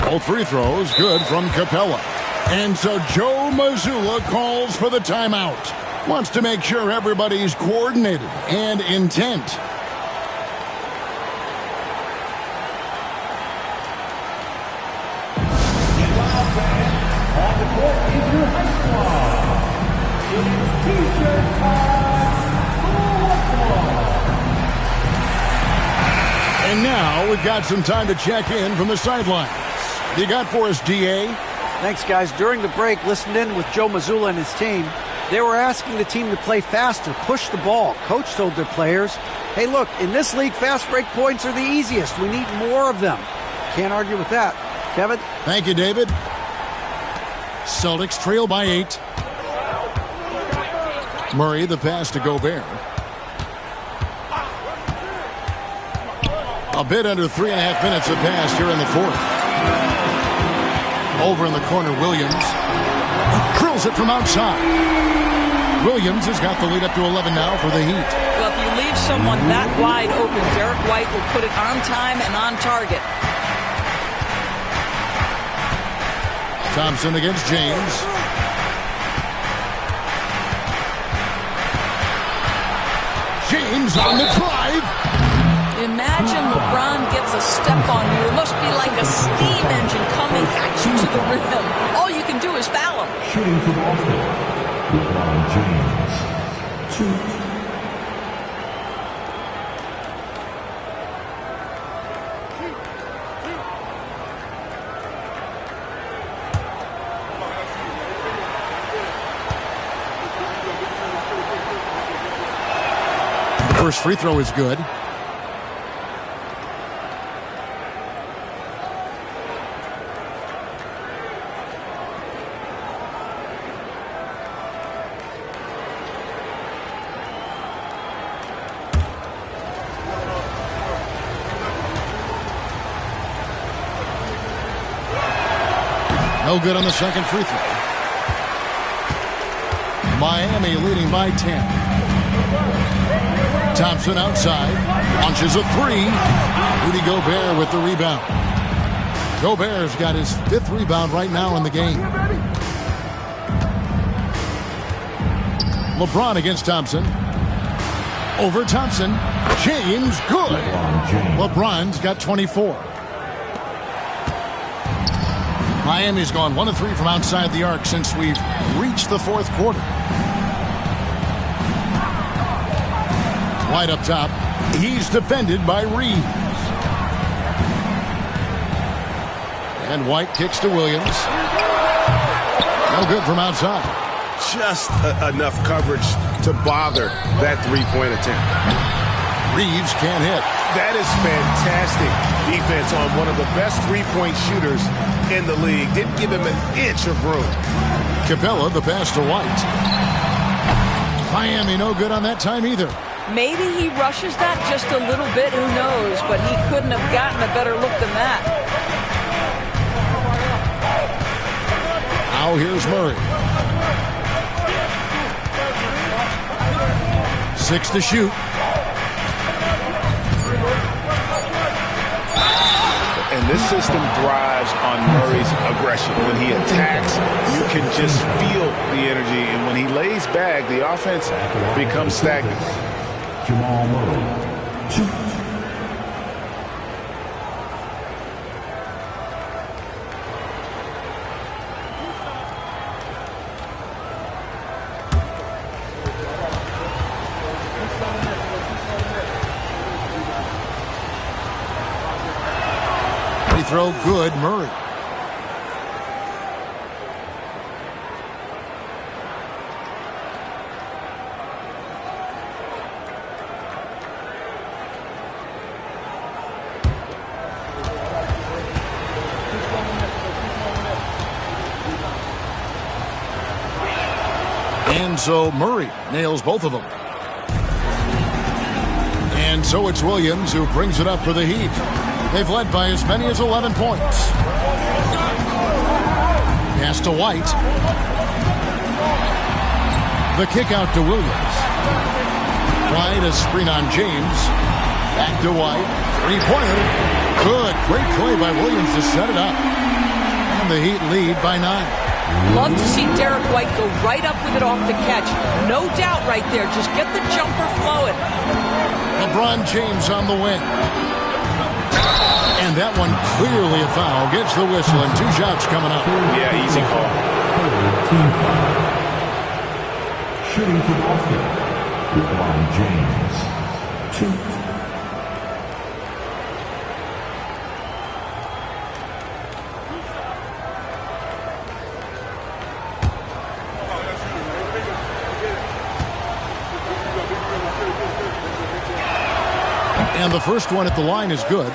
Both free throws good from Capella. And so Joe Mazzulla calls for the timeout. Wants to make sure everybody's coordinated and intent. And now we've got some time to check in from the sidelines. You got for us, DA? Thanks, guys. During the break, listened in with Joe Mazzulla and his team. They were asking the team to play faster, push the ball. Coach told their players, hey, look, in this league, fast break points are the easiest. We need more of them. Can't argue with that. Kevin? Thank you, David. Celtics trail by 8. Murray, the pass to Gobert. A bit under 3.5 minutes have passed here in the fourth. Over in the corner, Williams drills it from outside. Williams has got the lead up to 11 now for the Heat. Well, if you leave someone that wide open, Derek White will put it on time and on target. Thompson against James. James on the drive. Imagine LeBron gets a step on you. It must be like a steam engine coming at you to the rim. All you can do is foul him. Shooting for Boston, LeBron James. 2. First free throw is good. No good on the second free throw. Miami leading by 10. Thompson outside, launches a three. Rudy Gobert with the rebound. Gobert's got his 5th rebound right now in the game. LeBron against Thompson. Over Thompson. James, good. LeBron's got 24. Miami's gone 1 of 3 from outside the arc since we've reached the 4th quarter. White up top. He's defended by Reeves. And White kicks to Williams. No good from outside. Just enough coverage to bother that three-point attempt. Reeves can't hit. That is fantastic defense on one of the best three-point shooters in the league. Didn't give him an inch of room. Capella, the pass to White. Miami no good on that time either. Maybe he rushes that just a little bit, who knows, but he couldn't have gotten a better look than that. Now here's Murray. 6 to shoot. And this system thrives on Murray's aggression. When he attacks, you can just feel the energy, and when he lays back, the offense becomes stagnant. Jamal Murray, 2. Free throw good, Murray. And so Murray nails both of them. And so it's Williams who brings it up for the Heat. They've led by as many as 11 points. Pass to White. The kick out to Williams. White, a screen on James. Back to White. Three-pointer. Good. Great play by Williams to set it up. And the Heat lead by 9. Love to see Derek White go right up with it off the catch. No doubt right there. Just get the jumper flowing. LeBron James on the wing. And that one clearly a foul. Gets the whistle and 2 shots coming up. Yeah, easy call. Team foul. Shooting for Boston, LeBron James, 2. And the first one at the line is good.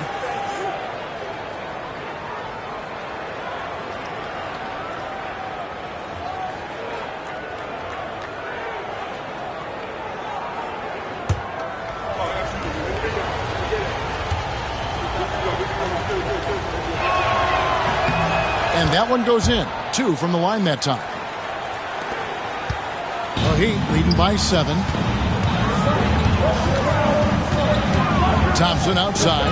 And that one goes in. 2 from the line that time. Heat leading by 7. Thompson outside.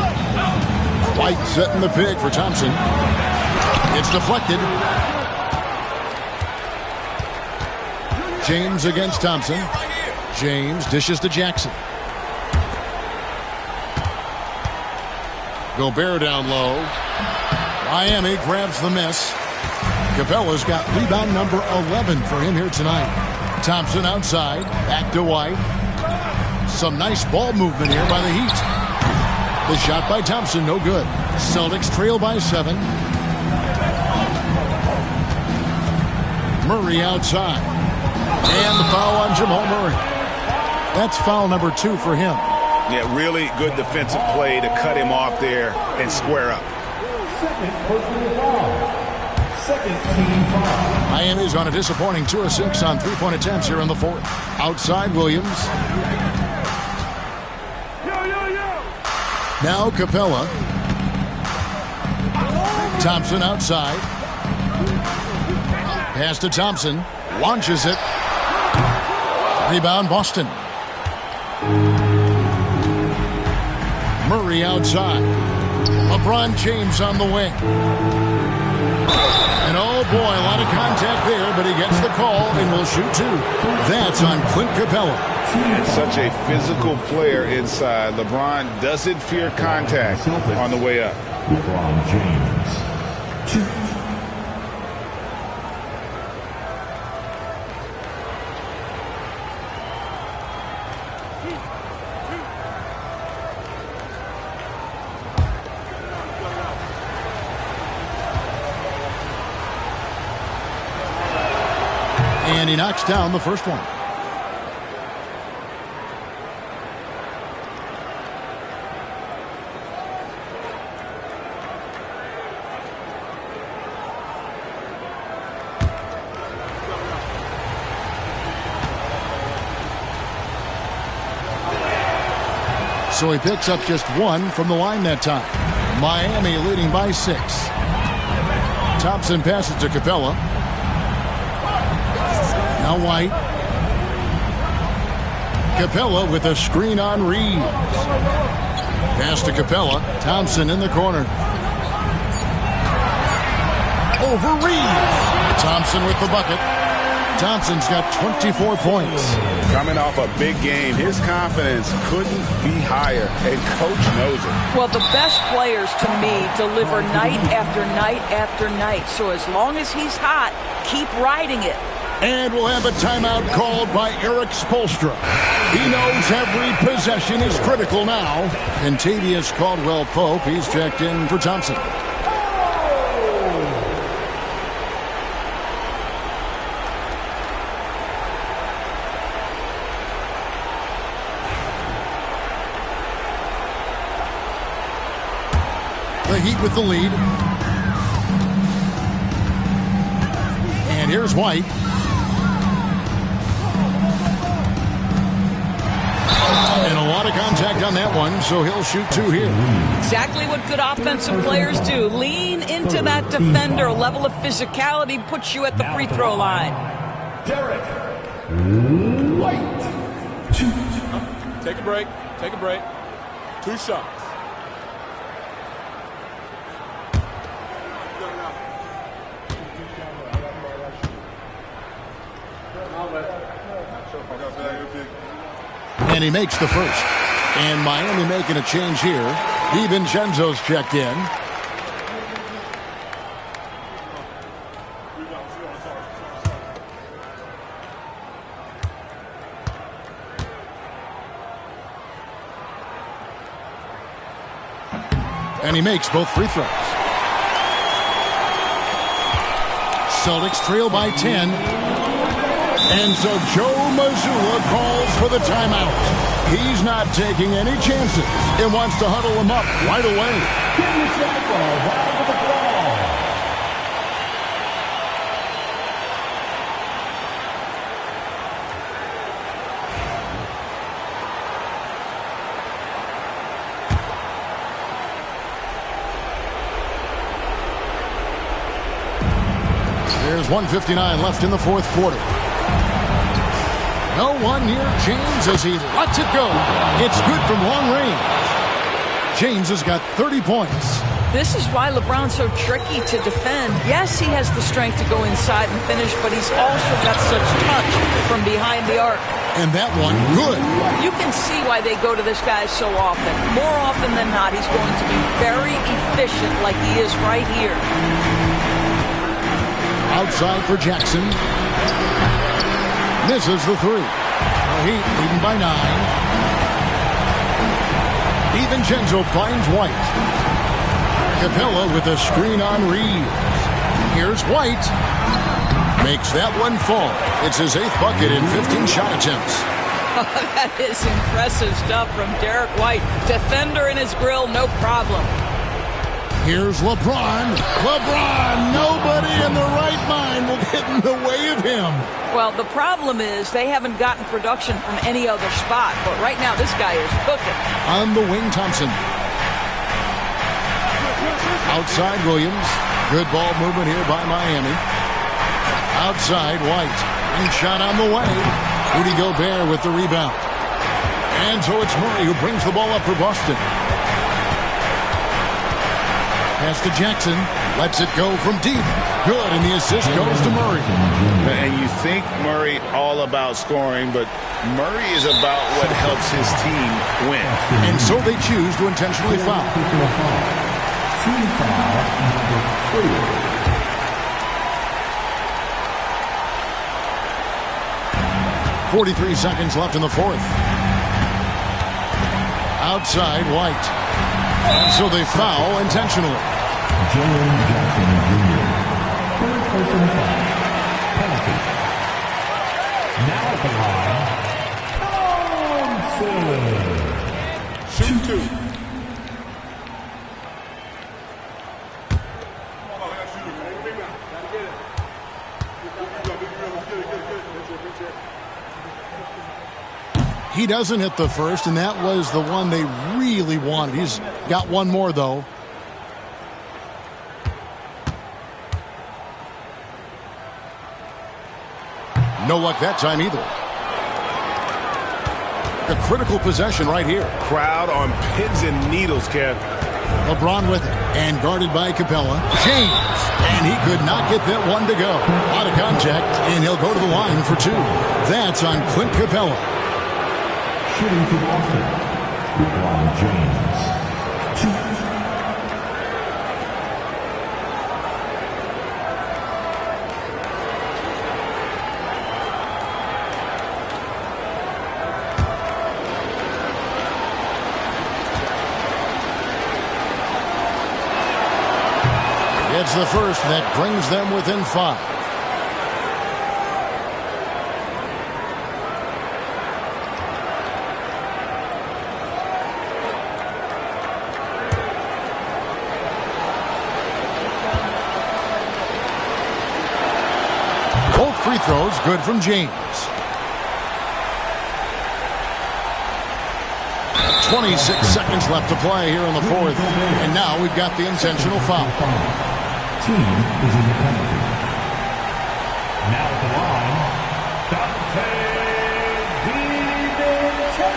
White setting the pick for Thompson. It's deflected. James against Thompson. James dishes to Jackson. Gobert down low. Miami grabs the miss. Capella's got rebound number 11 for him here tonight. Thompson outside. Back to White. Some nice ball movement here by the Heat. The shot by Thompson, no good. Celtics trail by 7. Murray outside. And the foul on Jamal Murray. That's foul number 2 for him. Yeah, really good defensive play to cut him off there and square up. Second personal foul. Second team foul. Miami's on a disappointing 2 of 6 on 3-point attempts here in the 4th. Outside Williams. Now Capella. Thompson outside. Pass to Thompson. Launches it. Rebound Boston. Murray outside. LeBron James on the wing. And oh boy, a lot of contact there, but he gets the call and will shoot 2. That's on Clint Capella. And such a physical player inside. LeBron doesn't fear contact on the way up. LeBron James. 2. And he knocks down the first one. So he picks up just 1 from the line that time. Miami leading by 6. Thompson passes to Capella. Now White. Capella with a screen on Reeves. Pass to Capella. Thompson in the corner. Over Reeves. Thompson with the bucket. Thompson's got 24 points. Coming off a big game, his confidence couldn't be higher, and coach knows it. Well, the best players, to me, deliver night after night after night. So as long as he's hot, keep riding it. And we'll have a timeout called by Eric Spoelstra. He knows every possession is critical now. Contavious Caldwell-Pope, he's checked in for Thompson. The Heat with the lead. And here's White. And a lot of contact on that one, so he'll shoot 2 here. Exactly what good offensive players do. Lean into that defender. A level of physicality puts you at the free throw line. Derek White. 2. Take a break. Take a break. 2 shots. And he makes the first. And Miami making a change here. DiVincenzo's checked in. And he makes both free throws. Celtics trail by 10. And so Joe Mazzulla calls for the timeout. He's not taking any chances and wants to huddle him up right away. Give yourself a round of applause. There's 1:59 left in the 4th quarter. No one near James as he lets it go. It's good from long range. James has got 30 points. This is why LeBron's so tricky to defend. Yes, he has the strength to go inside and finish, but he's also got such touch from behind the arc. And that one, good. You can see why they go to this guy so often. More often than not, he's going to be very efficient like he is right here. Outside for Jackson. Misses the three. The Heat leading by 9. DiVincenzo finds White. Capella with a screen on Reeves. Here's White. Makes that one fall. It's his 8th bucket in 15 shot attempts. That is impressive stuff from Derek White. Defender in his grill, no problem. Here's LeBron. LeBron, nobody in the right mind will get in the way of him. Well, the problem is they haven't gotten production from any other spot, but right now this guy is cooking. On the wing, Thompson. Outside, Williams. Good ball movement here by Miami. Outside, White. And shot on the way. Rudy Gobert with the rebound. And so it's Murray who brings the ball up for Boston. Pass to Jackson. Lets it go from deep. Good, and the assist goes to Murray. And you think Murray all about scoring, but Murray is about what helps his team win. And so they choose to intentionally foul. Team foul number 4. 43 seconds left in the 4th. Outside, White. And so they foul intentionally. Jalen Jackson Jr. Third personal foul. Penalty. Now at the line, Thompson. Shoot 2. He doesn't hit the first, and that was the one they really wanted. He's got one more, though. No luck that time either. A critical possession right here. Crowd on pins and needles, Kev. LeBron with it, and guarded by Capella. James, and he could not get that one to go. Out of contact, and he'll go to the line for 2. That's on Clint Capella. Shooting for Boston, LeBron James. 2. It's the first that brings them within 5. Both free throws good from James. 26 seconds left to play here in the 4th. And now we've got the intentional foul. Team is in the penalty. Now at the line, Dante DiVincenzo.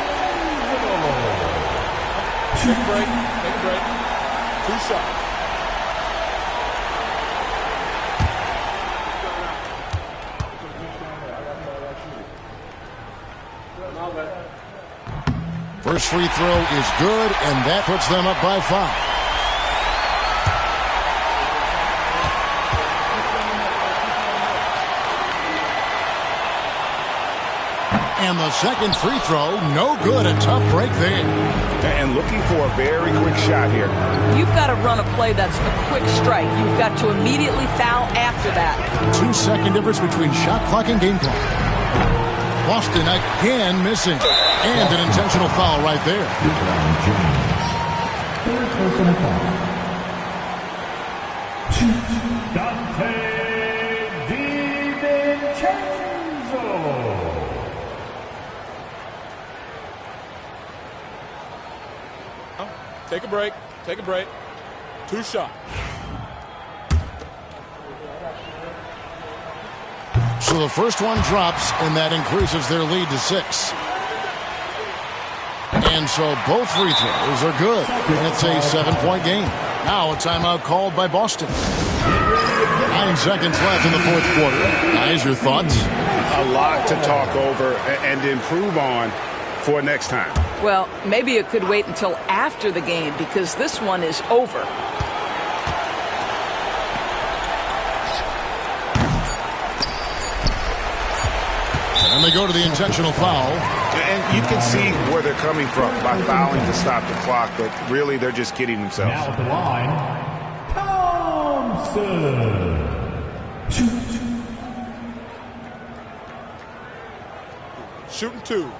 Take a break. Take a break. 2 shots. First free throw is good, and that puts them up by 5. And the second free throw, no good. A tough break there. And looking for a very quick shot here. You've got to run a play that's a quick strike. You've got to immediately foul after that. 2-second difference between shot clock and game clock. Boston again missing. And an intentional foul right there. Third personal foul. 2. Dante DiVincenzo. Take a break. Take a break. 2 shots. So the first one drops, and that increases their lead to 6. And so both free throws are good, and it's a 7-point game. Now a timeout called by Boston. 9 seconds left in the fourth quarter. Guys, your thoughts? A lot to talk over and improve on for next time. Well, maybe it could wait until after the game because this one is over. And they go to the intentional foul. And you can see where they're coming from by fouling to stop the clock, but really they're just kidding themselves. Now at the line, Thompson. Shooting 2.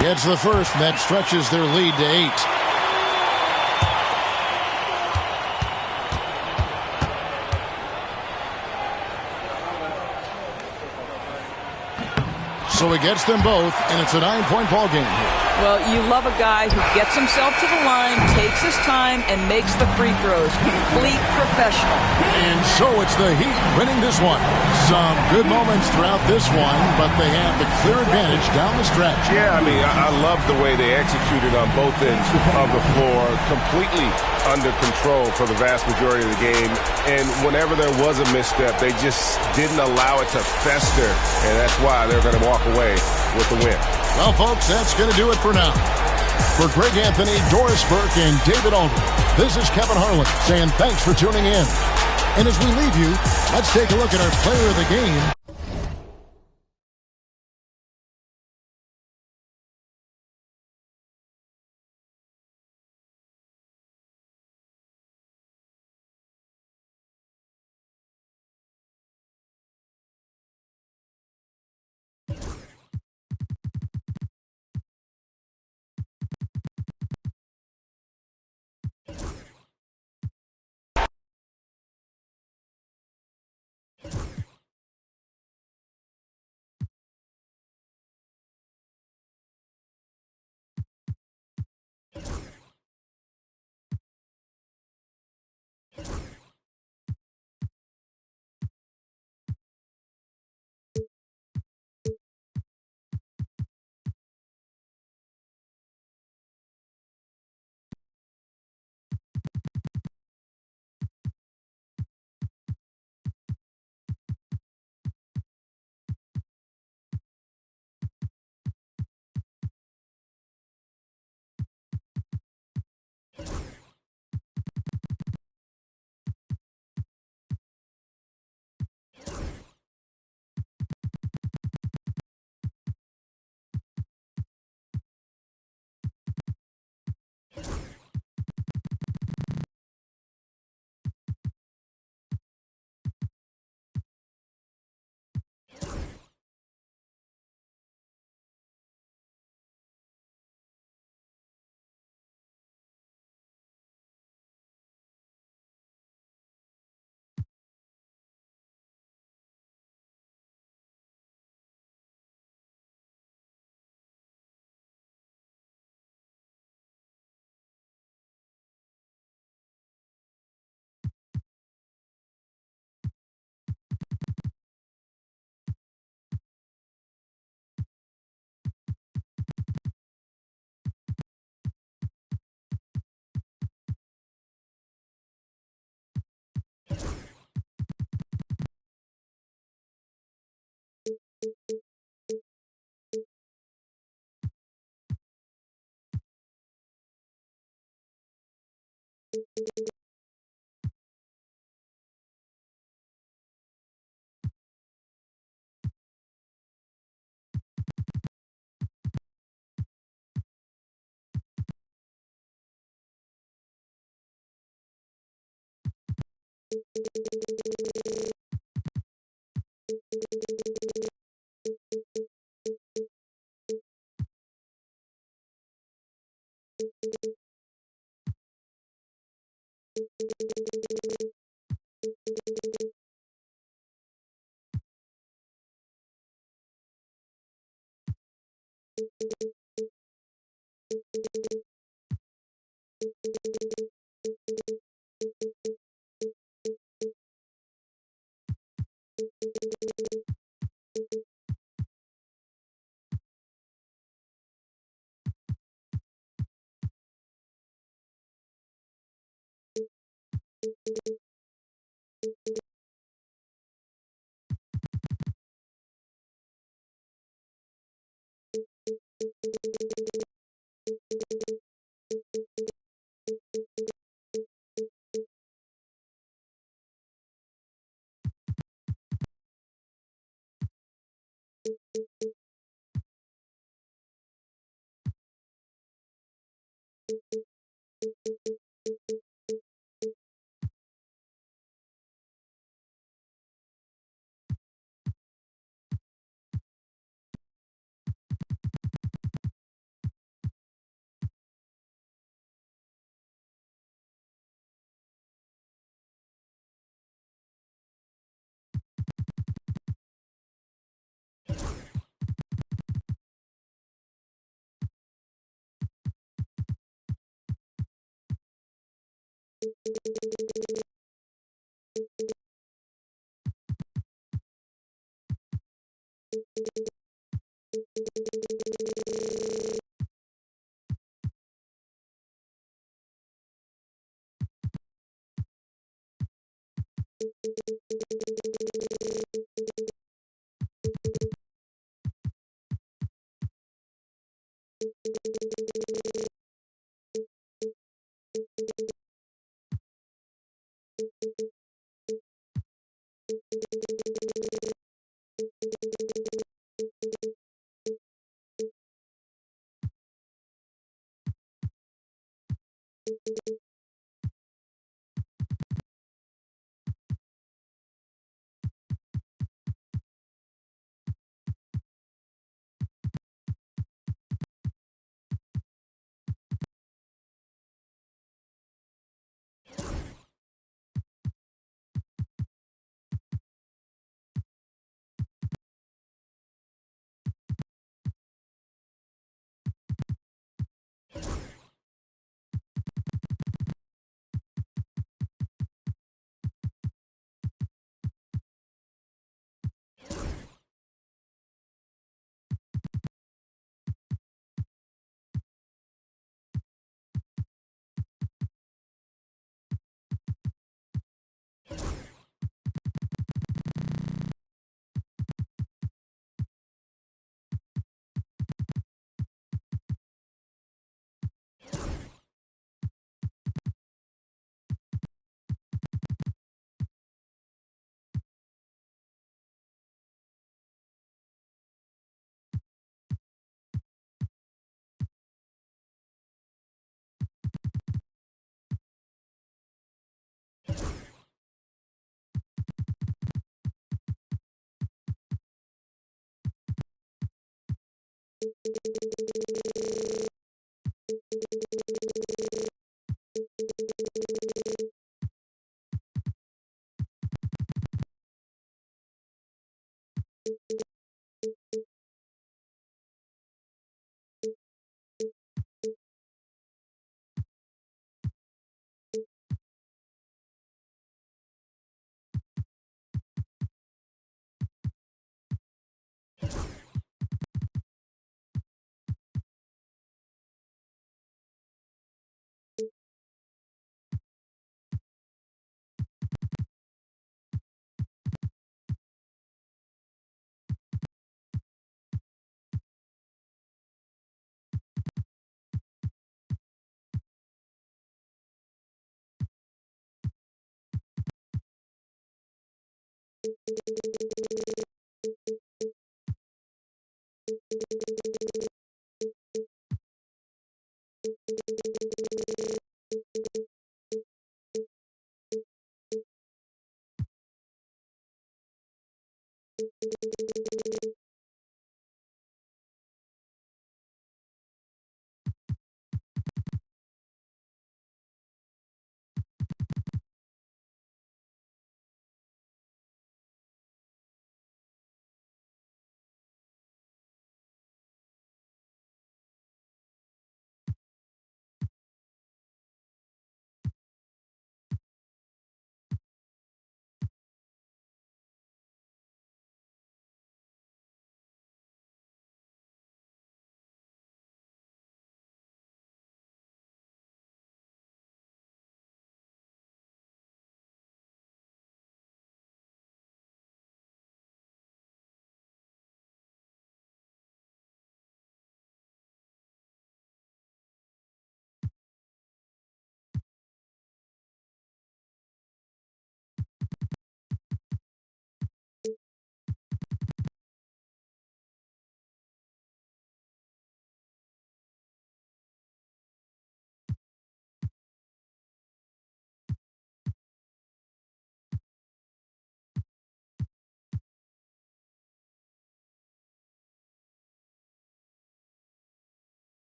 Gets the first, and that stretches their lead to 8. So he gets them both, and it's a 9-point ball game here. Well, you love a guy who gets himself to the line, takes his time, and makes the free throws. Complete professional. And so it's the Heat winning this one. Some good moments throughout this one, but they have the clear advantage down the stretch. Yeah, I mean, I love the way they executed on both ends of the floor. Completely under control for the vast majority of the game. And whenever there was a misstep, they just didn't allow it to fester. And that's why they're going to walk away with the win. Well, folks, that's going to do it for now. For Greg Anthony, Doris Burke, and David Aldridge, this is Kevin Harlan saying thanks for tuning in. And as we leave you, let's take a look at our player of the game.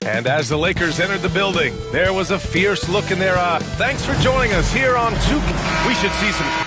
And as the Lakers entered the building, there was a fierce look in their eye. Thanks for joining us here on 2K. We should see some...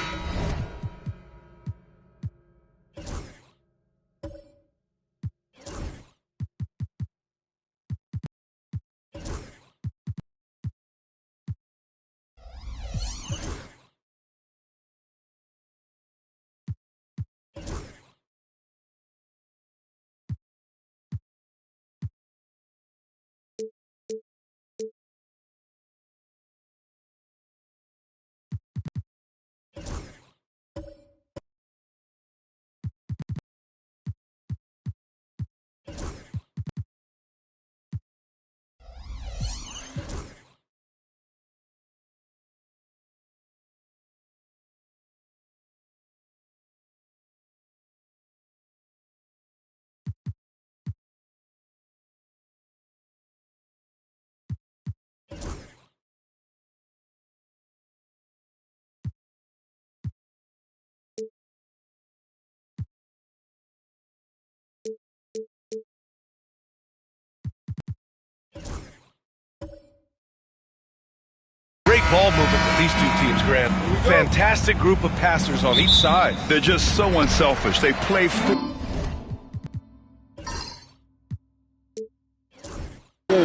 Great ball movement with these two teams, Grant. Fantastic group of passers on each side. They're just so unselfish. They play for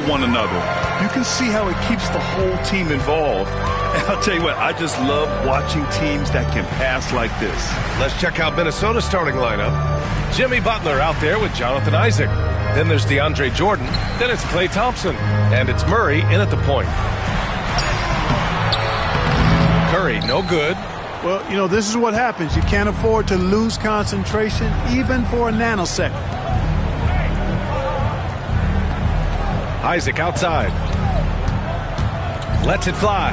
one another. You can see how it keeps the whole team involved. And I'll tell you what, I just love watching teams that can pass like this. Let's check out Minnesota's starting lineup. Jimmy Butler out there with Jonathan Isaac. Then there's DeAndre Jordan. Then it's Klay Thompson. And it's Murray in at the point. Curry, no good. Well, you know, this is what happens. You can't afford to lose concentration even for a nanosecond. Isaac outside. Lets it fly.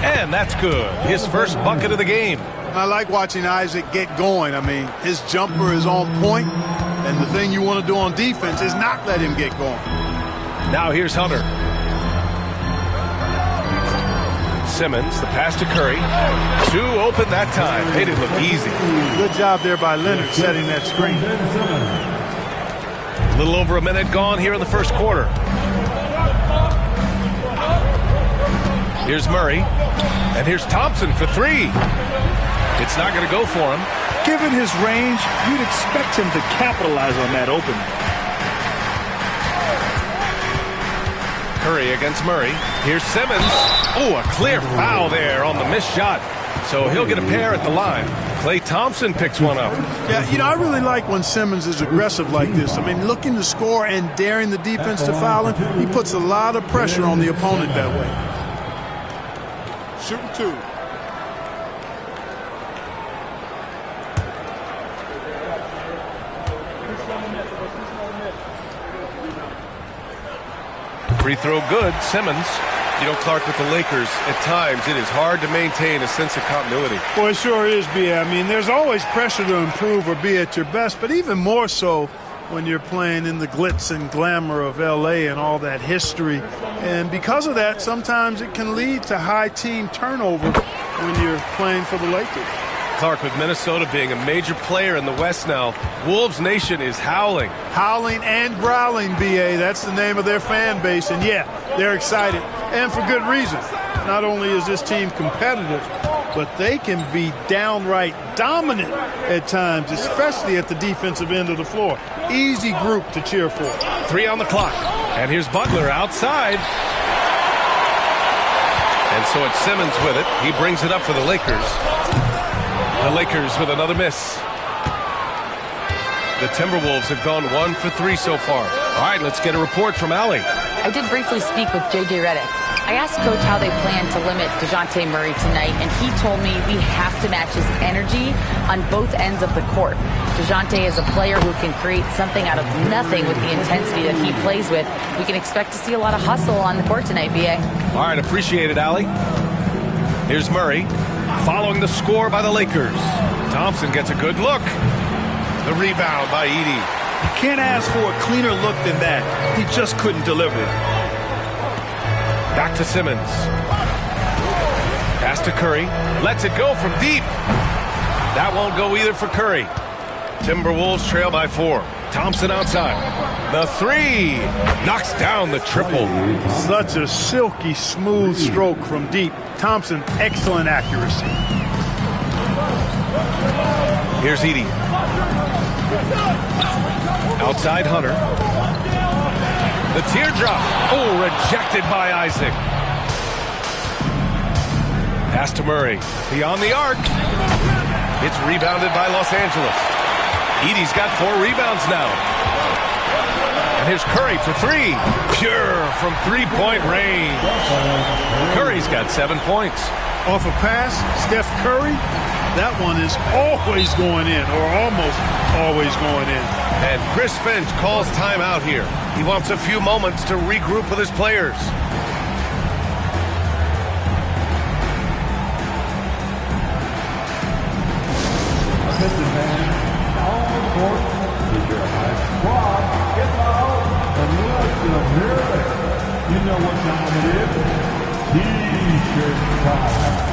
And that's good. His first bucket of the game. I like watching Isaac get going. I mean, his jumper is on point, and the thing you want to do on defense is not let him get going. Now here's Hunter. Simmons, the pass to Curry. Two open that time. Made it look easy. Good job there by Leonard setting that screen. A little over a minute gone here in the first quarter. Here's Murray. And here's Thompson for three. It's not going to go for him. Given his range, you'd expect him to capitalize on that opening. Curry against Murray. Here's Simmons. Oh, a clear foul there on the missed shot. So he'll get a pair at the line. Klay Thompson picks one up. Yeah, you know, I really like when Simmons is aggressive like this. I mean, looking to score and daring the defense to foul him, he puts a lot of pressure on the opponent that way. Shooting two. Free throw good. Simmons. You know, Clark, with the Lakers, at times it is hard to maintain a sense of continuity. Well, it sure is, B.A. I mean, there's always pressure to improve or be at your best, but even more so when you're playing in the glitz and glamour of L.A. and all that history. And because of that, sometimes it can lead to high team turnover when you're playing for the Lakers. Clark, with Minnesota being a major player in the West now, Wolves Nation is howling. Howling and growling, B.A. That's the name of their fan base. And, yeah, they're excited, and for good reason. Not only is this team competitive, but they can be downright dominant at times, especially at the defensive end of the floor. Easy group to cheer for. 3 on the clock. And here's Butler outside. And so it's Simmons with it. He brings it up for the Lakers. The Lakers with another miss. The Timberwolves have gone 1 for 3 so far. All right, let's get a report from Allie. I did briefly speak with J.J. Redick. I asked Coach how they plan to limit DeJounte Murray tonight, and he told me we have to match his energy on both ends of the court. DeJounte is a player who can create something out of nothing with the intensity that he plays with. We can expect to see a lot of hustle on the court tonight, B.A. All right, appreciate it, Allie. Here's Murray, following the score by the Lakers. Thompson gets a good look. The rebound by Edey. You can't ask for a cleaner look than that. He just couldn't deliver it. Back to Simmons. Pass to Curry. Lets it go from deep. That won't go either for Curry. Timberwolves trail by 4. Thompson outside. The 3. Knocks down the triple. Such a silky, smooth stroke from deep. Thompson, excellent accuracy. Here's Edey. Outside Hunter. The teardrop. Oh, rejected by Isaac. Pass to Murray. Beyond the arc. It's rebounded by Los Angeles. Edey's got 4 rebounds now. And here's Curry for 3. Pure from 3-point range. Curry's got 7 points. Off a pass, Steph Curry, that one is always going in, or almost always going in. And Chris Finch calls timeout here. He wants a few moments to regroup with his players. Attention fans, on the court is your high squad. Get loud and let's hear it. You know what time it is. T-shirt time.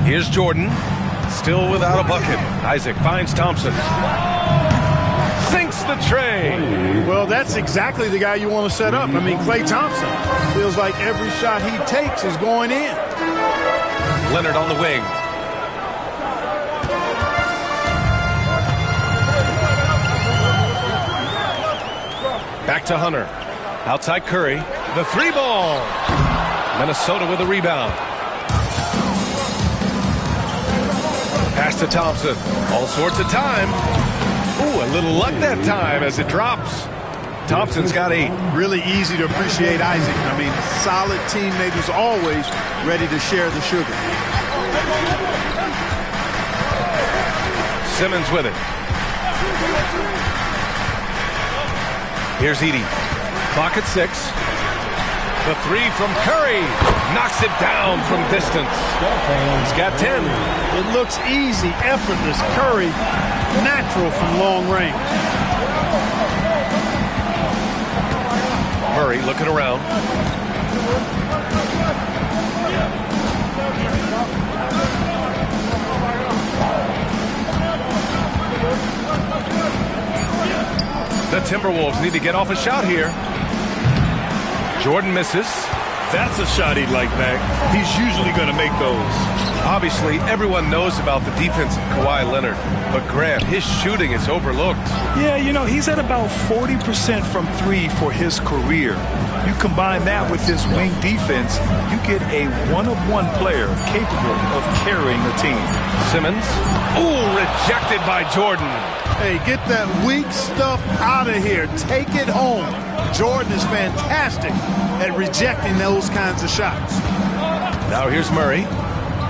Here's Jordan, still without a bucket. Isaac finds Thompson. Sinks the tray. Well, that's exactly the guy you want to set up. I mean, Klay Thompson feels like every shot he takes is going in. Leonard on the wing. Back to Hunter. Outside Curry. The 3 ball. Minnesota with a rebound. Pass to Thompson. All sorts of time. Ooh, a little luck that time as it drops. Thompson's got 8. Really easy to appreciate Isaac. I mean, solid teammate who's always ready to share the sugar. Simmons with it. Here's Edey. Clock at 6. The 3 from Curry. Knocks it down from distance. He's got 10. It looks easy, effortless. Curry, natural from long range. Murray looking around. The Timberwolves need to get off a shot here. Jordan misses. That's a shot he'd like back. He's usually going to make those. Obviously, everyone knows about the defense of Kawhi Leonard, but Grant, his shooting is overlooked. Yeah, you know, he's at about 40% from three for his career. You combine that with his wing defense, you get a one-of-one player capable of carrying a team. Simmons. Ooh, rejected by Jordan. Hey, get that weak stuff out of here. Take it home. Jordan is fantastic at rejecting those kinds of shots. Now here's Murray.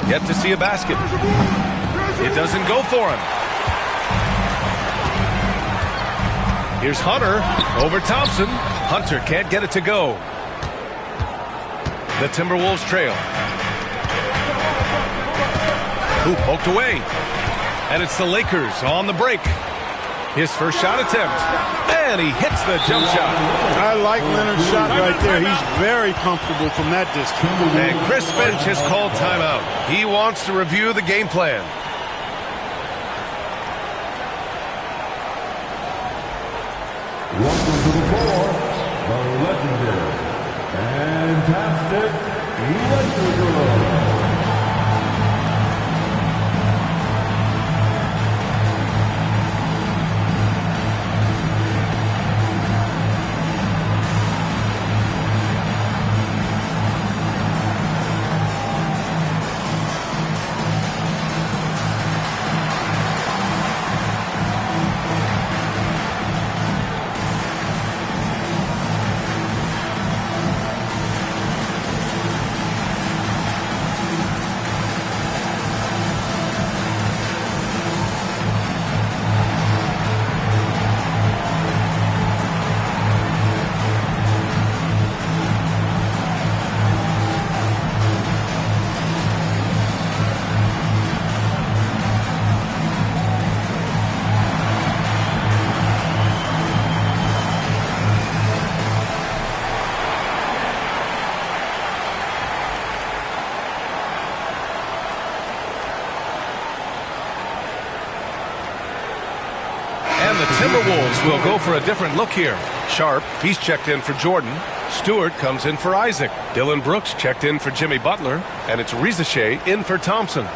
Yet to see a basket. It doesn't go for him. Here's Hunter over Thompson. Hunter can't get it to go. The Timberwolves trail. Who poked away. And it's the Lakers on the break. His first shot attempt. And he hits the jump shot. I like Leonard's shot right there. He's very comfortable from that distance. And Chris Finch has called timeout. He wants to review the game plan. Welcome to the floor, the legendary, fantastic Lakers. Timberwolves will go for a different look here. Sharp, he's checked in for Jordan. Stewart comes in for Isaac. Dylan Brooks checked in for Jimmy Butler. And it's Rizachet in for Thompson.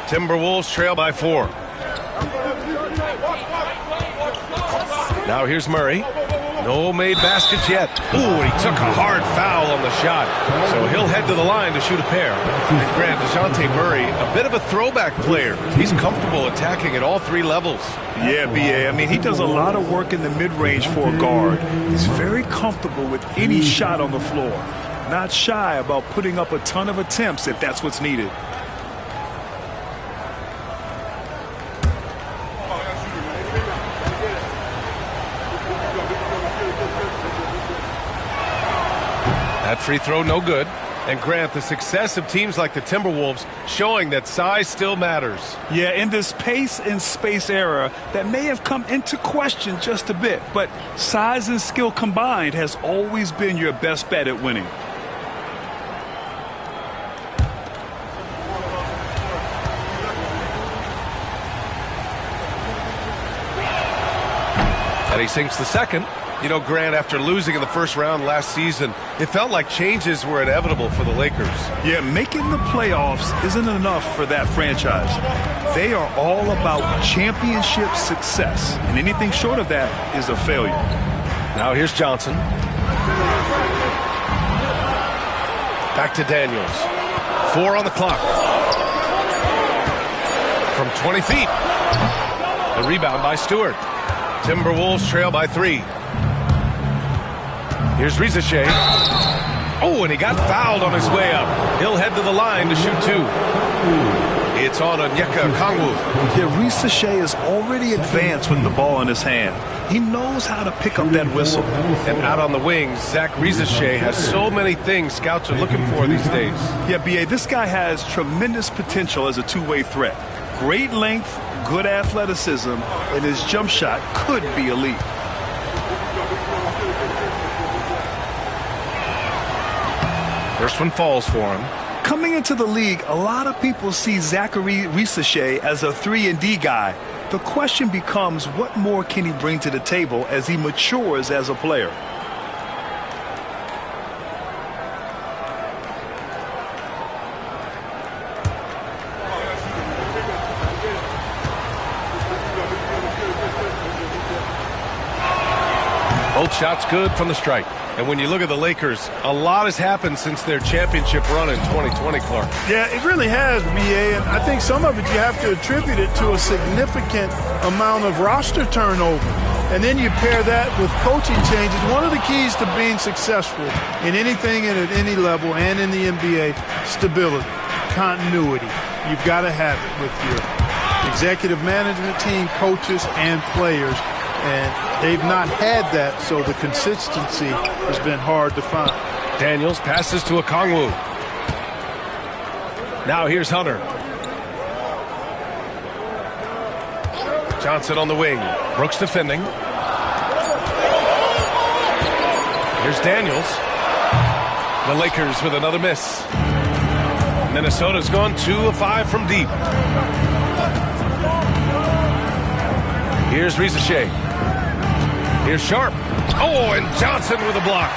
Timberwolves trail by 4. Now here's Murray. No made baskets yet. Ooh, he took a hard foul on the shot. So he'll head to the line to shoot a pair. And Grant, DeJounte Murray, a bit of a throwback player. He's comfortable attacking at all 3 levels. Yeah, B.A. I mean, he does a lot of work in the mid-range for a guard. He's very comfortable with any shot on the floor. Not shy about putting up a ton of attempts if that's what's needed. That free throw no good. And Grant, the success of teams like the Timberwolves showing that size still matters. Yeah, in this pace and space era, that may have come into question just a bit, but size and skill combined has always been your best bet at winning. And he sinks the second. You know, Grant, after losing in the first round last season, it felt like changes were inevitable for the Lakers. Yeah, making the playoffs isn't enough for that franchise. They are all about championship success, and anything short of that is a failure. Now here's Johnson. Back to Daniels. 4 on the clock. From 20 feet. The rebound by Stewart. Timberwolves trail by 3. Here's Rizachet. Oh, and he got fouled on his way up. He'll head to the line to shoot 2. It's on Onyeka Okongwu. Yeah, Rizachet is already advanced with the ball in his hand. He knows how to pick up that whistle. And out on the wings, Zach Rizachet has so many things scouts are looking for these days. Yeah, B.A., this guy has tremendous potential as a two-way threat. Great length, good athleticism, and his jump shot could be elite. First one falls for him. Coming into the league, a lot of people see Zachary Rizachet as a 3-and-D guy. The question becomes, what more can he bring to the table as he matures as a player? Both shots good from the strike. And when you look at the Lakers, a lot has happened since their championship run in 2020, Clark. Yeah, it really has, BA, and I think some of it you have to attribute it to a significant amount of roster turnover. And then you pair that with coaching changes. One of the keys to being successful in anything and at any level and in the NBA, stability, continuity. You've got to have it with your executive management team, coaches, and players. And they've not had that, so the consistency has been hard to find. Daniels passes to Okongwu. Now here's Hunter. Johnson on the wing. Brooks defending. Here's Daniels. The Lakers with another miss. Minnesota's gone 2 of 5 from deep. Here's Rizachet. Here's Sharp. Oh, and Johnson with a block.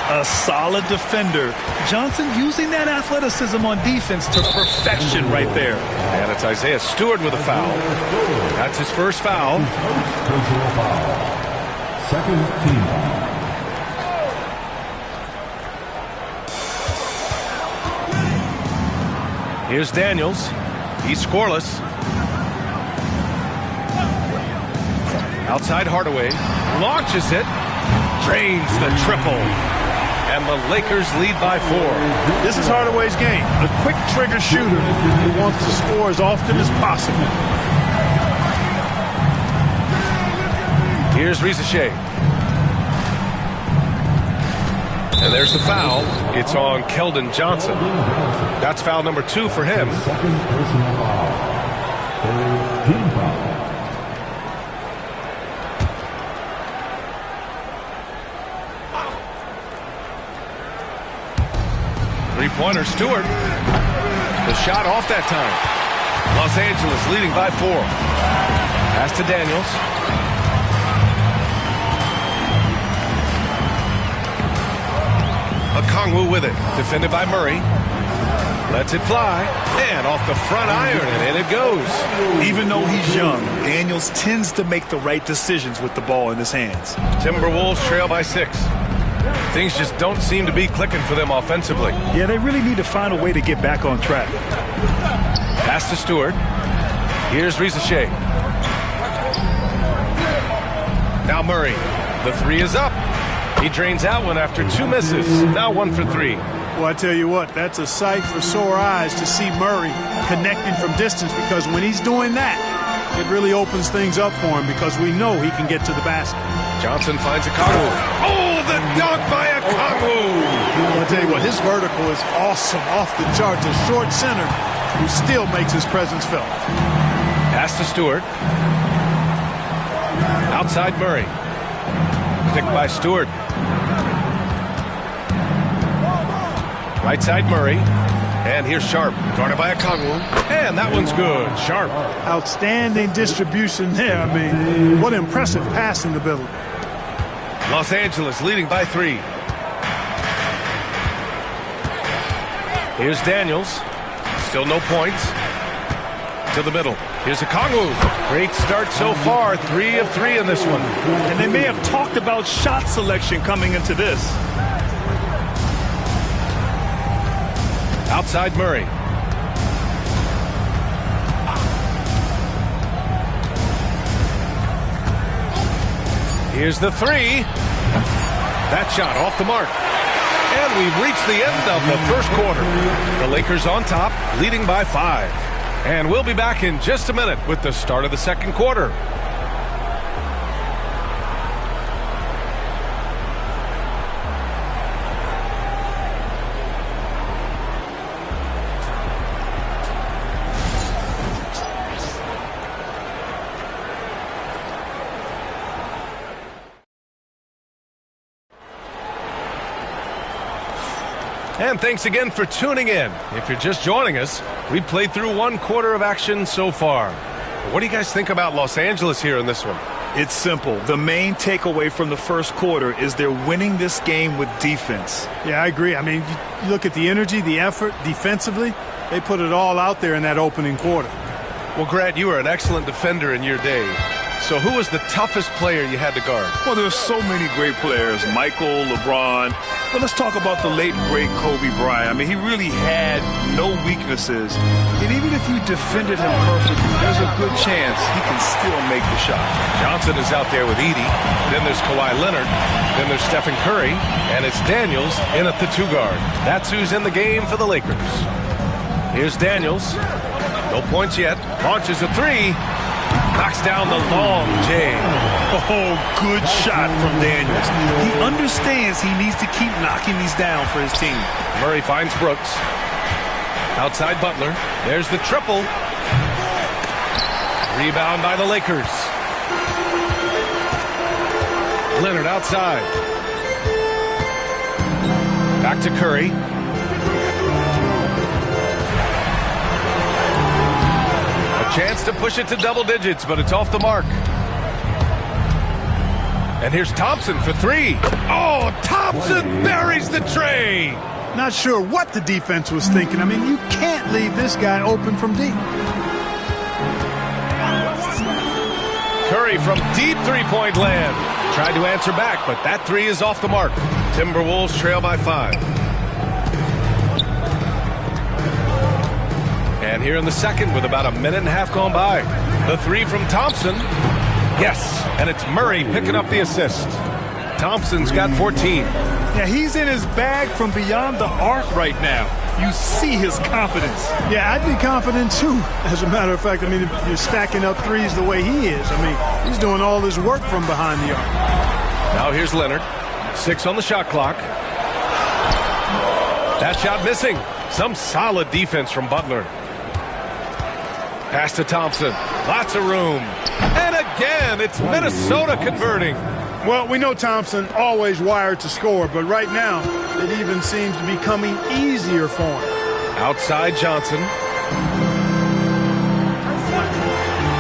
A solid defender. Johnson using that athleticism on defense to perfection right there. And it's Isaiah Stewart with a foul. That's his first foul. Second team foul. Here's Daniels. He's scoreless. Outside Hardaway. Launches it. Drains the triple. And the Lakers lead by 4. This is Hardaway's game. A quick trigger shooter who wants to score as often as possible. Here's Rizachet. And there's the foul. It's on Keldon Johnson. That's foul number 2 for him. Second personal foul. Third team foul. Three-pointer, Stewart. The shot off that time. Los Angeles leading by 4. Pass to Daniels. Okongwu with it. Defended by Murray. Lets it fly. And off the front iron, and in it goes. Even though he's young, Daniels tends to make the right decisions with the ball in his hands. Timberwolves trail by 6. Things just don't seem to be clicking for them offensively. Yeah, they really need to find a way to get back on track. Pass to Stewart. Here's Rizachet. Now Murray. The 3 is up. He drains that one after 2 misses. Now 1 for 3. Well, I tell you what, that's a sight for sore eyes to see Murray connecting from distance, because when he's doing that, it really opens things up for him, because we know he can get to the basket. Johnson finds Okongwu. Oh, the dunk by Okongwu! Well, I tell you what, his vertical is awesome, off the charts. A short center who still makes his presence felt. Pass to Stewart. Outside Murray. Picked by Stewart. Right side Murray. And here's Sharp. Guarded by Okongwu. And that one's good. Sharp. Outstanding distribution there. I mean, what impressive passing ability. Los Angeles leading by 3. Here's Daniels. Still no points. To the middle. Here's Okongwu. Great start so far. 3 of 3 in this one. And they may have talked about shot selection coming into this. Outside Murray. Here's the 3. That shot off the mark. And we've reached the end of the first quarter. The Lakers on top, leading by 5. And we'll be back in just a minute with the start of the second quarter. And thanks again for tuning in. If you're just joining us, we've played through 1 quarter of action so far. What do you guys think about Los Angeles here in this one? It's simple. The main takeaway from the first quarter is they're winning this game with defense. Yeah, I agree. I mean, you look at the energy, the effort defensively, they put it all out there in that opening quarter. Well, Grant, you were an excellent defender in your day. So who was the toughest player you had to guard? Well, there's so many great players, Michael, LeBron. But let's talk about the late, great Kobe Bryant. I mean, he really had no weaknesses. And even if you defended him perfectly, there's a good chance he can still make the shot. Johnson is out there with Edey. Then there's Kawhi Leonard. Then there's Stephen Curry. And it's Daniels in at the 2 guard. That's who's in the game for the Lakers. Here's Daniels. No points yet. Launches a 3. Knocks down the long J. Oh, good shot from Daniels. He understands he needs to keep knocking these down for his team. Murray finds Brooks. Outside Butler. There's the triple. Rebound by the Lakers. Leonard outside. Back to Curry. Chance to push it to double digits, but it's off the mark. And here's Thompson for 3. Oh, Thompson buries the tray. Not sure what the defense was thinking. I mean, you can't leave this guy open from deep. Curry from deep three-point land. Tried to answer back, but that 3 is off the mark. Timberwolves trail by 5. And here in the second with about a minute and a half gone by. The 3 from Thompson. Yes, and it's Murray picking up the assist. Thompson's got 14. Yeah, he's in his bag from beyond the arc right now. You see his confidence. Yeah, I'd be confident too. As a matter of fact, I mean, if you're stacking up threes the way he is, I mean, he's doing all this work from behind the arc. Now here's Leonard. 6 on the shot clock. That shot missing. Some solid defense from Butler. Pass to Thompson. Lots of room. And again, it's Minnesota converting. Well, we know Thompson always wired to score, but right now, it even seems to be coming easier for him. Outside Johnson.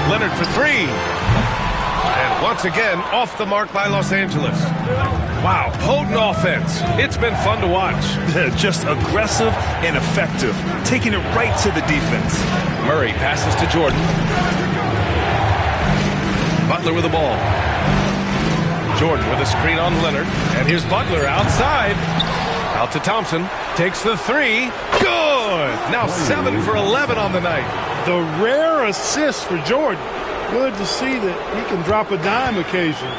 Leonard for 3. And once again, off the mark by Los Angeles. Wow, potent offense. It's been fun to watch. Just aggressive and effective, taking it right to the defense. Murray passes to Jordan. Butler with the ball. Jordan with a screen on Leonard. And here's Butler outside. Out to Thompson. Takes the 3. Good! Now 7 for 11 on the night. The rare assist for Jordan. Good to see that he can drop a dime occasionally.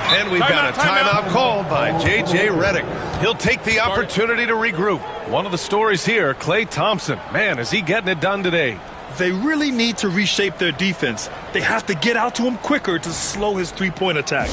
And we've got a timeout called by J.J. Redick. He'll take the opportunity to regroup. One of the stories here, Klay Thompson. Man, is he getting it done today. They really need to reshape their defense. They have to get out to him quicker to slow his three-point attack.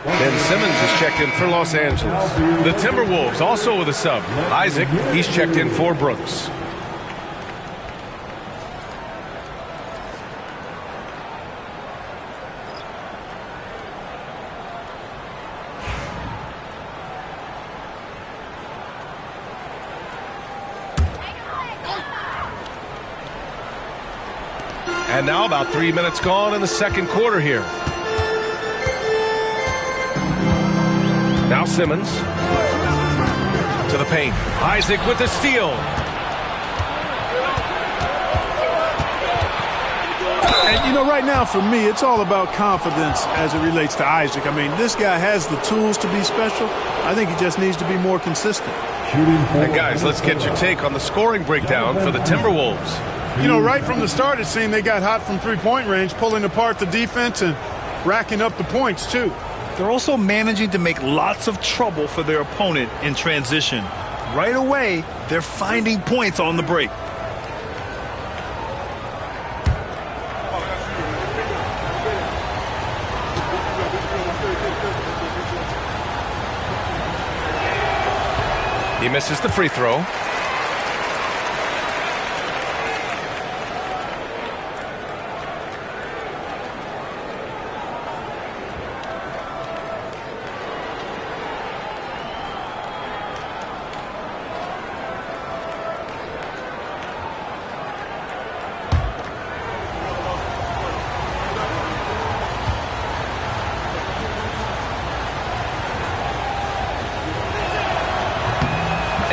Ben Simmons is checked in for Los Angeles. The Timberwolves also with a sub. Isaac, he's checked in for Brooks. And now about 3 minutes gone in the second quarter here. Now Simmons to the paint. Isaac with the steal. And, you know, right now for me, it's all about confidence as it relates to Isaac. I mean, this guy has the tools to be special. I think he just needs to be more consistent. And guys, let's get your take on the scoring breakdown for the Timberwolves. You know, right from the start, it seemed they got hot from three-point range, pulling apart the defense and racking up the points, too. They're also managing to make lots of trouble for their opponent in transition. Right away, they're finding points on the break. He misses the free throw.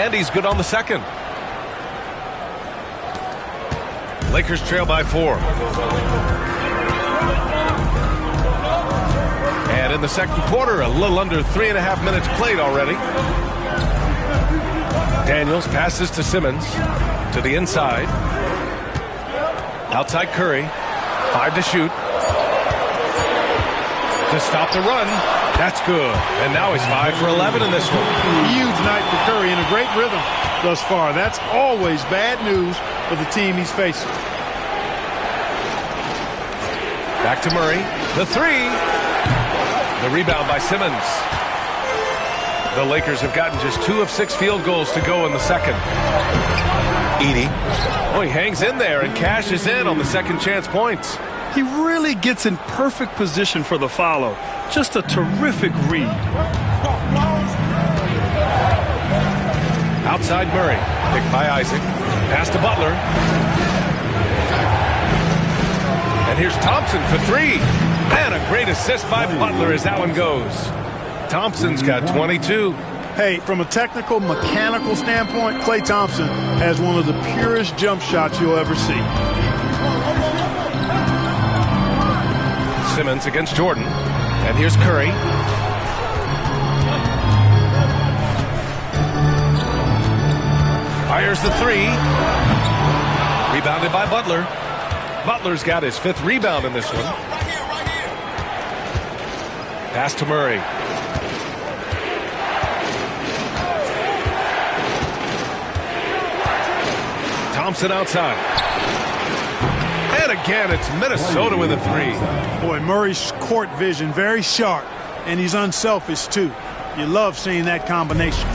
And he's good on the second. Lakers trail by 4. And in the second quarter, a little under 3.5 minutes played already. Daniels passes to Simmons to the inside. Outside Curry. 5 to shoot. To stop the run. That's good. And now he's 5 for 11 in this one. Huge night for Curry and a great rhythm thus far. That's always bad news for the team he's facing. Back to Murray. The 3. The rebound by Simmons. The Lakers have gotten just 2 of 6 field goals to go in the second. Edey. Oh, he hangs in there and cashes in on the second chance points. He really gets in perfect position for the follow. Just a terrific read. Outside Murray. Picked by Isaac. Pass to Butler. And here's Thompson for 3. And a great assist by Butler as that one goes. Thompson's got 22. Hey, from a technical, mechanical standpoint, Klay Thompson has one of the purest jump shots you'll ever see. Simmons against Jordan. And here's Curry. Fires the 3. Rebounded by Butler. Butler's got his 5th rebound in this one. Pass to Murray. Thompson outside. And again, it's Minnesota with a 3. Boy, Murray's court vision, very sharp, and he's unselfish, too. You love seeing that combination.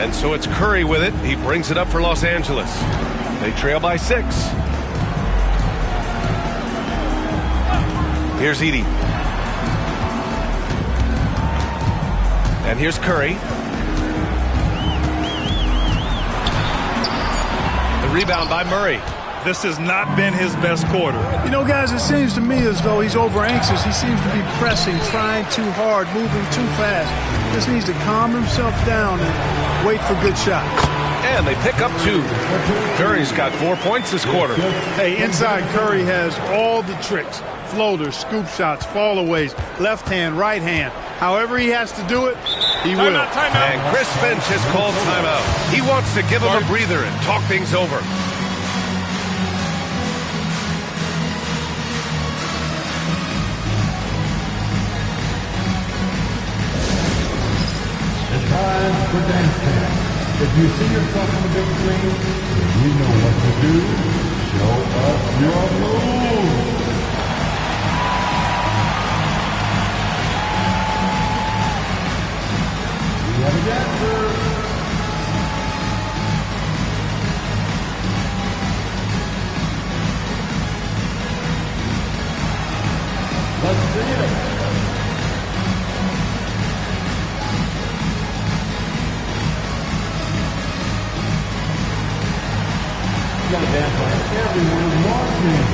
And so it's Curry with it. He brings it up for Los Angeles. They trail by 6. Here's Edey. And here's Curry. The rebound by Murray. This has not been his best quarter. You know, guys, it seems to me as though he's over-anxious. He seems to be pressing, trying too hard, moving too fast. Just needs to calm himself down and wait for good shots. And they pick up 2. Curry's got 4 points this quarter. Hey, inside Curry has all the tricks. Floaters, scoop shots, fallaways, left hand, right hand. However he has to do it, he will. And Chris Finch has called timeout. He wants to give him a breather and talk things over. Time for dance camp. If you see yourself on the big screen, then you know what to do. Show us your moves. We have a dancer. Let's see it. Got to dance like everyone is watching.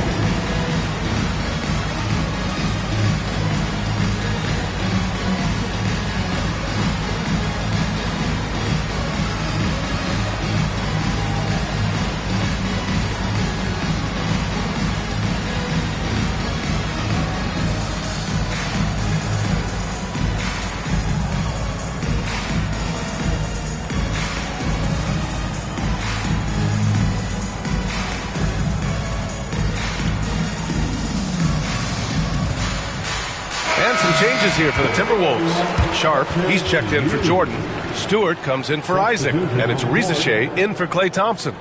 changes here for the Timberwolves. Sharp, he's checked in for Jordan. Stewart comes in for Isaac. And it's Rizachet in for Klay Thompson.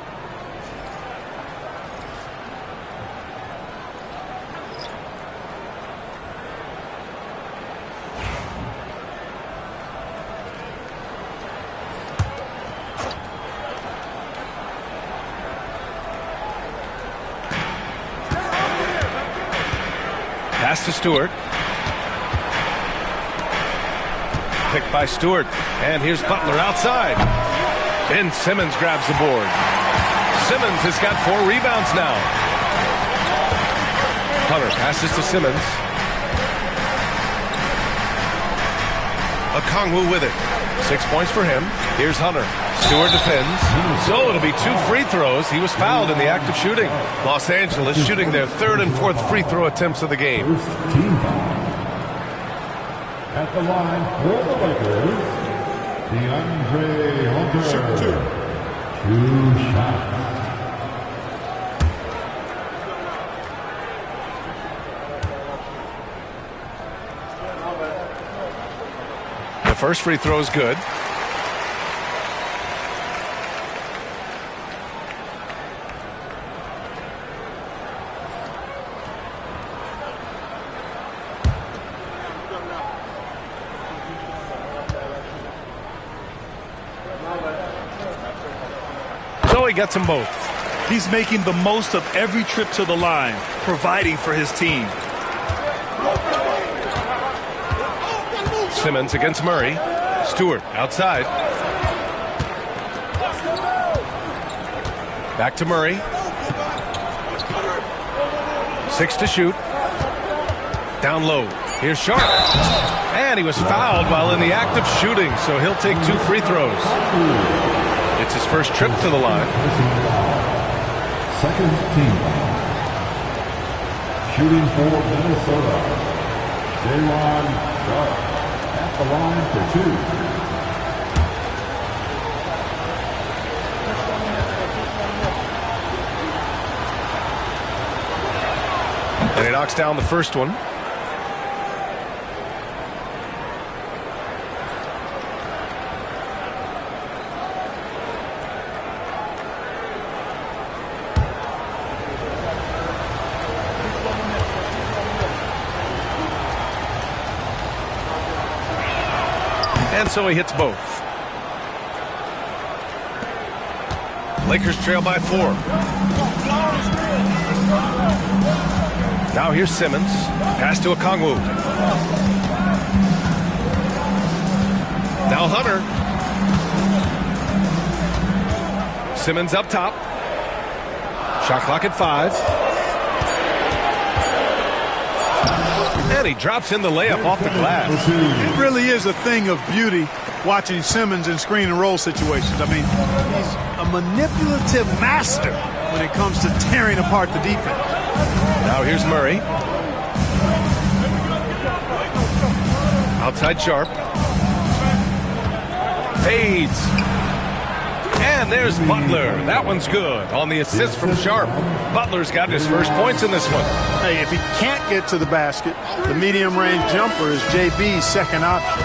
Pass to Stewart. Picked by Stewart. And here's Butler outside. Ben Simmons grabs the board. Simmons has got 4 rebounds now. Hunter passes to Simmons. Okongwu with it. 6 points for him. Here's Hunter. Stewart defends. So it'll be 2 free throws. He was fouled in the act of shooting. Los Angeles shooting their 3rd and 4th free throw attempts of the game. At the line for the Lakers, DeAndre Hunter. Shoot 2 shots. The first free throw is good. He gets them both. He's making the most of every trip to the line, providing for his team. Simmons against Murray. Stewart outside. Back to Murray. 6 to shoot. Down low. Here's Sharp. And he was fouled while in the act of shooting, so he'll take 2 free throws. It's his first trip to the line. Second team. Shooting for Minnesota. J-Ron Sharp at the line for 2. And he knocks down the first one. And so he hits both. Lakers trail by 4. Now here's Simmons. Pass to Okongwu. Now Hunter. Simmons up top. Shot clock at 5. And he drops in the layup off the glass. It really is a thing of beauty watching Simmons in screen and roll situations. I mean, he's a manipulative master when it comes to tearing apart the defense. Now here's Murray. Outside Sharp. Fades. And there's Butler. That one's good on the assist from Sharp. Butler's got his first points in this one. Hey, if he can't get to the basket, the medium-range jumper is JB's second option.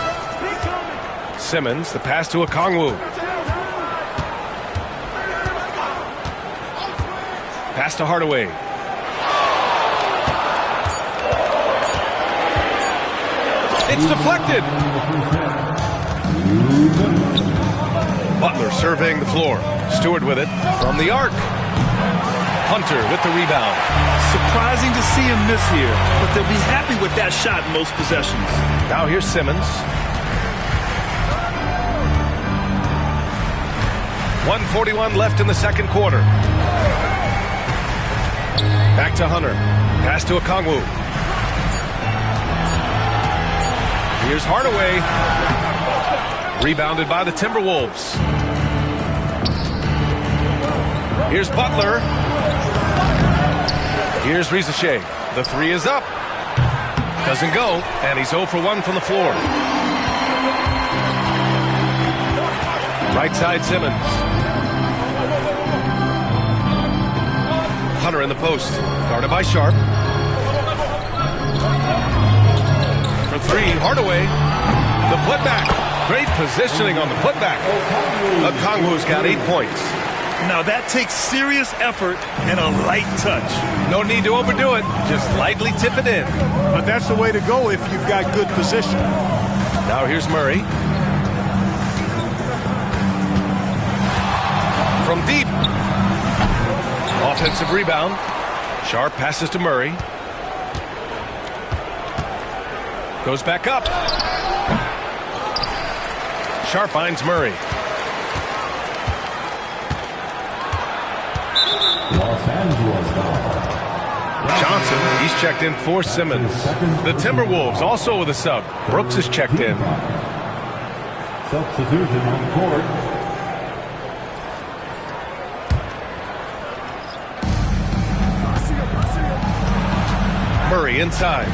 Simmons, the pass to Okongwu. Pass to Hardaway. It's deflected. Butler surveying the floor. Stewart with it from the arc. Hunter with the rebound. Surprising to see him miss here, but they'll be happy with that shot in most possessions. Now here's Simmons. 1:41 left in the second quarter. Back to Hunter. Pass to Okongwu. Here's Hardaway. Rebounded by the Timberwolves. Here's Butler. Here's Rizachet. The 3 is up. Doesn't go, and he's 0 for 1 from the floor. Right side Simmons. Hunter in the post. Guarded by Sharp. For three. Hardaway. The putback. Great positioning on the putback. Okongwu's got 8 points. Now that takes serious effort and a light touch. No need to overdo it. Just lightly tip it in. But that's the way to go if you've got good position. Now here's Murray. From deep. Offensive rebound. Sharp passes to Murray. Goes back up. Sharp finds Murray. Johnson, he's checked in for Simmons. The Timberwolves also with a sub. Brooks is checked in. Substitution on the court. Murray inside.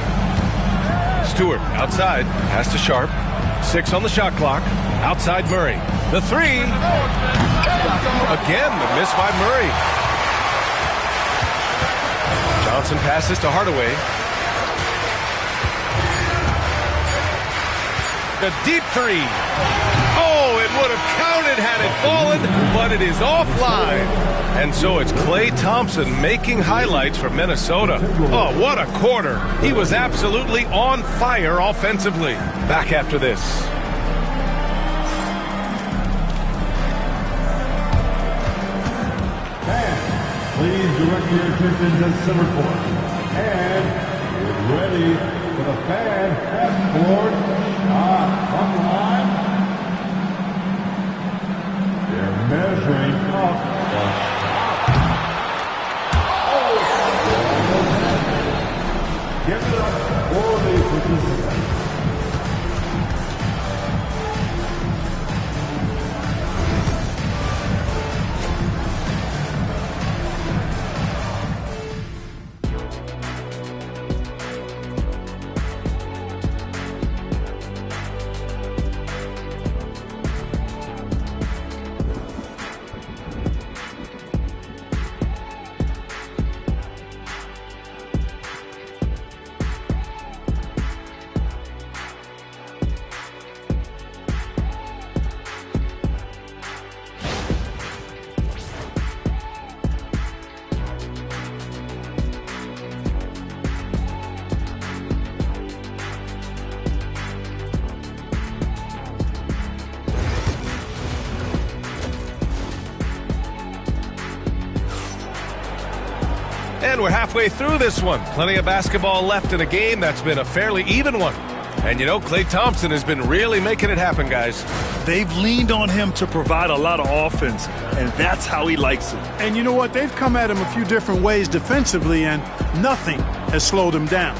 Stewart outside. Pass to Sharp. 6 on the shot clock. Outside Murray. The three. Again, the miss by Murray. Johnson passes to Hardaway. The deep three. Oh, it would have counted had it fallen, but it is offline. And so it's Klay Thompson making highlights for Minnesota. Oh, what a quarter. He was absolutely on fire offensively. Back after this. Please direct your attention to center court. And get ready for the fan half-court shot from the line. They're measuring up the shot. Give it up for the participants. And we're halfway through this one. Plenty of basketball left in a game that's been a fairly even one. And you know, Klay Thompson has been really making it happen, guys. They've leaned on him to provide a lot of offense, and that's how he likes it. And you know what? They've come at him a few different ways defensively, and nothing has slowed him down.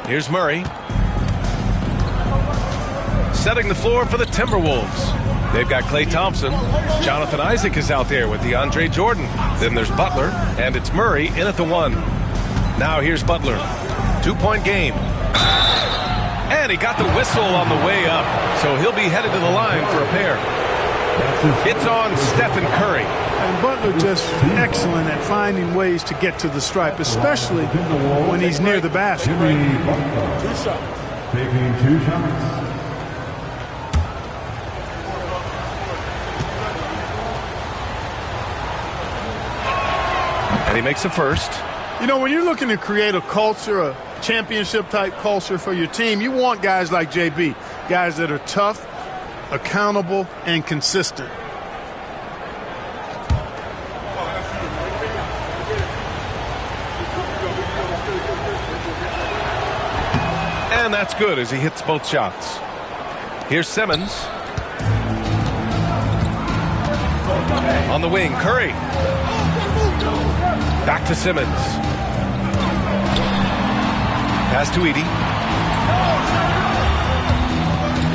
Here's Murray. Setting the floor for the Timberwolves. They've got Klay Thompson. Jonathan Isaac is out there with DeAndre Jordan. Then there's Butler, and it's Murray in at the 1. Now here's Butler. 2-point game. And he got the whistle on the way up, so he'll be headed to the line for a pair. It's on Stephen Curry. And Butler just excellent at finding ways to get to the stripe, especially when he's near the basket. 2 shots. Taking 2 shots. And he makes the first. You know, when you're looking to create a culture, a championship-type culture for your team, you want guys like JB, guys that are tough, accountable, and consistent. And that's good as he hits both shots. Here's Simmons. On the wing, Curry. Back to Simmons. Pass to Edey.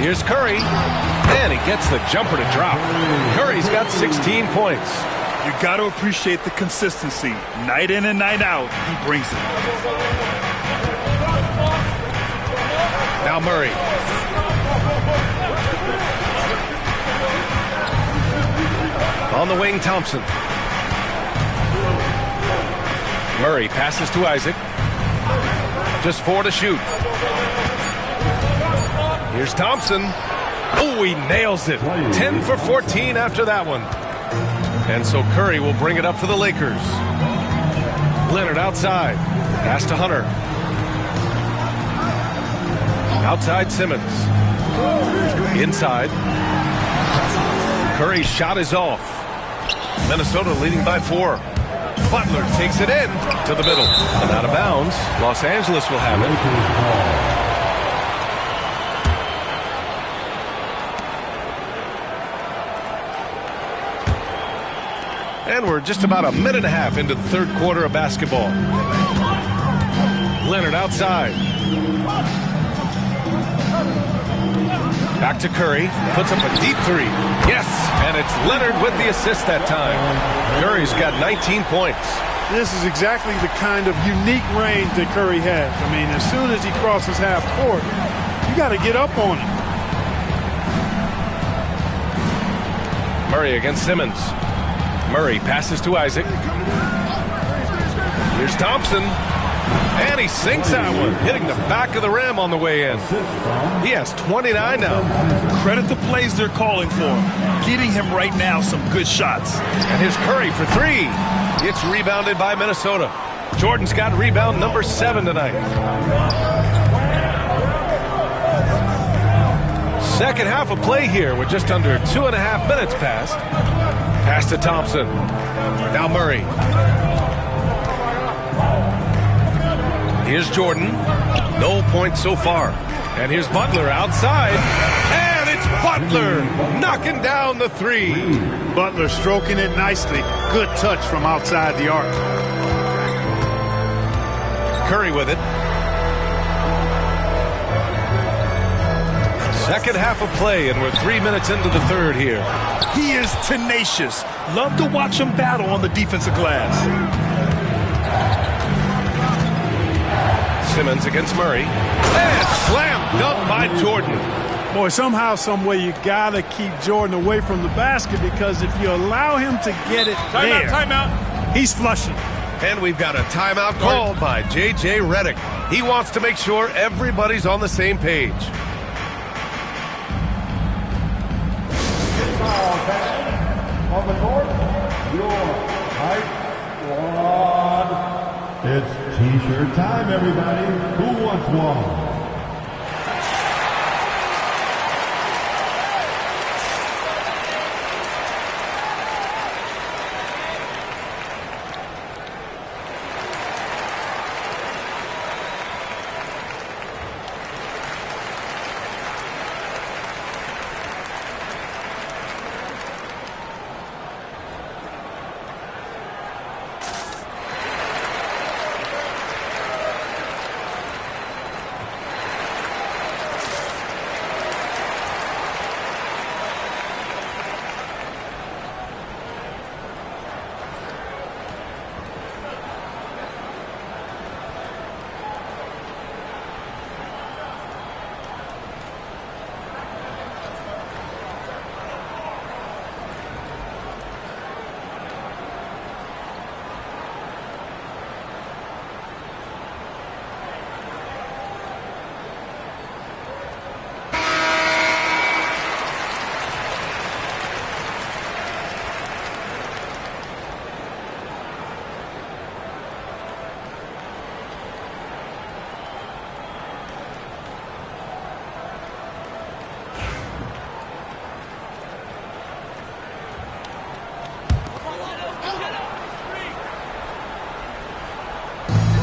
Here's Curry. And he gets the jumper to drop. Curry's got 16 points. You got to appreciate the consistency. Night in and night out, he brings it. Now Murray. On the wing, Thompson. Murray passes to Isaac. Just 4 to shoot. Here's Thompson. Oh, he nails it. 10 for 14 after that one. And so Curry will bring it up for the Lakers. Leonard outside. Pass to Hunter. Outside Simmons. Inside. Curry's shot is off. Minnesota leading by 4. Butler takes it in to the middle. And out of bounds. Los Angeles will have it. And we're just about a minute and a half into the third quarter of basketball. Leonard outside. Back to Curry. Puts up a deep 3. Yes, and it's Leonard with the assist that time. Curry's got 19 points. This is exactly the kind of unique range that Curry has. I mean, as soon as he crosses half court, you got to get up on him. Murray against Simmons. Murray passes to Isaac. Here's Thompson. And he sinks that one, hitting the back of the rim on the way in. He has 29 now. Credit the plays they're calling for. Getting him right now some good shots. And here's Curry for 3. It's rebounded by Minnesota. Jordan's got rebound number 7 tonight. Second half of play here with just under 2.5 minutes passed. Pass to Thompson. Now Murray. Here's Jordan. No points so far. And here's Butler outside. And it's Butler knocking down the 3. Butler stroking it nicely. Good touch from outside the arc. Curry with it. Second half of play, and we're 3 minutes into the third here. He is tenacious. Love to watch him battle on the defensive glass. Simmons against Murray. And slam dunk by Jordan. Boy, somehow, some way, you got to keep Jordan away from the basket, because if you allow him to get it Timeout. he's flushing. And we've got a timeout called by J.J. Redick. He wants to make sure everybody's on the same page. On the court, your hype squad. It's T-shirt time, everybody. Who wants one?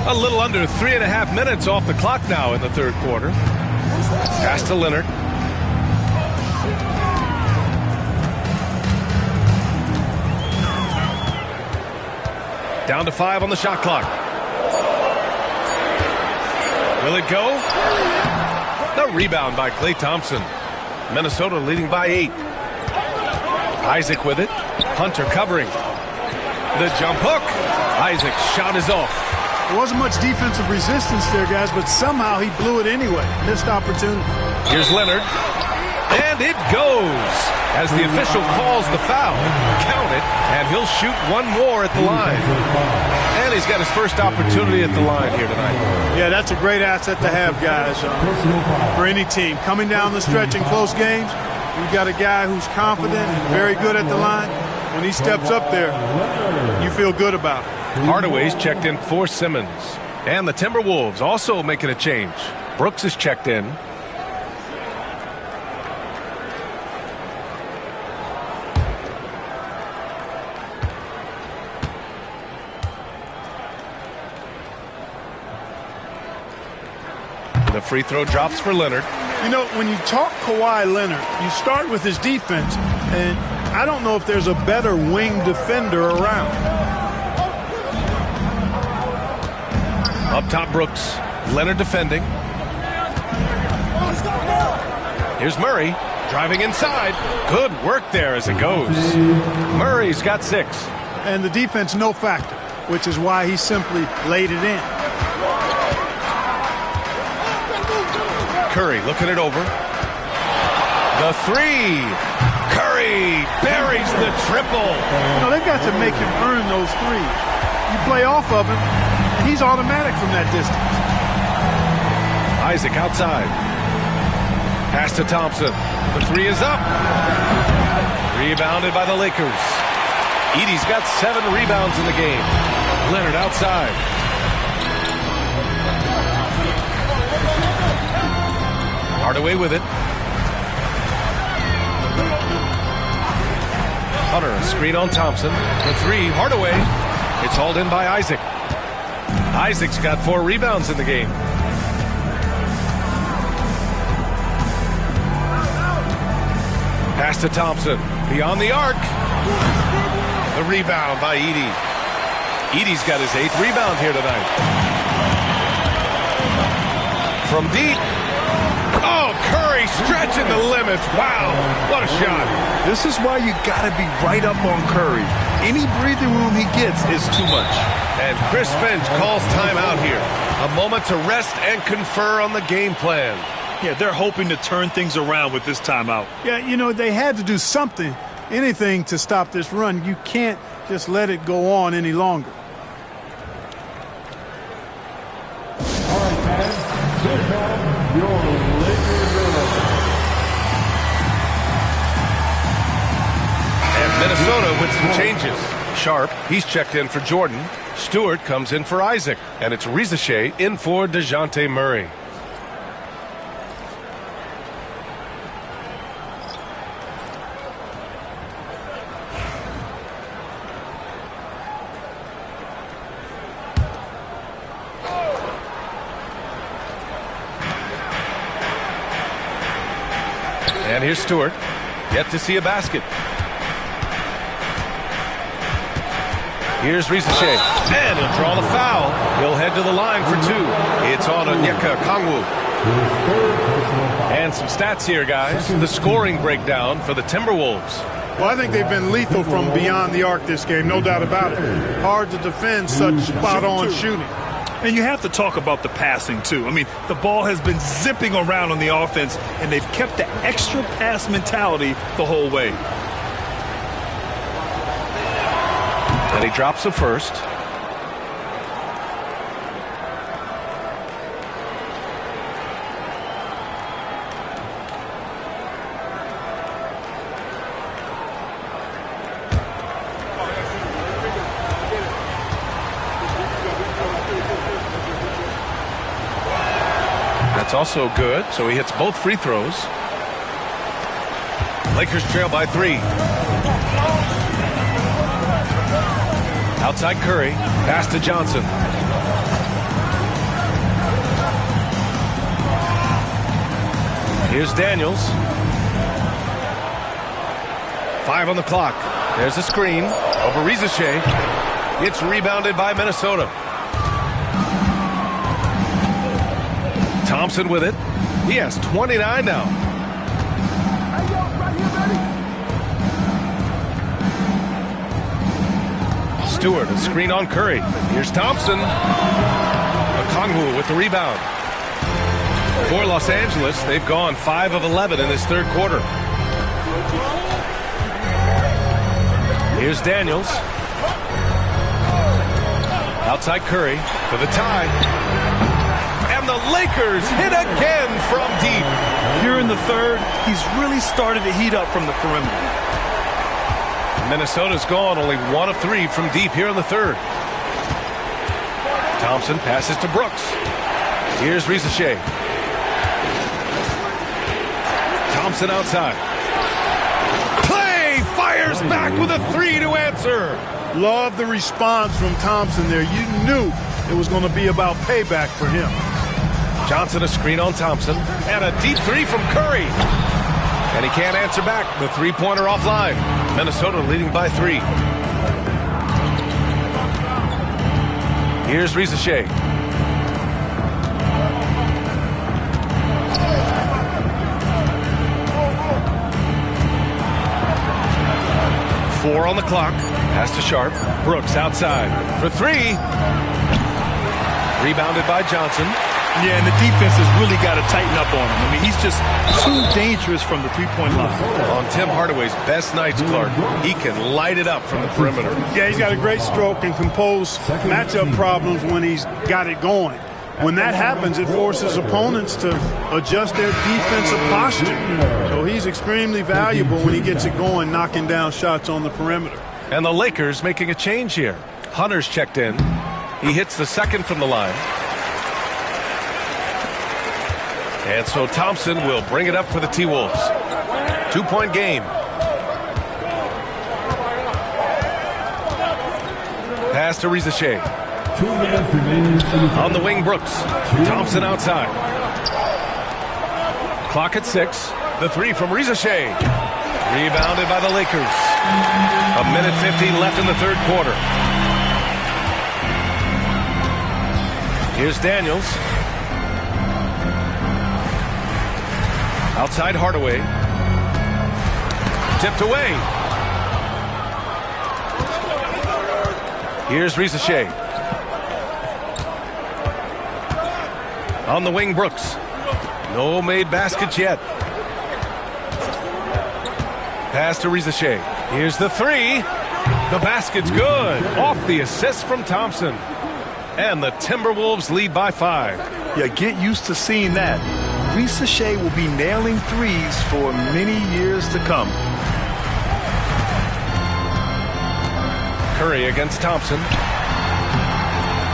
A little under 3.5 minutes off the clock now in the third quarter. Pass to Leonard. Down to 5 on the shot clock. Will it go? The rebound by Klay Thompson. Minnesota leading by 8. Isaac with it. Hunter covering. The jump hook. Isaac's shot is off. There wasn't much defensive resistance there, guys, but somehow he blew it anyway. Missed opportunity. Here's Leonard. And it goes. As the official calls the foul, count it, and he'll shoot one more at the line. And he's got his first opportunity at the line here tonight. Yeah, that's a great asset to have, guys, for any team. Coming down the stretch in close games, you've got a guy who's confident and very good at the line. When he steps up there, you feel good about it. Hardaway's checked in for Simmons. And the Timberwolves also making a change. Brooks is checked in. The free throw drops for Leonard. You know, when you talk Kawhi Leonard, you start with his defense, and I don't know if there's a better wing defender around. Up top, Brooks. Leonard defending. Here's Murray driving inside. Good work there as it goes. Murray's got 6. And the defense no factor, which is why he simply laid it in. Curry looking it over. The 3. Curry buries the triple. You know, they've got to make him earn those threes. You play off of him, and he's automatic from that distance. Isaac outside. Pass to Thompson. The 3 is up. Rebounded by the Lakers. Edey's got 7 rebounds in the game. Leonard outside. Hardaway with it. Hunter, a screen on Thompson. The 3, Hardaway. It's hauled in by Isaac. Isaac's got 4 rebounds in the game. Pass to Thompson. Beyond the arc. The rebound by Edey. Edey's got his 8th rebound here tonight. From deep. Oh, Curry stretching the limits. Wow, what a shot. This is why you got to be right up on Curry. Any breathing room he gets is too much. And Chris Finch calls timeout here. A moment to rest and confer on the game plan. Yeah, they're hoping to turn things around with this timeout. Yeah, you know, they had to do something, anything to stop this run. You can't just let it go on any longer. All right, fans, here come your And Minnesota with some changes. Sharp, he's checked in for Jordan. Stewart comes in for Isaac. And it's Rizachet in for DeJounte Murray. And here's Stewart. Yet to see a basket. Here's Rizachet. And he'll draw the foul. He'll head to the line for 2. It's on Onyeka Okongwu. And some stats here, guys. The scoring breakdown for the Timberwolves. Well, I think they've been lethal from beyond the arc this game, no doubt about it. Hard to defend such spot-on shooting. And you have to talk about the passing, too. I mean, the ball has been zipping around on the offense, and they've kept the extra pass mentality the whole way. And he drops the first. That's also good, so he hits both free throws. Lakers trail by 3. Outside Curry, pass to Johnson. Here's Daniels. 5 on the clock. There's a screen over Rizachet. It's rebounded by Minnesota. Thompson with it. He has 29 now. Stewart, a screen on Curry. Here's Thompson. Okongwu with the rebound. For Los Angeles, they've gone 5 of 11 in this third quarter. Here's Daniels. Outside Curry for the tie. And the Lakers hit again from deep. Here in the third, he's really started to heat up from the perimeter. Minnesota's gone only 1 of 3 from deep here in the third. Thompson passes to Brooks. Here's Rizachet. Thompson outside. Clay fires back with a 3 to answer. Love the response from Thompson there. You knew it was going to be about payback for him. Johnson a screen on Thompson. And a deep 3 from Curry. And he can't answer back. The three-pointer offline. Minnesota leading by 3. Here's Rizachet. Four on the clock. Pass to Sharp. Brooks outside for 3. Rebounded by Johnson. Yeah, and the defense has really got to tighten up on him. I mean, he's just too dangerous from the three-point line. On Tim Hardaway's best nights, Clark, he can light it up from the perimeter. Yeah, he's got a great stroke and compose matchup problems when he's got it going. When that happens, it forces opponents to adjust their defensive posture. So he's extremely valuable when he gets it going, knocking down shots on the perimeter. And the Lakers making a change here. Hunter's checked in. He hits the second from the line. And so Thompson will bring it up for the T-Wolves. 2-point game. Pass to Rizachet. On the wing, Brooks. Thompson outside. Clock at 6. The 3 from Rizachet. Rebounded by the Lakers. 1:50 left in the third quarter. Here's Daniels. Outside Hardaway. Tipped away. Here's Rizachet. On the wing, Brooks. No made baskets yet. Pass to Rizachet. Here's the 3. The basket's good. Off the assist from Thompson. And the Timberwolves lead by 5. Yeah, get used to seeing that. Rizachet will be nailing threes for many years to come. Curry against Thompson.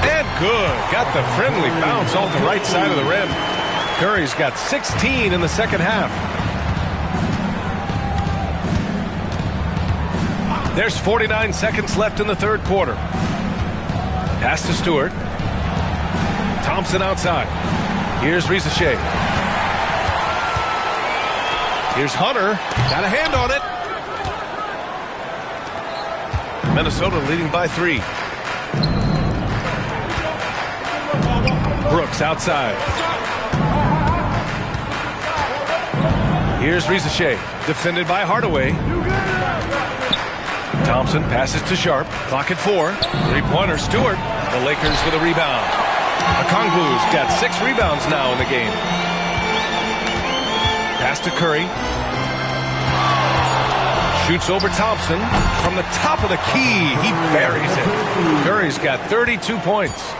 And good. Got the friendly bounce off the right side of the rim. Curry's got 16 in the second half. There's 49 seconds left in the third quarter. Pass to Stewart. Thompson outside. Here's Rizachet. Here's Hunter. Got a hand on it. Minnesota leading by 3. Brooks outside. Here's Rizachet. Defended by Hardaway. Thompson passes to Sharp. Clock at 4. Three-pointer Stewart. The Lakers with a rebound. Okongwu's got 6 rebounds now in the game. Pass to Curry. Shoots over Thompson. From the top of the key, he buries it. Curry's got 32 points.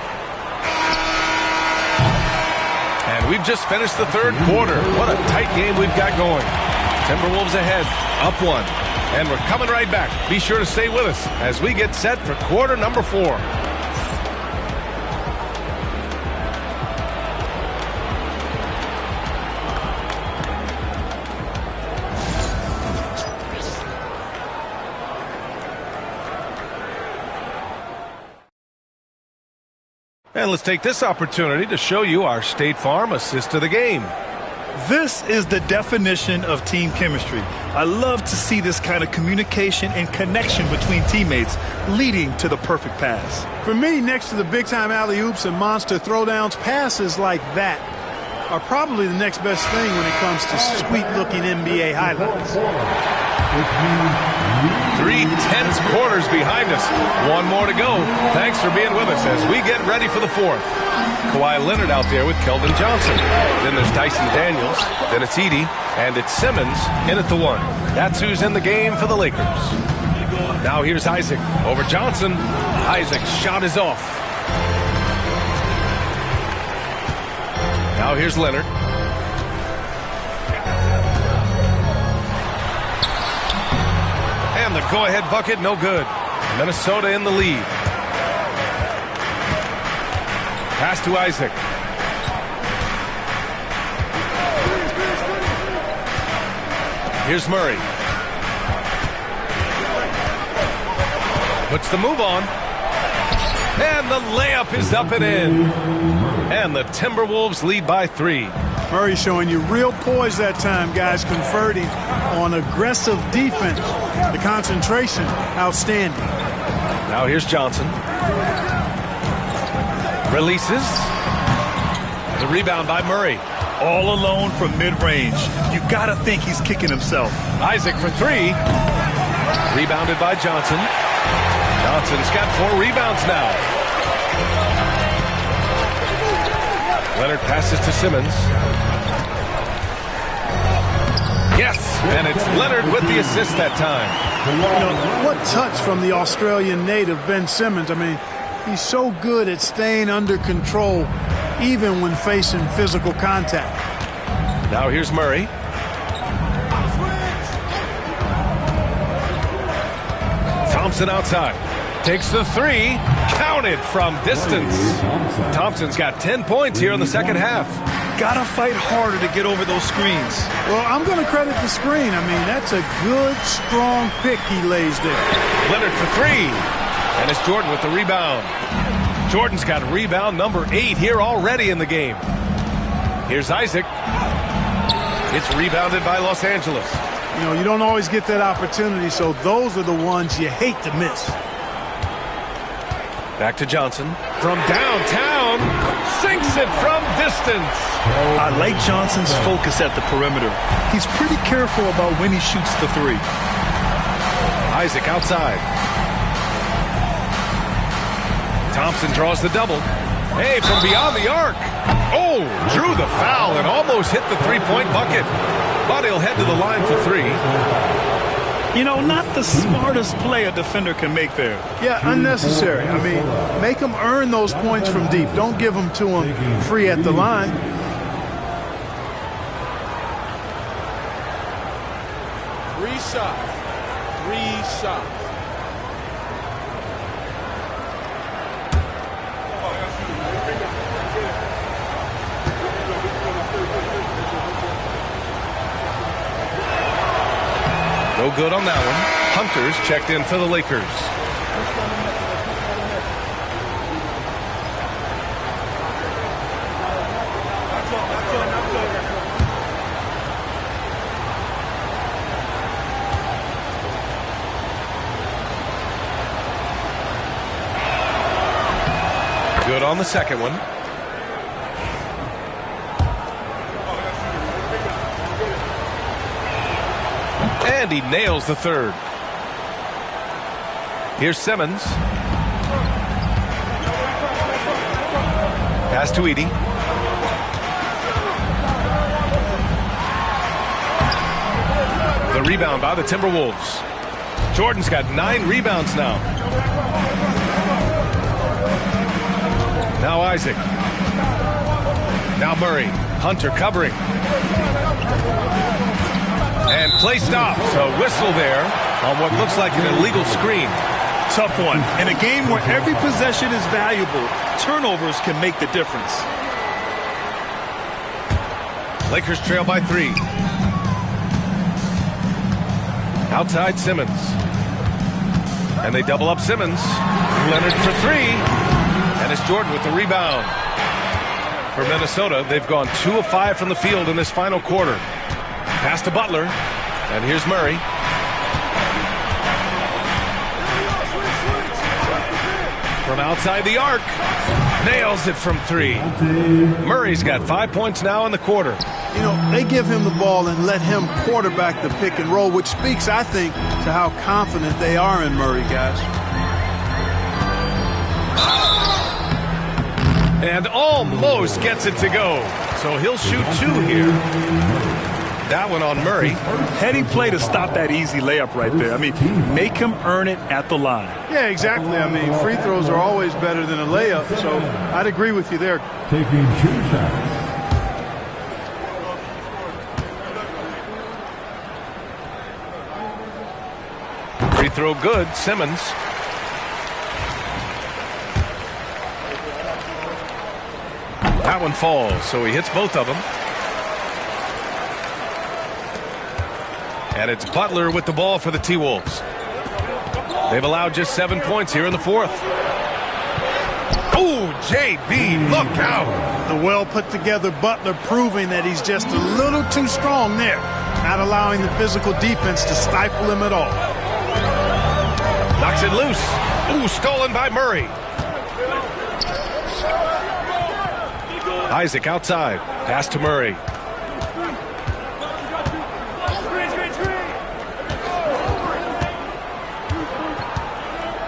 And we've just finished the third quarter. What a tight game we've got going. Timberwolves ahead, up 1. And we're coming right back. Be sure to stay with us as we get set for quarter number 4. And let's take this opportunity to show you our State Farm assist to the game. This is the definition of team chemistry. I love to see this kind of communication and connection between teammates leading to the perfect pass. For me, next to the big-time alley-oops and monster throwdowns, passes like that are probably the next best thing when it comes to sweet-looking NBA highlights. 3 tense quarters behind us. One more to go. Thanks for being with us as we get ready for the fourth. Kawhi Leonard out there with Keldon Johnson. Then there's Dyson Daniels. Then it's Edey. And it's Simmons in at the 1. That's who's in the game for the Lakers. Now here's Isaac over Johnson. Isaac's shot is off. Now here's Leonard. And the go-ahead bucket, no good. Minnesota in the lead. Pass to Isaac. Here's Murray. Puts the move on. And the layup is up and in. And the Timberwolves lead by 3. Murray showing you real poise that time, guys, converting on aggressive defense. The concentration, outstanding. Now here's Johnson. Releases. The rebound by Murray. All alone from mid-range. You got to think he's kicking himself. Isaac for 3. Rebounded by Johnson. Johnson's got 4 rebounds now. Leonard passes to Simmons. Yes, and it's Leonard with the assist that time. You know, what touch from the Australian native, Ben Simmons. I mean, he's so good at staying under control, even when facing physical contact. Now here's Murray. Thompson outside. Takes the 3. Counted from distance. Thompson's got 10 points here in the second half. Gotta fight harder to get over those screens. Well, I'm going to credit the screen. I mean, that's a good, strong pick he lays there. Leonard for 3. And it's Jordan with the rebound. Jordan's got rebound number 8 here already in the game. Here's Isaac. It's rebounded by Los Angeles. You know, you don't always get that opportunity, so those are the ones you hate to miss. Back to Johnson. From downtown, sinks it from distance. I like Johnson's focus at the perimeter. He's pretty careful about when he shoots the 3. Isaac outside. Thompson draws the double. Hey, from beyond the arc. Oh, drew the foul and almost hit the 3-point bucket. But he'll head to the line for 3. You know, not the smartest play a defender can make there. Yeah, unnecessary. I mean, make them earn those points from deep. Don't give them to them free at the line. Three shots. No good on that one. Hunter's checked in for the Lakers. Good on the second one. And he nails the third. Here's Simmons. Pass to Edey. The rebound by the Timberwolves. Jordan's got 9 rebounds now. Now Isaac. Now Murray. Hunter covering. And play stops. A whistle there on what looks like an illegal screen. Tough one. In a game where every possession is valuable, turnovers can make the difference. Lakers trail by 3. Outside Simmons. And they double up Simmons. Leonard for 3. And it's Jordan with the rebound. For Minnesota, they've gone 2 of 5 from the field in this final quarter. Pass to Butler. And here's Murray. From outside the arc. Nails it from 3. Murray's got 5 points now in the quarter. You know, they give him the ball and let him quarterback the pick and roll, which speaks, I think, to how confident they are in Murray, guys. And almost gets it to go. So he'll shoot 2 here. That one on Murray. Heady play to stop that easy layup right there. I mean, make him earn it at the line. Yeah, exactly. I mean, free throws are always better than a layup, so I'd agree with you there. Taking 2 shots. Free throw good, Simmons. That one falls, so he hits both of them. And it's Butler with the ball for the T-Wolves. They've allowed just 7 points here in the 4th. Oh, JB, look out. The well put together Butler proving that he's just a little too strong there, not allowing the physical defense to stifle him at all. Knocks it loose. Ooh, stolen by Murray. Isaac outside. Pass to Murray.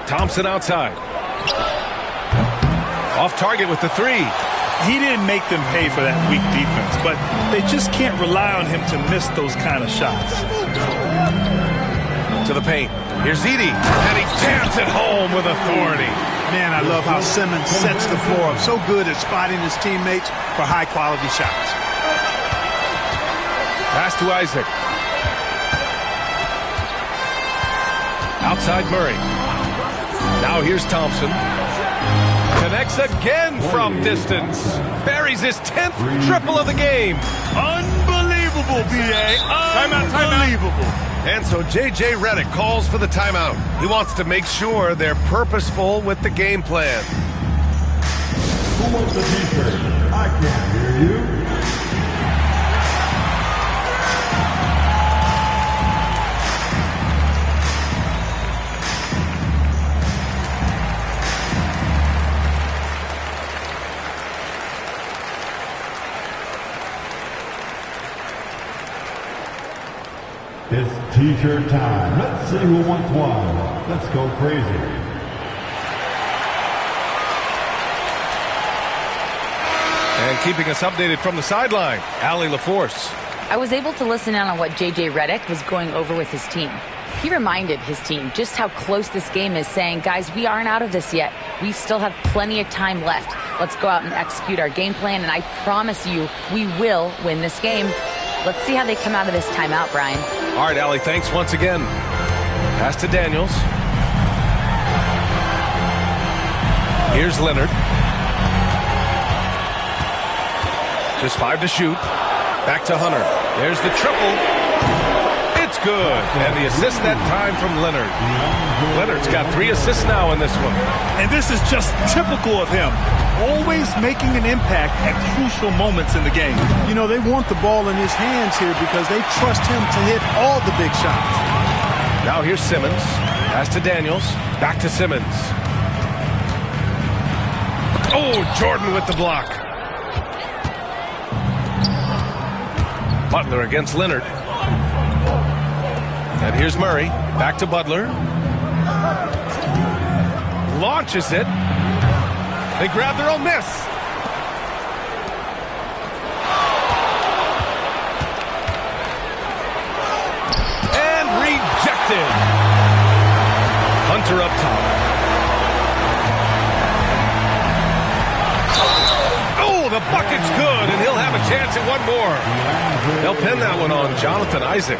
Thompson outside. Off target with the 3. He didn't make them pay for that weak defense, but they just can't rely on him to miss those kind of shots. To the paint. Here's Edey, and he jams it home with authority. Man, I love how Simmons sets the floor up. So good at spotting his teammates for high-quality shots. Pass to Isaac. Outside Murray. Now here's Thompson. Connects again from distance. Buries his 10th triple of the game. Unbelievable, B.A. Unbelievable. And so J.J. Redick calls for the timeout. He wants to make sure they're purposeful with the game plan. Who wants the T-shirt? I can't hear you. It's T-shirt time. Let's see who wants one. Let's go crazy. And keeping us updated from the sideline, Allie LaForce. I was able to listen in on what J.J. Redick was going over with his team. He reminded his team just how close this game is, saying, guys, we aren't out of this yet. We still have plenty of time left. Let's go out and execute our game plan, and I promise you we will win this game. Let's see how they come out of this timeout, Brian. All right, Allie, thanks once again. Pass to Daniels. Here's Leonard. Just 5 to shoot. Back to Hunter. There's the triple. It's good. And the assist that time from Leonard. Leonard's got 3 assists now in this one. And this is just typical of him. Always making an impact at crucial moments in the game. You know, they want the ball in his hands here because they trust him to hit all the big shots. Now here's Simmons. Pass to Daniels. Back to Simmons. Oh, Jordan with the block. Butler against Leonard. And here's Murray. Back to Butler. Launches it. They grab their own miss. And rejected. Hunter up top. Oh, the bucket's good, and he'll have a chance at one more. They'll pin that one on Jonathan Isaac.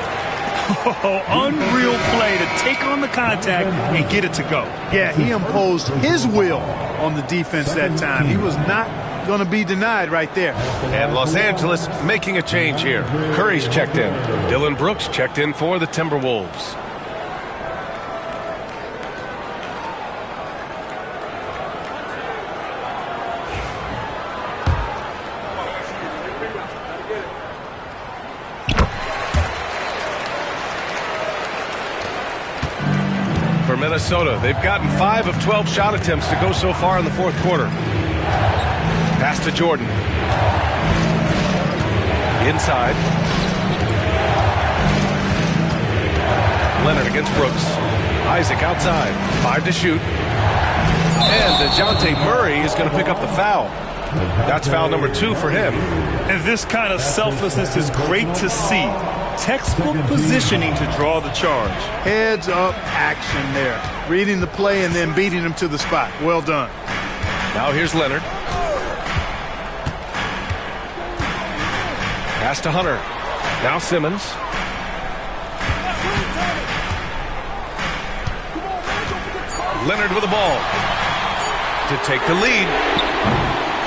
Oh, unreal play to take on the contact and get it to go. Yeah, he imposed his will on the defense that time. He was not going to be denied right there. And Los Angeles making a change here. Curry's checked in. Dylan Brooks checked in for the Timberwolves. For Minnesota, they've gotten 5 of 12 shot attempts to go so far in the 4th quarter. Pass to Jordan. Inside. Leonard against Brooks. Isaac outside. 5 to shoot. And DeJounte Murray is going to pick up the foul. That's foul number 2 for him. And this kind of selflessness is great to see. Textbook positioning to draw the charge. Heads up action there. Reading the play and then beating him to the spot. Well done. Now here's Leonard. Pass to Hunter. Now Simmons. Leonard with the ball to take the lead.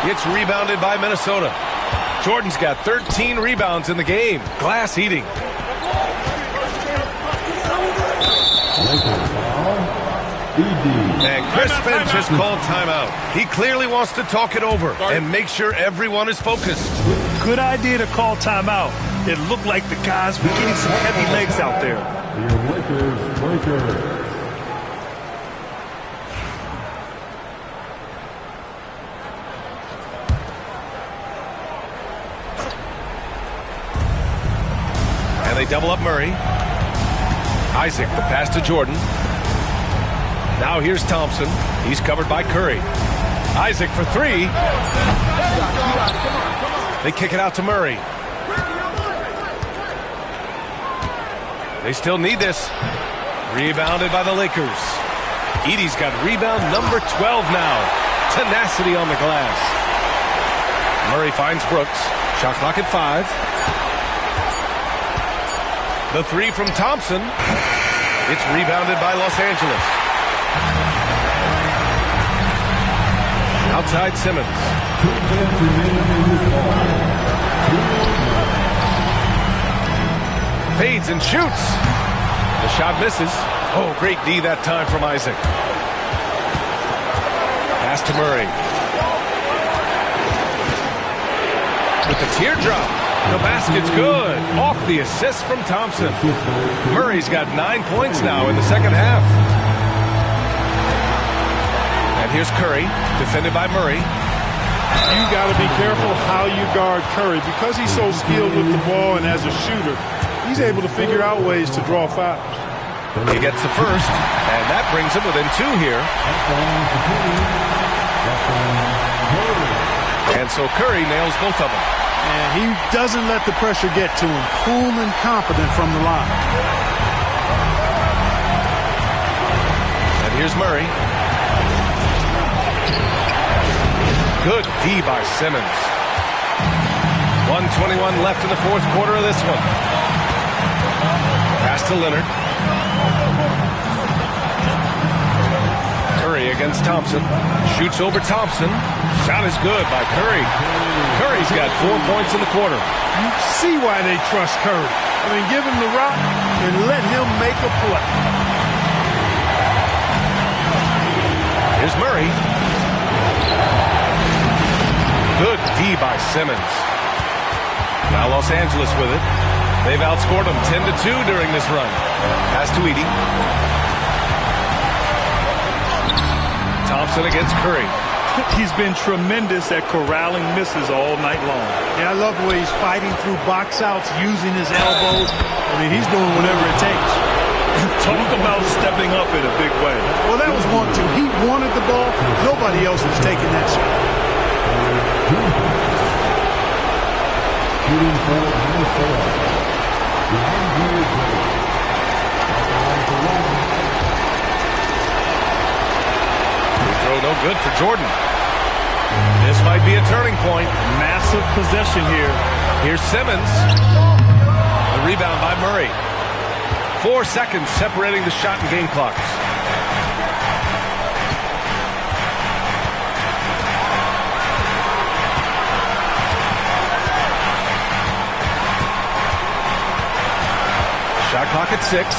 It's rebounded by Minnesota. Jordan's got 13 rebounds in the game. Glass eating. And Chris Finch has called timeout. He clearly wants to talk it over and make sure everyone is focused. Good idea to call timeout. It looked like the guys were getting some heavy legs out there. Lakers. And they double up Murray. Isaac, the pass to Jordan. Now here's Thompson. He's covered by Curry. Isaac for 3. They kick it out to Murray. They still need this. Rebounded by the Lakers. Edey's got rebound number 12 now. Tenacity on the glass. Murray finds Brooks. Shot clock at 5. The 3 from Thompson. It's rebounded by Los Angeles. Outside Simmons. Fades and shoots. The shot misses. Oh, great D that time from Isaac. Pass to Murray. With the teardrop. The basket's good. Off the assist from Thompson. Murray's got 9 points now in the second half. And here's Curry, defended by Murray. You got to be careful how you guard Curry. Because he's so skilled with the ball and as a shooter, he's able to figure out ways to draw fouls. He gets the first, and that brings him within 2 here. And so Curry nails both of them. And he doesn't let the pressure get to him. Cool and confident from the line. And here's Murray. Good D by Simmons. 1:21 left in the fourth quarter of this one. Pass to Leonard. Curry against Thompson. Shoots over Thompson. Shot is good by Curry. Curry's got 4 points in the quarter. You see why they trust Curry. I mean, give him the rock and let him make a play. Here's Murray. Good D by Simmons. Now Los Angeles with it. They've outscored them 10-2 during this run. Pass to Edey. Thompson against Curry. He's been tremendous at corralling misses all night long. Yeah, I love the way he's fighting through box outs, using his elbows. I mean, he's doing whatever it takes. Talk about stepping up in a big way. Well, that was 1-2. He wanted the ball. Nobody else was taking that shot. Shooting for Minnesota. Throw no good for Jordan. This might be a turning point. Massive possession here. Here's Simmons. The rebound by Murray. 4 seconds separating the shot and game clocks. Shot clock at 6.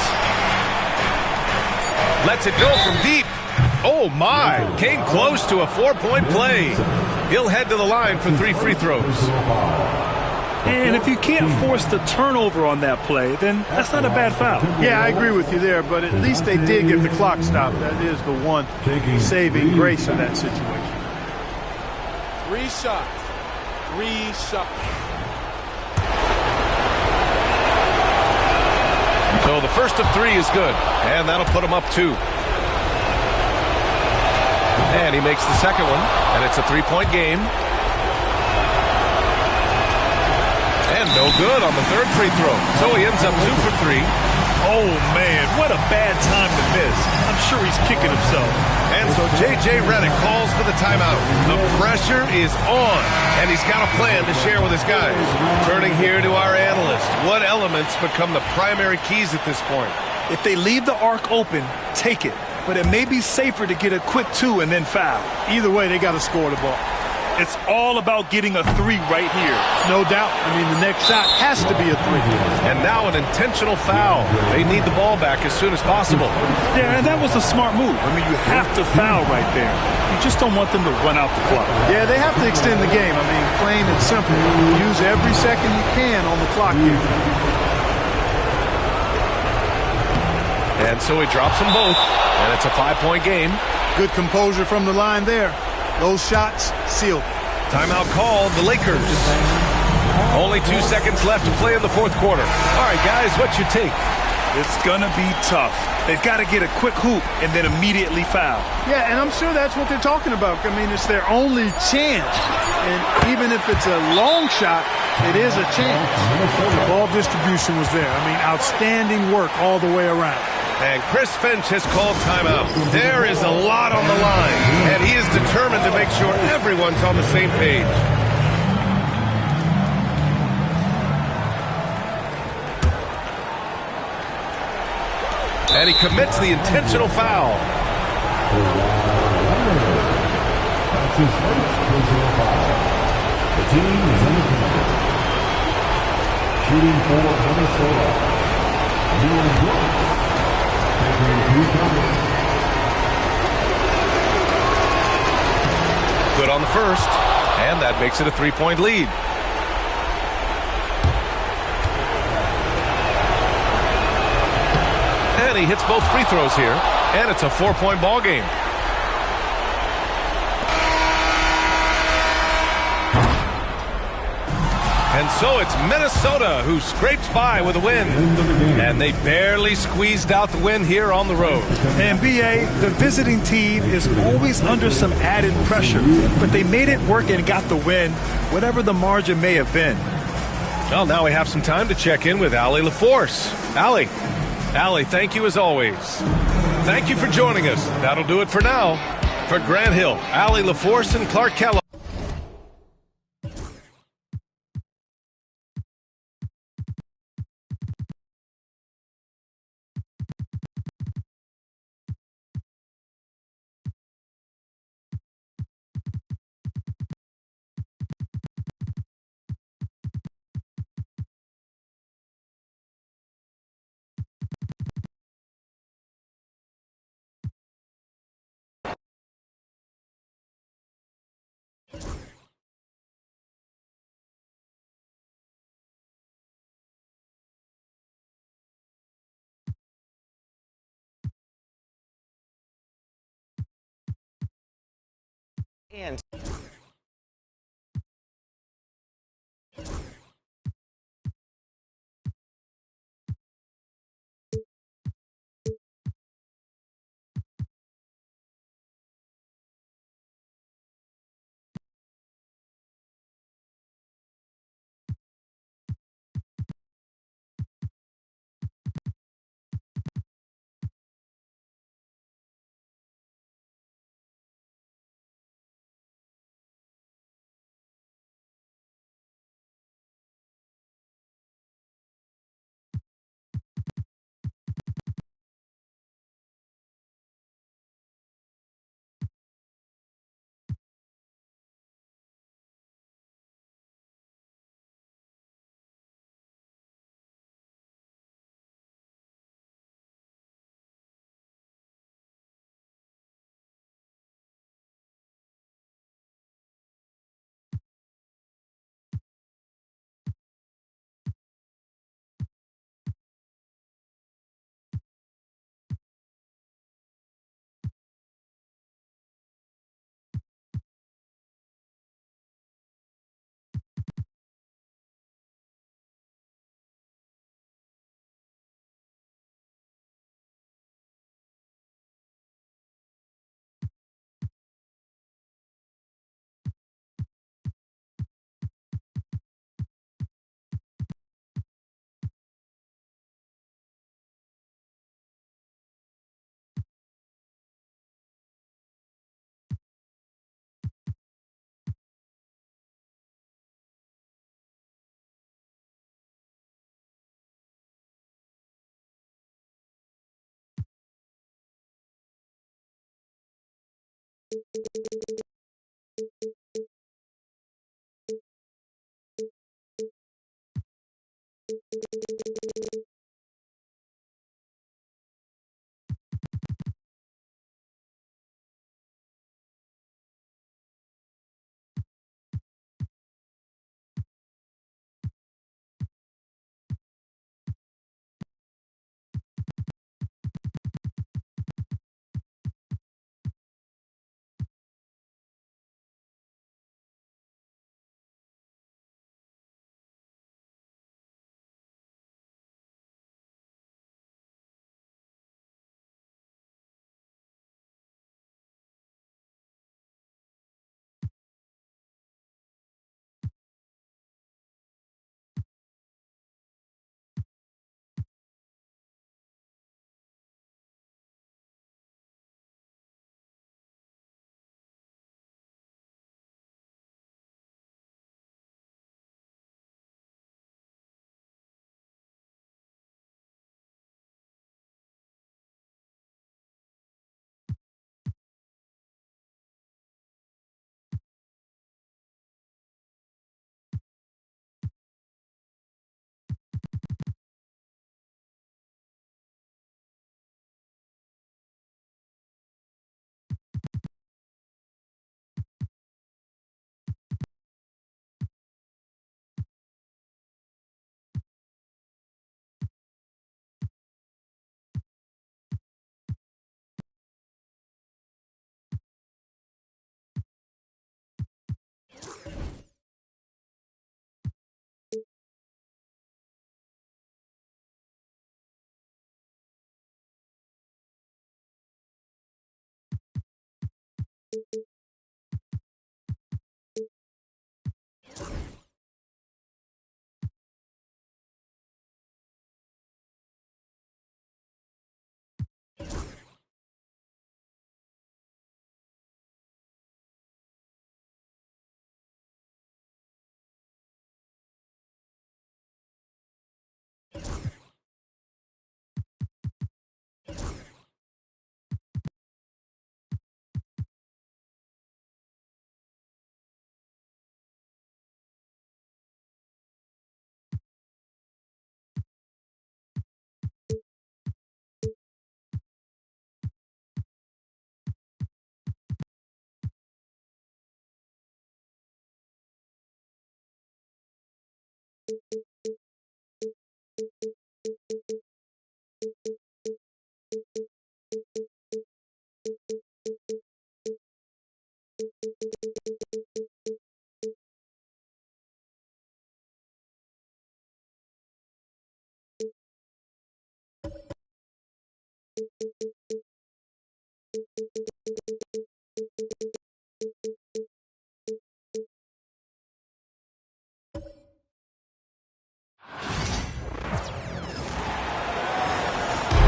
Lets it go from deep. Oh, my. Came close to a 4-point play. He'll head to the line for 3 free throws. And if you can't force the turnover on that play, then that's not a bad foul. Yeah, I agree with you there, but at least they did get the clock stopped. That is the one saving grace of that situation. 3 shots. 3 shots. So the first of 3 is good, and that'll put him up 2. And he makes the second one, and it's a 3-point game. And no good on the third free throw. So he ends up 2 for 3. Oh, man, what a bad time to miss. I'm sure he's kicking himself. And so J.J. Redick calls for the timeout. The pressure is on, and he's got a plan to share with his guys. Turning here to our analyst. What elements become the primary keys at this point? If they leave the arc open, take it. But it may be safer to get a quick 2 and then foul. Either way, they got to score the ball. It's all about getting a 3 right here. No doubt. I mean, the next shot has to be a 3. And now an intentional foul. They need the ball back as soon as possible. Yeah, and that was a smart move. I mean, you have to foul right there. You just don't want them to run out the clock. Yeah, they have to extend the game. I mean, plain and simple. Use every second you can on the clock here. And so he drops them both, and it's a 5-point game. Good composure from the line there. Those shots sealed. Timeout called, the Lakers. Only 2 seconds left to play in the fourth quarter. All right, guys, what you take? It's going to be tough. They've got to get a quick hoop and then immediately foul. Yeah, and I'm sure that's what they're talking about. I mean, it's their only chance. And even if it's a long shot, it is a chance. The ball distribution was there. I mean, outstanding work all the way around. And Chris Finch has called timeout. There is a lot on the line, and he is determined to make sure everyone's on the same page. And he commits the intentional foul. That's his first personal foul. The team is in the penalty. Shooting for Minnesota. Dylan Brooks. Good on the first, and that makes it a 3-point lead. And he hits both free throws here, and it's a 4-point ball game. And so it's Minnesota who scrapes by with a win. And they barely squeezed out the win here on the road. And B.A., the visiting team is always under some added pressure. But they made it work and got the win, whatever the margin may have been. Well, now we have some time to check in with Allie LaForce. Allie, thank you as always. Thank you for joining us. That'll do it for now. For Grant Hill, Allie LaForce, and Clark Kellogg. And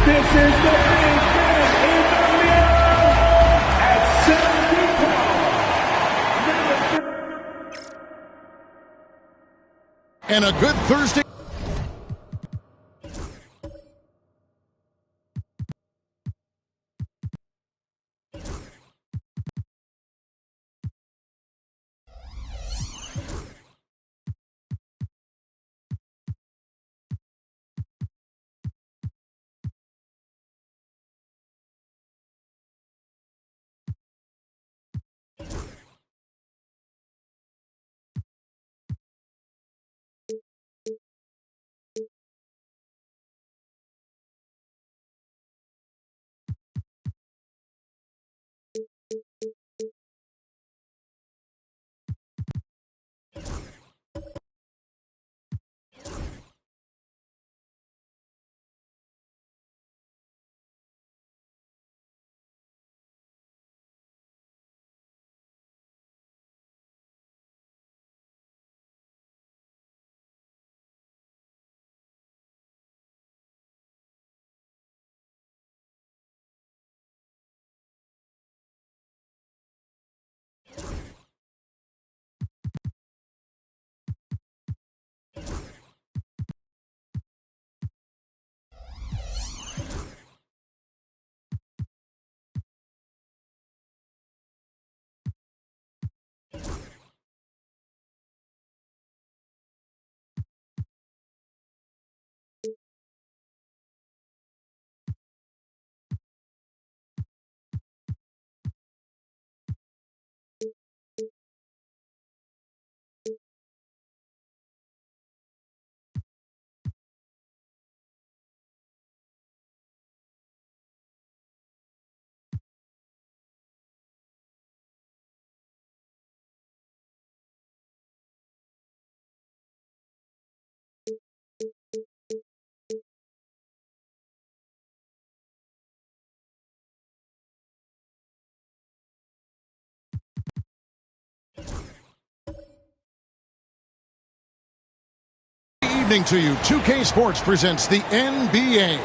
This is the big man in the middle at 70 pounds. And a good Thursday. evening to you. 2K Sports presents the NBA.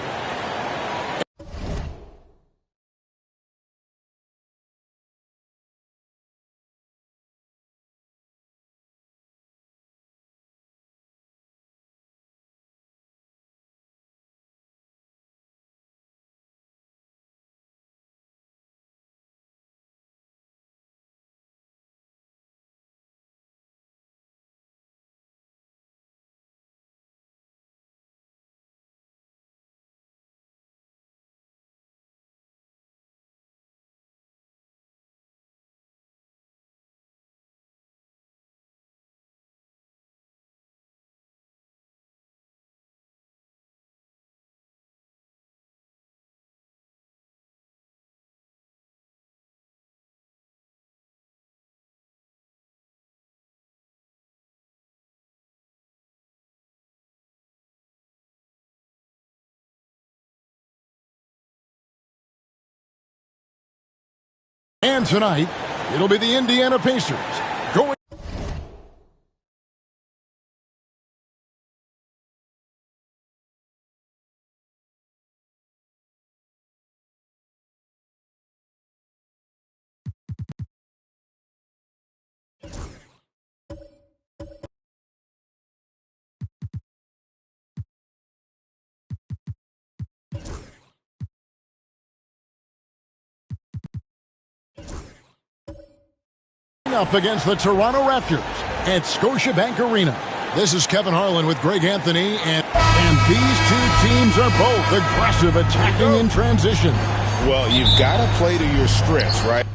And tonight, it'll be the Indiana Pacers going. Up against the Toronto Raptors at Scotiabank Arena. This is Kevin Harlan with Greg Anthony, and these two teams are both aggressive, attacking in transition. Well, you've got to play to your strengths, right?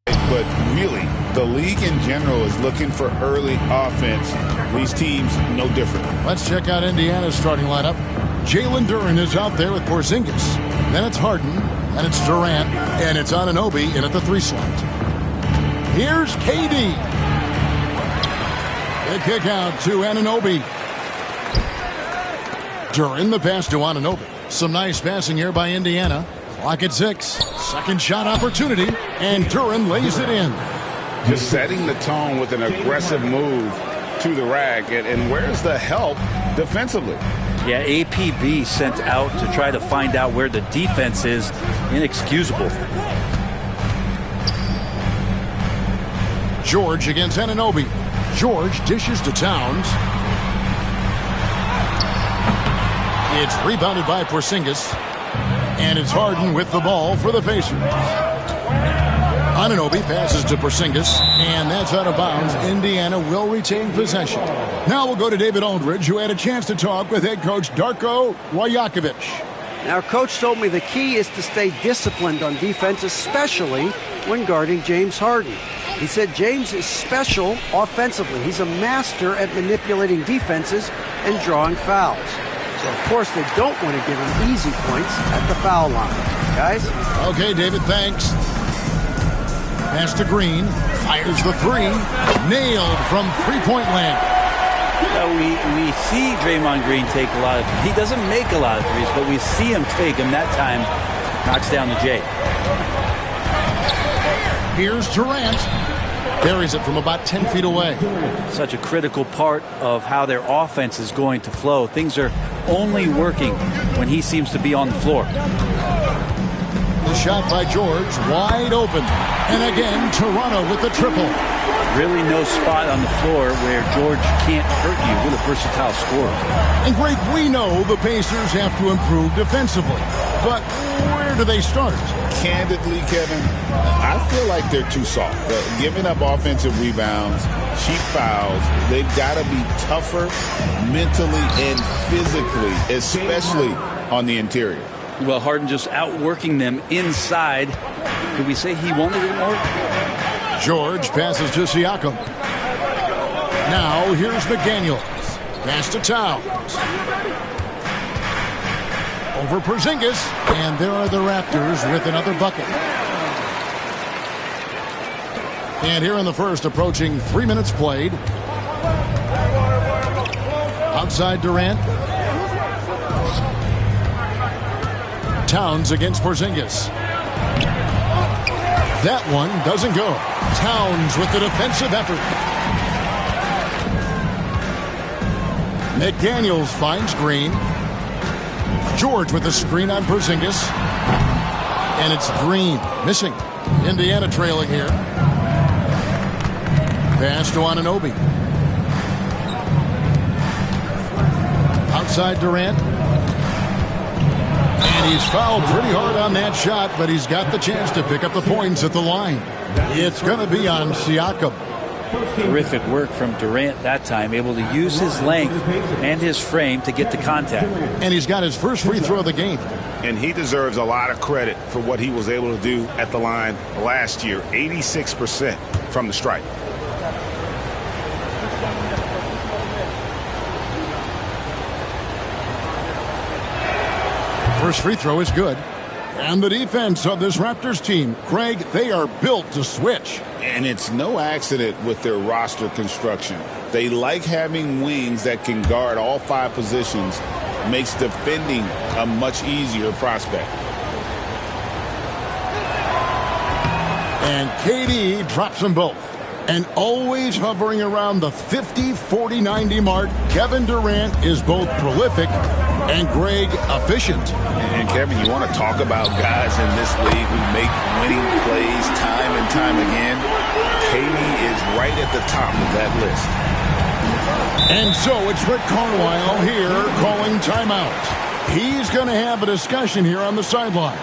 But really, the league in general is looking for early offense. These teams, no different. Let's check out Indiana's starting lineup. Jalen Duren is out there with Porzingis. Then it's Harden, then it's Durant, and it's Anunoby in at the 3 slot. Here's KD. The kick out to Anunoby. Duren the pass to Anunoby. Some nice passing here by Indiana. Clock at 6. Second shot opportunity, and Duren lays it in. Just setting the tone with an aggressive move to the rack. And where's the help defensively? Yeah, APB sent out to try to find out where the defense is. Inexcusable. George against Anunoby. George dishes to Towns. It's rebounded by Porzingis. And it's Harden with the ball for the Pacers. Anunoby passes to Porzingis, and that's out of bounds. Indiana will retain possession. Now we'll go to David Aldridge, who had a chance to talk with head coach Darko Rajakovic. Now, Coach told me the key is to stay disciplined on defense, especially when guarding James Harden. He said James is special offensively. He's a master at manipulating defenses and drawing fouls. So, of course, they don't want to give him easy points at the foul line. Guys? Okay, David, thanks. Pass to Green. Fires the 3. Nailed from three-point land. We see Draymond Green take a lot of. He doesn't make a lot of threes, but we see him take them. That time, knocks down the J. Here's Durant. Carries it from about 10 feet away. Such a critical part of how their offense is going to flow. Things are only working when he seems to be on the floor. The shot by George, wide open. And again, Toronto with the triple. Really no spot on the floor where George can't hurt you with a versatile scorer. And Greg, we know the Pacers have to improve defensively. But where do they start? Candidly, Kevin, I feel like they're too soft. Giving up offensive rebounds, cheap fouls. They've got to be tougher mentally and physically, especially on the interior. Well, Harden just outworking them inside. Could we say he wanted it more? George passes to Siakam. Now here's McDaniels. Pass to Towns. Over Porzingis, and there are the Raptors with another bucket. And here in the first, approaching 3 minutes played. Outside Durant. Towns against Porzingis. That one doesn't go. Towns with the defensive effort. McDaniels finds Green. George with the screen on Porzingis. And it's Green missing. Indiana trailing here. Pass to Anunoby. Outside Durant. And he's fouled pretty hard on that shot, but he's got the chance to pick up the points at the line. It's going to be on Siakam. Terrific work from Durant that time, able to use his length and his frame to get to contact. And he's got his first free throw of the game. And he deserves a lot of credit for what he was able to do at the line last year. 86% from the stripe. First free throw is good. And the defense of this Raptors team, Craig, they are built to switch. And it's no accident with their roster construction. They like having wings that can guard all 5 positions. Makes defending a much easier prospect. And KD drops them both. And always hovering around the 50, 40, 90 mark, Kevin Durant is both prolific and Greg efficient. And Kevin, you want to talk about guys in this league who make winning plays time and time again? KD is right at the top of that list. And so it's Rick Carlisle here calling timeout. He's going to have a discussion here on the sideline.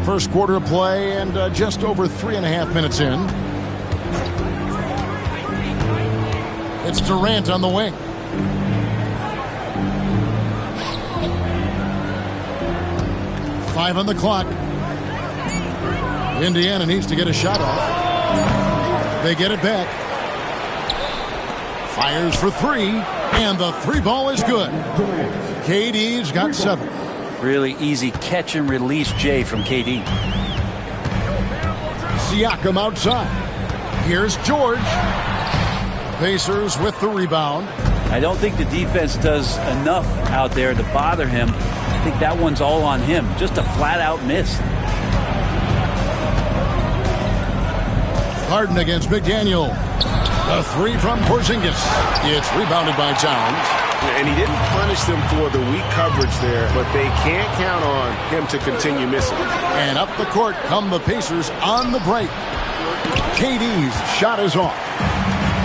First quarter play and just over 3.5 minutes in. It's Durant on the wing. Five on the clock. Indiana needs to get a shot off. They get it back. Fires for 3, and the 3 ball is good. KD's got 7. Really easy catch and release, Jay, from KD. Siakam outside. Here's George. Pacers with the rebound. I don't think the defense does enough out there to bother him. I think that one's all on him. Just a flat-out miss. Harden against McDaniel. The 3 from Porzingis. It's rebounded by Towns. And he didn't punish them for the weak coverage there, but they can't count on him to continue missing. And up the court come the Pacers on the break. KD's shot is off.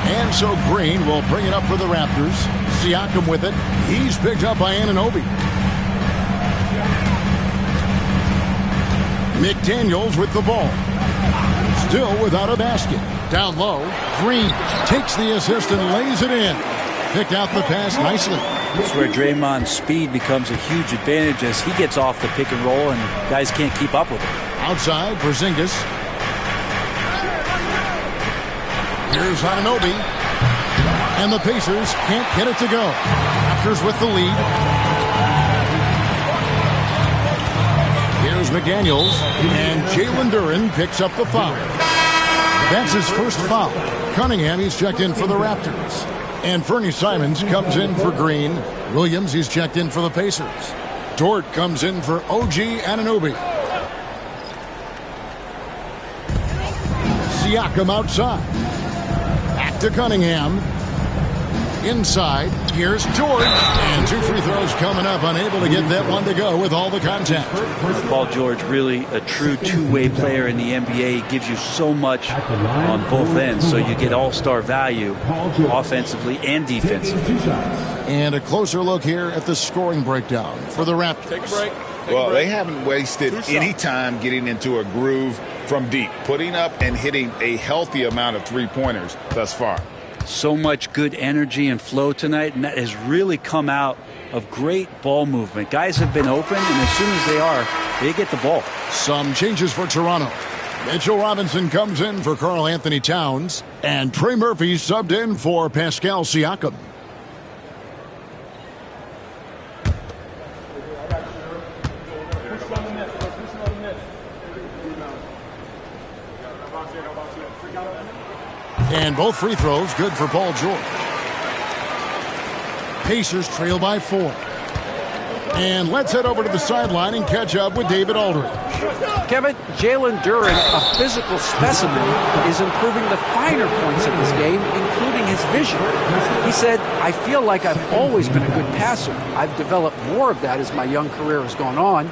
And so Green will bring it up for the Raptors. Siakam with it. He's picked up by Anunoby. McDaniels with the ball. Still without a basket. Down low. Green takes the assist and lays it in. Picked out the pass nicely. That's where Draymond's speed becomes a huge advantage as he gets off the pick and roll and guys can't keep up with him. Outside, Porzingis. Here's Anunoby. And the Pacers can't get it to go. Raptors with the lead. McDaniels, and Jalen Duren picks up the foul. That's his first foul. Cunningham, he's checked in for the Raptors. And Fernie Simons comes in for Green. Williams, he's checked in for the Pacers. Dort comes in for OG Anunoby. Siakam outside. Back to Cunningham. Inside, here's George. And 2 free throws coming up, unable to get that one to go with all the contact. Paul George, really a true two-way player in the NBA. He gives you so much on both ends, so you get all-star value offensively and defensively. And a closer look here at the scoring breakdown for the Raptors. Take a break. Well, they haven't wasted any time getting into a groove from deep, putting up and hitting a healthy amount of three-pointers thus far. So much good energy and flow tonight, and that has really come out of great ball movement. Guys have been open, and as soon as they get the ball. Some changes for Toronto. Mitchell Robinson comes in for Karl Anthony Towns, and Trey Murphy subbed in for Pascal Siakam. And both free throws good for Paul George. Pacers trail by 4. And let's head over to the sideline and catch up with David Aldridge. Kevin, Jalen Duren, a physical specimen, is improving the finer points of his game, including his vision. He said, I feel like I've always been a good passer. I've developed more of that as my young career has gone on,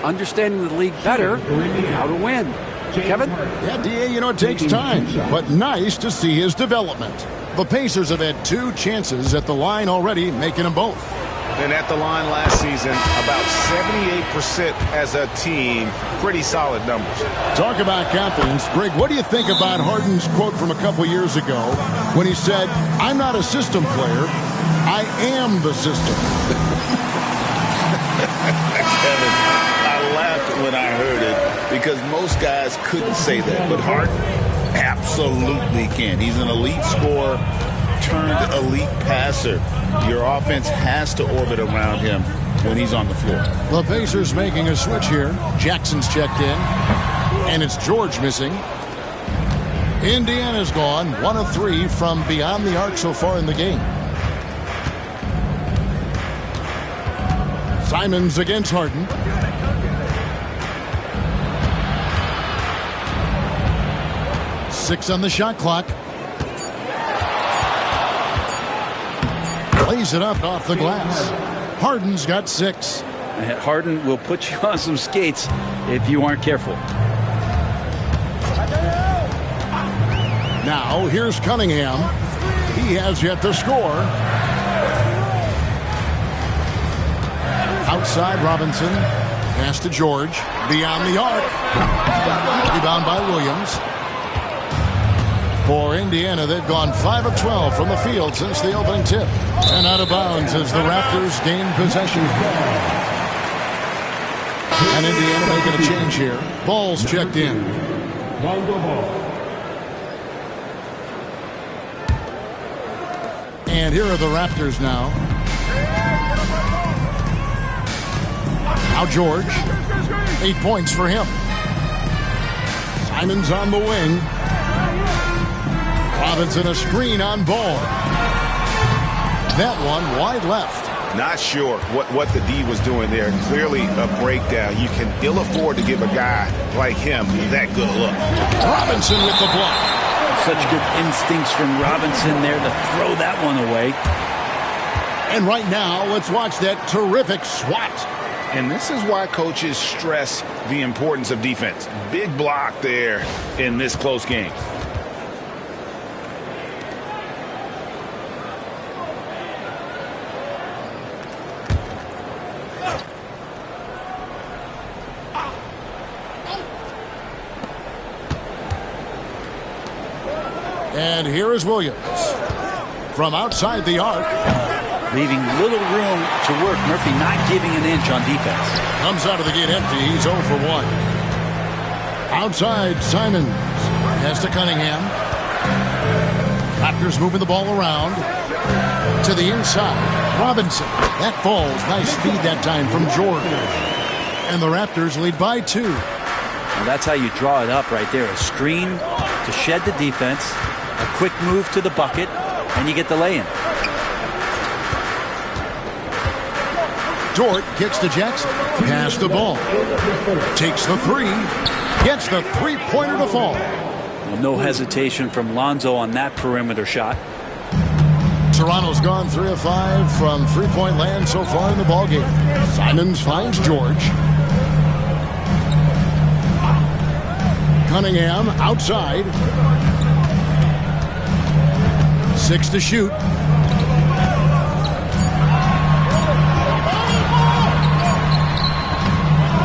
understanding the league better and how to win. Kevin? Yeah, D.A., it takes time, but nice to see his development. The Pacers have had 2 chances at the line already, making them both. And at the line last season, about 78% as a team. Pretty solid numbers. Talk about confidence. Greg, what do you think about Harden's quote from a couple years ago when he said, I'm not a system player, I am the system? Kevin, I laughed when I heard it because most guys couldn't say that, but Harden absolutely can. He's an elite scorer turned elite passer. Your offense has to orbit around him when he's on the floor. The Pacers making a switch here. Jackson's checked in, and it's George missing. Indiana's gone 1 of 3 from beyond the arc so far in the game. Simons against Harden. Six on the shot clock. Plays it up off the glass. Harden's got 6. Harden will put you on some skates if you aren't careful. Now here's Cunningham. He has yet to score. Outside Robinson. Pass to George. Beyond the arc. Rebound by Williams. For Indiana, they've gone 5 of 12 from the field since the opening tip. And out of bounds as the Raptors gain possession. And Indiana making a change here. Ball's checked in. And here are the Raptors now. Now George. 8 points for him. Simons on the wing. Robinson a screen on Ball. That one wide left. Not sure what the D was doing there. Clearly a breakdown. You can ill afford to give a guy like him that good look. Robinson with the block. Such good instincts from Robinson there to throw that one away. And right now, let's watch that terrific swat. And this is why coaches stress the importance of defense. Big block there in this close game. And here is Williams. From outside the arc. Leaving little room to work. Murphy not giving an inch on defense. Comes out of the gate empty. He's 0 for 1. Outside, Simons. Pass to Cunningham. Raptors moving the ball around. To the inside. Robinson. That falls. Nice speed that time from George. And the Raptors lead by 2. Well, that's how you draw it up right there. A screen to shed the defense, a quick move to the bucket, and you get the lay-in. Dort gets to Jackson. Pass the ball. Takes the 3. Gets the three-pointer to fall. Well, no hesitation from Lonzo on that perimeter shot. Toronto's gone 3 of 5 from three-point land so far in the ballgame. Simons finds George. Cunningham outside. 6 to shoot.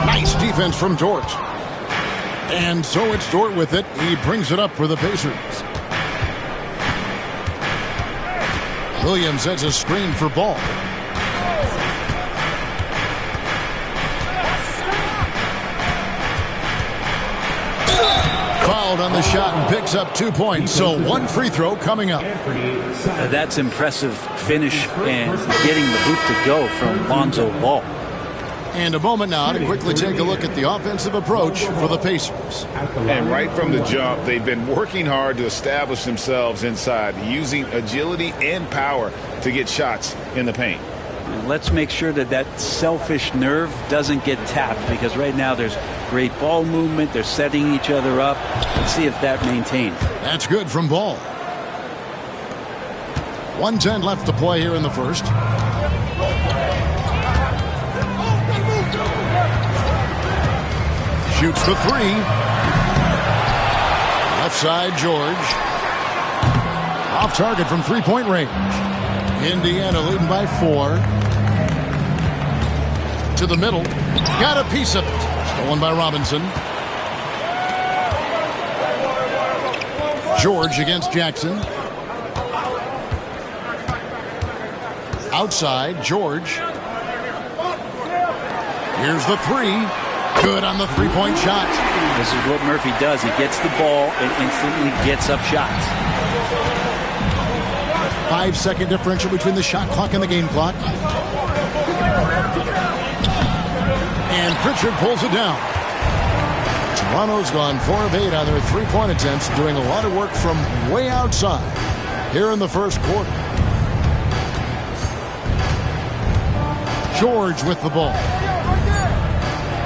Nice defense from Dort. And so it's Dort with it. He brings it up for the Pacers. Williams sets a screen for Ball. Fouled on the shot and picks up 2 points. So 1 free throw coming up. That's impressive finish and getting the boot to go from Lonzo Ball. And a moment now to quickly take a look at the offensive approach for the Pacers. And right from the jump, they've been working hard to establish themselves inside, using agility and power to get shots in the paint. And let's make sure that that selfish nerve doesn't get tapped, because right now there's great ball movement. They're setting each other up. Let's see if that maintains. That's good from Ball. 1:10 left to play here in the first. Shoots the 3. Left side, George. Off target from three-point range. Indiana leading by 4. To the middle. Got a piece of it. Stolen by Robinson. George against Jackson. Outside, George. Here's the 3. Good on the three-point shot. This is what Murphy does. He gets the ball and instantly gets up shots. 5-second differential between the shot clock and the game clock. And Pritchard pulls it down. Toronto's gone 4 of 8 on their three-point attempts, doing a lot of work from way outside here in the first quarter. George with the ball.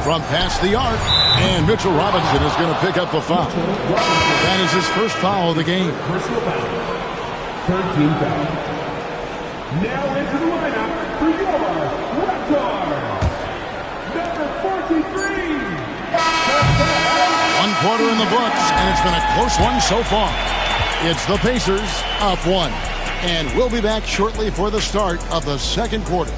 From past the arc, and Mitchell Robinson is going to pick up a foul. That is his first foul of the game. Personal foul. 13 foul. Now into the lineup for your Raptors, number 43. 1 quarter in the books, and it's been a close one so far. It's the Pacers up 1, and we'll be back shortly for the start of the second quarter.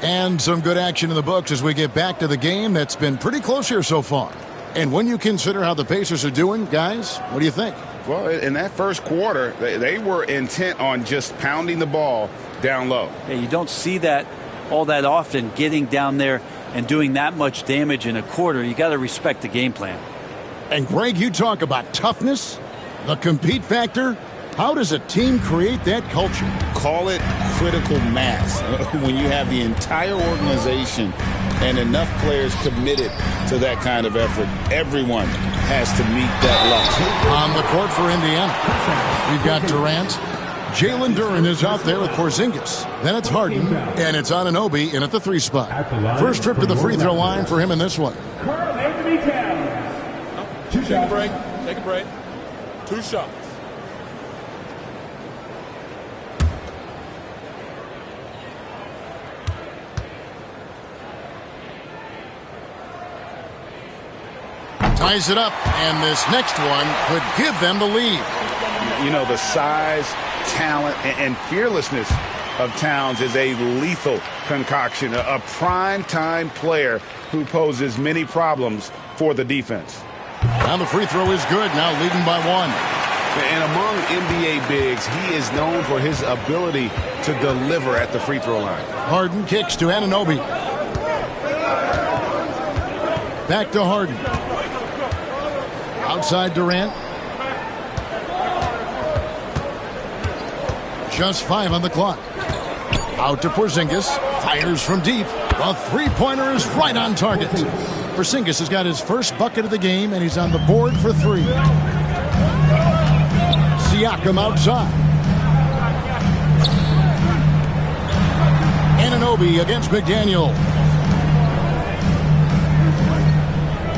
And some good action in the books as we get back to the game that's been pretty close here so far. And when you consider how the Pacers are doing, guys, what do you think? Well, in that first quarter, they were intent on just pounding the ball down low. Yeah, you don't see that all that often, getting down there and doing that much damage in a quarter. You got to respect the game plan. And Greg, you talk about toughness, the compete factor. How does a team create that culture? Call it critical mass. When you have the entire organization and enough players committed to that kind of effort, everyone has to meet that level. On the court for Indiana, we've got Durant. Jalen Duren is out there with Porzingis. Then it's Harden, and it's Anunoby in at the 3 spot. First trip to the free throw line for him in this one. Carl Anthony Towns. 2 shots. Take a break. 2 shots. Ties it up, and this next one could give them the lead. You know, the size, talent, and fearlessness of Towns is a lethal concoction, a prime-time player who poses many problems for the defense. Now the free throw is good, now leading by 1. And among NBA bigs, he is known for his ability to deliver at the free throw line. Harden kicks to Anunoby. Back to Harden. Outside Durant. Just 5 on the clock. Out to Porzingis. Fires from deep. The three-pointer is right on target. Porzingis has got his first bucket of the game, and he's on the board for 3. Siakam outside. Anunoby against McDaniel.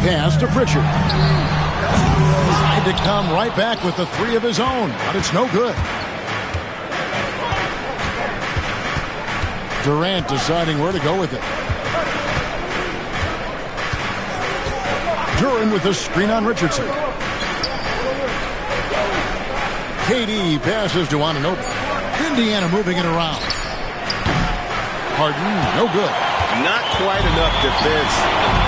Pass to Pritchard. Tried to come right back with the 3 of his own, but it's no good. Durant deciding where to go with it. Duran with the screen on Richardson. KD passes to Anunoby. Indiana moving it around. Harden, no good. Not quite enough defense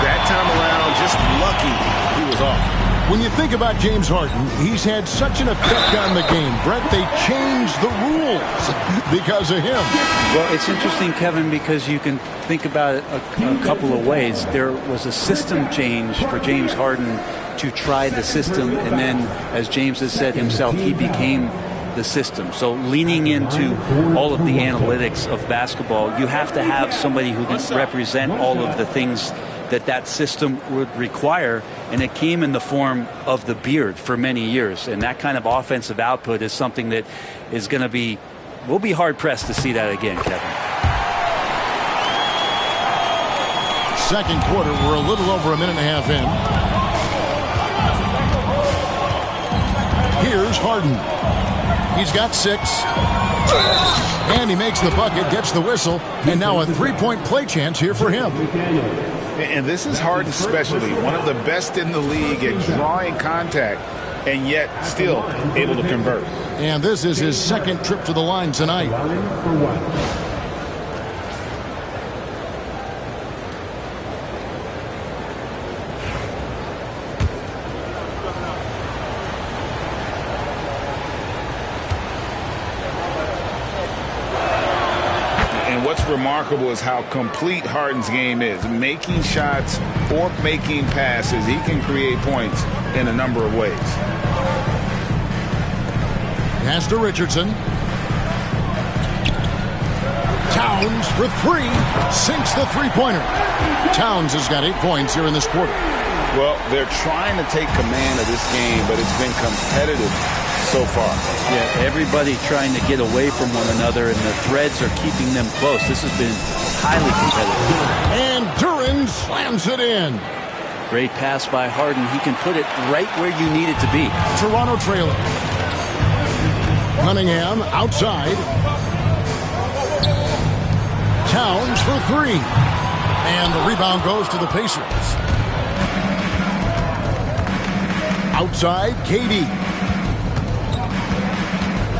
that time around. Just lucky he was off. When you think about James Harden, he's had such an effect on the game. Brett, they changed the rules because of him. Well, it's interesting, Kevin, because you can think about it a couple of ways. There was a system change for James Harden to try the system, and then, as James has said himself, he became the system. So leaning into all of the analytics of basketball, you have to have somebody who can represent all of the things that system would require, and it came in the form of the beard for many years. And that kind of offensive output is something that is going to be, we'll be hard-pressed to see that again, Kevin. Second quarter, we're a little over a minute and a half in. Here's Harden. He's got 6. And he makes the bucket, gets the whistle, and now a 3-point play chance here for him. And this is Harden's specialty, one of the best in the league at drawing contact, and yet still able to convert. And this is his second trip to the line tonight. Remarkable is how complete Harden's game is. Making shots or making passes, he can create points in a number of ways. Pass to Richardson. Towns for 3. Sinks the three-pointer. Towns has got 8 points here in this quarter. Well, they're trying to take command of this game, but it's been competitive so far. Yeah, everybody trying to get away from one another, and the threads are keeping them close. This has been highly competitive. And Duran slams it in. Great pass by Harden. He can put it right where you need it to be. Toronto trailing. Cunningham outside. Towns for 3. And the rebound goes to the Pacers. Outside, KD.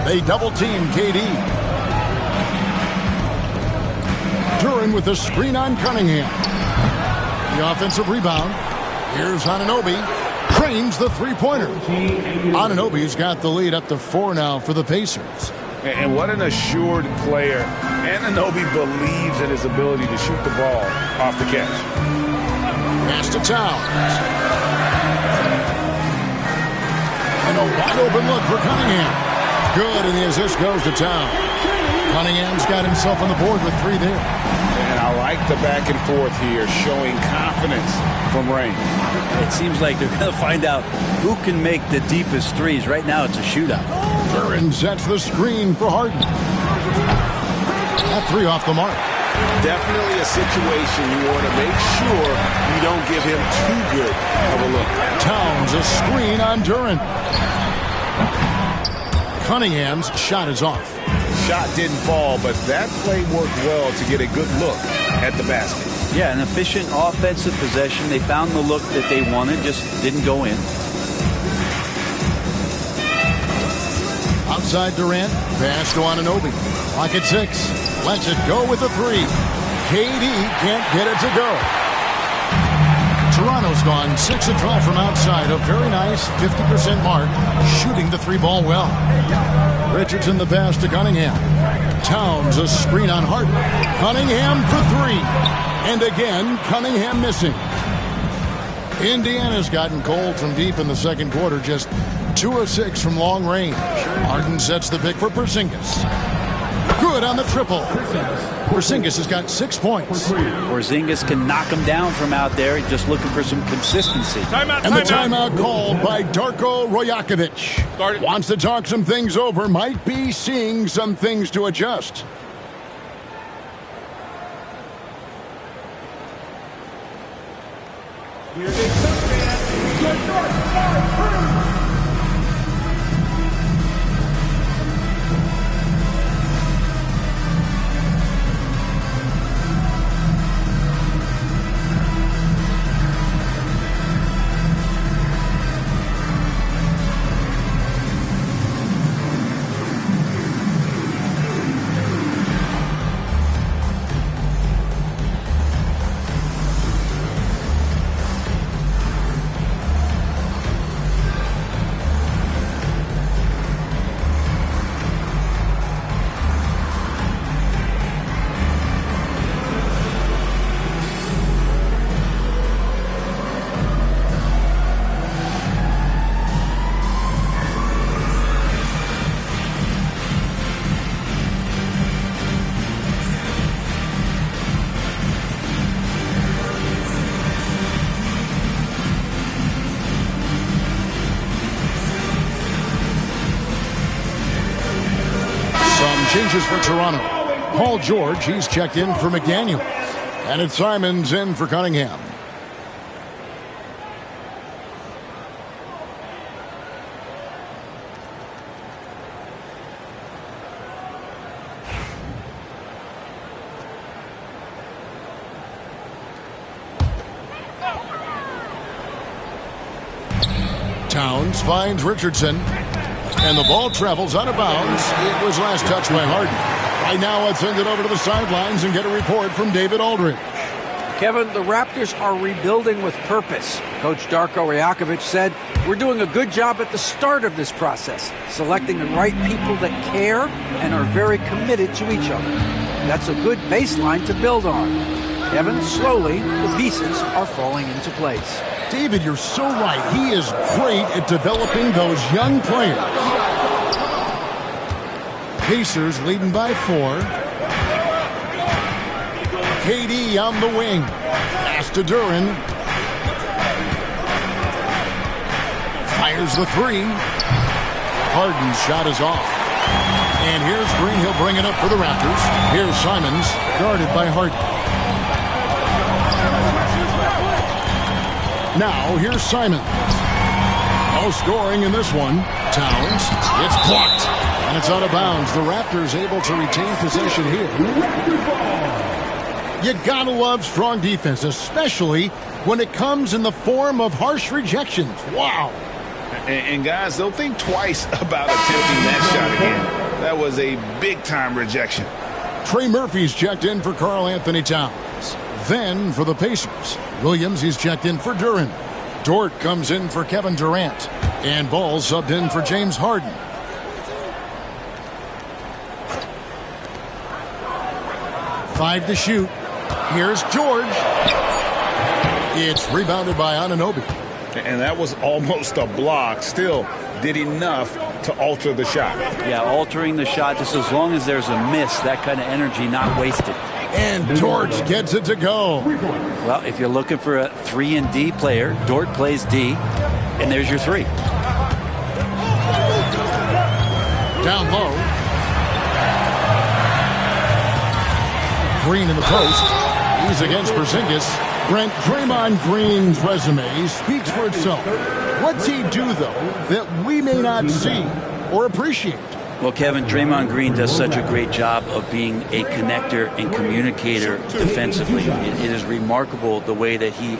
They double-team KD. Duran with the screen on Cunningham. The offensive rebound. Here's Anunoby. Trains the three-pointer. Anunoby's got the lead up to 4 now for the Pacers. And what an assured player. Anunoby believes in his ability to shoot the ball off the catch. Pass to Towns. And a wide-open look for Cunningham. Good, and the assist goes to Towns. Cunningham's got himself on the board with 3 there. And I like the back and forth here, showing confidence from Rain. It seems like they're going to find out who can make the deepest threes. Right now, it's a shootout. Duran sets the screen for Harden. That 3 off the mark. Definitely a situation you want to make sure you don't give him too good of a look. Towns, a screen on Duran. Cunningham's shot is off. Shot didn't fall, but that play worked well to get a good look at the basket. Yeah, an efficient offensive possession. They found the look that they wanted, just didn't go in. Outside Durant, pass to Anunoby. Clock at 6. Lets it go with a 3. KD can't get it to go. Toronto's gone 6 of 12 from outside. A very nice 50% mark, shooting the 3-ball well. Richardson the pass to Cunningham. Towns a screen on Harden. Cunningham for 3. And again, Cunningham missing. Indiana's gotten cold from deep in the second quarter, just 2 of 6 from long range. Harden sets the pick for Porzingis. Good on the triple. Porzingis has got 6 points. Porzingis can knock him down from out there, just looking for some consistency. And the timeout called by Darko Rajakovic. Wants to talk some things over, might be seeing some things to adjust. Here they come, man. Your North Star Crew. Changes for Toronto. Paul George, he's checked in for McDaniel. And it's Simons in for Cunningham. Towns finds Richardson. And the ball travels out of bounds. It was last touched by Harden. Right now, let's send it over to the sidelines and get a report from David Aldridge. Kevin, the Raptors are rebuilding with purpose. Coach Darko Rajakovic said, "We're doing a good job at the start of this process, selecting the right people that care and are very committed to each other. That's a good baseline to build on." Kevin, slowly, the pieces are falling into place. David, you're so right. He is great at developing those young players. Pacers leading by 4. KD on the wing. Pass to Duren. Fires the 3. Harden's shot is off. And here's Green. He'll bring it up for the Raptors. Here's Simons, guarded by Harden. Now, here's Simons. No scoring in this one. Towns. It's blocked. And it's out of bounds. The Raptors able to retain possession here. You gotta love strong defense, especially when it comes in the form of harsh rejections. Wow. And guys, they'll think twice about attempting that shot again. That was a big-time rejection. Trey Murphy's checked in for Karl Anthony Towns. Then for the Pacers, Williams, he's checked in for Duren. Dort comes in for Kevin Durant. And Ball subbed in for James Harden. Five to shoot. Here's George. It's rebounded by Anunoby. And that was almost a block. Still did enough to alter the shot. Yeah, altering the shot, just as long as there's a miss, that kind of energy not wasted. And Dort gets it to go. Well, if you're looking for a 3-and-D player, Dort plays D, and there's your 3. Down low. Green in the post. He's against Porzingis. Brent, Draymond Green's resume speaks for itself. What's he do, though, that we may not see or appreciate? Well, Kevin, Draymond Green does such a great job of being a connector and communicator defensively. It is remarkable the way that he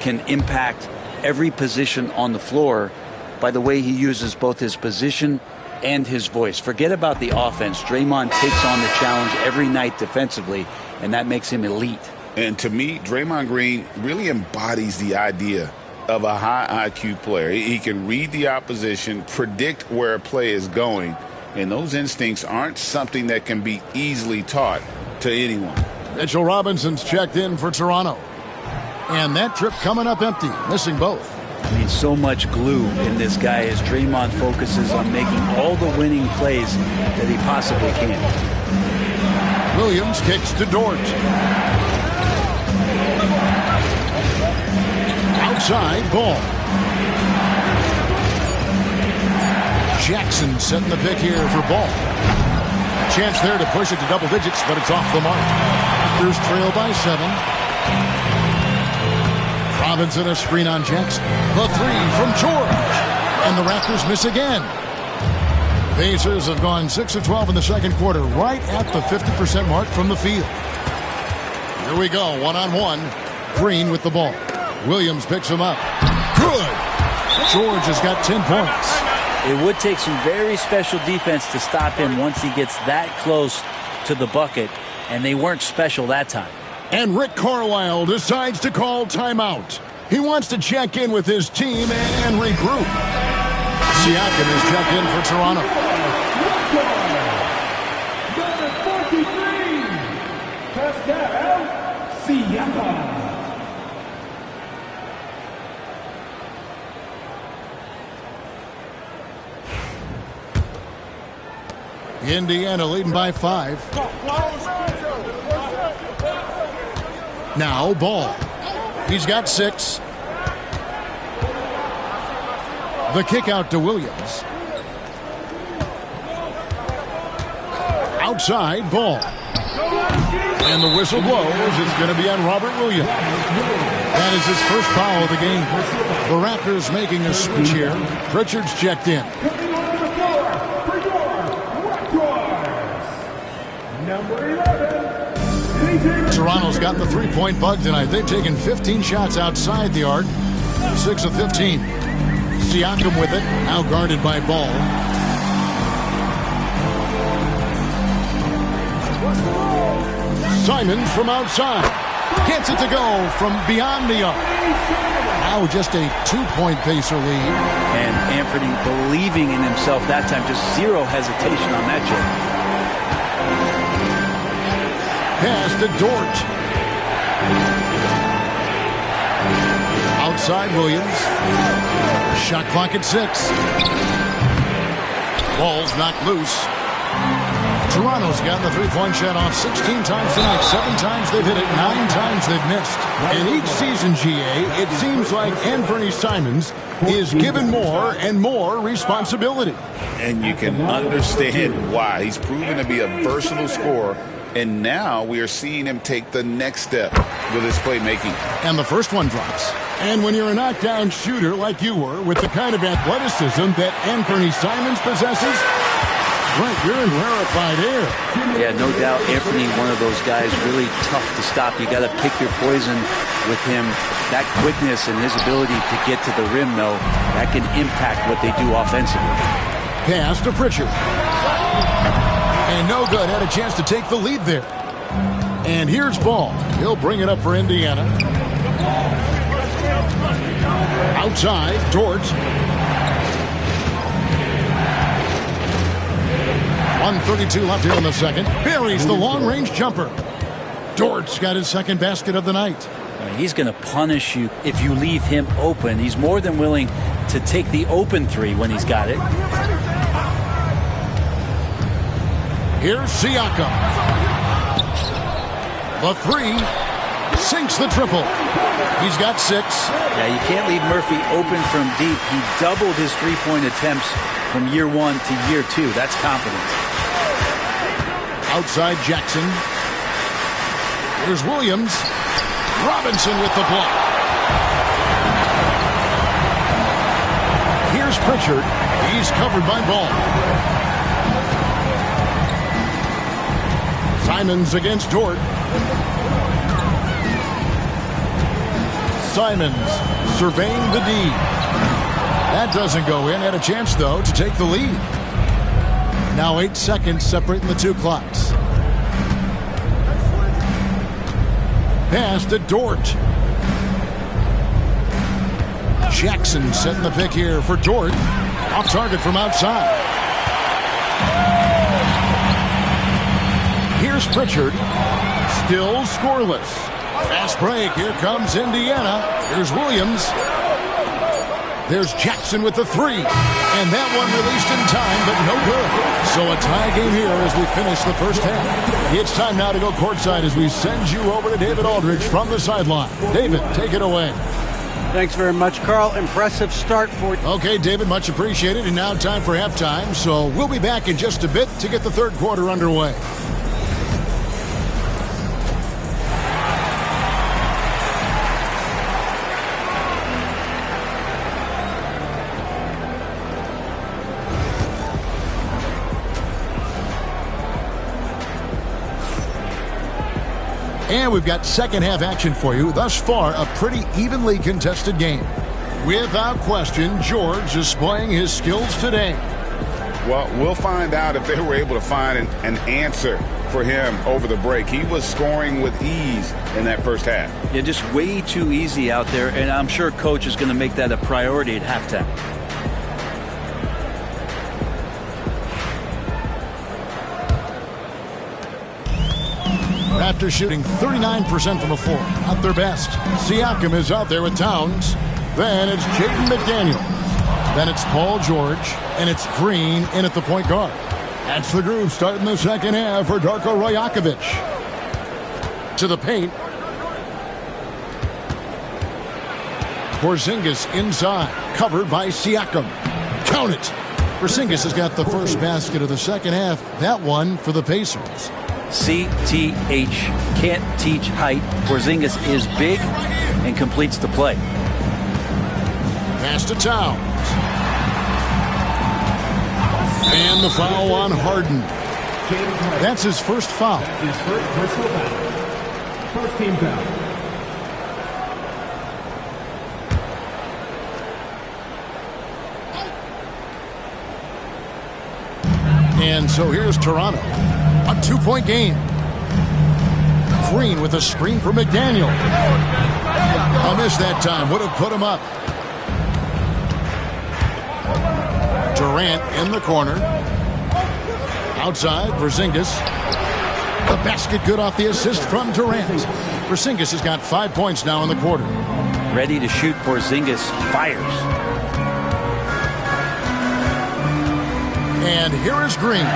can impact every position on the floor by the way he uses both his position and his voice. Forget about the offense. Draymond takes on the challenge every night defensively, and that makes him elite. And to me, Draymond Green really embodies the idea of a high IQ player. He can read the opposition, predict where a play is going, and those instincts aren't something that can be easily taught to anyone. Mitchell Robinson's checked in for Toronto. And that trip coming up empty, missing both. I mean, so much glue in this guy as Draymond focuses on making all the winning plays that he possibly can. Williams kicks to Dort. Outside ball. Jackson setting the pick here for Ball. Chance there to push it to double digits, but it's off the mark. Raptors trail by 7. Robinson a screen on Jackson. The three from George. And the Raptors miss again. Pacers have gone 6 of 12 in the second quarter, right at the 50% mark from the field. Here we go, one-on-one. Green with the ball. Williams picks him up. Good. George has got 10 points. It would take some very special defense to stop him once he gets that close to the bucket, and they weren't special that time. And Rick Carlisle decides to call timeout. He wants to check in with his team and regroup. Siakam is checked in for Toronto. Number 43, Pascal Siakam. Indiana leading by 5. Now Ball. He's got 6. The kick out to Williams. Outside Ball. And the whistle blows. It's going to be on Robert Williams. That is his first foul of the game. The Raptors making a switch here. Pritchard's checked in. Number 11. Toronto's got the three-point bug tonight. They've taken 15 shots outside the arc. 6 of 15. Siakam with it. Now guarded by Ball. Simons from outside. Gets it to go from beyond the arc. Now just a 2-point Pacer lead. And Anthony believing in himself that time. Just zero hesitation on that jump. Pass to Dort. Outside Williams. Shot clock at 6. Ball's knocked loose. Toronto's gotten the three-point shot off 16 times tonight. 7 times they've hit it. 9 times they've missed. And each season, GA, it seems like Anthony Simons is given more and more responsibility. And you can understand why. He's proven to be a versatile scorer. And now we are seeing him take the next step with his playmaking. And the first one drops. And when you're a knockdown shooter like you were, with the kind of athleticism that Anthony Simons possesses, right, you're in rarefied air. Yeah, no doubt Anthony, one of those guys, really tough to stop. You got to pick your poison with him. That quickness and his ability to get to the rim, though, that can impact what they do offensively. Pass to Pritchard. And no good. Had a chance to take the lead there. And here's Ball. He'll bring it up for Indiana. Outside, Dort. 1:32 left here in the second. Buries the long-range jumper. Dort's got his second basket of the night. He's going to punish you if you leave him open. He's more than willing to take the open three when he's got it. Here's Siakam. The three sinks the triple. He's got 6. Yeah, you can't leave Murphy open from deep. He doubled his three-point attempts from year 1 to year 2. That's confidence. Outside Jackson. Here's Williams. Robinson with the block. Here's Pritchard. He's covered by Ball. Simons against Dort. Simons surveying the D. That doesn't go in. Had a chance, though, to take the lead. Now 8 seconds separating the two clocks. Pass to Dort. Jackson setting the pick here for Dort. Off target from outside. Here's Pritchard. Still scoreless. Fast break. Here comes Indiana. Here's Williams. There's Jackson with the three. And that one released in time, but no good. So a tie game here as we finish the first half. It's time now to go courtside as we send you over to David Aldridge from the sideline. David, take it away. Thanks very much, Carl. Impressive start for you. Okay, David, much appreciated. And now time for halftime. So we'll be back in just a bit to get the third quarter underway. And we've got second half action for you. Thus far, a pretty evenly contested game. Without question, George displaying his skills today. Well, we'll find out if they were able to find an answer for him over the break. He was scoring with ease in that first half. Yeah, just way too easy out there, and I'm sure Coach is going to make that a priority at halftime. After shooting 39% from the floor, not their best. Siakam is out there with Towns. Then it's Jaden McDaniels. Then it's Paul George. And it's Green in at the point guard. That's the groove starting the second half for Darko Rajakovic. To the paint. Porzingis inside. Covered by Siakam. Count it. Porzingis has got the first basket of the second half. That one for the Pacers. CTH, can't teach height. Porzingis is big and completes the play. Pass to Towns. And the foul on Harden. That's his first foul. His first personal foul. First team foul. And so here's Toronto. A two-point game. Green with a screen for McDaniel. A miss that time. Would have put him up. Durant in the corner. Outside, Porzingis. The basket good off the assist from Durant. Porzingis has got 5 points now in the quarter. Ready to shoot. Porzingis fires. And here is Green.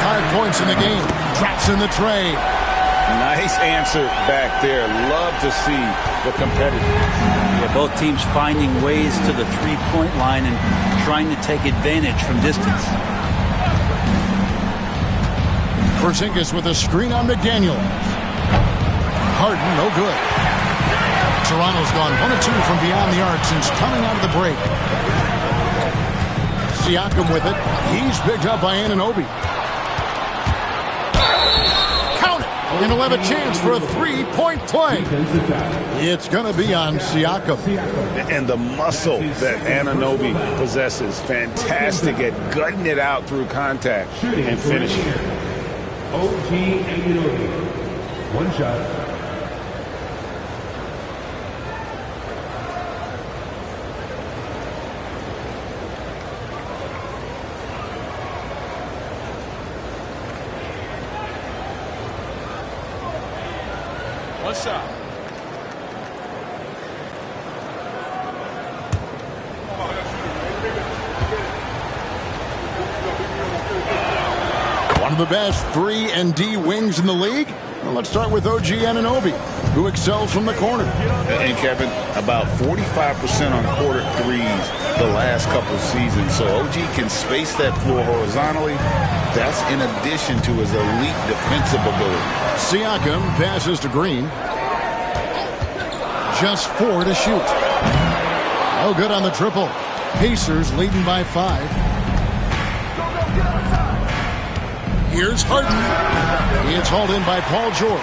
5 points in the game. Drops in the tray. Nice answer back there. Love to see the competitors. Yeah, both teams finding ways to the three-point line and trying to take advantage from distance. Porzingis with a screen on McDaniel. Harden, no good. Toronto's gone 1 of 2 from beyond the arc since coming out of the break. Siakam with it. He's picked up by Anunoby. Count it! And he'll have a chance for a three-point play. It's going to be on Siakam. And the muscle that Anunoby possesses. Fantastic at gutting it out through contact and finishing. OG Anunoby. One shot. What's up? One of the best 3 and D wings in the league. Well, let's start with OG Anunoby, who excels from the corner. And Kevin, about 45% on quarter threes the last couple seasons. So OG can space that floor horizontally. That's in addition to his elite defensive ability. Siakam passes to Green. Just 4 to shoot. No good on the triple. Pacers leading by 5. Here's Harden. It's hauled in by Paul George.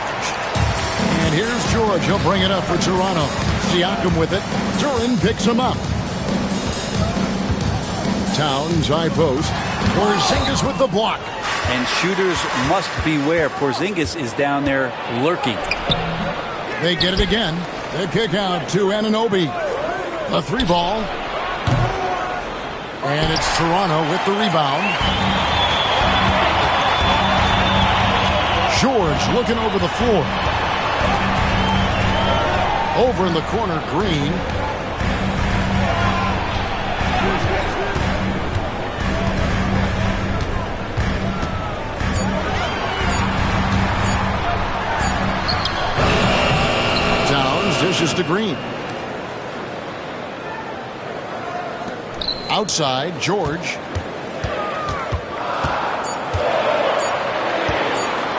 And here's George. He'll bring it up for Toronto. Siakam with it. Duran picks him up. Towns, high post. Porzingis with the block. And shooters must beware. Porzingis is down there lurking. They get it again. They kick out to Anunoby. A 3-ball. And it's Toronto with the rebound. George looking over the floor. Over in the corner, Green. Downs dishes to Green. Outside, George.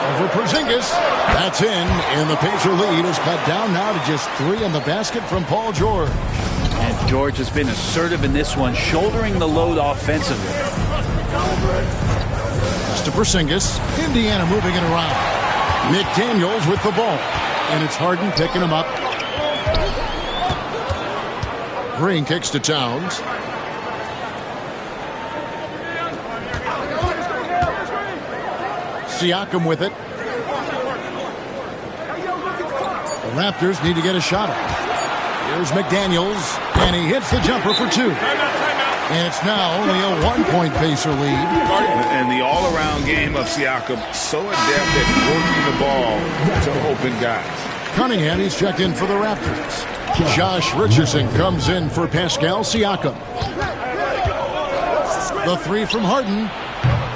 Over Porzingis. That's in. And the Pacer lead is cut down now to just 3 on the basket from Paul George. And George has been assertive in this one, shouldering the load offensively. It's to Porzingis. Indiana moving it around. McDaniels with the ball. And it's Harden picking him up. Green kicks to Towns. Siakam with it. The Raptors need to get a shot off. Here's McDaniels, and he hits the jumper for 2. And it's now only a 1-point Pacer lead. And the all-around game of Siakam, so adept at working the ball to open guys. Cunningham, he's checked in for the Raptors. Josh Richardson comes in for Pascal Siakam. The 3 from Harden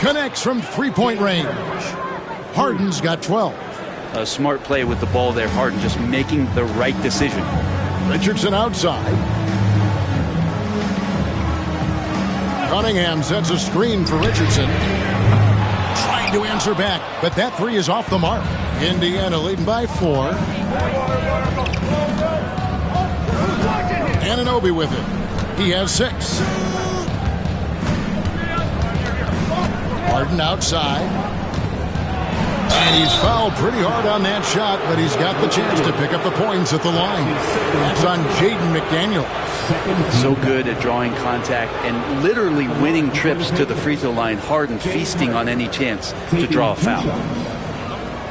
connects from 3-point range. Harden's got 12. A smart play with the ball there. Harden just making the right decision. Richardson outside. Cunningham sets a screen for Richardson. Trying to answer back, but that 3 is off the mark. Indiana leading by 4. Anunoby with it. He has 6. Harden outside. And he's fouled pretty hard on that shot, but he's got the chance to pick up the points at the line. That's on Jaden McDaniels. So good at drawing contact and literally winning trips to the free throw line. Harden feasting on any chance to draw a foul.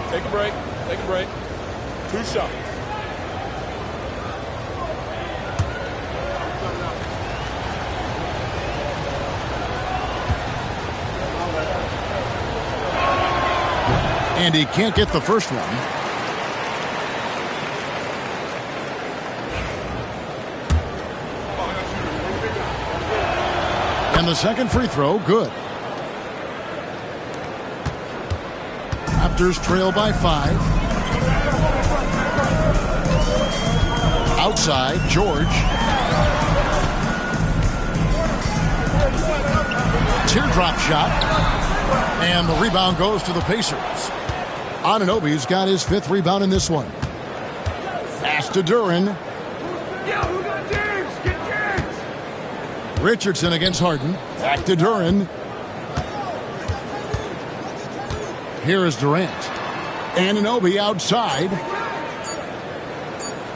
Take a break. Take a break. 2 shots. And he can't get the first one. And the second free throw, good. Raptors trail by 5. Outside, George. Teardrop shot. And the rebound goes to the Pacers. Anunoby's got his 5th rebound in this one. Pass to Duren. Richardson against Harden. Back to Duren. Here is Durant. Anunoby outside.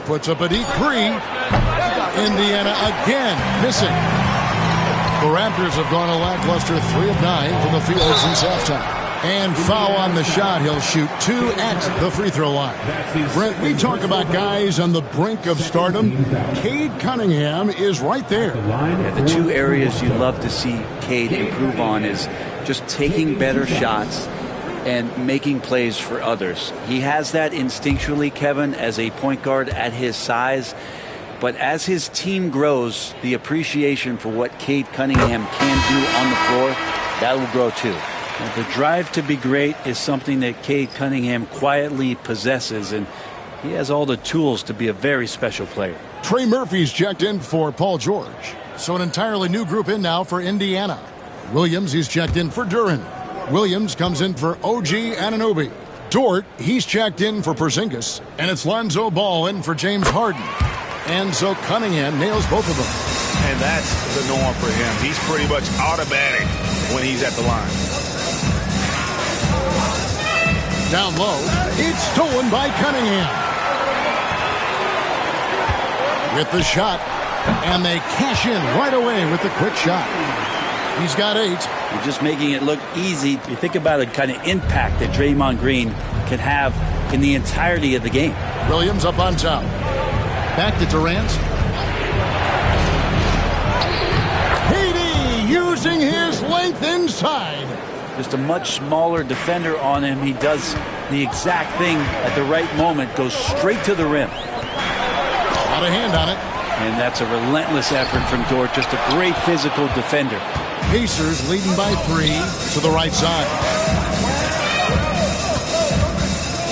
Puts up a deep 3. Indiana again missing. The Raptors have gone a lackluster 3 of 9 from the field since halftime. And foul on the shot. He'll shoot 2 at the free throw line. Brent, we talk about guys on the brink of stardom. Cade Cunningham is right there. Yeah, the 2 areas you love to see Cade improve on is just taking better shots and making plays for others. He has that instinctually, Kevin, as a point guard at his size. But as his team grows, the appreciation for what Cade Cunningham can do on the floor, that will grow too. And the drive to be great is something that Cade Cunningham quietly possesses, and he has all the tools to be a very special player. Trey Murphy's checked in for Paul George. So an entirely new group in now for Indiana. Williams, he's checked in for Duren. Williams comes in for OG Anunoby. Dort, he's checked in for Porzingis. And it's Lonzo Ball in for James Harden. And so Cunningham nails both of them. And that's the norm for him. He's pretty much automatic when he's at the line. Down low, it's stolen by Cunningham. With the shot, and they cash in right away with the quick shot. He's got 8. You're just making it look easy. You think about the kind of impact that Draymond Green can have in the entirety of the game. Williams up on top. Back to Durant. KD using his length inside. Just a much smaller defender on him. He does the exact thing at the right moment. Goes straight to the rim. Got a hand on it. And that's a relentless effort from Dort. Just a great physical defender. Pacers leading by 3 to the right side.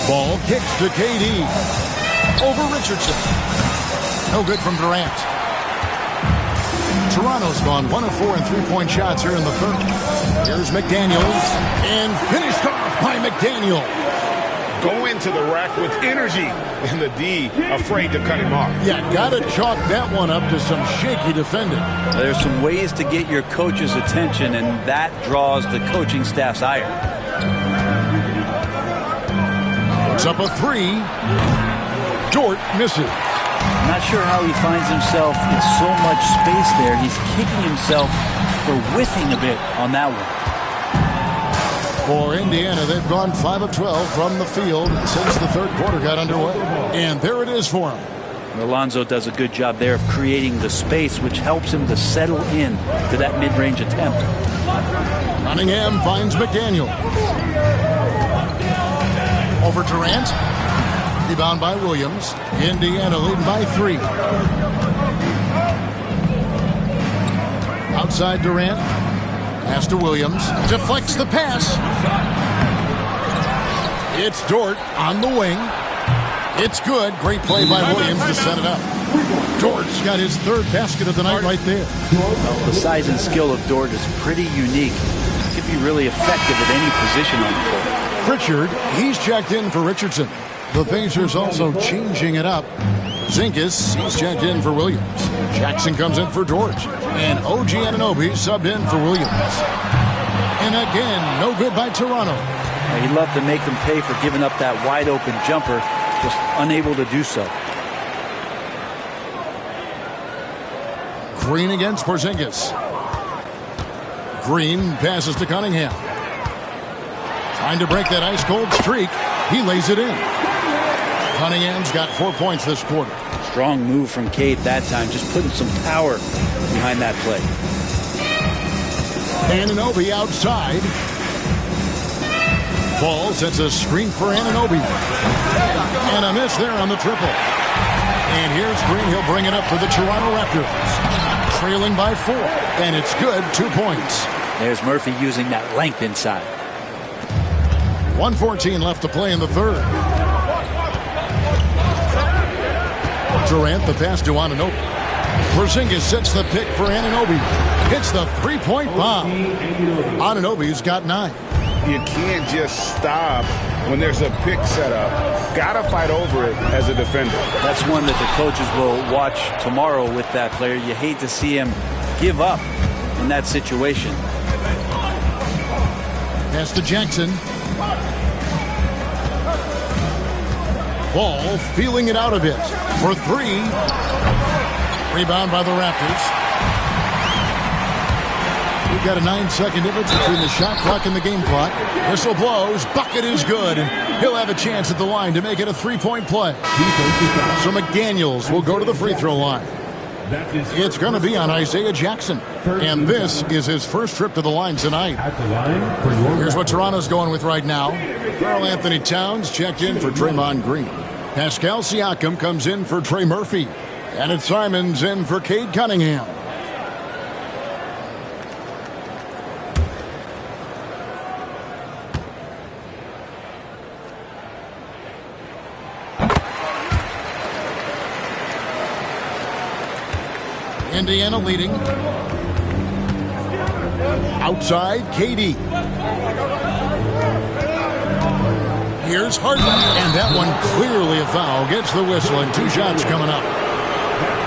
Ball kicks to KD. Over Richardson. No good from Durant. Toronto's gone 1 of 4 in three-point shots here in the third. Here's McDaniels. And finished off by McDaniel. Go into the rack with energy. And the D afraid to cut him off. Yeah, gotta chalk that one up to some shaky defending. There's some ways to get your coach's attention, and that draws the coaching staff's ire. Puts up a 3. Dort misses. I'm not sure how he finds himself in so much space there. He's kicking himself for whiffing a bit on that one. For Indiana, they've gone 5 of 12 from the field since the third quarter got underway. And there it is for him. Alonzo does a good job there of creating the space, which helps him to settle in to that mid-range attempt. Cunningham finds McDaniel. Over Durant. Rebound by Williams. Indiana leading by 3. Outside Durant. Pass to Williams. Deflects the pass. It's Dort on the wing. It's good. Great play by Williams to set it up. Dort's got his third basket of the night right there. Well, the size and skill of Dort is pretty unique. He can be really effective at any position on the floor. Pritchard, he's checked in for Richardson. The Pacers also changing it up. Zinkas, he's checked in for Williams. Jackson comes in for Dort. And OG Anunoby subbed in for Williams. And again, no good by Toronto. He'd love to make them pay for giving up that wide open jumper, just unable to do so. Green against Porzingis. Green passes to Cunningham. Trying to break that ice-cold streak. He lays it in. Cunningham's got 4 points this quarter. Strong move from Cade that time, just putting some power behind that play. Anunoby outside. Ball sets a screen for Anunoby. And a miss there on the triple. And here's Green. He'll bring it up for the Toronto Raptors. Trailing by 4. And it's good. 2 points. There's Murphy using that length inside. 1:14 left to play in the third. Durant, the pass to Anunoby. Porzingis sets the pick for Anunoby. Hits the three-point bomb. Anunoby's got 9. You can't just stop when there's a pick set up. Gotta fight over it as a defender. That's one that the coaches will watch tomorrow with that player. You hate to see him give up in that situation. Pass to Jackson. Ball feeling it out a bit for 3. Rebound by the Raptors. We've got a 9-second difference between the shot clock and the game clock. Whistle blows. Bucket is good. He'll have a chance at the line to make it a 3-point play. So McDaniels will go to the free throw line. It's going to be on Isaiah Jackson. And this is his first trip to the line tonight. Here's what Toronto's going with right now. Karl Anthony Towns checked in for Draymond Green. Pascal Siakam comes in for Trey Murphy. And it's Simons in for Cade Cunningham. Indiana leading. Outside, KD. Here's Harden, and that one clearly a foul. Gets the whistle, and 2 shots coming up.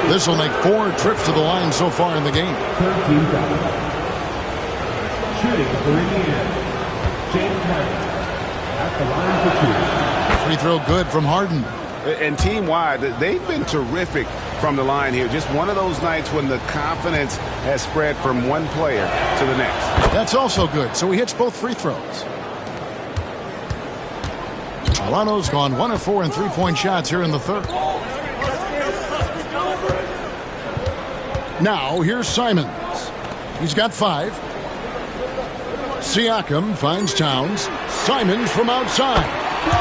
This will make 4 trips to the line so far in the game. 13 fouls. Shooting for Indiana, James Harden at the line for 2. Free throw good from Harden. And team-wide, they've been terrific from the line here. Just one of those nights when the confidence has spread from one player to the next. That's also good. So he hits both free throws. Toronto's gone 1 of 4 in three-point shots here in the third. Now, here's Simons. He's got 5. Siakam finds Towns. Simons from outside.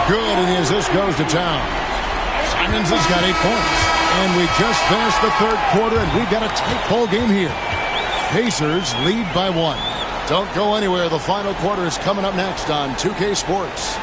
Good, and the assist goes to Towns. Simons has got 8 points. And we just finished the third quarter, and we've got a tight ball game here. Pacers lead by 1. Don't go anywhere. The final quarter is coming up next on 2K Sports.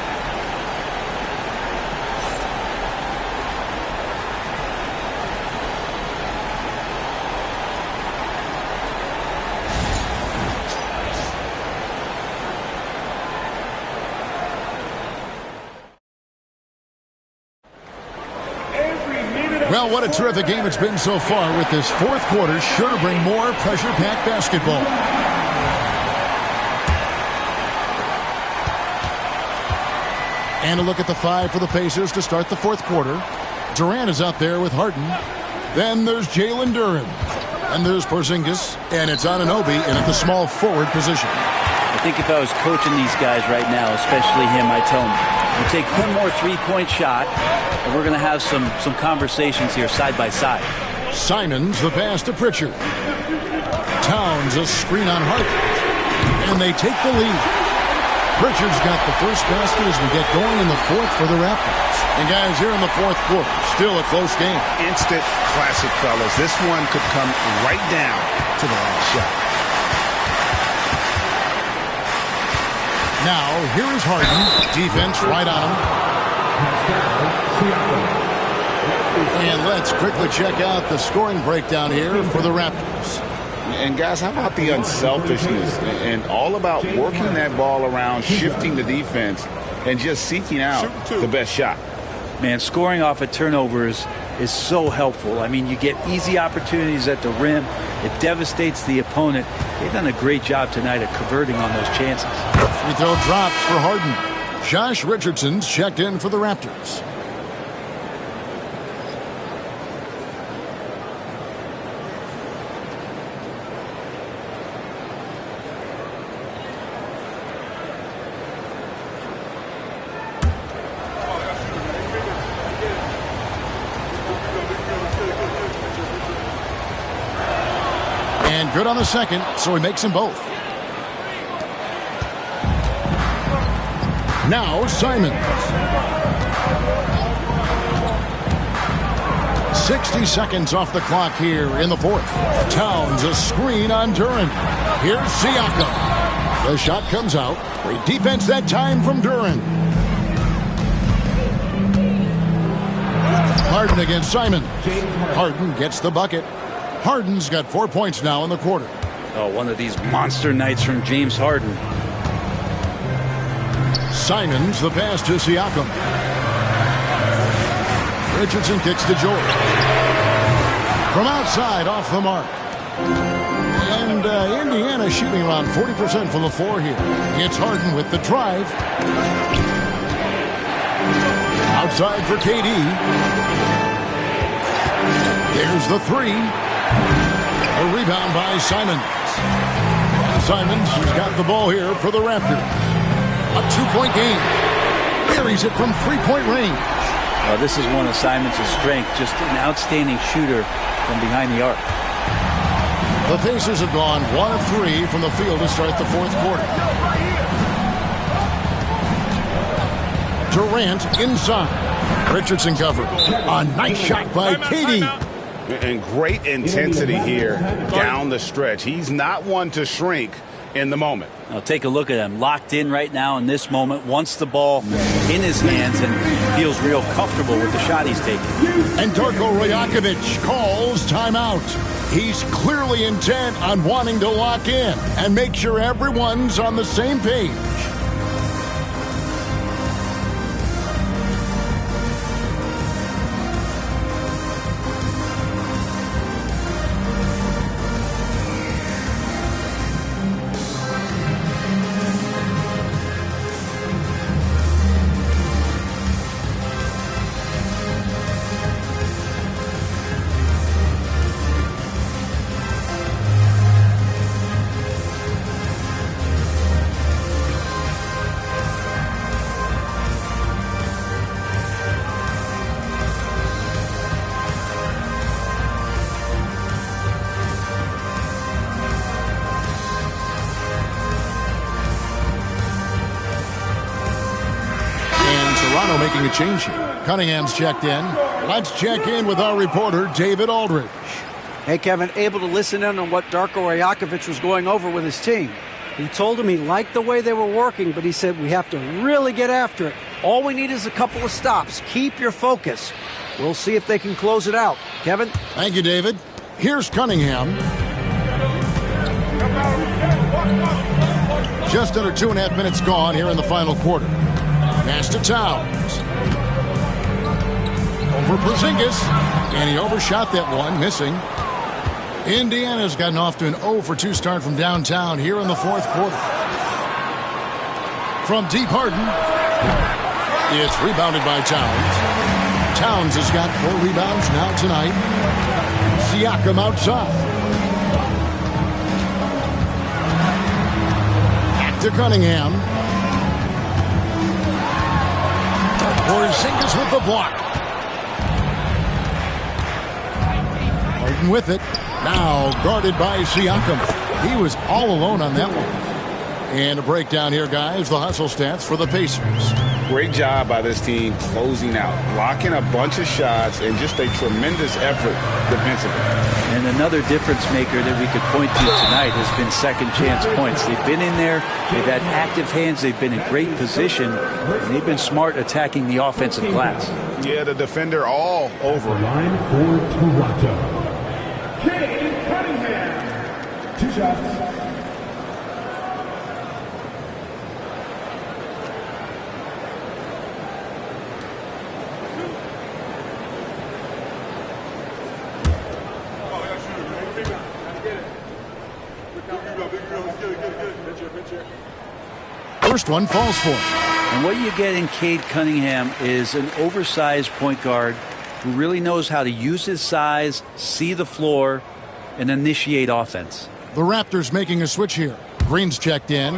Well, what a terrific game it's been so far, with this fourth quarter sure to bring more pressure-packed basketball. And a look at the 5 for the Pacers to start the fourth quarter. Durant is out there with Harden. Then there's Jalen Duren. And there's Porzingis. And it's Anunoby in at the small forward position. I think if I was coaching these guys right now, especially him, I'd tell him, we'll take one more three-point shot, and we're going to have some conversations here side by side. Simons, the pass to Pritchard. Towns, a screen on Harden. And they take the lead. Pritchard's got the first basket as we get going in the fourth for the Raptors. And guys, here in the fourth quarter, still a close game. Instant classic, fellas. This one could come right down to the last shot. Now, here is Harden. Defense right on him. And let's quickly check out the scoring breakdown here for the Raptors. And guys, how about the unselfishness and all about working that ball around, shifting the defense, and just seeking out the best shot? Man, scoring off of turnovers is so helpful. I mean, you get easy opportunities at the rim. It devastates the opponent. They've done a great job tonight at converting on those chances. Free throw drops for Harden. Josh Richardson's checked in for the Raptors. And good on the second, so he makes them both. Now Simons. 60 seconds off the clock here in the fourth. Towns, a screen on Duren. Here's Siakam. The shot comes out. Great defense that time from Duren. Harden against Simon. Harden gets the bucket. Harden's got 4 points now in the quarter. Oh, one of these monster nights from James Harden. Simons, the pass to Siakam. Richardson kicks to George. From outside, off the mark. And Indiana shooting around 40% from the floor here. It's Harden with the drive. Outside for KD. There's the three. A rebound by Simons. And Simons has got the ball here for the Raptors. A two-point game. Buries it from three-point range. This is one of Simons' strengths, just an outstanding shooter from behind the arc. The Pacers have gone 1 of 3 from the field to start the fourth quarter. Durant inside. Richardson covered. A nice shot by KD. And great intensity here down the stretch. He's not one to shrink in the moment. Now take a look at him, locked in right now in this moment, wants the ball in his hands and feels real comfortable with the shot he's taking. And Darko Rajakovic calls timeout. He's clearly intent on wanting to lock in and make sure everyone's on the same page. Toronto making a change here. Cunningham's checked in. Let's check in with our reporter, David Aldridge. Hey, Kevin, able to listen in on what Darko Rajakovic was going over with his team. He told him he liked the way they were working, but he said we have to really get after it. All we need is a couple of stops. Keep your focus. We'll see if they can close it out. Kevin? Thank you, David. Here's Cunningham. Just under 2.5 minutes gone here in the final quarter. Pass to Towns. Over Porzingis. And he overshot that one, missing. Indiana's gotten off to an 0-for-2 start from downtown here in the fourth quarter. From deep Harden. It's rebounded by Towns. Towns has got 4 rebounds now tonight. Siakam outside. Back to Cunningham. Porzingis with the block. Harden with it. Now guarded by Siakam. He was all alone on that one. And a breakdown here, guys. The hustle stats for the Pacers. Great job by this team closing out, blocking a bunch of shots, and just a tremendous effort defensively. And another difference maker that we could point to tonight has been second chance points. They've been in there, they've had active hands, they've been in great position, and they've been smart attacking the offensive glass. Yeah, the defender all over. Line for Toronto. Cade Cunningham. 2 shots. First one falls for him. And what you get in Cade Cunningham is an oversized point guard who really knows how to use his size, see the floor, and initiate offense. The Raptors making a switch here. Green's checked in.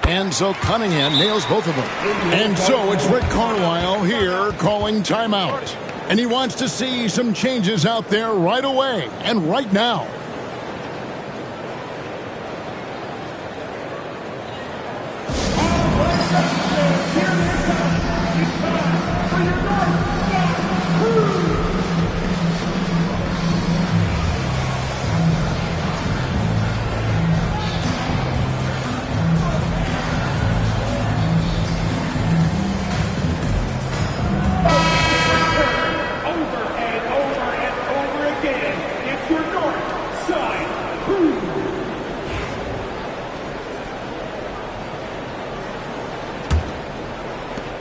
And so Cunningham nails both of them. And so it's Rick Carlisle here calling timeout. And he wants to see some changes out there right away and right now.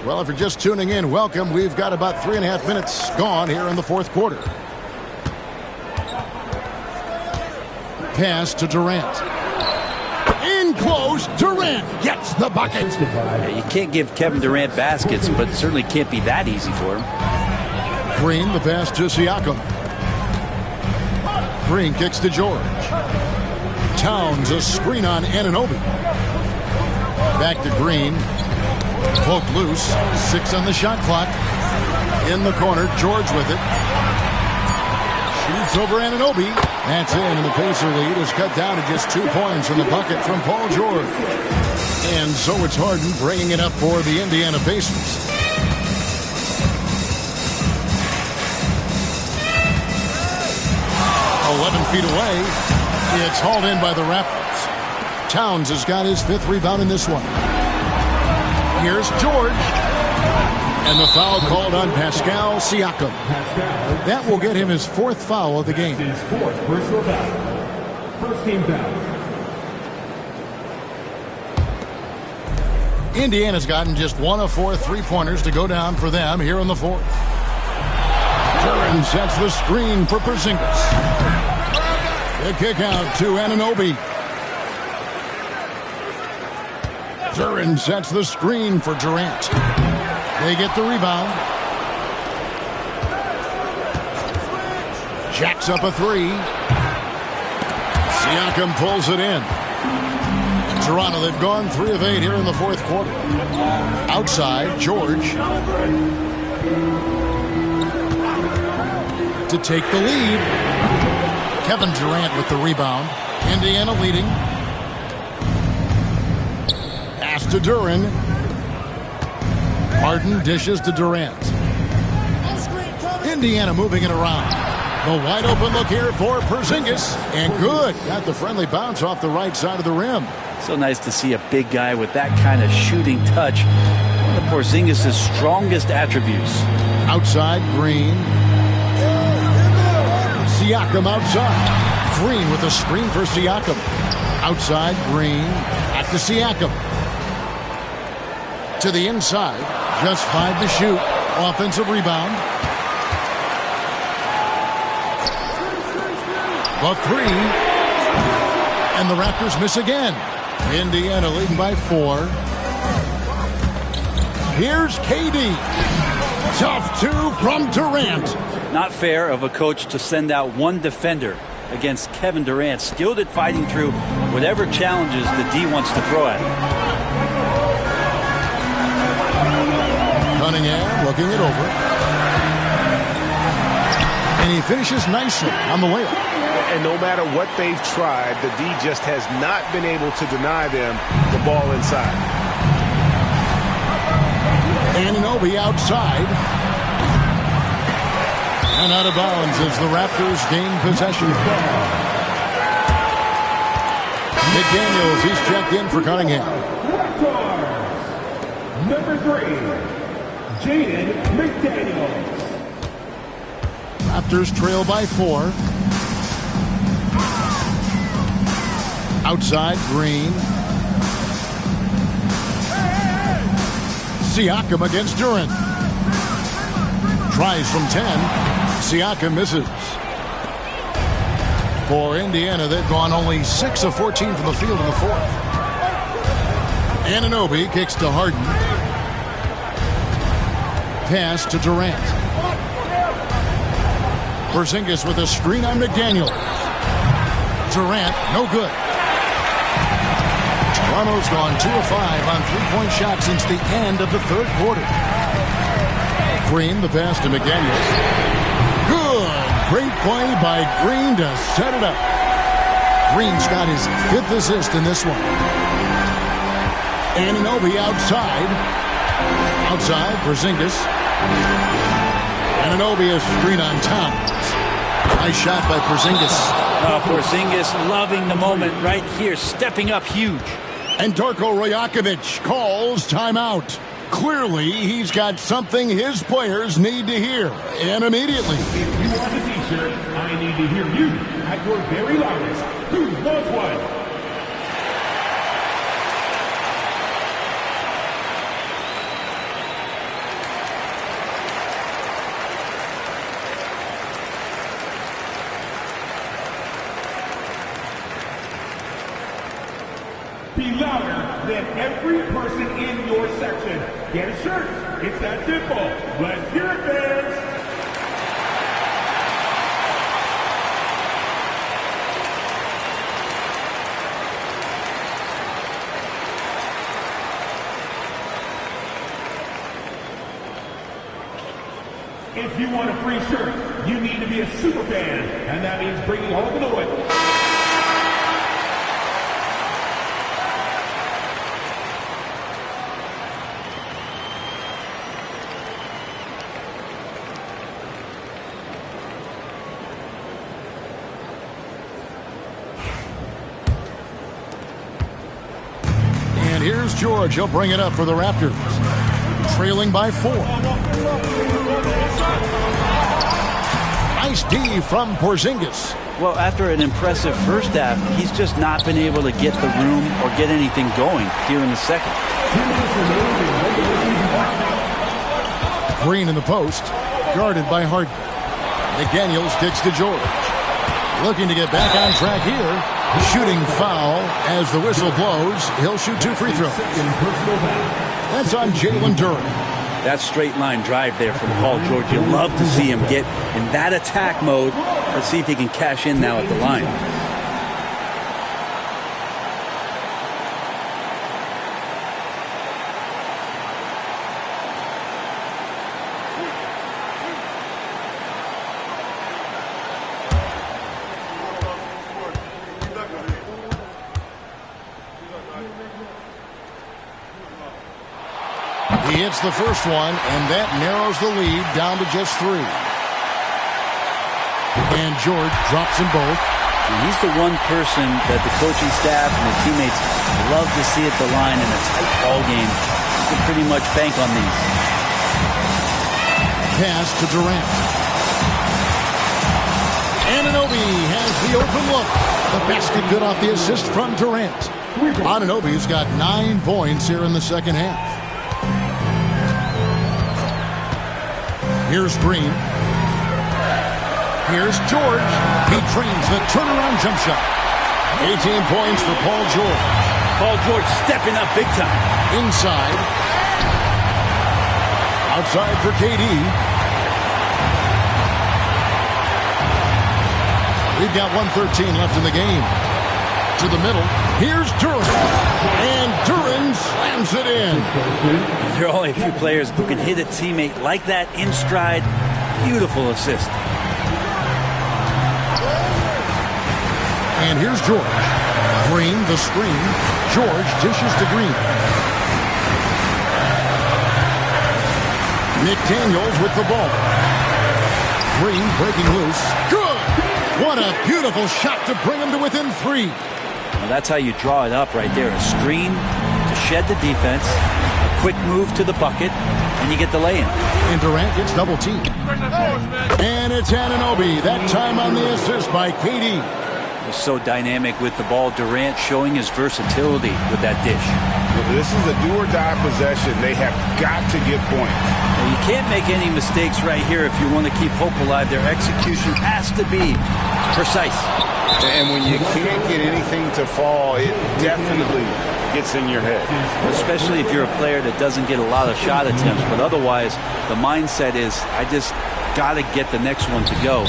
Well, if you're just tuning in, welcome. We've got about 3.5 minutes gone here in the fourth quarter. Pass to Durant. In close, Durant gets the bucket. Yeah, you can't give Kevin Durant baskets, but it certainly can't be that easy for him. Green, the pass to Siakam. Green kicks to George. Towns, a screen on Anunoby. Back to Green. Poke loose. 6 on the shot clock. In the corner, George with it. Shoots over Anunoby. That's in, and the Pacer lead is cut down to just 2 points from the bucket from Paul George. And so it's Harden bringing it up for the Indiana Pacers. Feet away. It's hauled in by the Raptors. Towns has got his 5th rebound in this one. Here's George. And the foul called on Pascal Siakam. That will get him his 4th foul of the game. His 4th personal foul. First team foul. Indiana's gotten just 1 of 4 3-pointers to go down for them here in the 4th. Duran sets the screen for Porzingis. The kick out to Anunoby. Duran sets the screen for Durant. They get the rebound. Jacks up a 3. Siakam pulls it in. Toronto, they've gone 3 of 8 here in the 4th quarter. Outside, George. To take the lead. Kevin Durant with the rebound. Indiana leading. to Duran. Harden dishes to Durant. Indiana moving it around. The wide open look here for Porzingis. And good. Got the friendly bounce off the right side of the rim. So nice to see a big guy with that kind of shooting touch. One of Porzingis' strongest attributes. Outside, Green. Siakam outside. Green with a screen for Siakam. Outside, Green. Back to Siakam. To the inside. Just 5 to shoot. Offensive rebound. The 3. And the Raptors miss again. Indiana leading by 4. Here's KD. Tough 2 from Durant. Not fair of a coach to send out one defender against Kevin Durant, skilled at fighting through whatever challenges the D wants to throw at him. Cunningham looking it over. And he finishes nicely on the layup. And no matter what they've tried, the D just has not been able to deny them the ball inside. Anunoby outside. And out of bounds as the Raptors gain possession. McDaniels, he's checked in for Cunningham. Number 3, Jaden McDaniels. Raptors trail by 4. Outside, Green. Siakam against Durant. Tries from 10. Siakam misses. For Indiana, they've gone only 6 of 14 from the field in the 4th. Anunoby kicks to Harden. Pass to Durant. Porzingis with a screen on McDaniel. Durant, no good. Toronto's gone 2 of 5 on three-point shots since the end of the 3rd quarter. Green, the pass to McDaniel. Good. Great play by Green to set it up. Green's got his 5th assist in this one. Anunoby outside. Outside, Porzingis. Anunoby a screen on Towns. Nice shot by Porzingis. Porzingis loving the moment right here, stepping up huge. And Darko Rajakovic calls timeout. Clearly, he's got something his players need to hear, and immediately. If you want a t-shirt, I need to hear you at your very loudest. Who wants one? Be louder than every person in your section. Get a shirt. It's that simple. Let's hear it, fans. If you want a free shirt, you need to be a super fan, and that means bringing home the win. And here's George. He'll bring it up for the Raptors. Trailing by 4. Nice D from Porzingis. Well, after an impressive first half, he's just not been able to get the room or get anything going here in the second. Green in the post, guarded by Harden. McDaniels kicks to George. Looking to get back on track here. Shooting foul as the whistle blows. He'll shoot 2 free throws. That's on Jalen Duran. That straight line drive there from Paul George. You love to see him get in that attack mode. Let's see if he can cash in now at the line. He hits the first one, and that narrows the lead down to just 3. And George drops them both. And he's the one person that the coaching staff and the teammates love to see at the line in a tight ball game. You can pretty much bank on these. Pass to Durant. Anunoby has the open look. The basket good off the assist from Durant. Anunoby's got 9 points here in the second half. Here's Green. Here's George. He trains the turnaround jump shot. 18 points for Paul George. Paul George stepping up big time. Inside. Outside for KD. We've got 1:13 left in the game. To the middle. Here's Duran. And Duran slams it in. There are only a few players who can hit a teammate like that in stride. Beautiful assist. And here's George. Green, the screen. George dishes to Green. McDaniels with the ball. Green breaking loose. Good! What a beautiful shot to bring him to within 3. Well, that's how you draw it up right there. A screen to shed the defense. A quick move to the bucket. And you get the lay-in. And Durant gets double teamed. And it's Anunoby. That time on the assist by KD. So dynamic with the ball. Durant showing his versatility with that dish. Well, this is a do-or-die possession. They have got to get points. Well, you can't make any mistakes right here if you want to keep hope alive. Their execution has to be precise. And when you can't get anything to fall, it definitely gets in your head. Especially if you're a player that doesn't get a lot of shot attempts. But otherwise, the mindset is, I just got to get the next one to go.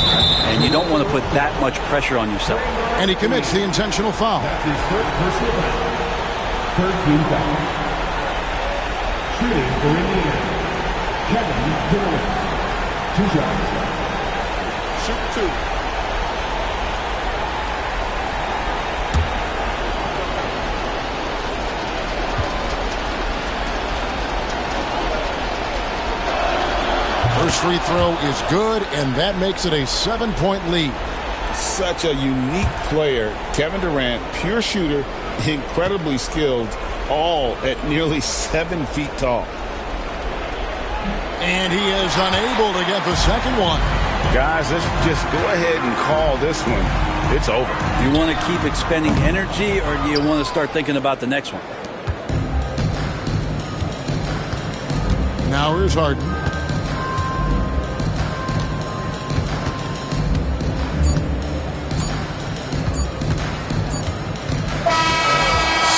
And you don't want to put that much pressure on yourself. And he commits the intentional foul. That's his third personal foul. Third team foul. Shooting for Indiana, Kevin Durant. 2 shots. Shoot 2. First free throw is good, and that makes it a 7-point lead. Such a unique player. Kevin Durant, pure shooter, incredibly skilled, all at nearly 7 feet tall. And he is unable to get the second one. Guys, let's just go ahead and call this one. It's over. Do you want to keep expending energy, or do you want to start thinking about the next one? Now here's Harden.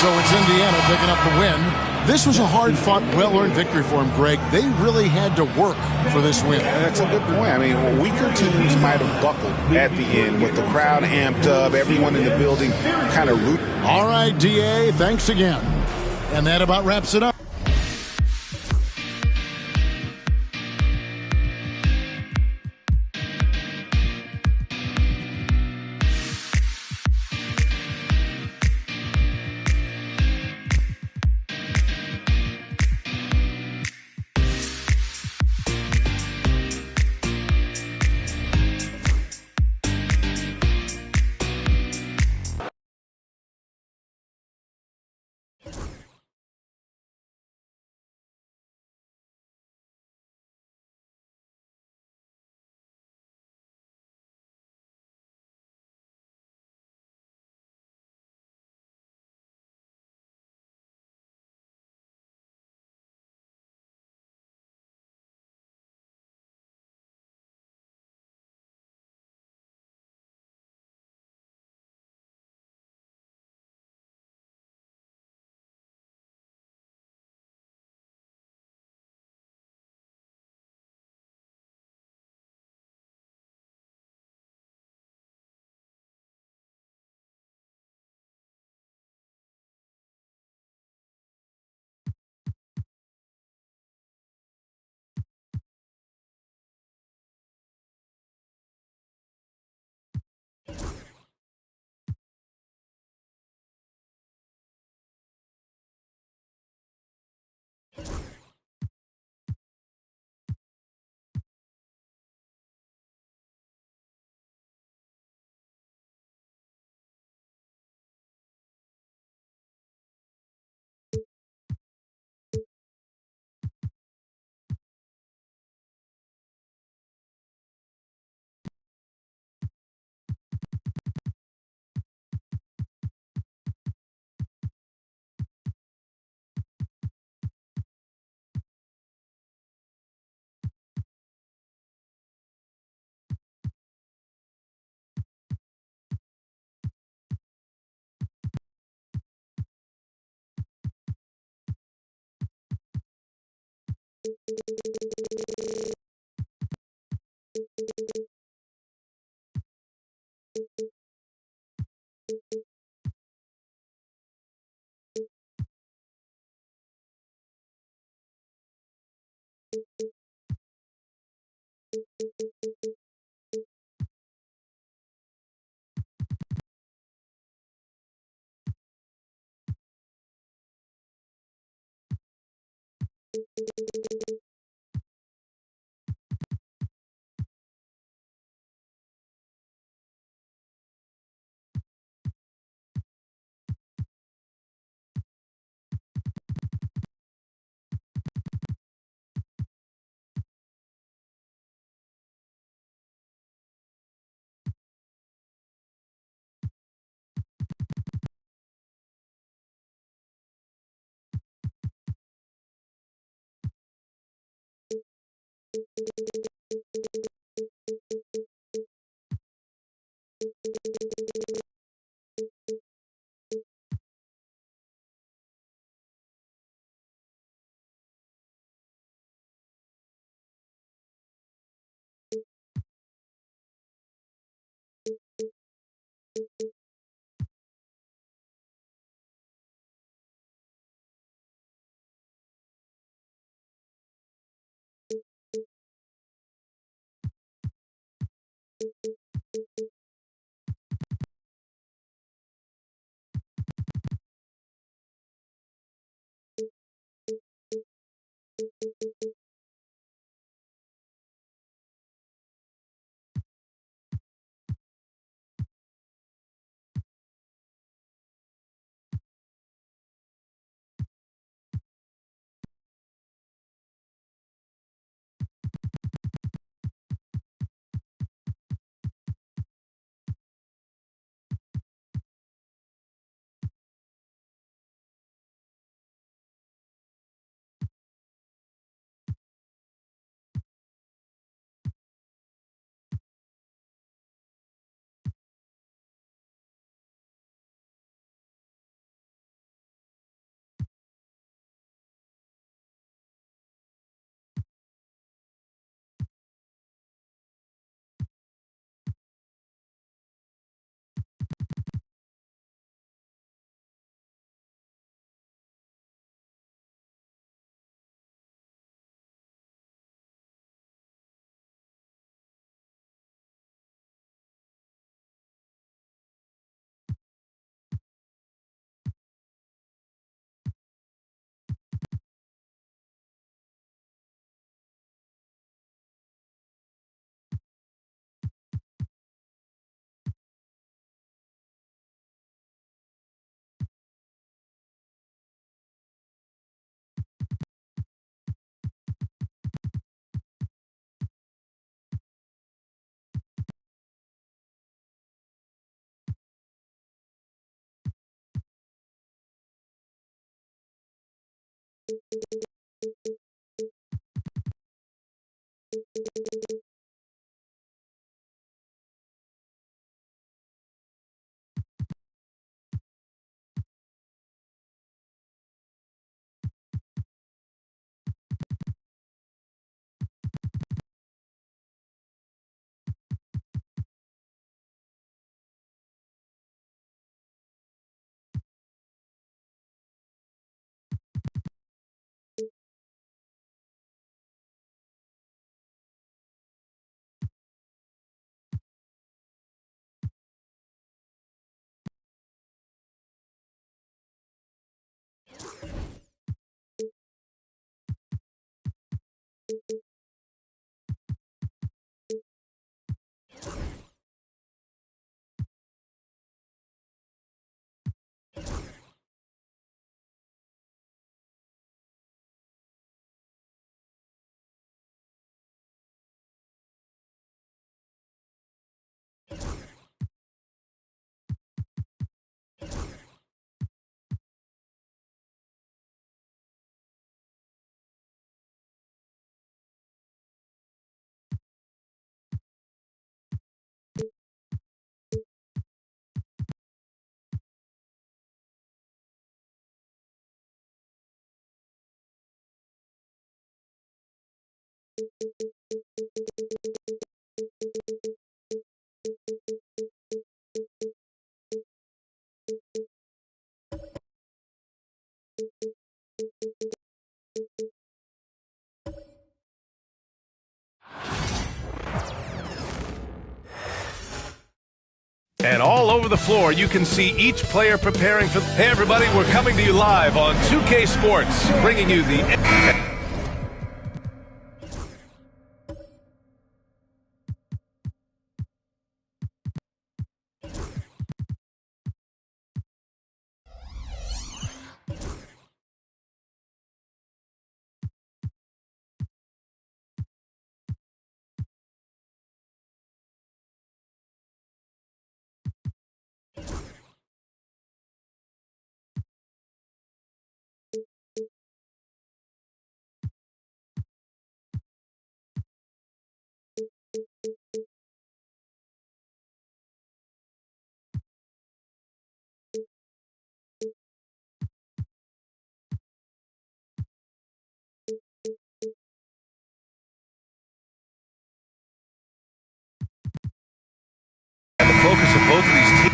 So it's Indiana picking up the win. This was a hard-fought, well-earned victory for them, Greg. They really had to work for this win. That's a good point. I mean, weaker teams might have buckled at the end with the crowd amped up, everyone in the building kind of rooting. All right, DA, thanks again. And that about wraps it up. And all over the floor, you can see each player preparing for... Hey, everybody, we're coming to you live on 2K Sports, bringing you the... And the focus of both of these teams.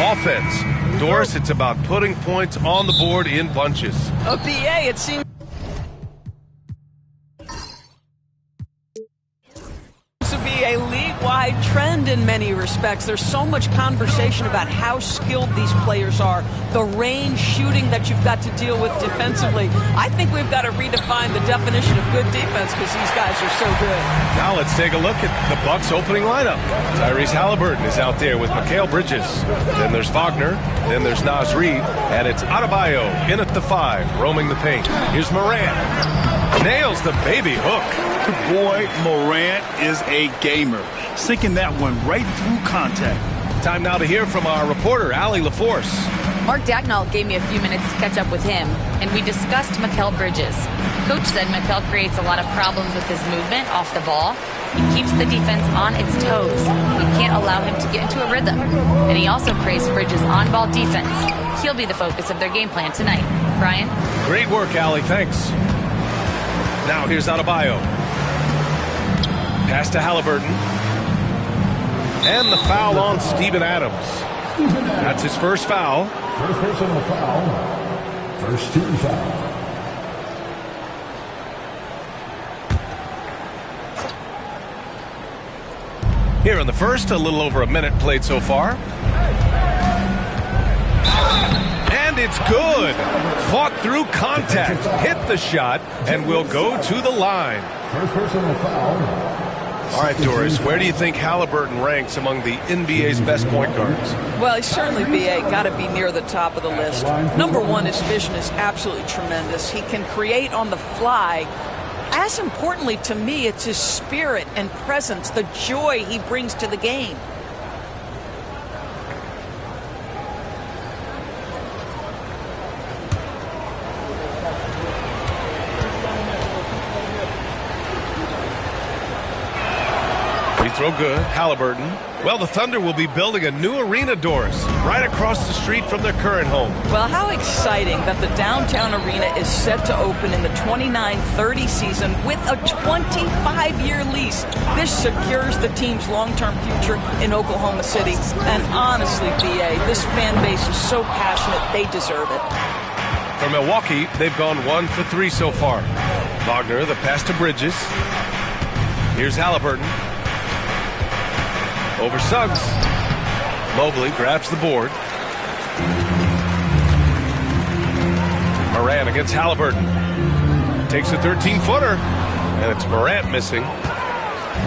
Offense. Doris, it's about putting points on the board in bunches. A BA, it seems to be a league-wide trend in many respects. There's so much conversation about how skilled these players are, the range shooting that you've got to deal with defensively. I think we've got to redefine the definition of good defense because these guys are so good. Now let's take a look at the Bucks' opening lineup. Tyrese Halliburton is out there with Mikal Bridges. Then there's Wagner. Then there's Naz Reid. And it's Adebayo in at the 5, roaming the paint. Here's Morant. Nails the baby hook. Boy, Morant is a gamer. Sinking that one right through contact. Time now to hear from our reporter, Allie LaForce. Mark Dagnall gave me a few minutes to catch up with him, and we discussed Mikal Bridges. Coach said Mikal creates a lot of problems with his movement off the ball. He keeps the defense on its toes. We can't allow him to get into a rhythm. And he also praised Bridges' on-ball defense. He'll be the focus of their game plan tonight. Brian? Great work, Allie. Thanks. Now here's Adebayo. Pass to Halliburton. And the foul on Steven Adams. That's his first foul. First personal foul. First team foul. Here in the first, a little over a minute played so far. And it's good. Fought through contact, hit the shot, and will go to the line. First personal foul. All right, Doris, where do you think Halliburton ranks among the NBA's best point guards? Well, he's certainly BA, got to be near the top of the list. Number one, his vision is absolutely tremendous. He can create on the fly. As importantly to me, it's his spirit and presence, the joy he brings to the game. Free throw good. Halliburton. Well, the Thunder will be building a new arena, Doris, right across the street from their current home. Well, how exciting that the downtown arena is set to open in the 29-30 season with a 25-year lease. This secures the team's long-term future in Oklahoma City. And honestly, BA, this fan base is so passionate, they deserve it. For Milwaukee, they've gone 1 for 3 so far. Wagner, the pass to Bridges. Here's Halliburton. Over Suggs. Mobley grabs the board. Morant against Halliburton. Takes a 13-footer. And it's Morant missing.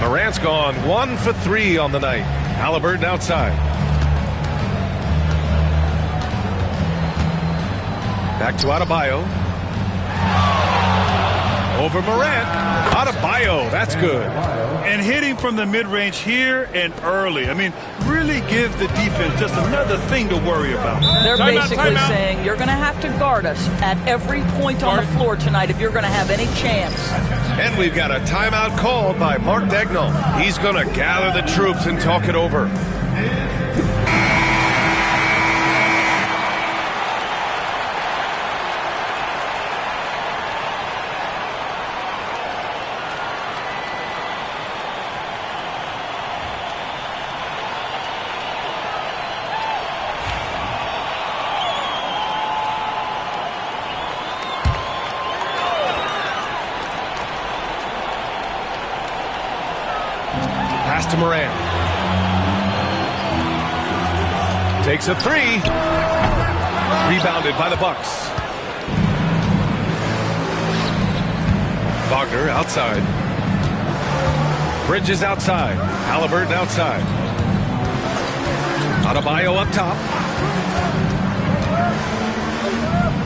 Morant's gone 1 for 3 on the night. Halliburton outside. Back to Adebayo. Over Morant. Adebayo. That's good. And hitting from the mid-range here and early. I mean, really give the defense just another thing to worry about. They're basically saying you're going to have to guard us at every point on the floor tonight if you're going to have any chance. And we've got a timeout called by Mark Dagnall. He's going to gather the troops and talk it over. Pass to Morant. Takes a three. Rebounded by the Bucks. Wagner outside. Bridges outside. Halliburton outside. Adebayo up top.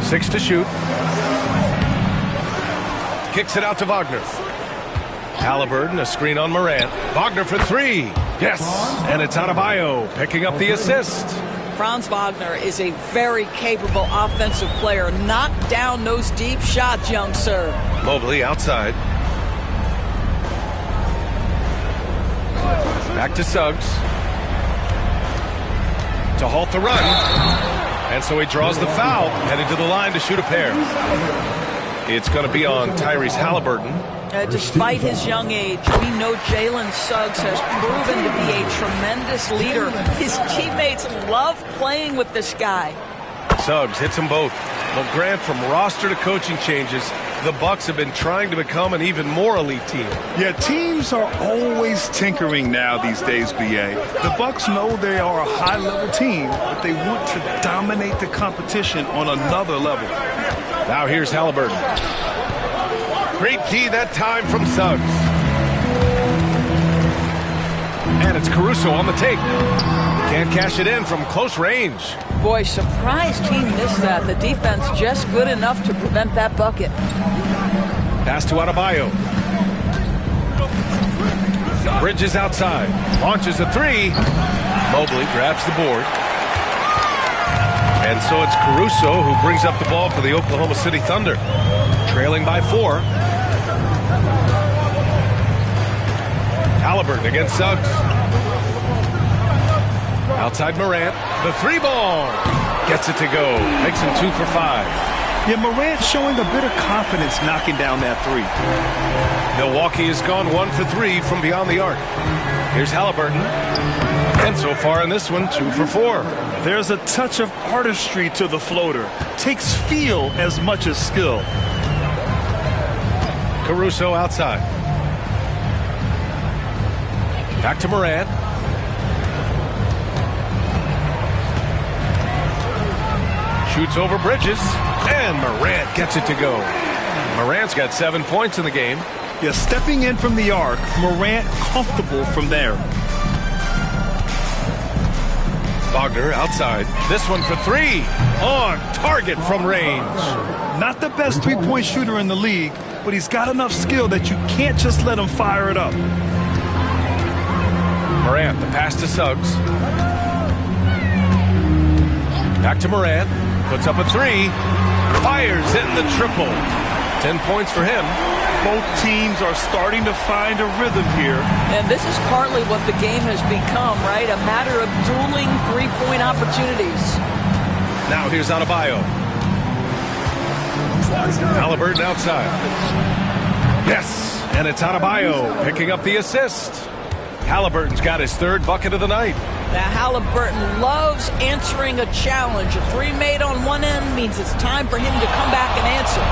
6 to shoot. Kicks it out to Wagner. Halliburton, a screen on Morant. Wagner for three. Yes, and it's Adebayo picking up the assist. Franz Wagner is a very capable offensive player. Knock down those deep shots, young sir. Mobley outside. Back to Suggs. To halt the run. And so he draws the foul, headed to the line to shoot a pair. It's going to be on Tyrese Halliburton. Despite his young age, we know Jalen Suggs has proven to be a tremendous leader. His teammates love playing with this guy. Suggs hits them both. But Grant, from roster to coaching changes, the Bucks have been trying to become an even more elite team. Yeah, teams are always tinkering now these days, BA. The Bucks know they are a high-level team, but they want to dominate the competition on another level. Now here's Halliburton. Great D that time from Suggs. And it's Caruso on the take. Can't cash it in from close range. Boy, surprised he missed that. The defense just good enough to prevent that bucket. Pass to Adebayo. Bridges outside. Launches a three. Mobley grabs the board. And so it's Caruso who brings up the ball for the Oklahoma City Thunder. Trailing by 4. Halliburton against Suggs. Outside Morant. The three ball. Gets it to go. Makes him 2 for 5. Yeah, Morant showing a bit of confidence knocking down that three. Milwaukee has gone 1 for 3 from beyond the arc. Here's Halliburton. And so far in this one, 2 for 4. There's a touch of artistry to the floater. Takes feel as much as skill. Caruso outside. Back to Morant. Shoots over Bridges. And Morant gets it to go. Morant's got 7 points in the game. Yeah, stepping in from the arc, Morant comfortable from there. Wagner outside. This one for 3. On target from range. Not the best three-point shooter in the league, but he's got enough skill that you can't just let him fire it up. Morant, the pass to Suggs. Back to Morant. Puts up a 3. Fires in the triple. 10 points for him. Both teams are starting to find a rhythm here. And this is partly what the game has become, right? A matter of dueling three-point opportunities. Now here's Adebayo. Halliburton outside. Yes, and it's Adebayo picking up the assist. Halliburton's got his 3rd bucket of the night. Now Halliburton loves answering a challenge. A 3 made on one end means it's time for him to come back and answer.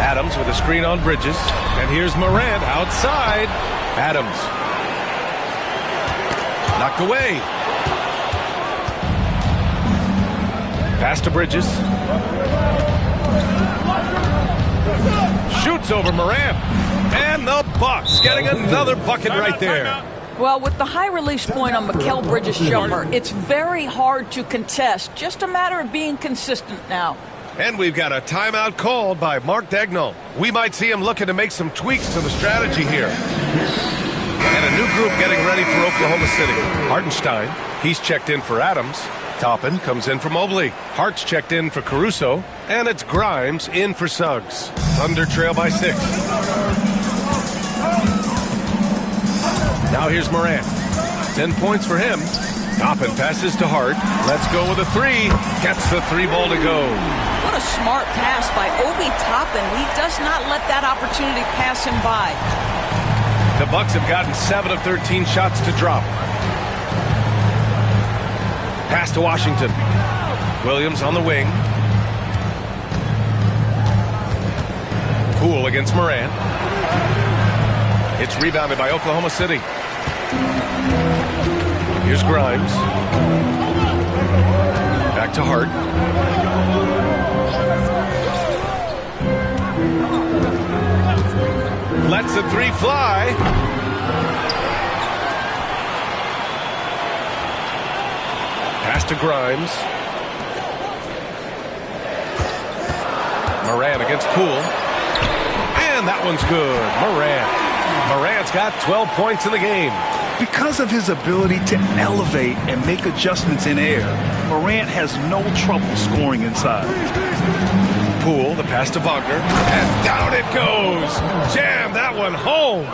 Adams with a screen on Bridges. And here's Morant outside. Adams. Knocked away. Pass to Bridges. Shoots over Morant. And the Bucks getting another bucket right there. Well, with the high release point on Mikal Bridges' jumper, it's very hard to contest. Just a matter of being consistent now. And we've got a timeout called by Mark Dagnall. We might see him looking to make some tweaks to the strategy here. And a new group getting ready for Oklahoma City. Hartenstein, he's checked in for Adams. Toppin comes in for Mobley. Hart's checked in for Caruso. And it's Grimes in for Suggs. Thunder trail by 6. Now here's Morant. 10 points for him. Toppin passes to Hart. Let's go with a 3. Gets the 3 ball to go. What a smart pass by Obi Toppin. He does not let that opportunity pass him by. The Bucks have gotten 7 of 13 shots to drop. Pass to Washington. Williams on the wing. Poole against Morant. It's rebounded by Oklahoma City. Here's Grimes. Back to Hart. Lets the 3 fly. Pass to Grimes. Morant against Poole. And that one's good. Morant's got 12 points in the game. Because of his ability to elevate and make adjustments in air, Morant has no trouble scoring inside. Poole, the pass to Wagner, and down it goes. Jam that one home.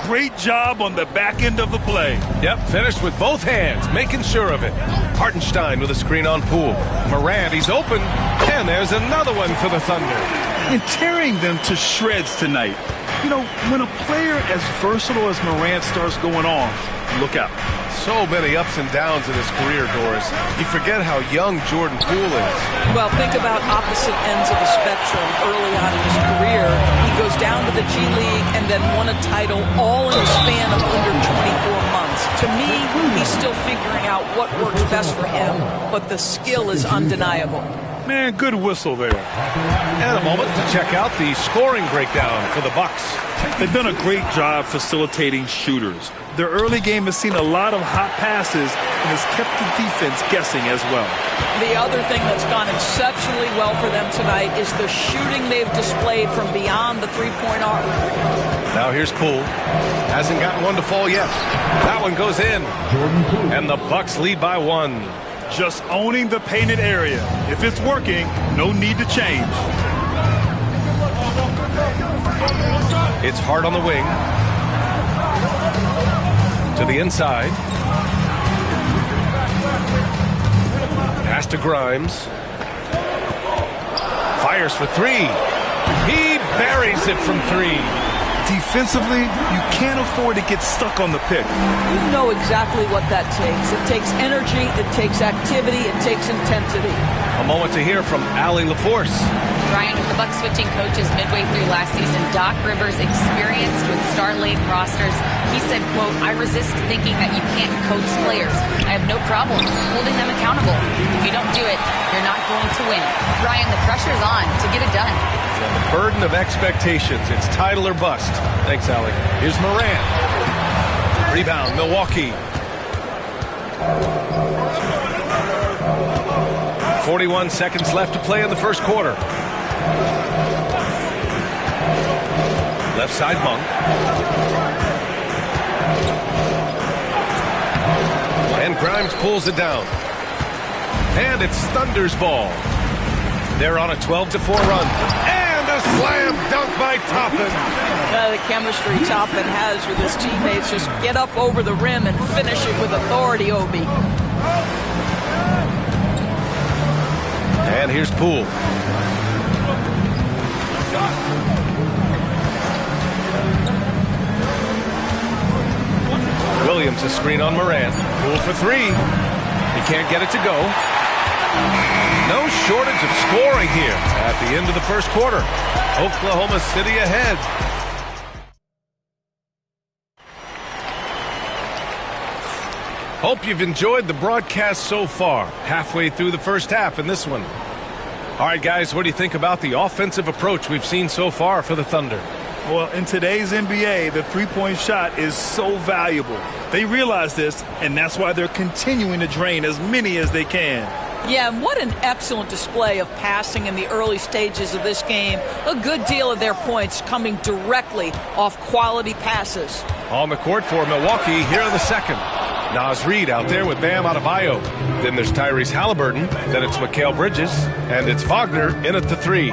Great job on the back end of the play. Yep, finished with both hands, making sure of it. Hartenstein with a screen on Poole. Morant, he's open, and there's another one for the Thunder. And tearing them to shreds tonight. You know, when a player as versatile as Morant starts going off, look out. So many ups and downs in his career, Doris. You forget how young Jordan Poole is. Well, think about opposite ends of the spectrum. Early on in his career, he goes down to the G League and then won a title all in the span of under 24 months. To me, he's still figuring out what works best for him, but the skill is undeniable. Man, good whistle there. And a moment to check out the scoring breakdown for the Bucks. They've done a great job facilitating shooters. Their early game has seen a lot of hot passes and has kept the defense guessing as well. The other thing that's gone exceptionally well for them tonight is the shooting they've displayed from beyond the three-point arc. Now here's Poole. Hasn't gotten one to fall yet. That one goes in. And the Bucks lead by 1. Just owning the painted area. If it's working, no need to change. It's Hart on the wing. To the inside. Pass to Grimes. Fires for 3. He buries it from 3. Defensively, you can't afford to get stuck on the pick. You know exactly what that takes. It takes energy, it takes activity, it takes intensity. A moment to hear from Allie LaForce. Ryan, with the Bucks switching coaches midway through last season, Doc Rivers, experienced with star-laden rosters, he said, quote, "I resist thinking that you can't coach players. I have no problem holding them accountable. If you don't do it, you're not going to win." Ryan, the pressure's on to get it done. And the burden of expectations. It's title or bust. Thanks, Allie. Here's Morant. Rebound, Milwaukee. 41 seconds left to play in the first quarter. Left side, Monk. And Grimes pulls it down. And it's Thunder's ball. They're on a 12-4 run. And a slam dunk by Toppin. The chemistry Toppin has with his teammates. Just get up over the rim and finish it with authority, Obi. And here's Poole. Williams a screen on Morant. Poole for 3. He can't get it to go. No shortage of scoring here at the end of the first quarter. Oklahoma City ahead. Hope you've enjoyed the broadcast so far. Halfway through the first half in this one. All right, guys, what do you think about the offensive approach we've seen so far for the Thunder? Well, in today's NBA, the three-point shot is so valuable. They realize this, and that's why they're continuing to drain as many as they can. Yeah, and what an excellent display of passing in the early stages of this game. A good deal of their points coming directly off quality passes. On the court for Milwaukee here in the second. Naz Reid out there with Bam Adebayo. Then there's Tyrese Halliburton. Then it's Mikal Bridges. And it's Wagner in at the 3.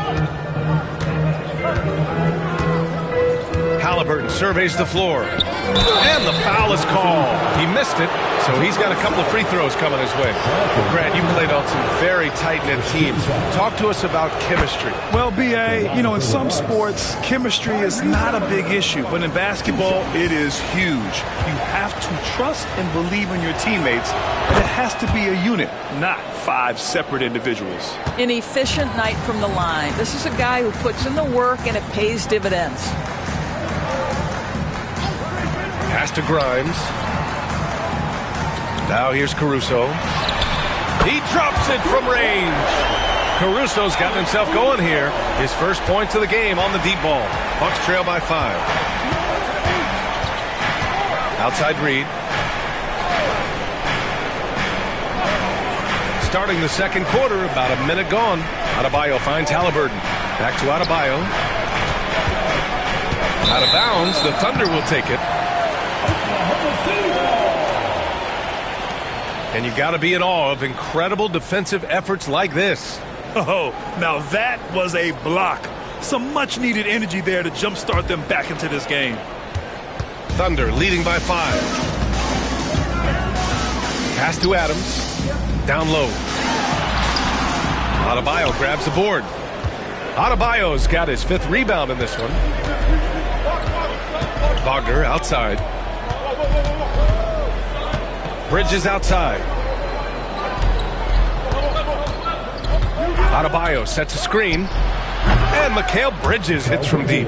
Halliburton surveys the floor. And the foul is called. He missed it, so he's got a couple of free throws coming his way. Grant, you played on some very tight-knit teams. Talk to us about chemistry. Well, B.A., in some sports, chemistry is not a big issue. But in basketball, it is huge. You have to trust and believe in your teammates. And it has to be a unit, not 5 separate individuals. An efficient night from the line. This is a guy who puts in the work, and it pays dividends. Pass to Grimes. Now here's Caruso. He drops it from range. Caruso's gotten himself going here. His first points of the game on the deep ball. Bucks trail by 5. Outside Reid. Starting the second quarter, about a minute gone. Adebayo finds Halliburton. Back to Adebayo. Out of bounds. The Thunder will take it. And you got to be in awe of incredible defensive efforts like this. Oh, now that was a block. Some much-needed energy there to jumpstart them back into this game. Thunder leading by 5. Pass to Adams. Down low. Adebayo grabs the board. Adebayo's got his 5th rebound in this one. Wagner outside. Bridges outside. Adebayo sets a screen. And Mikal Bridges hits from deep.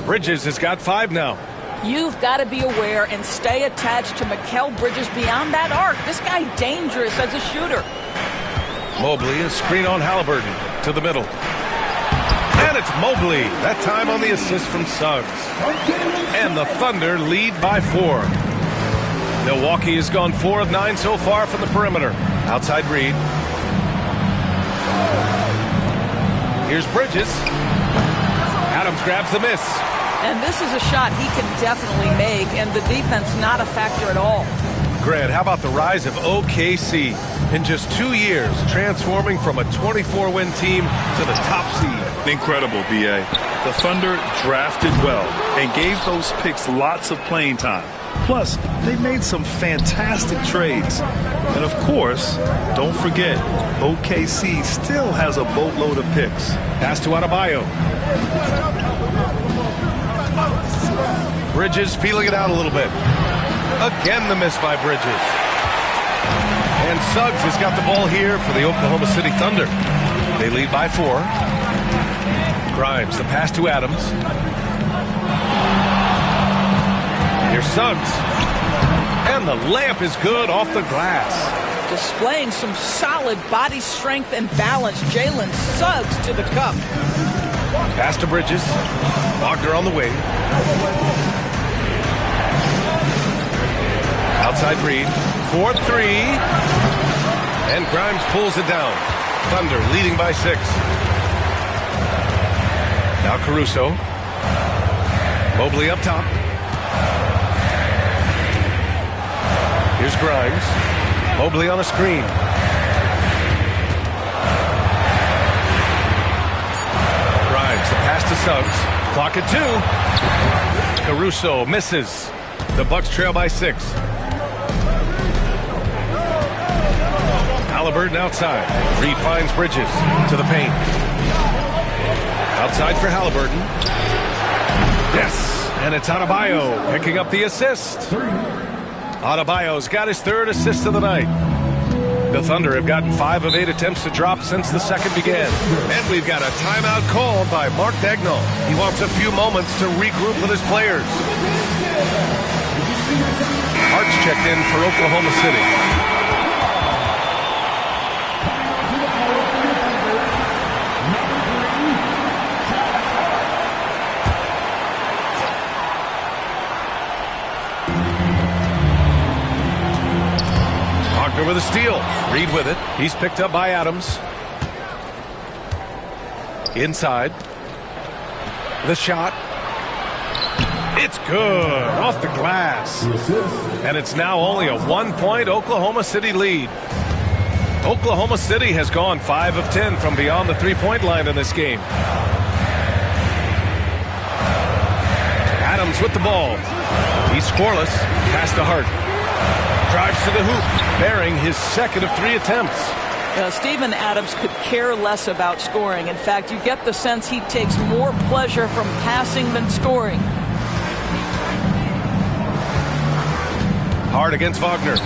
Bridges has got 5 now. You've got to be aware and stay attached to Mikal Bridges beyond that arc. This guy dangerous as a shooter. Mobley, a screen on Halliburton to the middle. And it's Mobley. That time on the assist from Suggs. And the Thunder lead by 4. Milwaukee has gone 4 of 9 so far from the perimeter. Outside Reid. Here's Bridges. Adams grabs the miss. And this is a shot he can definitely make, and the defense not a factor at all. Grant, how about the rise of OKC? In just 2 years, transforming from a 24-win team to the top seed. Incredible, B.A. The Thunder drafted well and gave those picks lots of playing time. Plus, they made some fantastic trades. And of course, don't forget, OKC still has a boatload of picks. Pass to Adebayo. Bridges feeling it out a little bit. Again the miss by Bridges. And Suggs has got the ball here for the Oklahoma City Thunder. They lead by 4. Grimes, the pass to Adams. Here's Suggs. And the layup is good off the glass. Displaying some solid body strength and balance. Jalen Suggs to the cup. Pass to Bridges. Wagner on the wing. Outside Reid. 4-3. And Grimes pulls it down. Thunder leading by 6. Now Caruso. Mobley up top. Here's Grimes. Mobley on a screen. Grimes, the pass to Suggs. Clock at 2. Caruso misses. The Bucks trail by 6. Halliburton outside. Reid finds Bridges to the paint. Outside for Halliburton. Yes, and it's Adebayo picking up the assist. Adebayo's got his 3rd assist of the night. The Thunder have gotten 5 of 8 attempts to drop since the second began. And we've got a timeout called by Mark Daigneault. He wants a few moments to regroup with his players. Hart's checked in for Oklahoma City. Wagner with a steal. Reed with it. He's picked up by Adams. Inside. The shot. It's good. Off the glass. And it's now only a 1-point Oklahoma City lead. Oklahoma City has gone 5 of 10 from beyond the three-point line in this game. Adams with the ball. He's scoreless. Pass to Hart. Drives to the hoop, bearing his second of 3 attempts. Steven Adams could care less about scoring. In fact, you get the sense he takes more pleasure from passing than scoring. Hart against Wagner.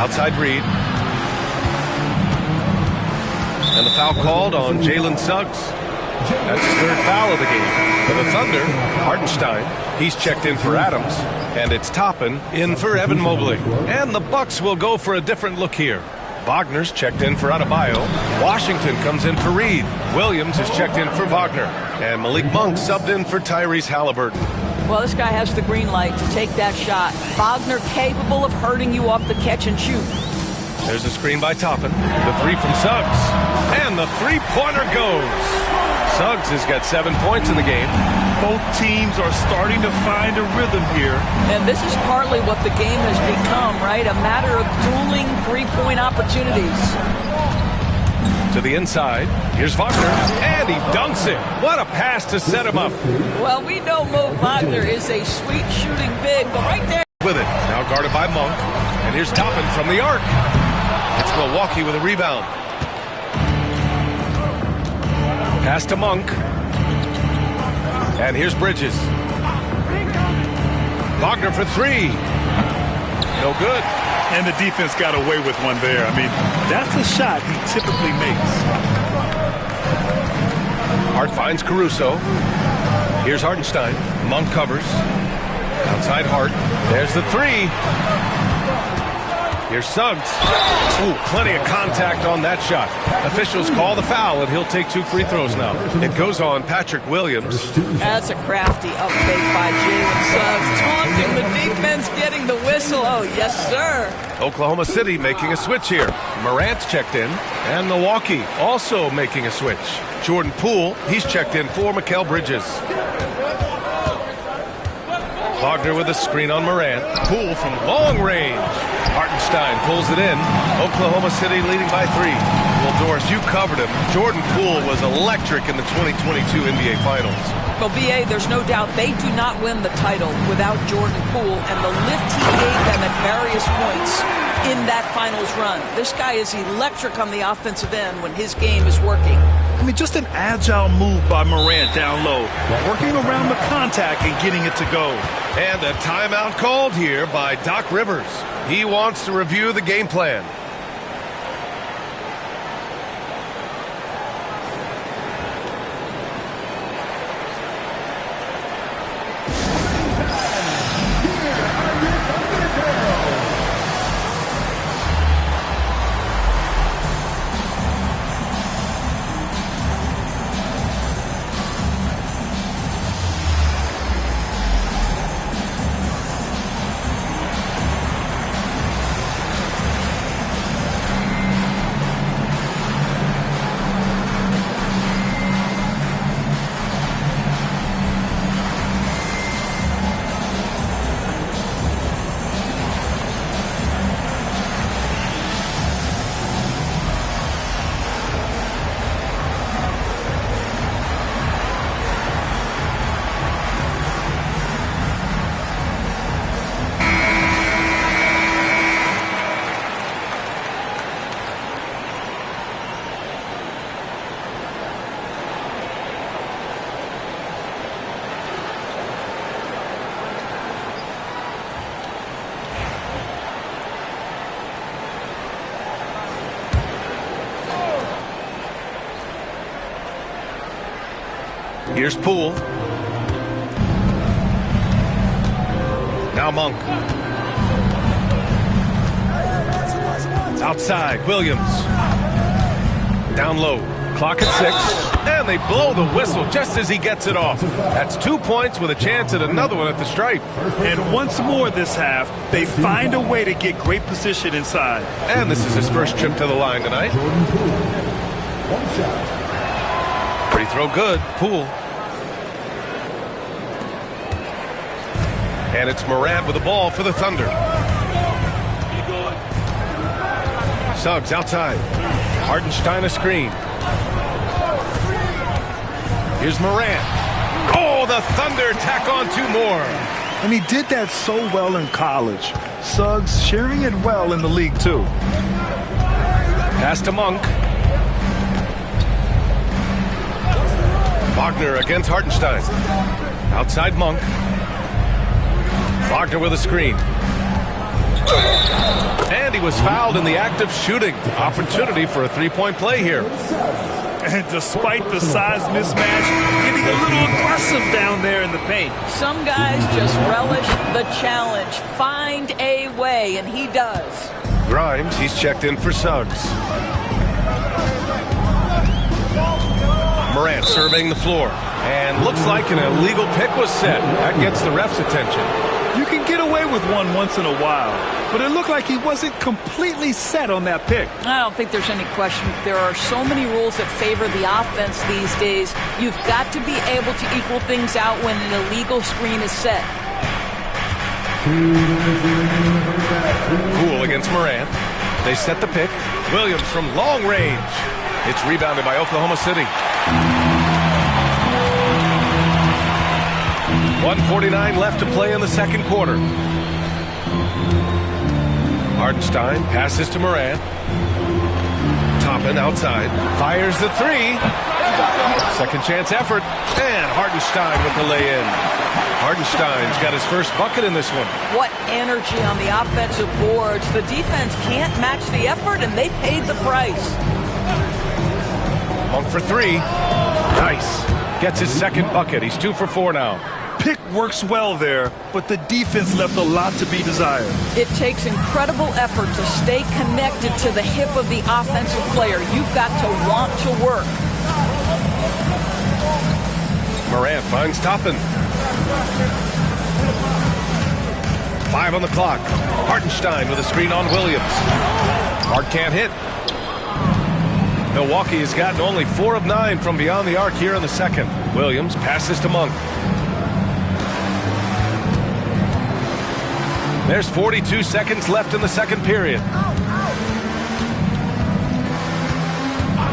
Outside Reed. And the foul called on Jalen Suggs. That's his 3rd foul of the game. For the Thunder, Hartenstein. He's checked in for Adams. And it's Toppin in for Evan Mobley. And the Bucks will go for a different look here. Wagner's checked in for Adebayo. Washington comes in for Reed. Williams is checked in for Wagner. And Malik Monk subbed in for Tyrese Halliburton. Well, this guy has the green light to take that shot. Wagner capable of hurting you off the catch and shoot. There's a screen by Toppin. The 3 from Suggs. And the three-pointer goes. Suggs has got 7 points in the game. Both teams are starting to find a rhythm here. And this is partly what the game has become, right? A matter of dueling three-point opportunities. To the inside. Here's Wagner. And he dunks it. What a pass to set him up. Well, we know Mo Wagner is a sweet shooting big, but right there. With it. Now guarded by Monk. And here's Toppin from the arc. It's Milwaukee with a rebound. Pass to Monk. And here's Bridges. Wagner for 3. No good. And the defense got away with one there. I mean, that's a shot he typically makes. Hart finds Caruso. Here's Hartenstein. Monk covers. Outside Hart. There's the 3. Here's Suggs. Ooh, plenty of contact on that shot. Officials call the foul, and he'll take 2 free throws now. It goes on Patrick Williams. That's a crafty up fake by Jalen Suggs. Taunting the defense, getting the whistle. Oh, yes, sir. Oklahoma City making a switch here. Morant's checked in, and Milwaukee also making a switch. Jordan Poole, he's checked in for Mikal Bridges. Wagner with a screen on Morant. Poole from long range. Hartenstein pulls it in. Oklahoma City leading by 3. Well, Doris, you covered him. Jordan Poole was electric in the 2022 NBA Finals. Well, B.A., there's no doubt they do not win the title without Jordan Poole and the lift he gave them at various points in that finals run. This guy is electric on the offensive end when his game is working. I mean, just an agile move by Morant down low, working around the contact and getting it to go. And a timeout called here by Doc Rivers. He wants to review the game plan. Here's Poole. Now Monk. Outside, Williams. Down low, Clock at 6, and they blow the whistle just as he gets it off. That's 2 points with a chance at another one at the stripe. And once more this half, they find a way to get great position inside. And this is his first trip to the line tonight. Free throw good. Poole. And it's Morant with the ball for the Thunder. Suggs outside. Hartenstein a screen. Here's Morant. Oh, the Thunder tack on 2 more. And he did that so well in college. Suggs sharing it well in the league, too. Pass to Monk. Wagner against Hartenstein. Outside Monk. Wagner with a screen. And he was fouled in the act of shooting. Opportunity for a 3-point play here. And despite the size mismatch, getting a little aggressive down there in the paint. Some guys just relish the challenge. Find a way, and he does. Grimes, he's checked in for Suggs. Morant surveying the floor. And looks like an illegal pick was set. That gets the ref's attention. You can get away with one once in a while, but it looked like he wasn't completely set on that pick. I don't think there's any question. There are so many rules that favor the offense these days. You've got to be able to equal things out when an illegal screen is set. Poole against Morant. They set the pick. Williams from long range. It's rebounded by Oklahoma City. 1:49 left to play in the second quarter. Hartenstein passes to Morant. Toppin outside. Fires the 3. Second chance effort. And Hartenstein with the lay-in. Hartenstein's got his first bucket in this one. What energy on the offensive boards. The defense can't match the effort, and they paid the price. Monk for 3. Nice. Gets his second bucket. He's 2 for 4 now. Pick works well there, but the defense left a lot to be desired. It takes incredible effort to stay connected to the hip of the offensive player. You've got to want to work. Morant finds Toppin. 5 on the clock. Hartenstein with a screen on Williams. Hart can't hit. Milwaukee has gotten only 4 of 9 from beyond the arc here in the second. Williams passes to Monk. There's 42 seconds left in the second period.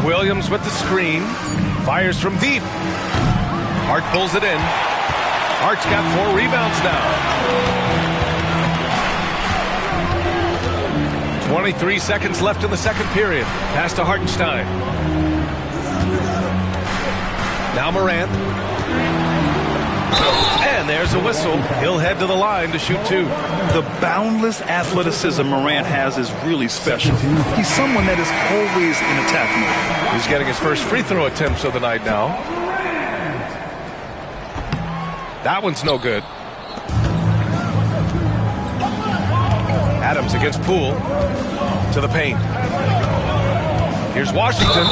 Williams with the screen. Fires from deep. Hart pulls it in. Hart's got 4 rebounds now. 23 seconds left in the second period. Pass to Hartenstein. Now Morant. And there's a whistle. He'll head to the line to shoot 2. The boundless athleticism Morant has is really special. He's someone that is always in attack mode. He's getting his first free throw attempts of the night now. That one's no good. Adams against Poole. To the paint. Here's Washington.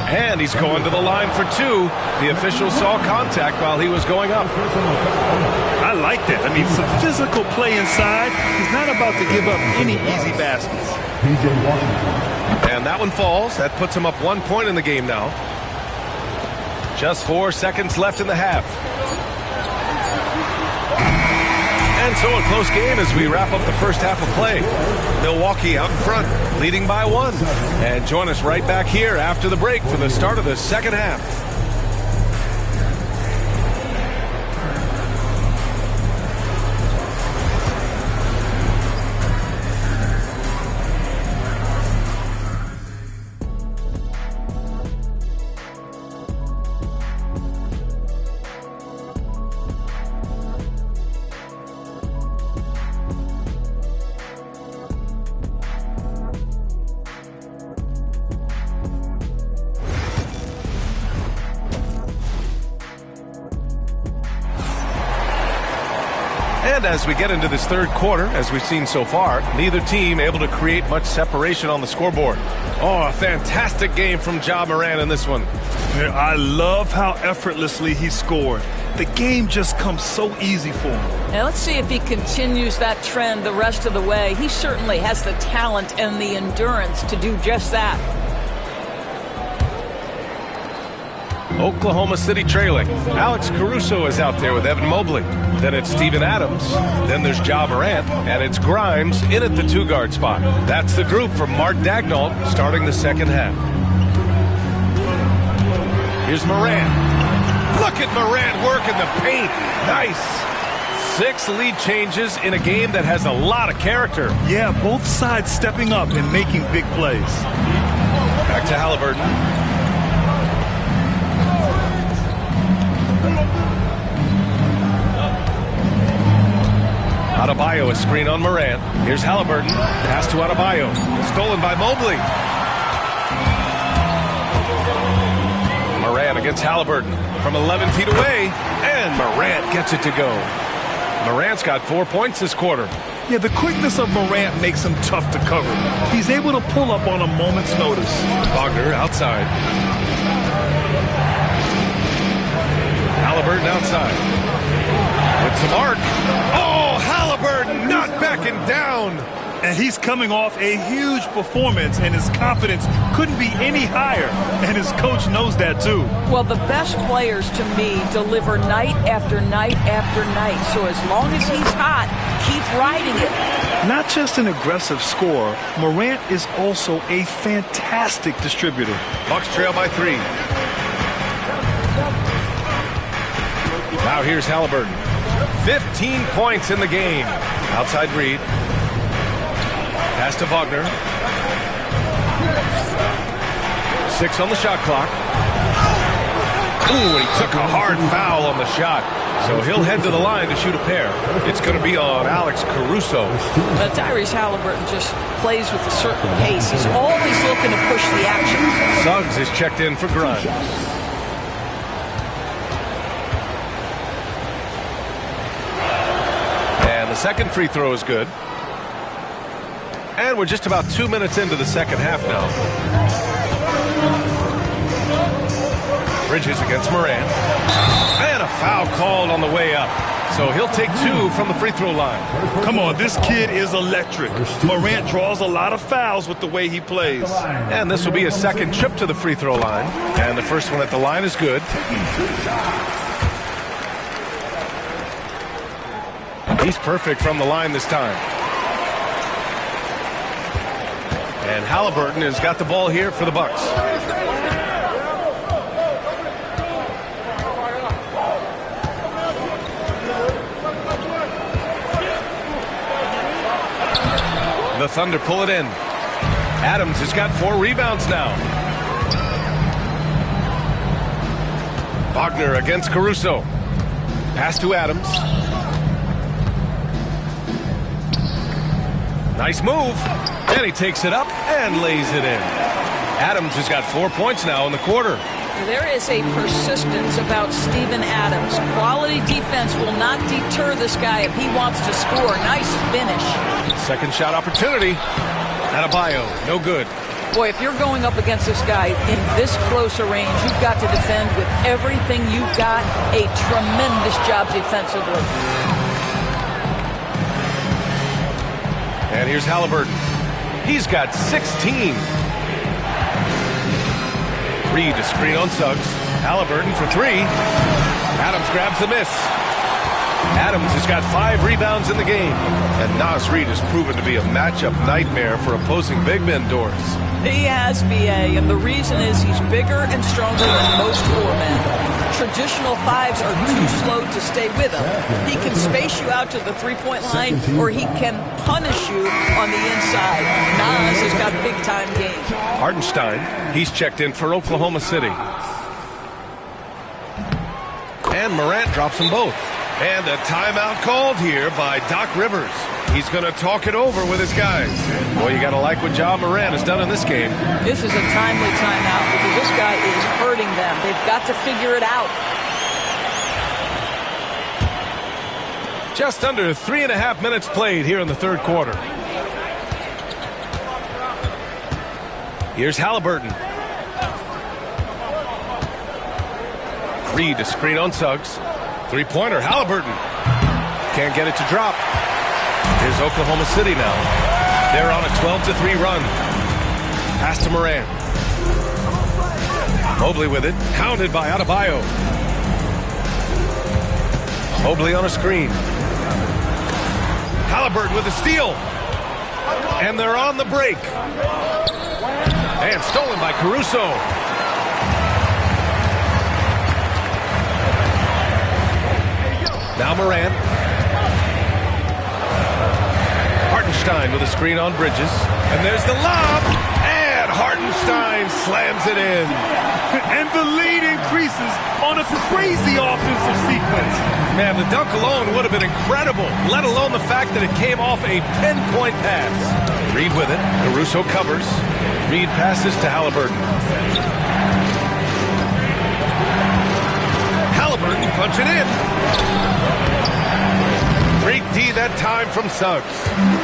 And he's going to the line for 2. The official saw contact while he was going up. I like that. I mean, some physical play inside. He's not about to give up any easy baskets. And that one falls. That puts him up 1 point in the game now. Just 4 seconds left in the half. And so a close game as we wrap up the first half of play. Milwaukee out in front, leading by 1. And join us right back here after the break for the start of the second half. And as we get into this third quarter, as we've seen so far, neither team able to create much separation on the scoreboard. Oh, a fantastic game from Ja Morant in this one. Yeah, I love how effortlessly he scored. The game just comes so easy for him. Now let's see if he continues that trend the rest of the way. He certainly has the talent and the endurance to do just that. Oklahoma City trailing. Alex Caruso is out there with Evan Mobley. Then it's Steven Adams. Then there's Ja Morant. And it's Grimes in at the 2-guard spot. That's the group from Mark Daigneault starting the second half. Here's Morant. Look at Morant work in the paint. Nice. 6 lead changes in a game that has a lot of character. Yeah, both sides stepping up and making big plays. Back to Halliburton. Adebayo, a screen on Morant. Here's Halliburton. Pass to Adebayo. Stolen by Mobley. Morant against Halliburton from 11 feet away. And Morant gets it to go. Morant's got 4 points this quarter. Yeah, the quickness of Morant makes him tough to cover. He's able to pull up on a moment's notice. Wagner outside. Halliburton outside. With some arc. Oh, Halliburton not backing down. And he's coming off a huge performance, and his confidence couldn't be any higher. And his coach knows that, too. Well, the best players, to me, deliver night after night after night. So as long as he's hot, keep riding it. Not just an aggressive scorer, Morant is also a fantastic distributor. Bucks trail by 3. Now here's Halliburton. 15 points in the game. Outside Reed. Pass to Wagner. 6 on the shot clock. Ooh, and he took a hard foul on the shot. So he'll head to the line to shoot a pair. It's going to be on Alex Caruso. Tyrese Halliburton just plays with a certain pace. He's always looking to push the action. Suggs is checked in for Grimes. The second free throw is good. And we're just about 2 minutes into the second half now. Bridges against Morant. And a foul called on the way up. So he'll take 2 from the free throw line. Come on, this kid is electric. Morant draws a lot of fouls with the way he plays. And this will be his second trip to the free throw line. And the first one at the line is good. He's perfect from the line this time. And Halliburton has got the ball here for the Bucks. The Thunder pull it in. Adams has got 4 rebounds now. Wagner against Caruso. Pass to Adams. Nice move. And he takes it up and lays it in. Adams has got 4 points now in the quarter. There is a persistence about Steven Adams. Quality defense will not deter this guy if he wants to score. Nice finish. Second shot opportunity. Adebayo, no good. Boy, if you're going up against this guy in this close a range, you've got to defend with everything you've got. A tremendous job defensively. And here's Halliburton. He's got 16. Reed to screen on Suggs. Halliburton for 3. Adams grabs the miss. Adams has got 5 rebounds in the game. And Naz Reid has proven to be a matchup nightmare for opposing big men, Doris. He has, BA, and the reason is he's bigger and stronger than most 4 men. Traditional 5s are too slow to stay with him. He can space you out to the three-point line, or he can punish you on the inside. Naz has got big-time game. Hartenstein, he's checked in for Oklahoma City. And Morant drops them both. And a timeout called here by Doc Rivers. He's going to talk it over with his guys. Boy, you got to like what Ja Morant has done in this game. This is a timely timeout because this guy is hurting them. They've got to figure it out. Just under 3.5 minutes played here in the third quarter. Here's Halliburton. Reed, a screen on Suggs. Three-pointer, Halliburton. Can't get it to drop. Here's Oklahoma City now. They're on a 12-3 run. Pass to Moran. Mobley with it. Hounded by Adebayo. Mobley on a screen. Halliburton with a steal. And they're on the break. And stolen by Caruso. Now Moran. Hartenstein with a screen on Bridges. And there's the lob. And Hartenstein slams it in. And the lead increases on a crazy offensive sequence. Man, the dunk alone would have been incredible, let alone the fact that it came off a pinpoint pass. Reed with it. Caruso covers. Reed passes to Halliburton. Halliburton punch it in. Great D that time from Suggs.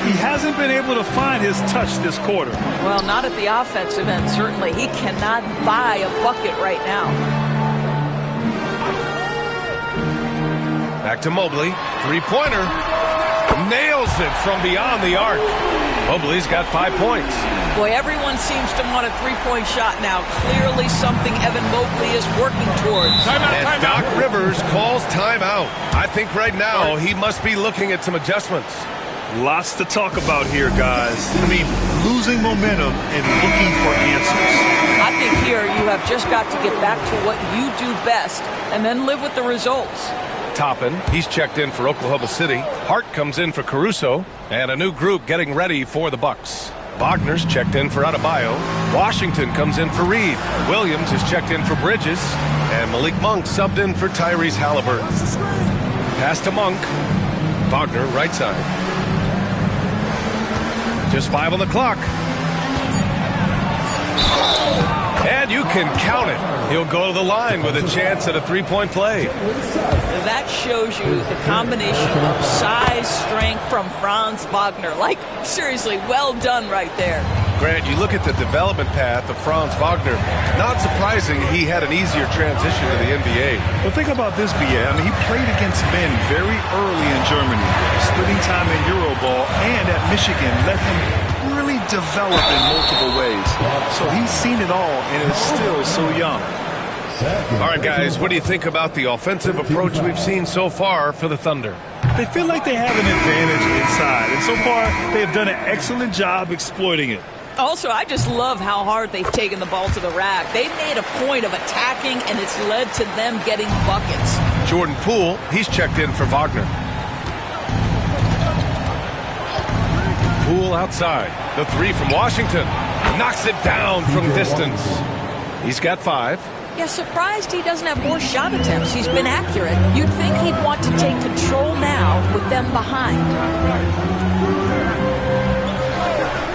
He hasn't been able to find his touch this quarter. Well, not at the offensive end, certainly. He cannot buy a bucket right now. Back to Mobley. Three-pointer. Nails it from beyond the arc. Mobley's got 5 points. Boy, everyone seems to want a three-point shot now. Clearly something Evan Mobley is working towards. And Doc Rivers calls timeout. I think right now he must be looking at some adjustments. Lots to talk about here, guys. I mean, losing momentum and looking for answers. I think here you have just got to get back to what you do best and then live with the results. Toppin, he's checked in for Oklahoma City. Hart comes in for Caruso. And a new group getting ready for the Bucks. Wagner's checked in for Adebayo. Washington comes in for Reed. Williams is checked in for Bridges. And Malik Monk subbed in for Tyrese Halliburton. Pass to Monk. Wagner, right side. Just 5 on the clock. And you can count it. He'll go to the line with a chance at a three-point play. That shows you the combination of size, strength from Franz Wagner. Like, seriously, well done right there. Grant, you look at the development path of Franz Wagner. Not surprising he had an easier transition to the NBA. Well, think about this, B.A. I mean, he played against men very early in Germany, splitting time in Euroball, and at Michigan let him really develop in multiple ways. So he's seen it all and is still so young. All right, guys, what do you think about the offensive approach we've seen so far for the Thunder? They feel like they have an advantage inside, and so far they have done an excellent job exploiting it. Also, I just love how hard they've taken the ball to the rack. They've made a point of attacking, and it's led to them getting buckets. Jordan Poole, he's checked in for Wagner. Poole outside. The three from Washington. Knocks it down from distance. He's got 5. Yeah, surprised he doesn't have more shot attempts. He's been accurate. You'd think he'd want to take control now with them behind.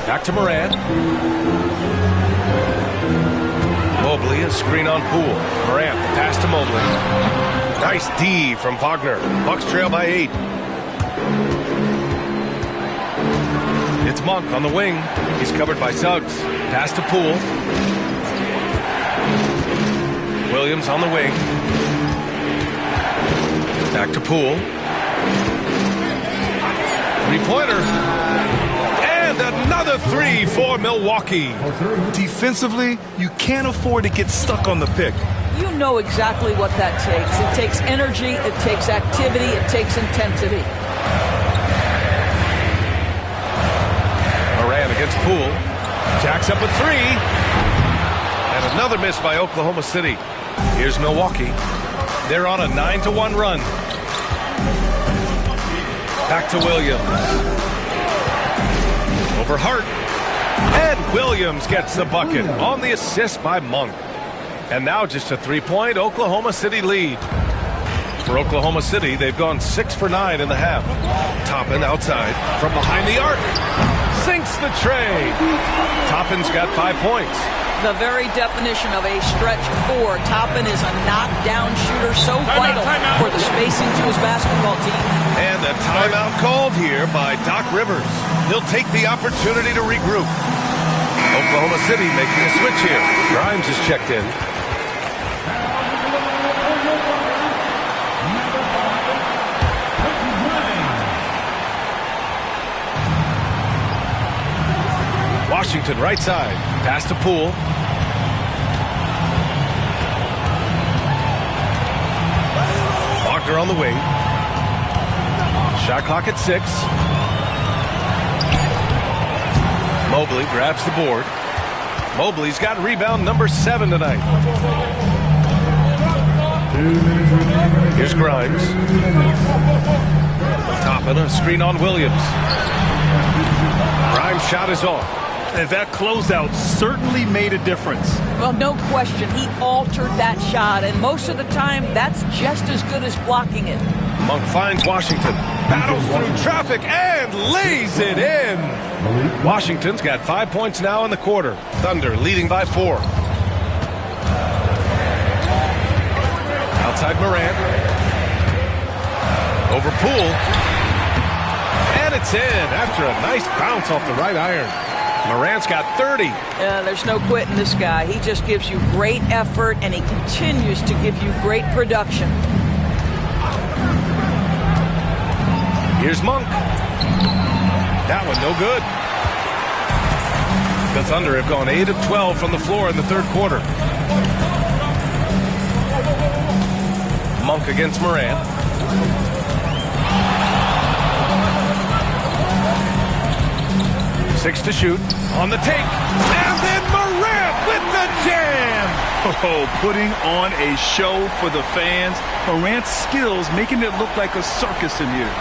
Back to Moran. Mobley, a screen on Poole. Morant, the pass to Mobley. Nice D from Wagner. Bucks trail by 8. It's Monk on the wing. He's covered by Suggs. Pass to Poole. Williams on the wing. Back to Poole. Three-pointer. And another 3 for Milwaukee. Defensively, you can't afford to get stuck on the pick. You know exactly what that takes. It takes energy, it takes activity, it takes intensity. Moran against Poole. Jacks up a 3. And another miss by Oklahoma City. Here's Milwaukee. They're on a 9-1 run. Back to Williams. Over Hart. And Williams gets the bucket on the assist by Monk. And now just a 3-point Oklahoma City lead. For Oklahoma City, they've gone 6 for 9 in the half. Toppin outside from behind the arc. Sinks the tray. Toppin's got 5 points. The very definition of a stretch 4. Toppin is a knockdown shooter, so vital for the spacing to his basketball team. And a timeout called here by Doc Rivers. He'll take the opportunity to regroup. Oklahoma City making a switch here. Grimes is checked in. Washington right side. Pass to Poole. Wagner on the wing. Shot clock at 6. Mobley grabs the board. Mobley's got rebound number 7 tonight. Here's Grimes. Toppin, a screen on Williams. Grimes' shot is off. And that closeout certainly made a difference. Well, no question. He altered that shot, and most of the time, that's just as good as blocking it. Monk finds Washington. Battles through traffic and lays it in. Washington's got 5 points now in the quarter. Thunder leading by 4. Outside Morant. Over Poole. And it's in after a nice bounce off the right iron. Morant's got 30. There's no quitting this guy. He just gives you great effort, and he continues to give you great production. Here's Monk. That one no good. The Thunder have gone 8 of 12 from the floor in the third quarter. Monk against Morant. Six to shoot. On the take. And then Morant with the jam. Oh, putting on a show for the fans. Morant's skills making it look like a circus in here.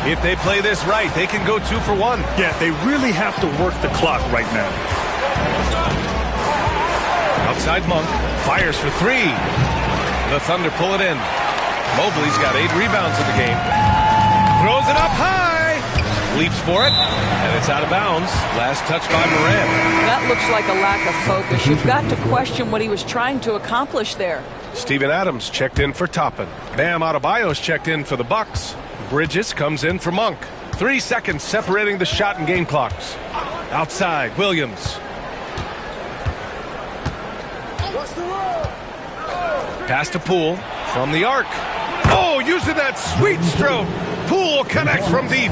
If they play this right, they can go 2 for 1. Yeah, they really have to work the clock right now. Outside Monk. Fires for 3. The Thunder pull it in. Mobley's got 8 rebounds in the game. Throws it up high. Leaps for it. And it's out of bounds. Last touch by Morant. That looks like a lack of focus. You've got to question what he was trying to accomplish there. Steven Adams checked in for Toppin. Bam Adebayo's checked in for the Bucks. Bridges comes in for Monk. 3 seconds separating the shot and game clocks. Outside, Williams. Pass to Poole from the arc. Oh, using that sweet stroke. Poole connects from deep.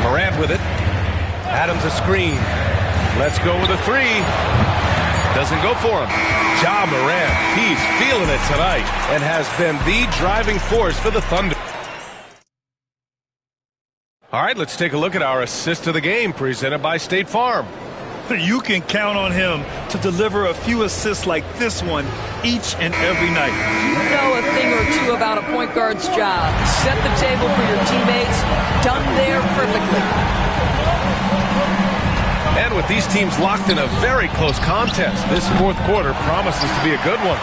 Morant with it. Adams a screen. Let's go with a 3. Doesn't go for him. Ja Morant, he's feeling it tonight and has been the driving force for the Thunder. All right, let's take a look at our assist of the game presented by State Farm. You can count on him to deliver a few assists like this one each and every night. You know a thing or two about a point guard's job. Set the table for your teammates. Done there perfectly. And with these teams locked in a very close contest, this fourth quarter promises to be a good one.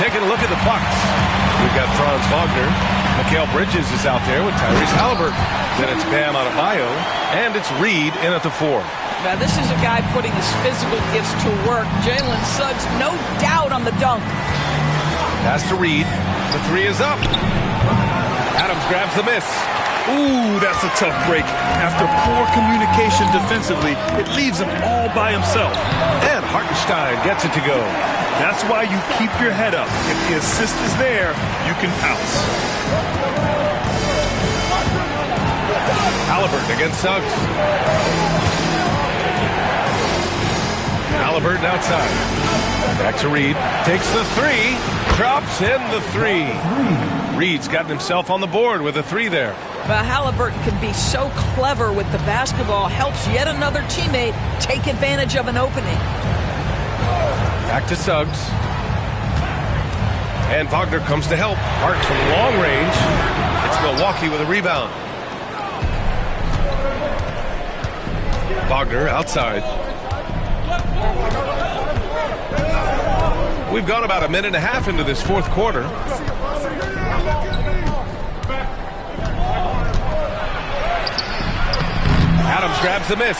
Taking a look at the Bucks. We've got Franz Wagner. Mikal Bridges is out there with Tyrese Halliburton. Then it's Bam Adebayo. And it's Reed in at the 4. Now, this is a guy putting his physical gifts to work. Jalen Suggs, no doubt on the dunk. Pass to Reed. The 3 is up. Adams grabs the miss. Ooh, that's a tough break. After poor communication defensively, it leaves him all by himself. And Hartenstein gets it to go. That's why you keep your head up. If the assist is there, you can pounce. Halliburton against Suggs. Halliburton outside. Back to Reed. Takes the 3. Drops in the 3. Reed's gotten himself on the board with a 3 there. But Halliburton can be so clever with the basketball. Helps yet another teammate take advantage of an opening. Back to Suggs. And Wagner comes to help. Hart from long range. It's Milwaukee with a rebound. Wagner outside. We've gone about a minute and a half into this fourth quarter. the miss.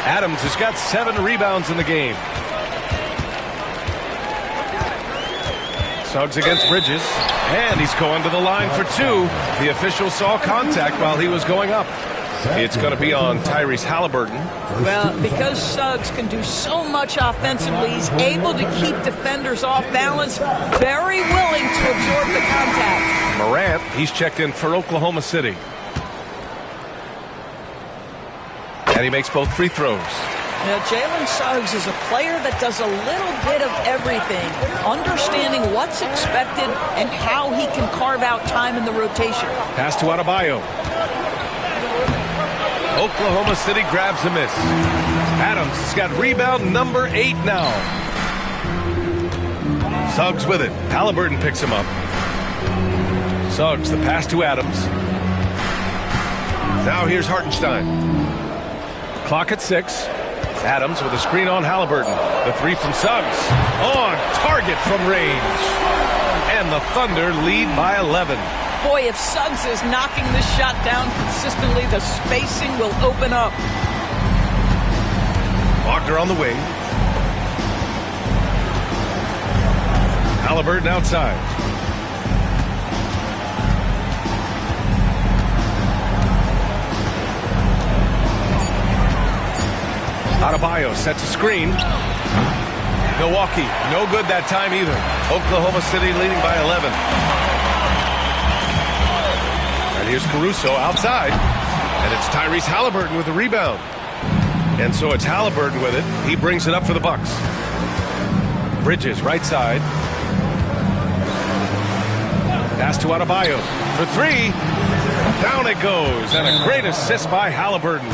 Adams has got 7 rebounds in the game. Suggs against Bridges, and he's going to the line for 2. The official saw contact while he was going up. It's going to be on Tyrese Halliburton. Well, because Suggs can do so much offensively, he's able to keep defenders off balance, very willing to absorb the contact. Morant, he's checked in for Oklahoma City. And he makes both free throws. Now, Jalen Suggs is a player that does a little bit of everything, understanding what's expected and how he can carve out time in the rotation. Pass to Adebayo. Oklahoma City grabs a miss. Adams has got rebound number 8 now. Suggs with it. Halliburton picks him up. Suggs, the pass to Adams. Now here's Hartenstein. Clock at 6. Adams with a screen on Halliburton. The 3 from Suggs. On target from range. And the Thunder lead by 11. Boy, if Suggs is knocking this shot down consistently, the spacing will open up. Wagner on the wing. Halliburton outside. Adebayo sets a screen. Milwaukee, no good that time either. Oklahoma City leading by 11. And here's Caruso outside. And it's Tyrese Halliburton with the rebound. And so it's Halliburton with it. He brings it up for the Bucks. Bridges, right side. Pass to Adebayo for 3. Down it goes. And a great assist by Halliburton.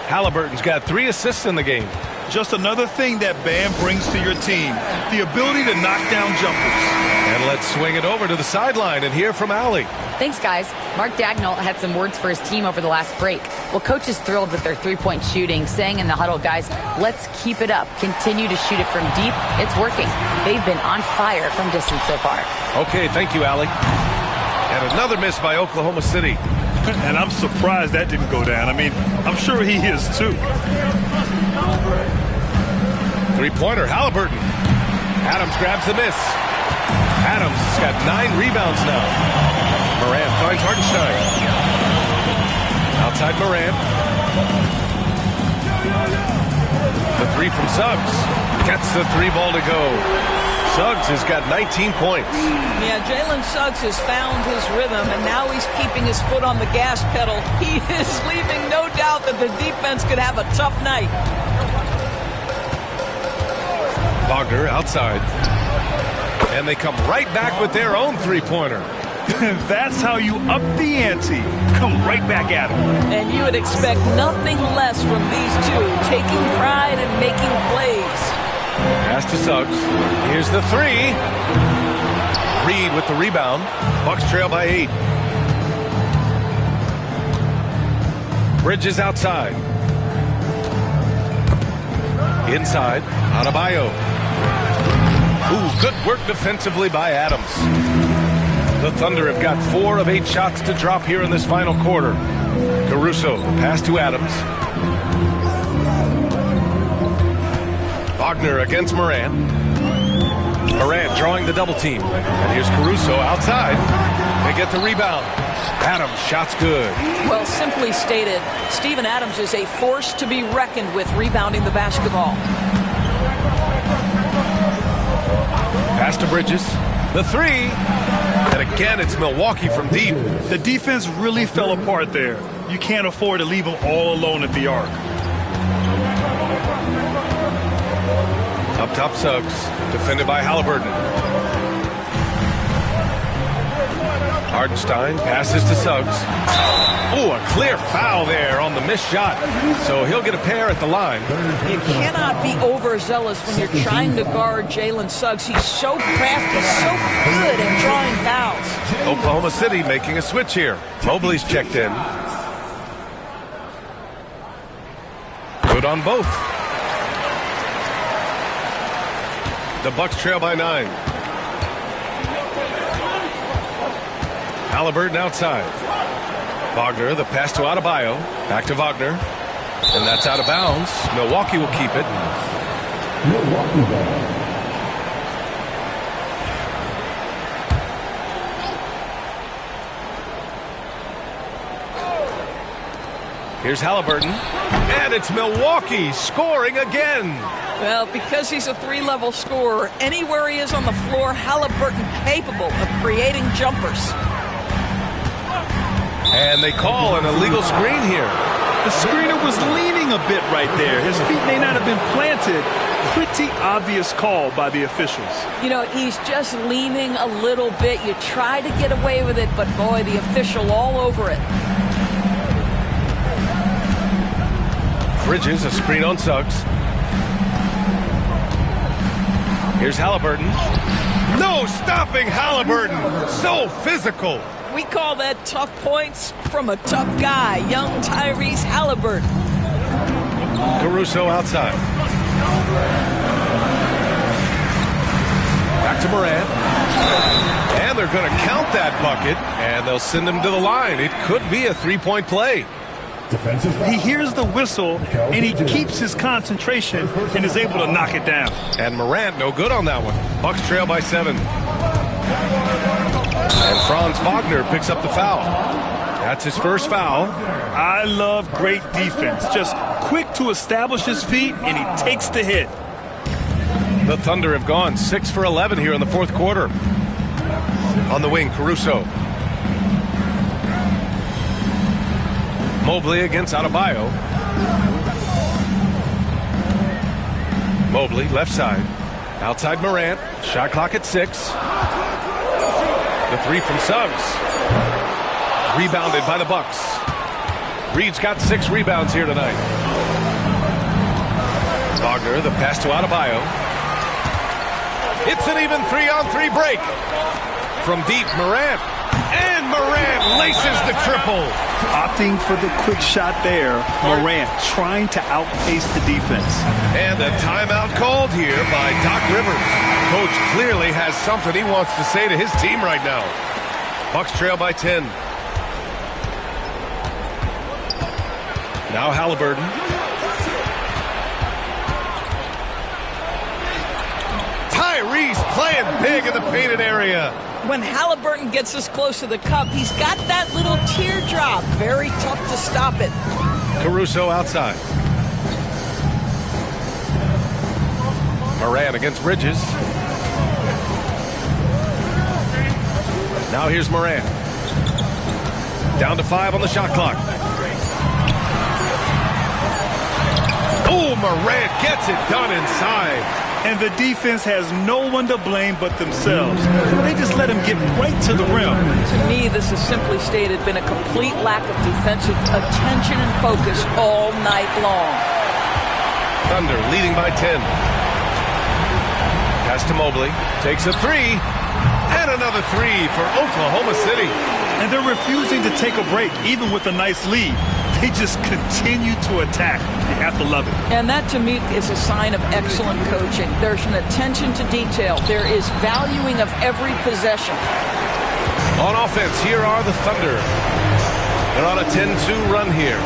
Halliburton's got 3 assists in the game. Just another thing that Bam brings to your team, the ability to knock down jumpers. And let's swing it over to the sideline and hear from Allie. Thanks, guys. Mark Dagnall had some words for his team over the last break. Well, coach is thrilled with their three-point shooting, saying in the huddle, guys, let's keep it up. Continue to shoot it from deep. It's working. They've been on fire from distance so far. Okay, thank you, Allie. And another miss by Oklahoma City. And I'm surprised that didn't go down. I mean, I'm sure he is too. Three-pointer, Halliburton. Adams grabs the miss. Adams has got 9 rebounds now. Morant finds Hartenstein. Outside Morant. The 3 from Suggs. Gets the 3 ball to go. Suggs has got 19 points. Yeah, Jalen Suggs has found his rhythm, and now he's keeping his foot on the gas pedal. He is leaving no doubt that the defense could have a tough night. Wagner outside. And they come right back with their own three-pointer. That's how you up the ante. Come right back at him. And you would expect nothing less from these two, taking pride and making plays. Pass to Suggs. Here's the 3. Reed with the rebound. Bucks trail by 8. Bridges outside. Inside. Adebayo. Ooh, good work defensively by Adams. The Thunder have got 4 of 8 shots to drop here in this final quarter. Caruso, pass to Adams. Wagner against Morant. Morant drawing the double team. And here's Caruso outside. They get the rebound. Adams, shot's good. Well, simply stated, Steven Adams is a force to be reckoned with rebounding the basketball. Pass to Bridges. The 3. And again, it's Milwaukee from deep. The defense really fell apart there. You can't afford to leave them all alone at the arc. Up top, Suggs. Defended by Halliburton. Hartenstein passes to Suggs. Oh, a clear foul there on the missed shot. So he'll get a pair at the line. You cannot be overzealous when you're trying to guard Jalen Suggs. He's so crafty, so good at drawing fouls. Oklahoma City making a switch here. Mobley's checked in. Good on both. The Bucks trail by 9. Halliburton outside. Wagner, the pass to Adebayo. Back to Wagner. And that's out of bounds. Milwaukee will keep it. Milwaukee ball. Here's Halliburton. And it's Milwaukee scoring again. Well, because he's a three-level scorer, anywhere he is on the floor, Halliburton capable of creating jumpers. And they call an illegal screen here. The screener was leaning a bit right there. His feet may not have been planted. Pretty obvious call by the officials. You know, he's just leaning a little bit. You try to get away with it, but boy, the official all over it. Bridges, a screen on Suggs. Here's Halliburton. No stopping Halliburton. So physical. We call that tough points from a tough guy, young Tyrese Halliburton. Caruso outside. Back to Morant. And they're going to count that bucket, and they'll send him to the line. It could be a three-point play. He hears the whistle, and he keeps his concentration and is able to knock it down. And Morant, no good on that one. Bucks trail by 7. And Franz Wagner picks up the foul. That's his first foul. I love great defense. Just quick to establish his feet, and he takes the hit. The Thunder have gone 6 for 11 here in the fourth quarter. On the wing, Caruso. Mobley against Adebayo. Mobley, left side. Outside Morant. Shot clock at 6. The three from Suggs. Rebounded by the Bucks. Reed's got 6 rebounds here tonight. Wagner, the pass to Adebayo. It's an even 3-on-3 break. From deep, Morant. And Morant laces the triple. Opting for the quick shot there. Morant trying to outpace the defense. And a timeout called here by Doc Rivers. Coach clearly has something he wants to say to his team right now. Bucks trail by 10. Now Halliburton. Tyrese playing big in the painted area. When Halliburton gets this close to the cup, he's got that little teardrop. Very tough to stop it. Caruso outside. Morant against Bridges. Now here's Morant. Down to 5 on the shot clock. Oh, Morant gets it done inside. And the defense has no one to blame but themselves. They just let him get right to the rim. To me, this has simply stated been a complete lack of defensive attention and focus all night long. Thunder leading by 10. Pass to Mobley. Takes a 3. And another 3 for Oklahoma City. And they're refusing to take a break, even with a nice lead. They just continue to attack. You have to love it. And that, to me, is a sign of excellent coaching. There's an attention to detail. There is valuing of every possession. On offense, here are the Thunder. They're on a 10-2 run here.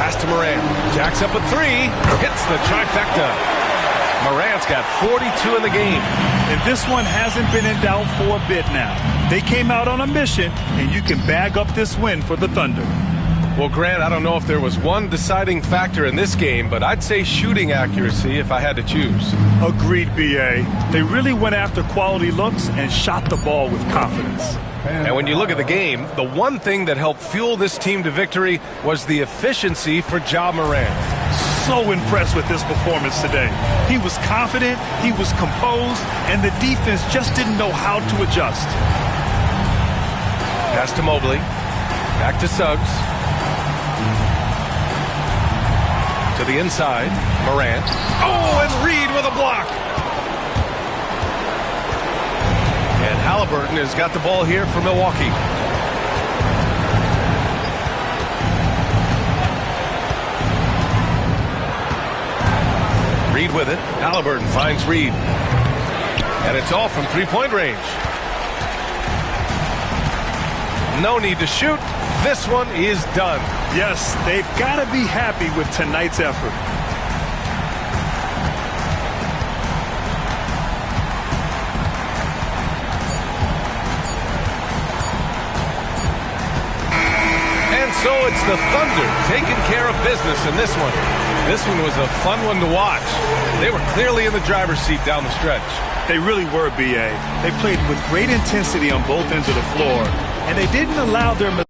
Pass to Morant. Jacks up a 3. Hits the trifecta. Morant's got 42 in the game. And this one hasn't been in doubt for a bit now. They came out on a mission, and you can bag up this win for the Thunder. Well, Grant, I don't know if there was one deciding factor in this game, but I'd say shooting accuracy if I had to choose. Agreed, B.A. They really went after quality looks and shot the ball with confidence. And when you look at the game, the one thing that helped fuel this team to victory was the efficiency for Ja Morant. So impressed with his performance today. He was confident, he was composed, and the defense just didn't know how to adjust. Pass to Mobley. Back to Suggs. To the inside. Morant. Oh, and Reed with a block. And Halliburton has got the ball here for Milwaukee. Reed with it. Halliburton finds Reed. And it's off from three-point range. No need to shoot. This one is done. Yes, they've got to be happy with tonight's effort. And so it's the Thunder taking care of business in this one. This one was a fun one to watch. They were clearly in the driver's seat down the stretch. They really were, B.A. They played with great intensity on both ends of the floor, and they didn't allow their